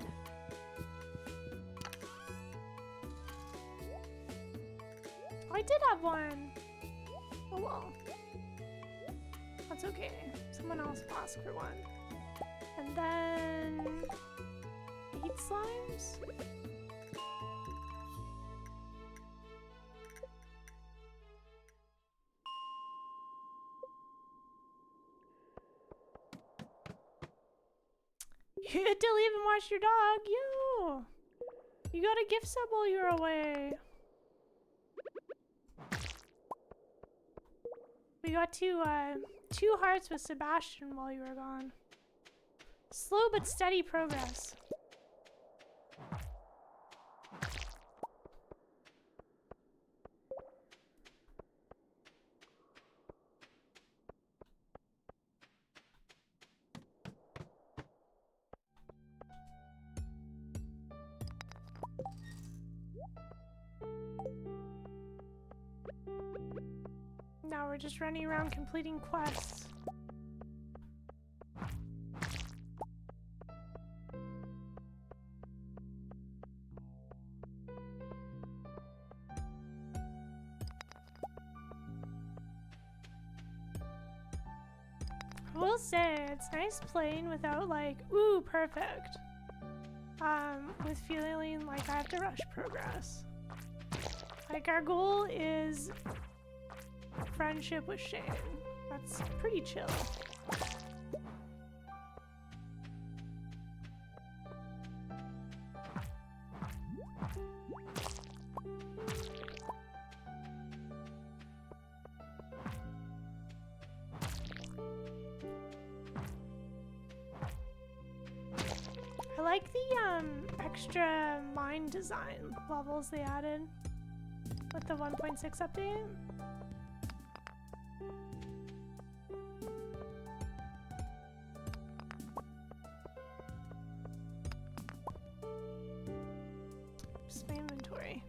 Oh, I did have one. Oh well. That's okay. Someone else will ask for one. And then 8 slimes? You had to leave and watch your dog. Yo! You got a gift sub while you were away. We got two hearts with Sebastian while you were gone. Slow but steady progress. Now we're just running around completing quests. I will say, it's nice playing without like, ooh, perfect. With feeling like I have to rush progress. Like, our goal is friendship with Shane. That's pretty chill. I like the extra mine design levels they added with the 1.6 update. Just my inventory.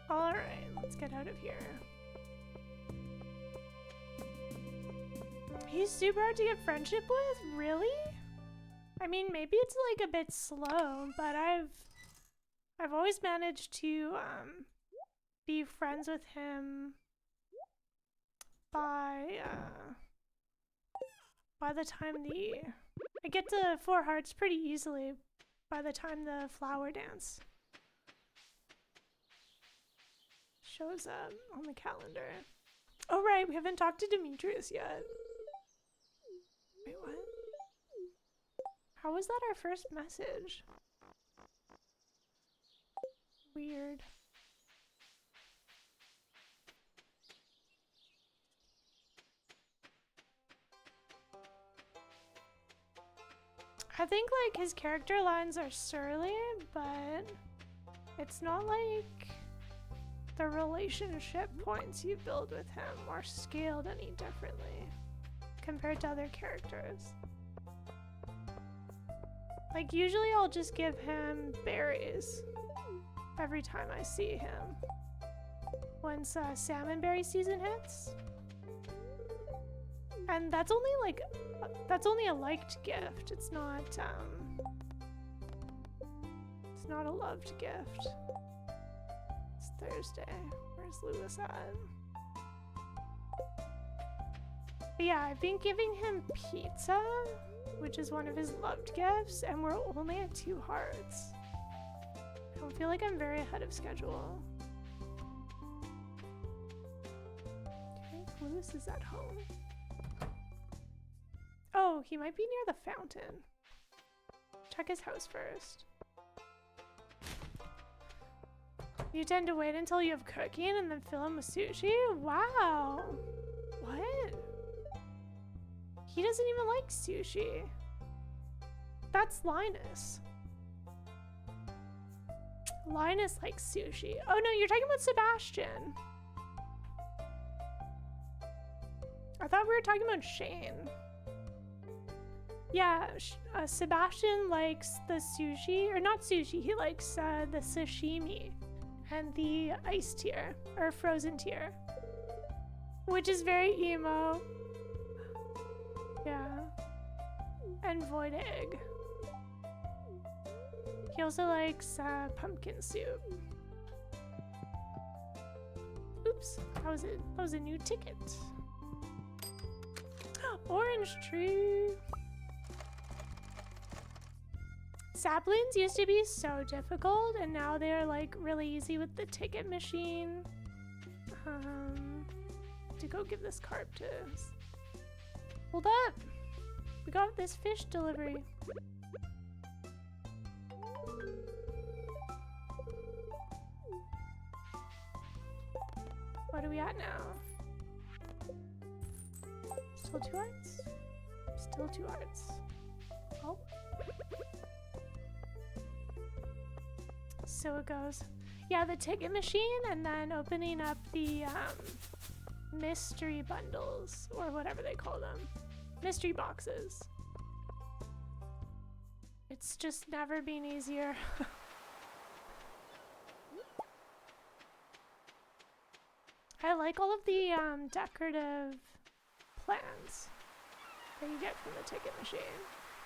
Alright, let's get out of here. He's super hard to get friendship with? Really? I mean, maybe it's like a bit slow, but I've always managed to be friends with him by the time I get to 4 hearts pretty easily by the time the flower dance shows up on the calendar. Oh right, we haven't talked to Demetrius yet. Wait, what? How was that our first message? Weird. I think like his character lines are surly, but it's not like the relationship points you build with him are scaled any differently compared to other characters. Like usually I'll just give him berries every time I see him once salmon berry season hits. And that's only a liked gift. It's not a loved gift. Thursday. Where's Lewis at? But yeah, I've been giving him pizza, which is one of his loved gifts, and we're only at 2 hearts. I don't feel like I'm very ahead of schedule. Okay, Lewis is at home. Oh, he might be near the fountain. Check his house first. You tend to wait until you have cooking and then fill him with sushi? Wow. What? He doesn't even like sushi. That's Linus. Linus likes sushi. Oh no, you're talking about Sebastian. I thought we were talking about Shane. Yeah, Sebastian likes the sushi, or not sushi, he likes the sashimi and the iced tier, or frozen tier, which is very emo. Yeah. And void egg. He also likes pumpkin soup. Oops, that was a new ticket. Orange tree. Saplings used to be so difficult, and now they're like really easy with the ticket machine. To go give this carp to. Hold up! We got this fish delivery. What are we at now? Still 2 hearts? Still 2 hearts. Oh. So it goes. Yeah, the ticket machine, and then opening up the mystery bundles, or whatever they call them. Mystery boxes. It's just never been easier. I like all of the decorative plants that you get from the ticket machine.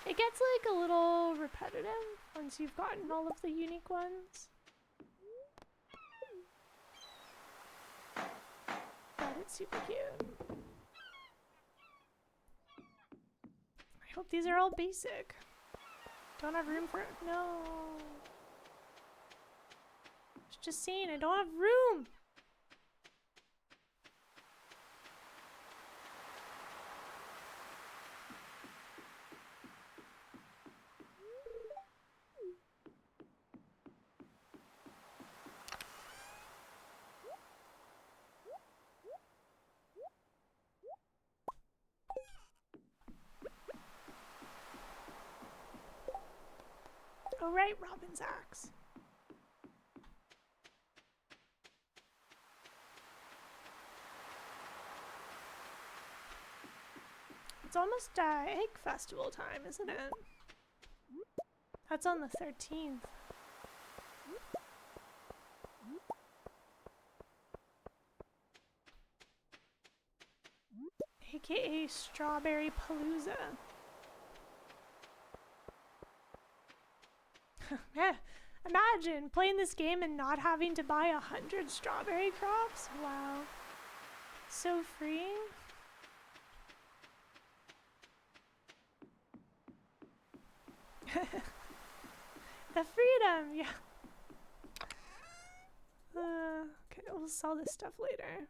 It gets like a little repetitive once you've gotten all of the unique ones. But it's super cute. I hope these are all basic. Don't have room for it. No. It's just saying I don't have room. Oh right, Robin's axe. It's almost egg festival time, isn't it? That's on the 13th. AKA Strawberry Palooza. Yeah, imagine playing this game and not having to buy 100 strawberry crops. Wow. So freeing. The freedom, yeah. Okay, we'll sell this stuff later.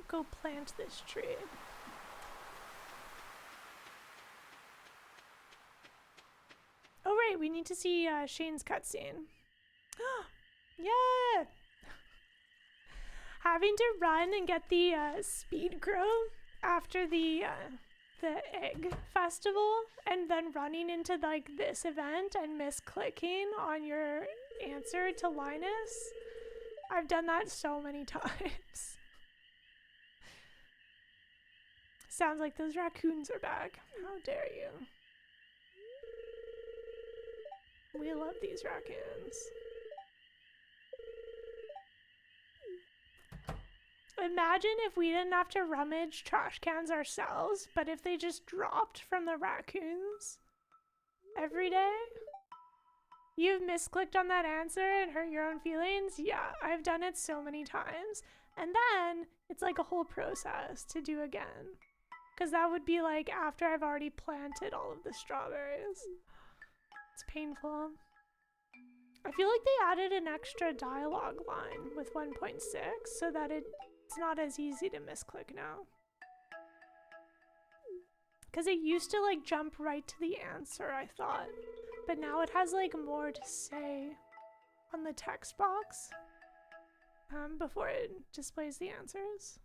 Go plant this tree. Oh right, we need to see Shane's cutscene. Yeah! Having to run and get the speed grow after the egg festival, and then running into like this event and misclicking on your answer to Linus. I've done that so many times. Sounds like those raccoons are back. How dare you? We love these raccoons. Imagine if we didn't have to rummage trash cans ourselves, but if they just dropped from the raccoons every day. You've misclicked on that answer and hurt your own feelings? Yeah, I've done it so many times. And then it's like a whole process to do again. Because that would be like after I've already planted all of the strawberries. It's painful. I feel like they added an extra dialogue line with 1.6 so that it's not as easy to misclick now. Because it used to like jump right to the answer, I thought. But now it has like more to say on the text box before it displays the answers.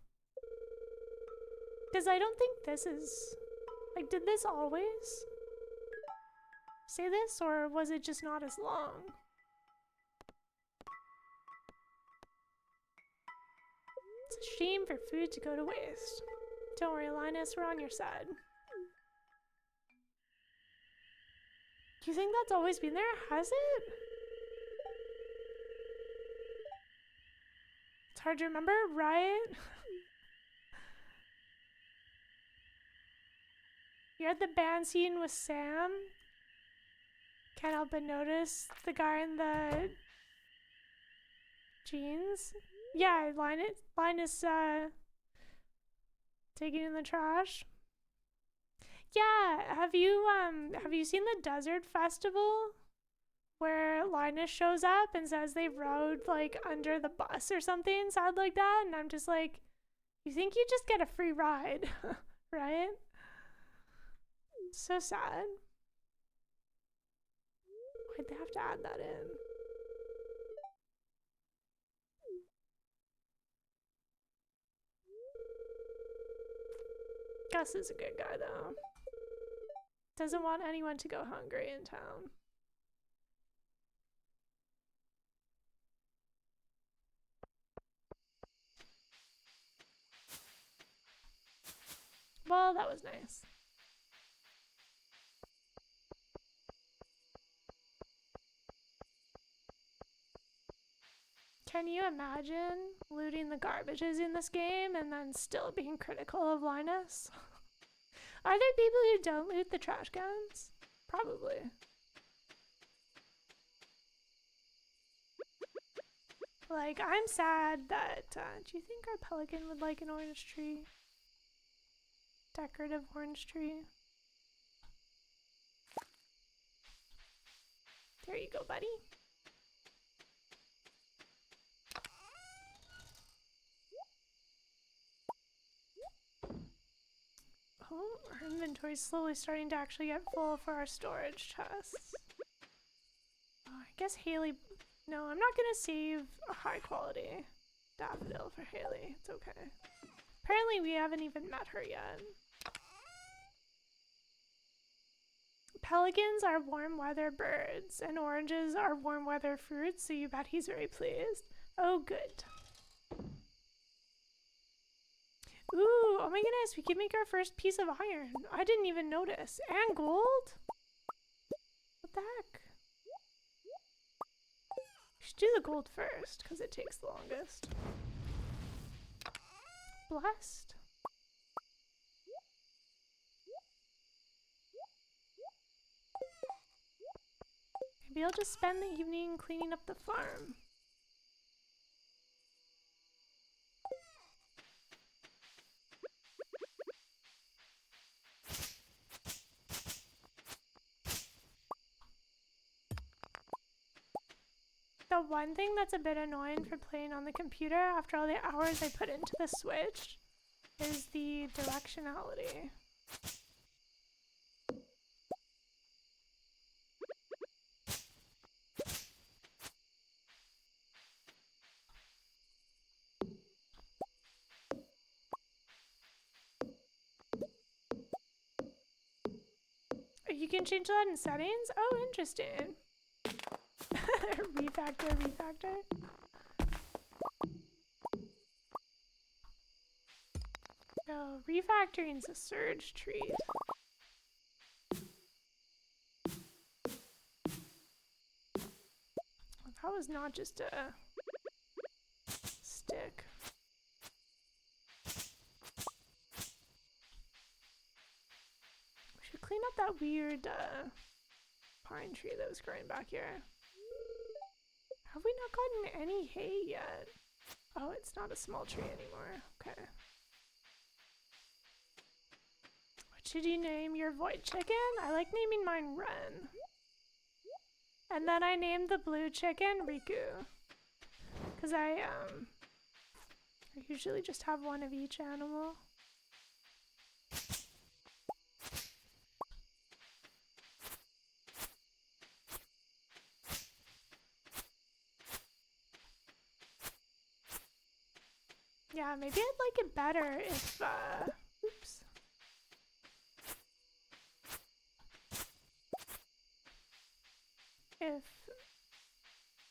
Because I don't think this is, like, did this always say this, or was it just not as long? It's a shame for food to go to waste. Don't worry, Linus, we're on your side. Do you think that's always been there? Has it? It's hard to remember, right? You're at the band scene with Sam. Can't help but notice the guy in the jeans. Yeah, Linus taking in the trash. Yeah, have you seen the Desert Festival where Linus shows up and says they rode like under the bus or something sad like that, and I'm just like, you think you just get a free ride, right? So sad. Why'd they have to add that in? Gus is a good guy though. Doesn't want anyone to go hungry in town. Well, that was nice. Can you imagine looting the garbages in this game and then still being critical of Linus? Are there people who don't loot the trash cans? Probably. Like, I'm sad that, do you think our pelican would like an orange tree? Decorative orange tree. There you go, buddy. Oh, our inventory's slowly starting to actually get full for our storage chests. Oh, I guess Haley... No, I'm not gonna save a high quality daffodil for Haley. It's okay. Apparently we haven't even met her yet. Pelicans are warm weather birds, and oranges are warm weather fruits, so you bet he's very pleased. Oh, good. Ooh, oh my goodness, we can make our first piece of iron. I didn't even notice. And gold? What the heck? We should do the gold first, because it takes the longest. Blessed. Maybe I'll just spend the evening cleaning up the farm. The one thing that's a bit annoying for playing on the computer after all the hours I put into the Switch is the directionality. You can change that in settings? Oh, interesting. refactor. Oh, refactoring's a Serge treat. That was not just a stick. clean up that weird pine tree that was growing back here. Have we not gotten any hay yet? Oh, it's not a small tree anymore. Okay. What should you name your void chicken? I like naming mine Ren. And then I named the blue chicken Riku. Because I usually just have one of each animal. Yeah, maybe I'd like it better if, oops. If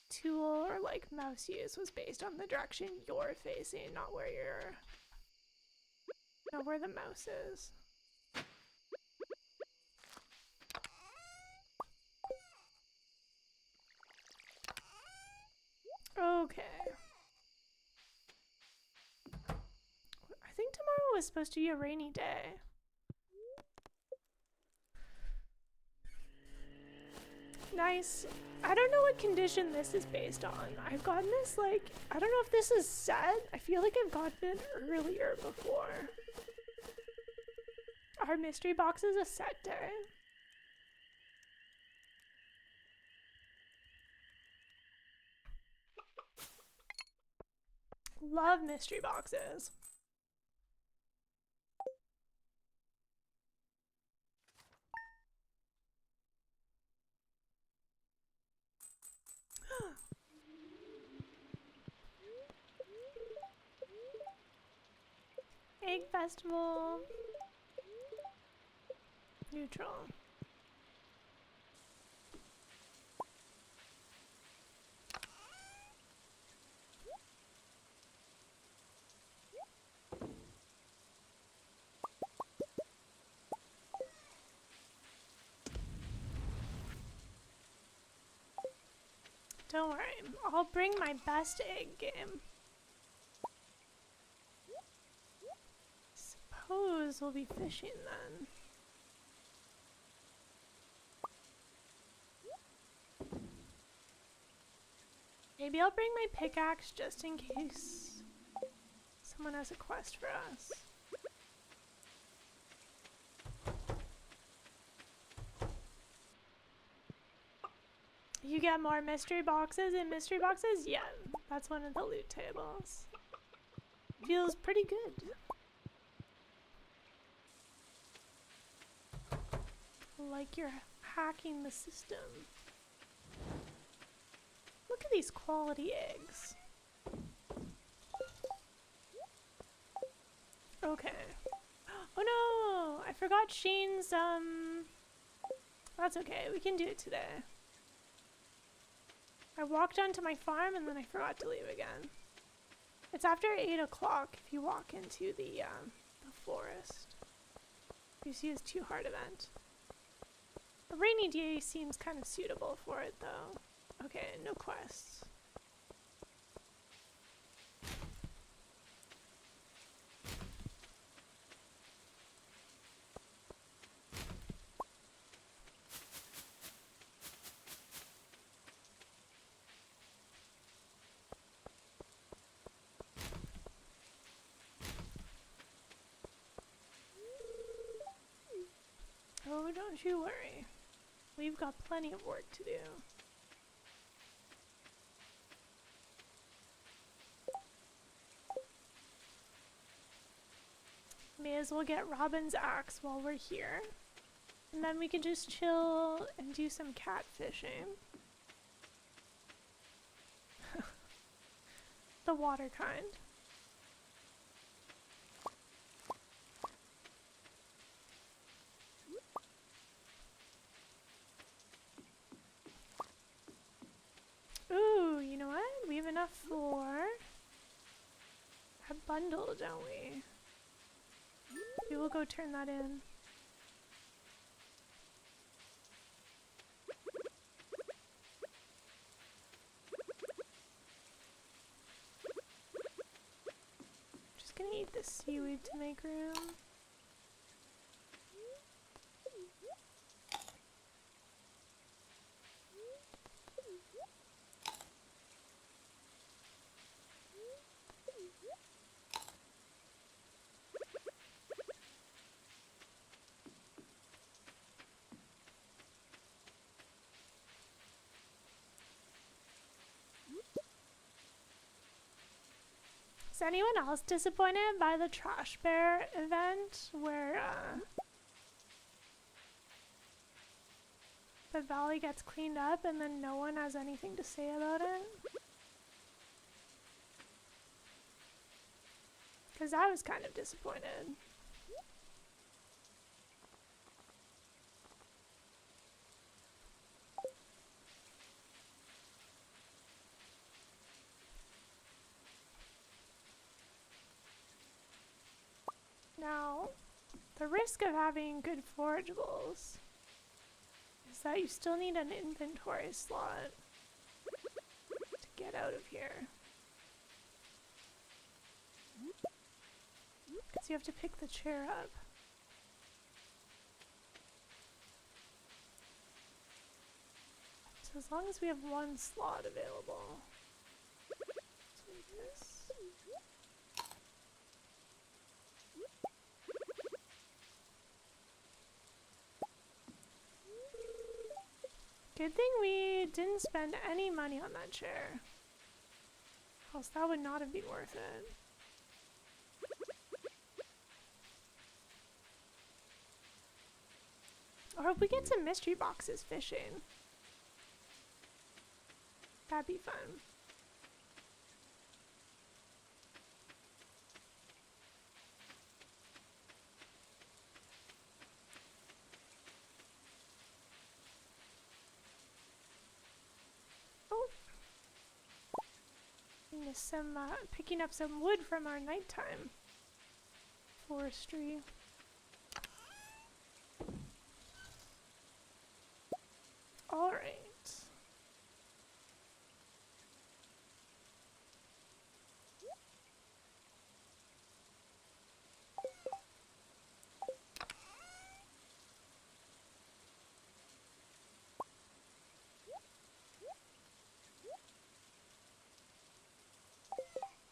tool or like mouse use was based on the direction you're facing, not where the mouse is. Okay. I think tomorrow was supposed to be a rainy day. Nice. I don't know what condition this is based on. I've gotten this, like, I don't know if this is set. I feel like I've gotten it earlier before. Our mystery box is a set day. Love mystery boxes. Egg festival. Neutral. Don't worry, I'll bring my best egg game. Suppose we'll be fishing then. Maybe I'll bring my pickaxe just in case someone has a quest for us. You get more mystery boxes and mystery boxes? Yeah, that's one of the loot tables. Feels pretty good. Like you're hacking the system. Look at these quality eggs. Okay. Oh no! I forgot Sheen's, That's okay, we can do it today. I walked onto my farm and then I forgot to leave again. It's after 8 o'clock if you walk into the forest. You see his too hard event. A rainy day seems kind of suitable for it though. Okay, no quests. Oh, don't you worry. We've got plenty of work to do. May as well get Robin's axe while we're here. And then we can just chill and do some catfishing. The water kind. Ooh, you know what? We have enough for a bundle, don't we? We will go turn that in. Just gonna eat this seaweed to make room. Is anyone else disappointed by the Trash Bear event where the valley gets cleaned up and then no one has anything to say about it? Because I was kind of disappointed. Now, the risk of having good forageables is that you still need an inventory slot to get out of here. Because you have to pick the chair up. So as long as we have one slot available. Let's do this. Good thing we didn't spend any money on that chair. Else that would not have been worth it. Or if we get some mystery boxes fishing. That'd be fun. Oh! Some, picking up some wood from our nighttime forestry. Alright.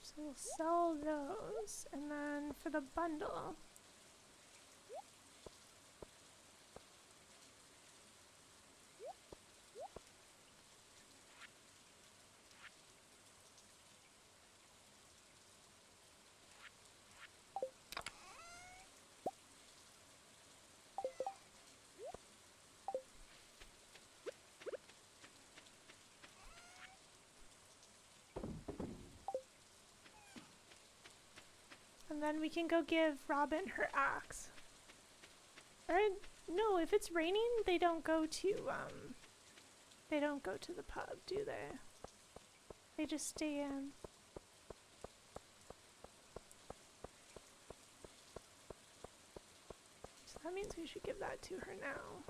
So we'll sell those, and then for the bundle, and then we can go give Robin her axe. Or, no, if it's raining, they don't go to the pub, do they? They just stay in. So that means we should give that to her now.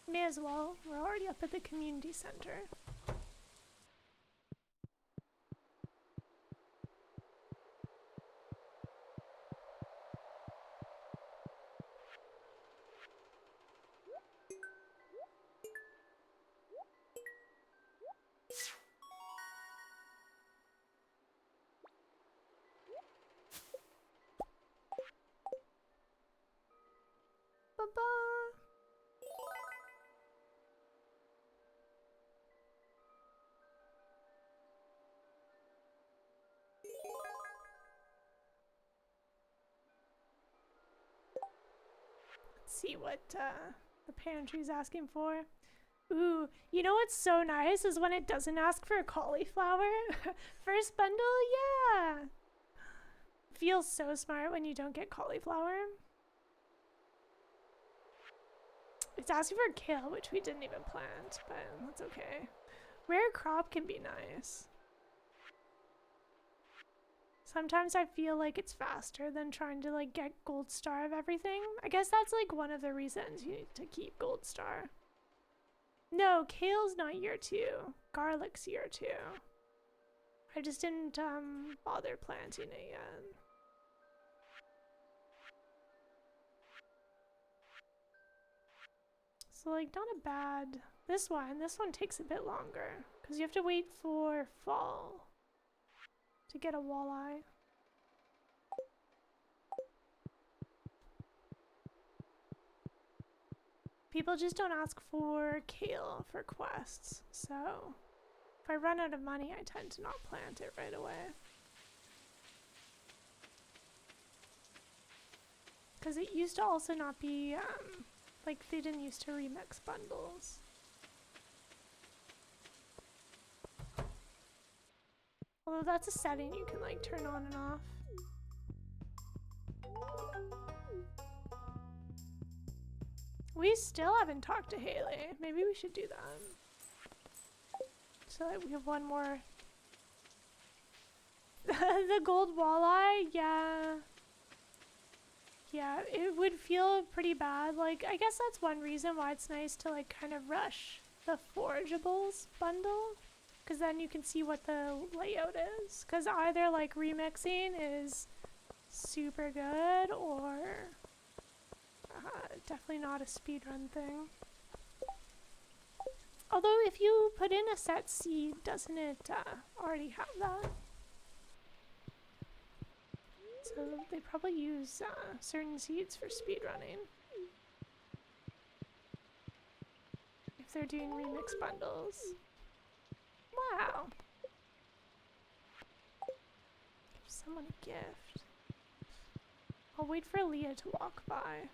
May as well, we're already up at the community center. See what the pantry's asking for. Ooh, you know what's so nice is when it doesn't ask for a cauliflower. First bundle, yeah. Feels so smart when you don't get cauliflower. It's asking for kale, which we didn't even plant, but that's okay. Rare crop can be nice. Sometimes I feel like it's faster than trying to like get gold star of everything. I guess that's like one of the reasons you need to keep gold star. No, kale's not year 2. Garlic's year 2. I just didn't bother planting it yet. So like not a bad, this one takes a bit longer because you have to wait for fall to get a walleye. People just don't ask for kale for quests, so If I run out of money, I tend to not plant it right away. Because it used to also not be, like, they didn't used to remix bundles. Although that's a setting you can, like, turn on and off. We still haven't talked to Haley. Maybe we should do that. So that we have one more. The gold walleye, yeah. Yeah, it would feel pretty bad. Like, I guess that's one reason why it's nice to, like, kind of rush the forageables bundle. Because then you can see what the layout is. Because either, like, remixing is super good or definitely not a speedrun thing. Although if you put in a set seed, doesn't it already have that? So they probably use certain seeds for speedrunning. If they're doing remix bundles. Wow. Give someone a gift. I'll wait for Leah to walk by.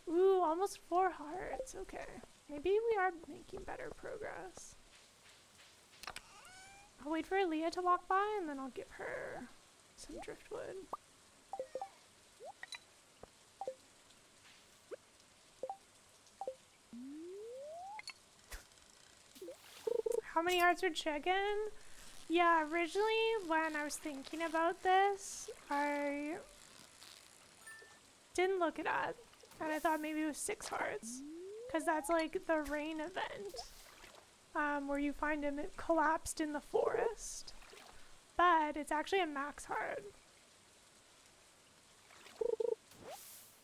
Ooh, almost 4 hearts. Okay. Maybe we are making better progress. I'll wait for Leah to walk by and then I'll give her some driftwood. How many hearts for chicken? Yeah, originally when I was thinking about this, I didn't look it up. And I thought maybe it was 6 hearts. Because that's like the rain event. Where you find him collapsed in the forest. But it's actually a max heart.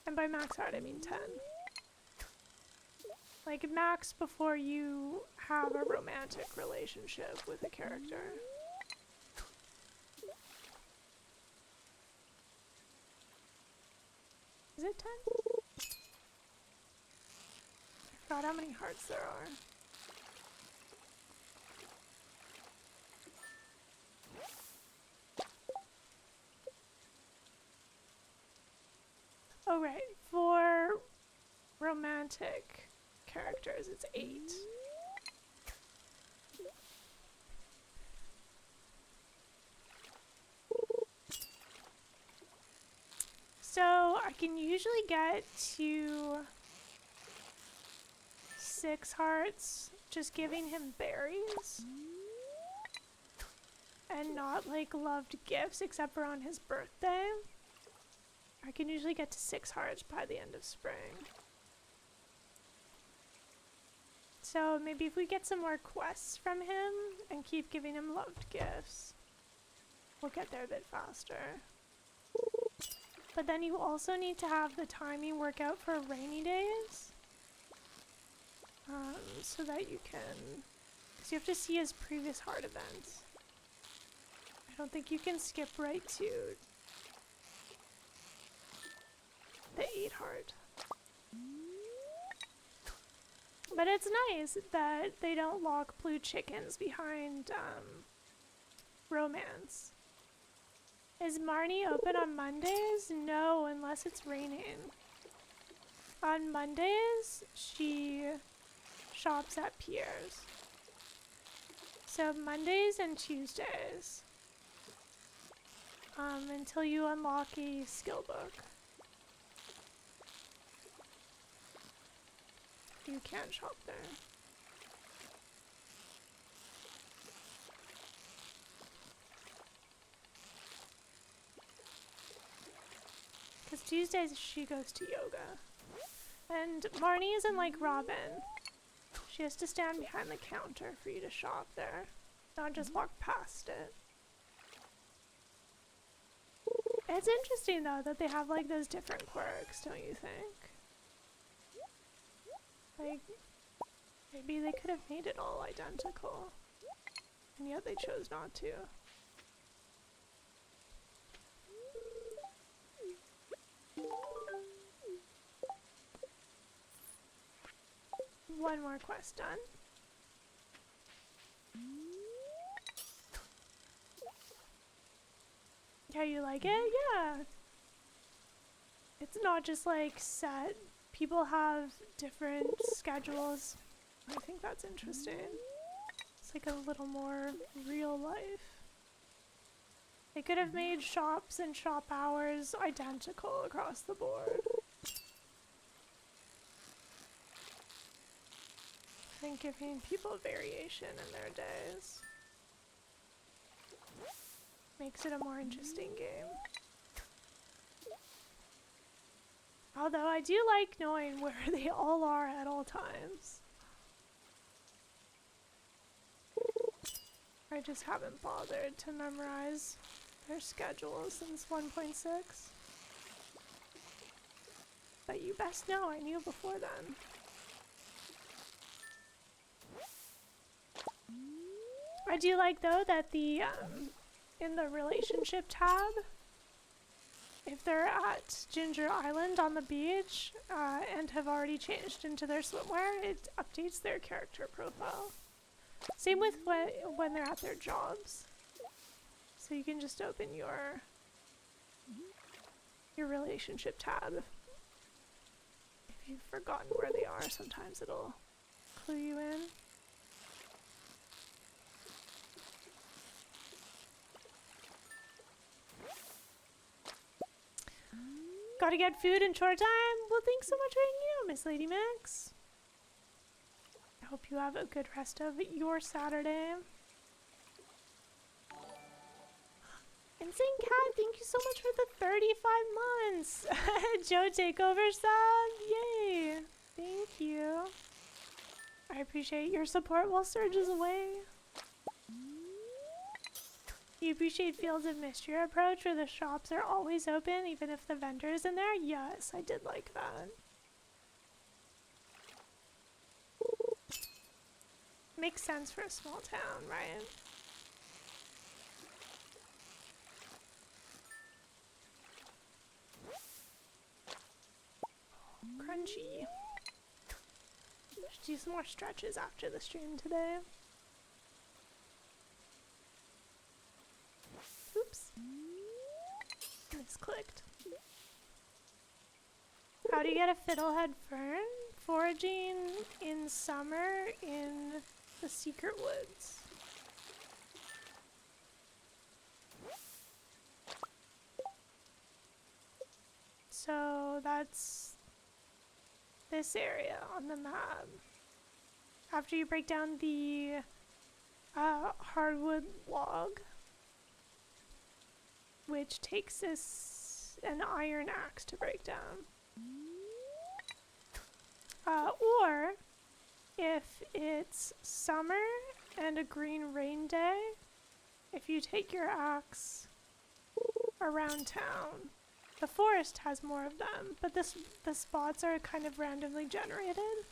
And by max heart I mean 10. Like max before you have a romantic relationship with a character. Is it 10? I forgot how many hearts there are. Oh right, for romantic characters it's 8. So I can usually get to 6 hearts just giving him berries. And not like loved gifts except for on his birthday. I can usually get to 6 hearts by the end of spring. So maybe if we get some more quests from him and keep giving him loved gifts, we'll get there a bit faster. But then you also need to have the timing work out for rainy days. So that you can, because you have to see his previous heart events. I don't think you can skip right to the 8 heart. But it's nice that they don't lock blue chickens behind romance. Is Marnie open on Mondays? No, unless it's raining. On Mondays, she shops at Pierre's. So Mondays and Tuesdays. Until you unlock a skill book. You can't shop there. Because Tuesdays she goes to yoga. And Marnie isn't like Robin. She has to stand behind the counter for you to shop there. Not just walk past it. It's interesting though that they have like those different quirks, don't you think? Like, maybe they could have made it all identical. And yet they chose not to. one more quest done. Yeah, you like it? Yeah. It's not just like set. People have different schedules. I think that's interesting. It's like a little more real life. They could have made shops and shop hours identical across the board. I think giving people variation in their days makes it a more interesting game. Although I do like knowing where they all are at all times. I just haven't bothered to memorize their schedules since 1.6. But you best know I knew before then. I do like though that the in the relationship tab, if they're at Ginger Island on the beach and have already changed into their swimwear, it updates their character profile. Same with when they're at their jobs. So you can just open your relationship tab. If you've forgotten where they are, sometimes it'll clue you in. Gotta get food in short time? Well, thanks so much for hanging out, Miss Lady Max. I hope you have a good rest of your Saturday. Insane Cat, thank you so much for the 35 months. Joe Takeover sub, yay. Thank you. I appreciate your support while Serge is away. You appreciate Fields of Mystery approach where the shops are always open even if the vendor is in there? Yes, I did like that. Makes sense for a small town, right? Crunchy. Should do some more stretches after the stream today. Oops. Misclicked. How do you get a fiddlehead fern? Foraging in summer in the secret woods. So that's this area on the map. After you break down the hardwood log, which takes an iron axe to break down. Or if it's summer and a green rain day, if you take your axe around town. The forest has more of them, but the spots are kind of randomly generated.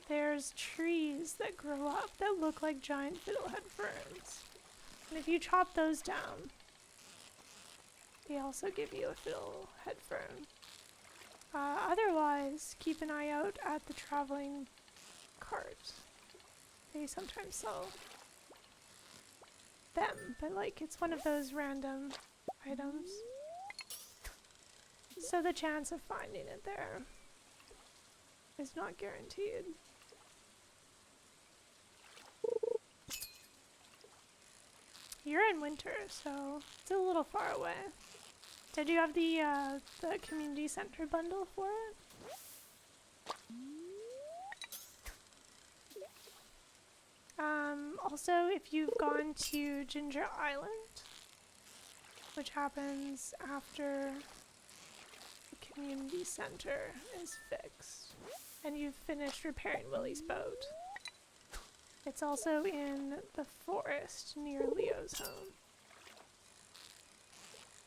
There's trees that grow up that look like giant fiddlehead ferns. And if you chop those down, they also give you a fiddlehead fern. Otherwise, keep an eye out at the traveling cart. They sometimes sell them, but like it's one of those random items. So the chance of finding it there is not guaranteed. You're in winter, so it's a little far away. Did you have the community center bundle for it? Also, if you've gone to Ginger Island, which happens after the community center is fixed, and you've finished repairing Willie's boat, it's also in the forest near Leo's home.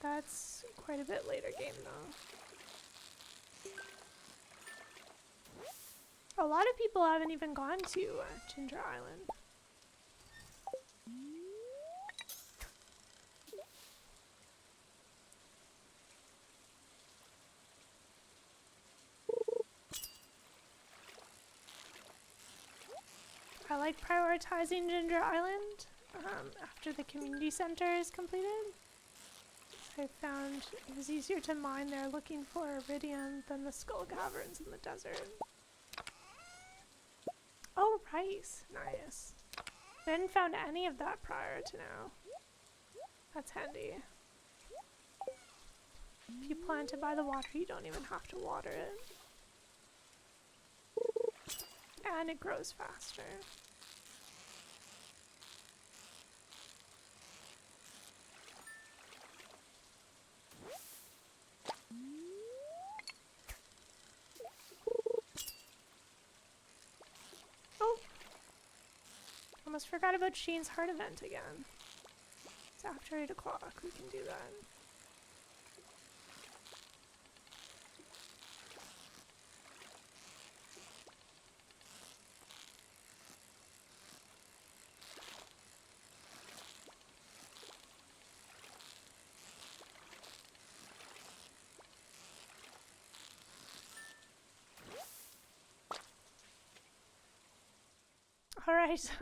That's quite a bit later game though. A lot of people haven't even gone to Ginger Island. like prioritizing Ginger Island after the community center is completed. I found it was easier to mine there looking for iridium than the skull caverns in the desert. Oh, rice. Nice. I hadn't found any of that prior to now. That's handy. If you plant it by the water, you don't even have to water it. And it grows faster. Oh! Almost forgot about Shane's heart event again. It's after 8 o'clock, we can do that. Alright,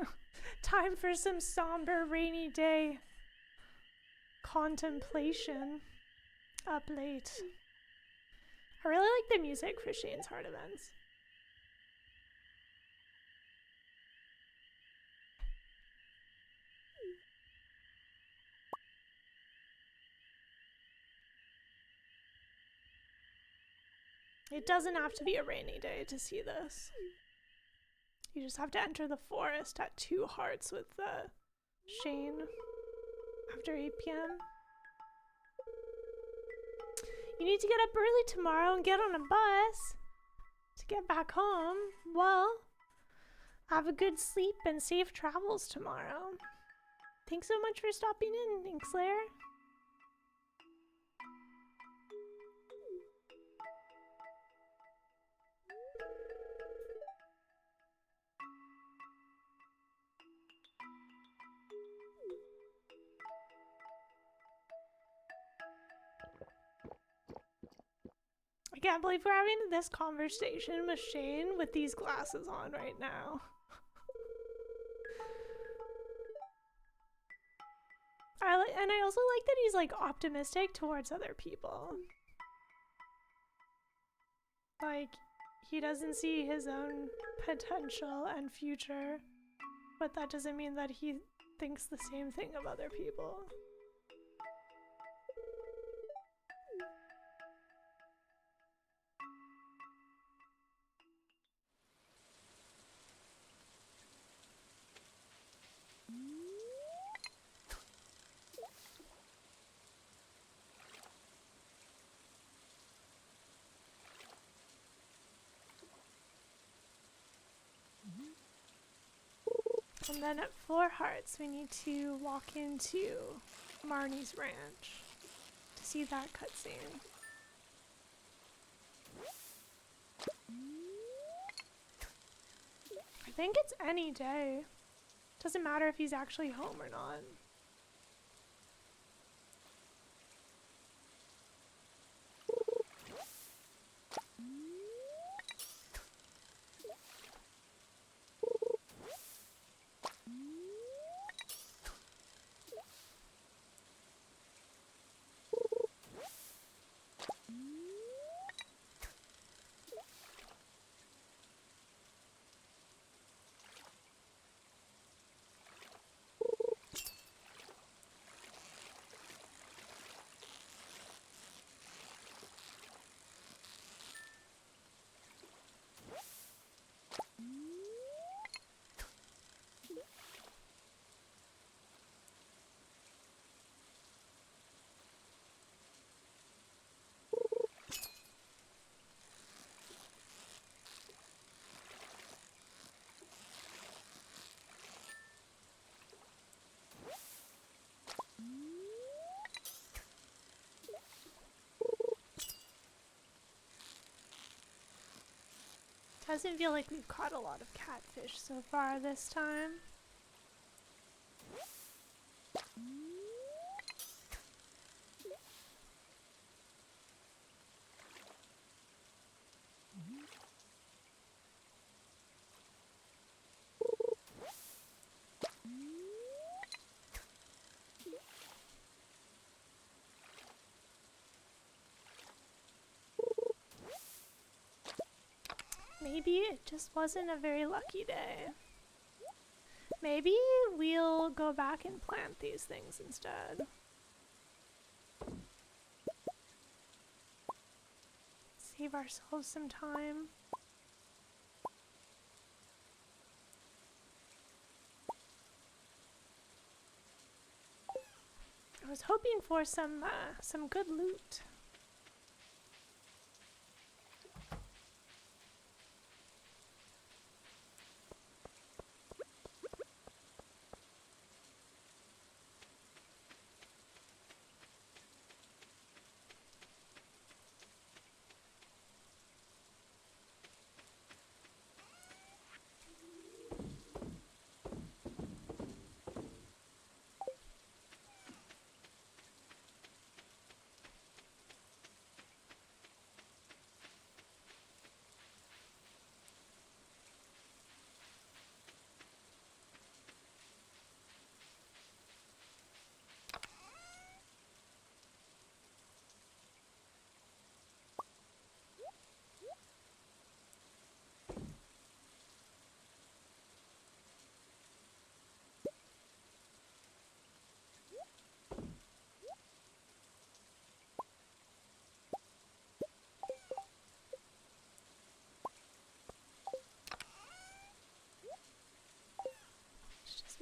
time for some somber rainy day contemplation. Up late. I really like the music for Shane's heart events. It doesn't have to be a rainy day to see this. You just have to enter the forest at 2 hearts with Shane after 8 p.m. You need to get up early tomorrow and get on a bus to get back home. Well, have a good sleep and safe travels tomorrow. Thanks so much for stopping in, Inkslayer. I can't believe we're having this conversation with Shane with these glasses on right now. And I also like that he's like optimistic towards other people. Like, he doesn't see his own potential and future, but that doesn't mean that he thinks the same thing of other people. And then at 4 hearts, we need to walk into Marnie's ranch to see that cutscene. I think it's any day. Doesn't matter if he's actually home or not. Doesn't feel like we've caught a lot of catfish so far this time. Maybe it just wasn't a very lucky day. Maybe we'll go back and plant these things instead. Save ourselves some time. I was hoping for some good loot.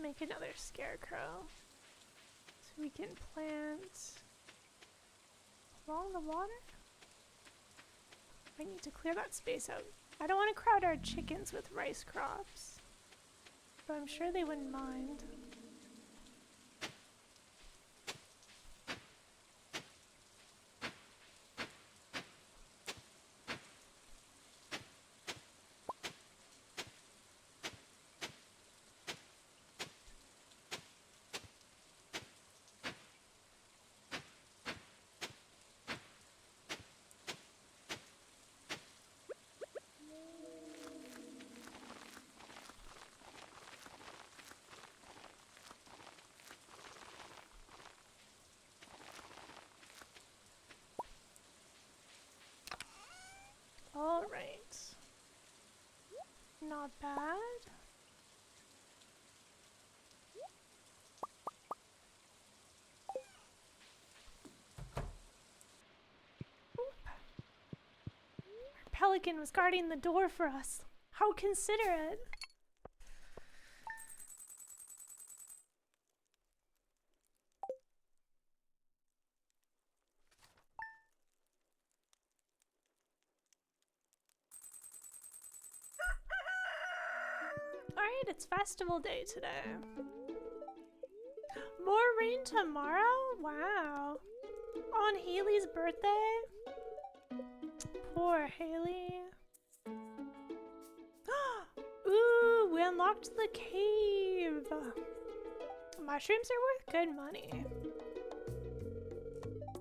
Make another scarecrow so we can plant along the water. I need to clear that space out. I don't want to crowd our chickens with rice crops, but I'm sure they wouldn't mind. All right. Not bad. Oop. Our pelican was guarding the door for us. How considerate. Alright, it's festival day today. More rain tomorrow? Wow. On Haley's birthday? Poor Haley. Ooh, we unlocked the cave. Mushrooms are worth good money.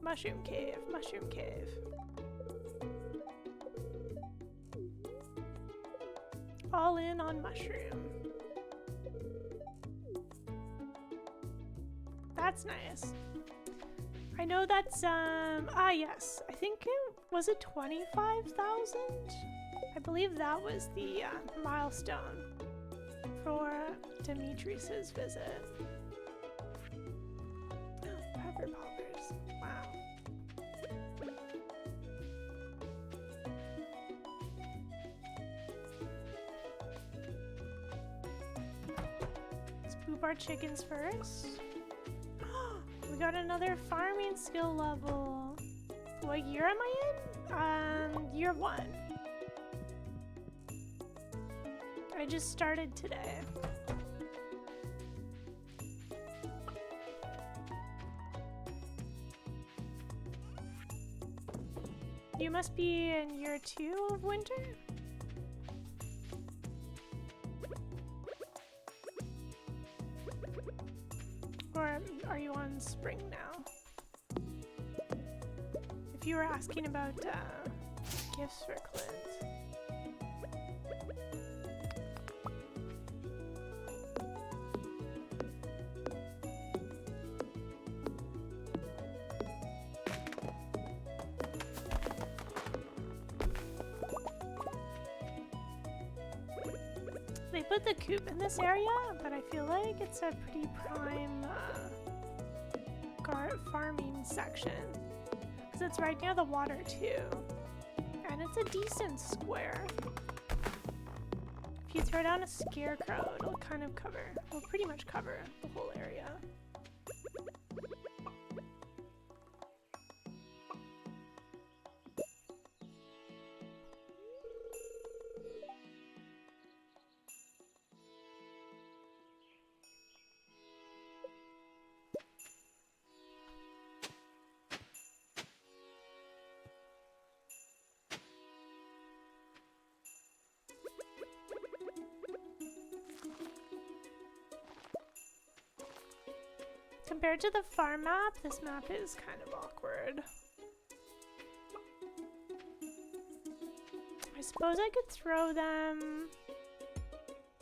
Mushroom cave, mushroom cave. All in on mushroom. That's nice. I know that's, yes. I think was it 25,000? I believe that was the milestone for Demetrius's visit. Oh, pepper poppers. Wow. Let's boop our chickens first. We got another farming skill level. What year am I in? Year 1. I just started today. You must be in year 2 of winter? Or are you on spring now? If you were asking about gifts for Clint. put the coop in this area, but I feel like it's a pretty prime farming section. Because it's right near the water too. And it's a decent square. If you throw down a scarecrow, it'll kind of cover, it'll pretty much cover the whole area. Compared to the farm map, this map is kind of awkward. I suppose I could throw them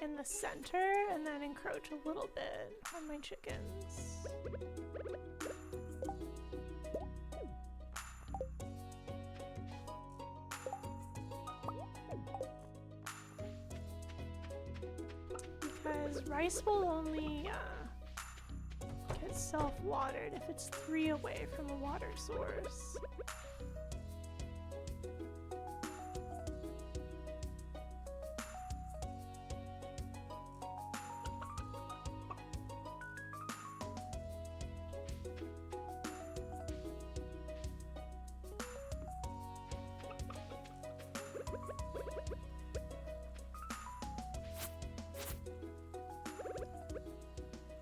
in the center and then encroach a little bit on my chickens. Because rice will only get self-watered if it's 3 away from a water source.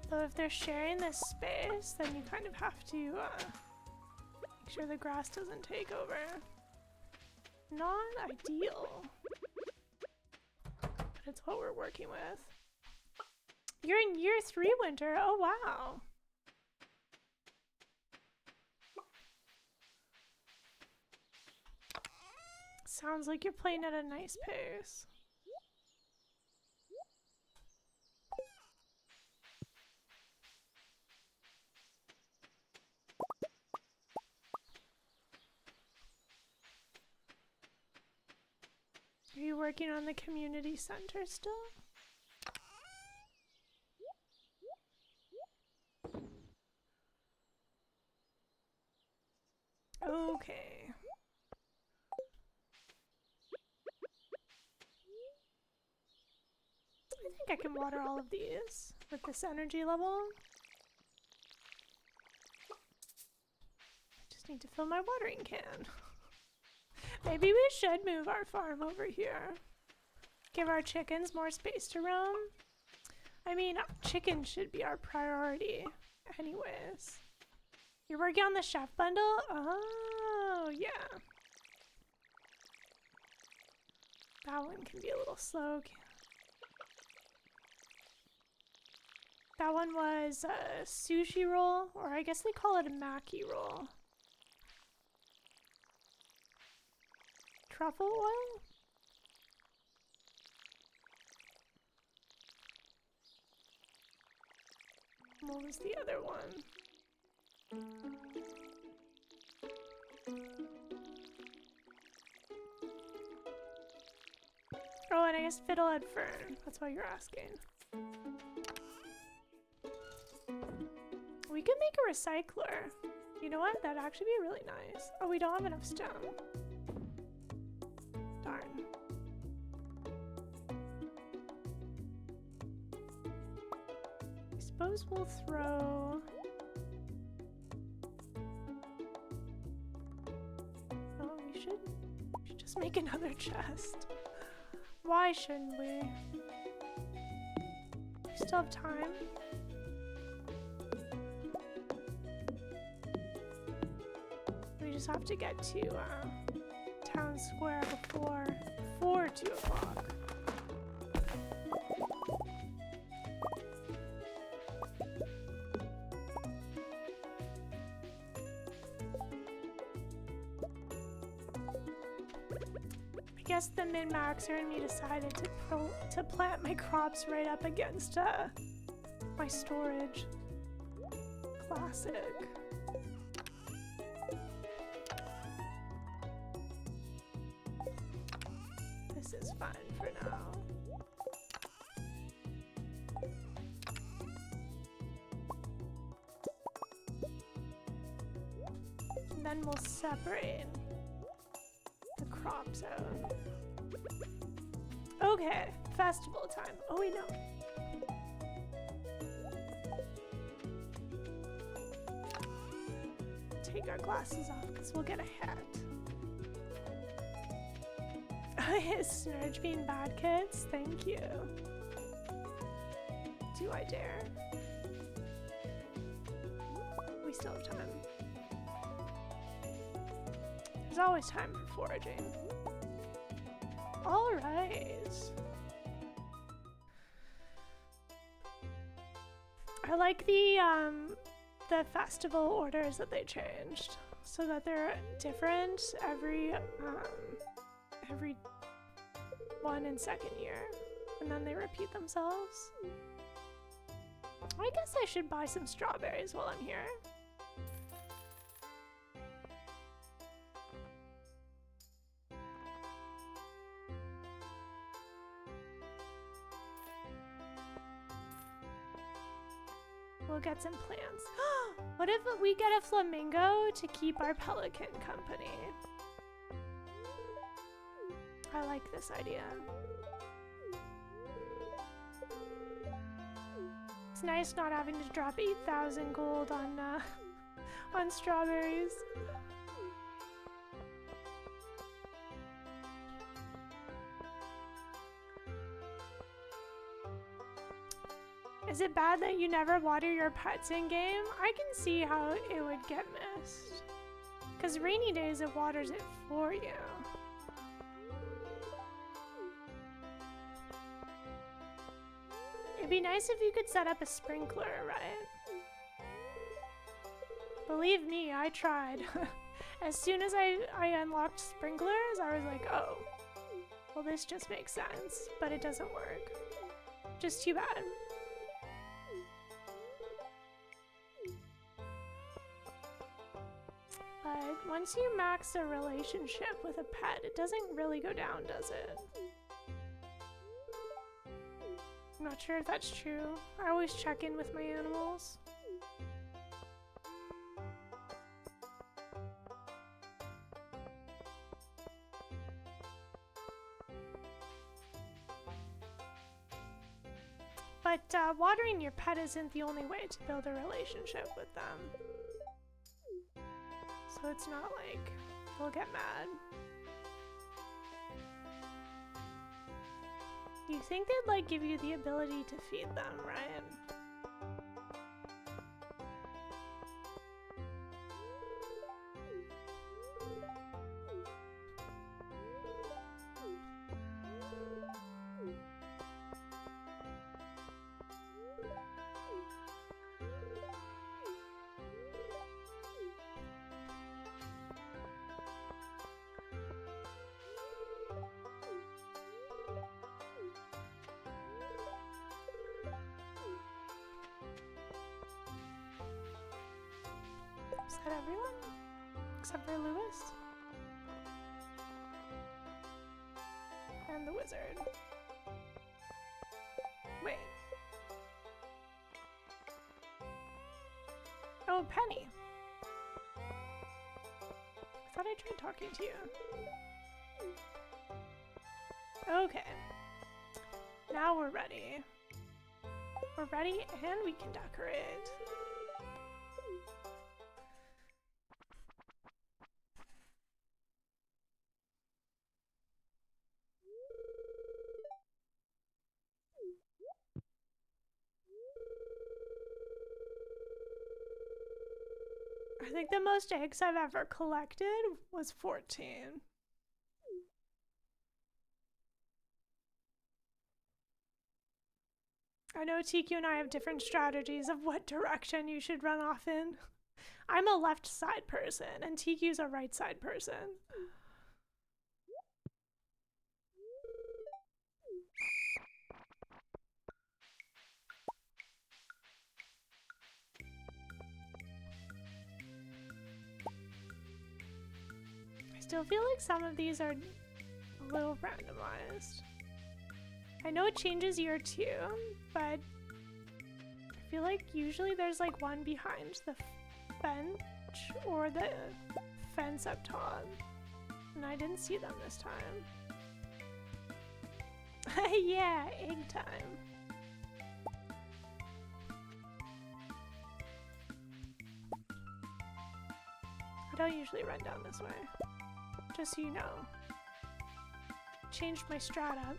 So if they're sharing this space, then you kind of have to make sure the grass doesn't take over. Not ideal, but it's what we're working with. You're in year 3 winter, oh wow. Sounds like you're playing at a nice pace. Are you working on the community center still? Okay. I think I can water all of these with this energy level. I just need to fill my watering can. Maybe we should move our farm over here. Give our chickens more space to roam. I mean, chickens should be our priority anyways. You're working on the chef bundle? Oh, yeah. That one can be a little slow. That one was a sushi roll, or I guess they call it a maki roll. Truffle oil? What was the other one? Oh, and I guess fiddlehead fern. That's why you're asking. We could make a recycler. You know what? That'd actually be really nice. Oh, we don't have enough stone. Darn. I suppose we'll throw... Oh, we should just make another chest. Why shouldn't we? We still have time. We just have to get to town square before 2 o'clock. I guess the min-maxer and me decided to plant my crops right up against my storage. Classic. This is fun for now. then we'll separate the crop zone. Okay, festival time. Oh wait, no. Take our glasses off because we'll get a hat. Is Serge being bad, kids? Thank you. Do I dare? We still have time. There's always time for foraging. All right. I like the festival orders that they changed so that they're different every 1 and 2nd year, and then they repeat themselves. I guess I should buy some strawberries while I'm here. We'll get some plants. What if we get a flamingo to keep our pelican company? I like this idea. It's nice not having to drop 8,000 gold on strawberries. Is it bad that you never water your pets in game? I can see how it would get missed. Because rainy days it waters it for you. It'd be nice if you could set up a sprinkler, right? Believe me, I tried. As soon as I unlocked sprinklers, I was like, oh, well this just makes sense, but it doesn't work. Just too bad. But once you max a relationship with a pet, it doesn't really go down, does it? I'm not sure if that's true. I always check in with my animals. But watering your pet isn't the only way to build a relationship with them. So it's not like they'll get mad. Do you think they'd like give you the ability to feed them, right? Is that everyone? Except for Lewis? And the wizard. Wait. Oh, Penny. I thought I tried talking to you. Okay. Now we're ready. We're ready and we can decorate. I think the most eggs I've ever collected was 14. I know TQ and I have different strategies of what direction you should run off in. I'm a left side person and TQ's a right side person. I still feel like some of these are a little randomized. I know it changes year 2, but I feel like usually there's like one behind the bench or the fence up top. And I didn't see them this time. Yeah, egg time. I don't usually run down this way. Just so you know. Changed my strat up.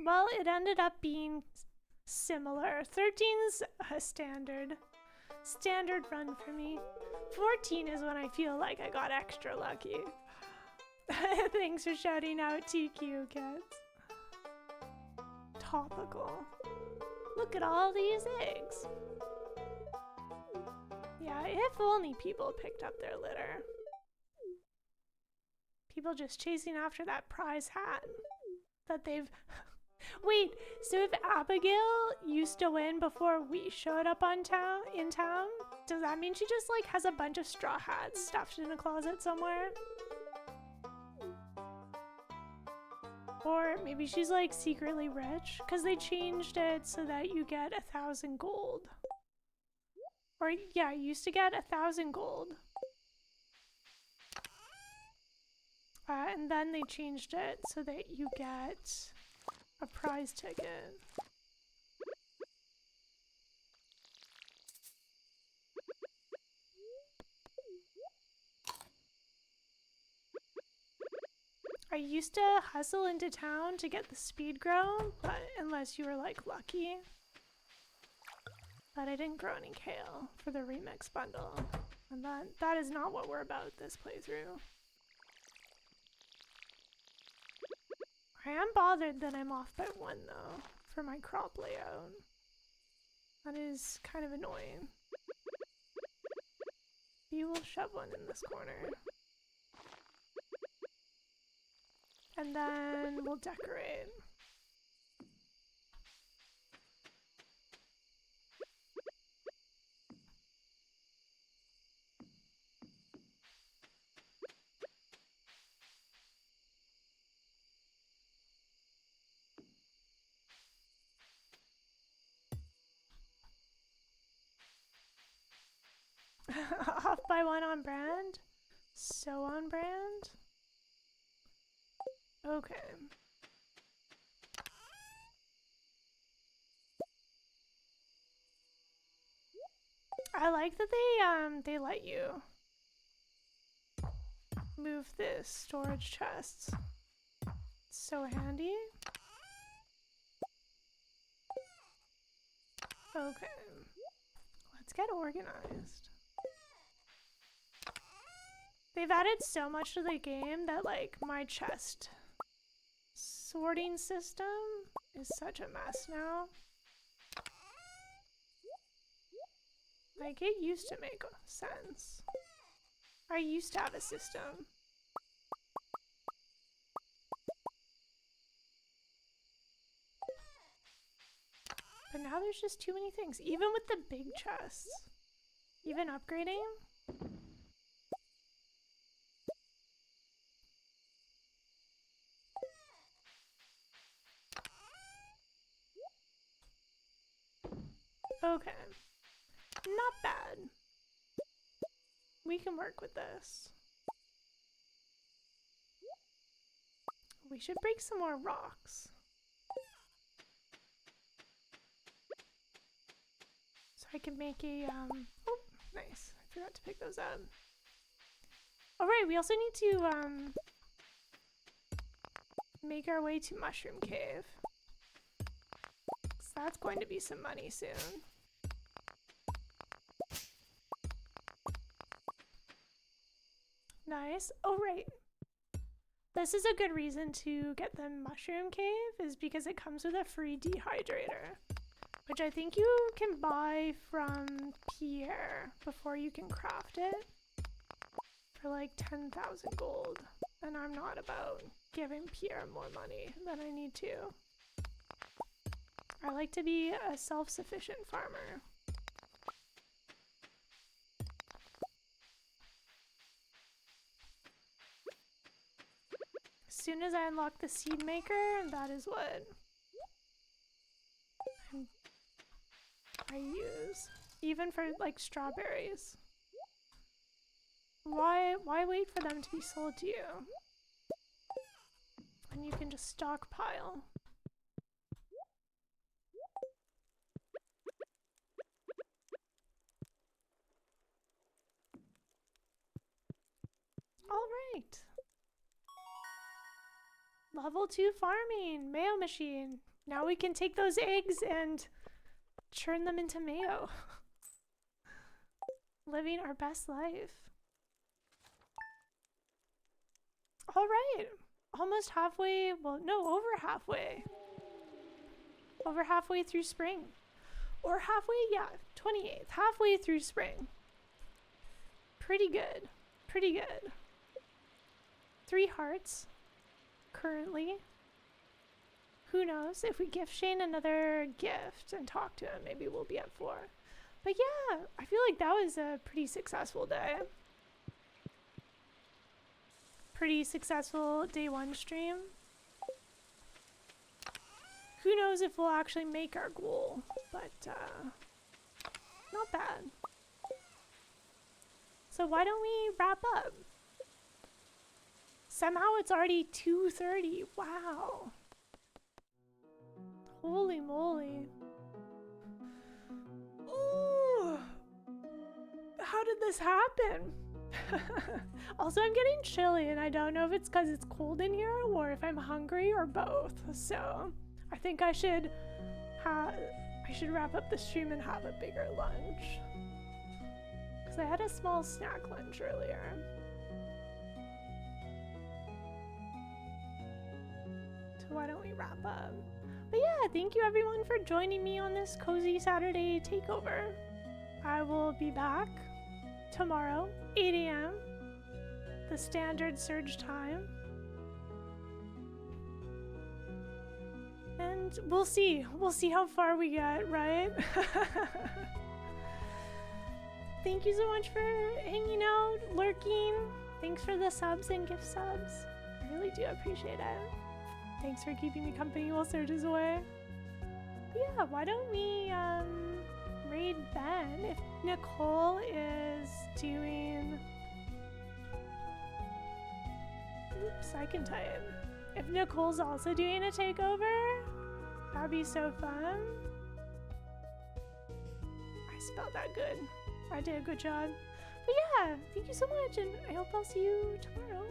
Well, it ended up being similar. 13's a standard run for me. 14 is when I feel like I got extra lucky. Thanks for shouting out TQ, kids. Topical. Look at all these eggs. Yeah, if only people picked up their litter. People just chasing after that prize hat that they've... Wait, so if Abigail used to win before we showed up in town, does that mean she just like has a bunch of straw hats stuffed in a closet somewhere? Or maybe she's like secretly rich because they changed it so that you get 1,000 gold. Or yeah, you used to get 1,000 gold. And then they changed it so that you get a prize ticket. I used to hustle into town to get the speed grow, but unless you were like lucky. But I didn't grow any kale for the remix bundle. And that is not what we're about this playthrough. I am bothered that I'm off by 1 though, for my crop layout. That is kind of annoying. You will shove one in this corner. And then we'll decorate. Off by 1 on brand? So on brand? Okay. I like that they let you move this storage chests. It's so handy. Okay. Let's get organized. They've added so much to the game that like my chest sorting system is such a mess now. Like it used to make sense. I used to have a system. But now there's just too many things. Even with the big chests. Even upgrading. Okay. Not bad. We can work with this. We should break some more rocks. So I can make a, oh, nice. I forgot to pick those up. Alright, we also need to, make our way to Mushroom Cave. So that's going to be some money soon. Nice. Oh, right. This is a good reason to get the Mushroom Cave, is because it comes with a free dehydrator, which I think you can buy from Pierre before you can craft it for like 10,000 gold. And I'm not about giving Pierre more money than I need to. I like to be a self-sufficient farmer. soon as I unlock the seed maker, that is what I use. Even for like strawberries. Why wait for them to be sold to you? And you can just stockpile. All right. Level 2 farming, mayo machine. Now we can take those eggs and churn them into mayo. Living our best life. All right. Almost halfway, well, no, over halfway. Over halfway through spring. Or halfway, yeah, 28th. Halfway through spring. Pretty good. Pretty good. 3 hearts. Currently. Who knows? If we gift Shane another gift and talk to him, maybe we'll be at 4. But yeah, I feel like that was a pretty successful day. Pretty successful day 1 stream. Who knows if we'll actually make our goal, but not bad. So why don't we wrap up? Somehow it's already 2:30. Wow. Holy moly. Ooh. How did this happen? Also, I'm getting chilly and I don't know if it's because it's cold in here or if I'm hungry or both. So I think I should wrap up the stream and have a bigger lunch. Because I had a small snack lunch earlier. So why don't we wrap up? But yeah, thank you everyone for joining me on this cozy Saturday takeover. I will be back tomorrow, 8 a.m. the standard Serge time. And we'll see how far we get, right? Thank you so much for hanging out, lurking. Thanks for the subs and gift subs. I really do appreciate it. Thanks for keeping me company while Serge is away. But yeah, why don't we raid Ben if Nicole is doing... Oops, I can type. If Nicole's also doing a takeover, that'd be so fun. I spelled that good. I did a good job. But yeah, thank you so much, and I hope I'll see you tomorrow.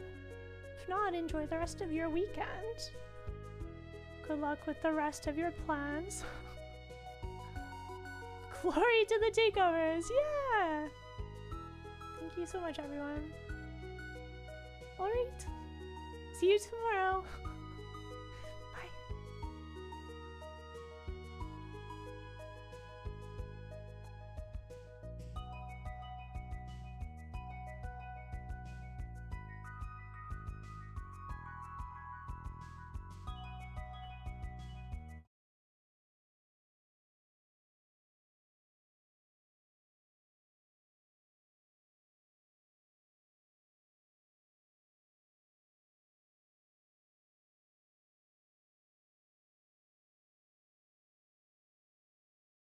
If not, enjoy the rest of your weekend. Good luck with the rest of your plans. Glory to the takeovers, yeah! Thank you so much, everyone. Alright, see you tomorrow.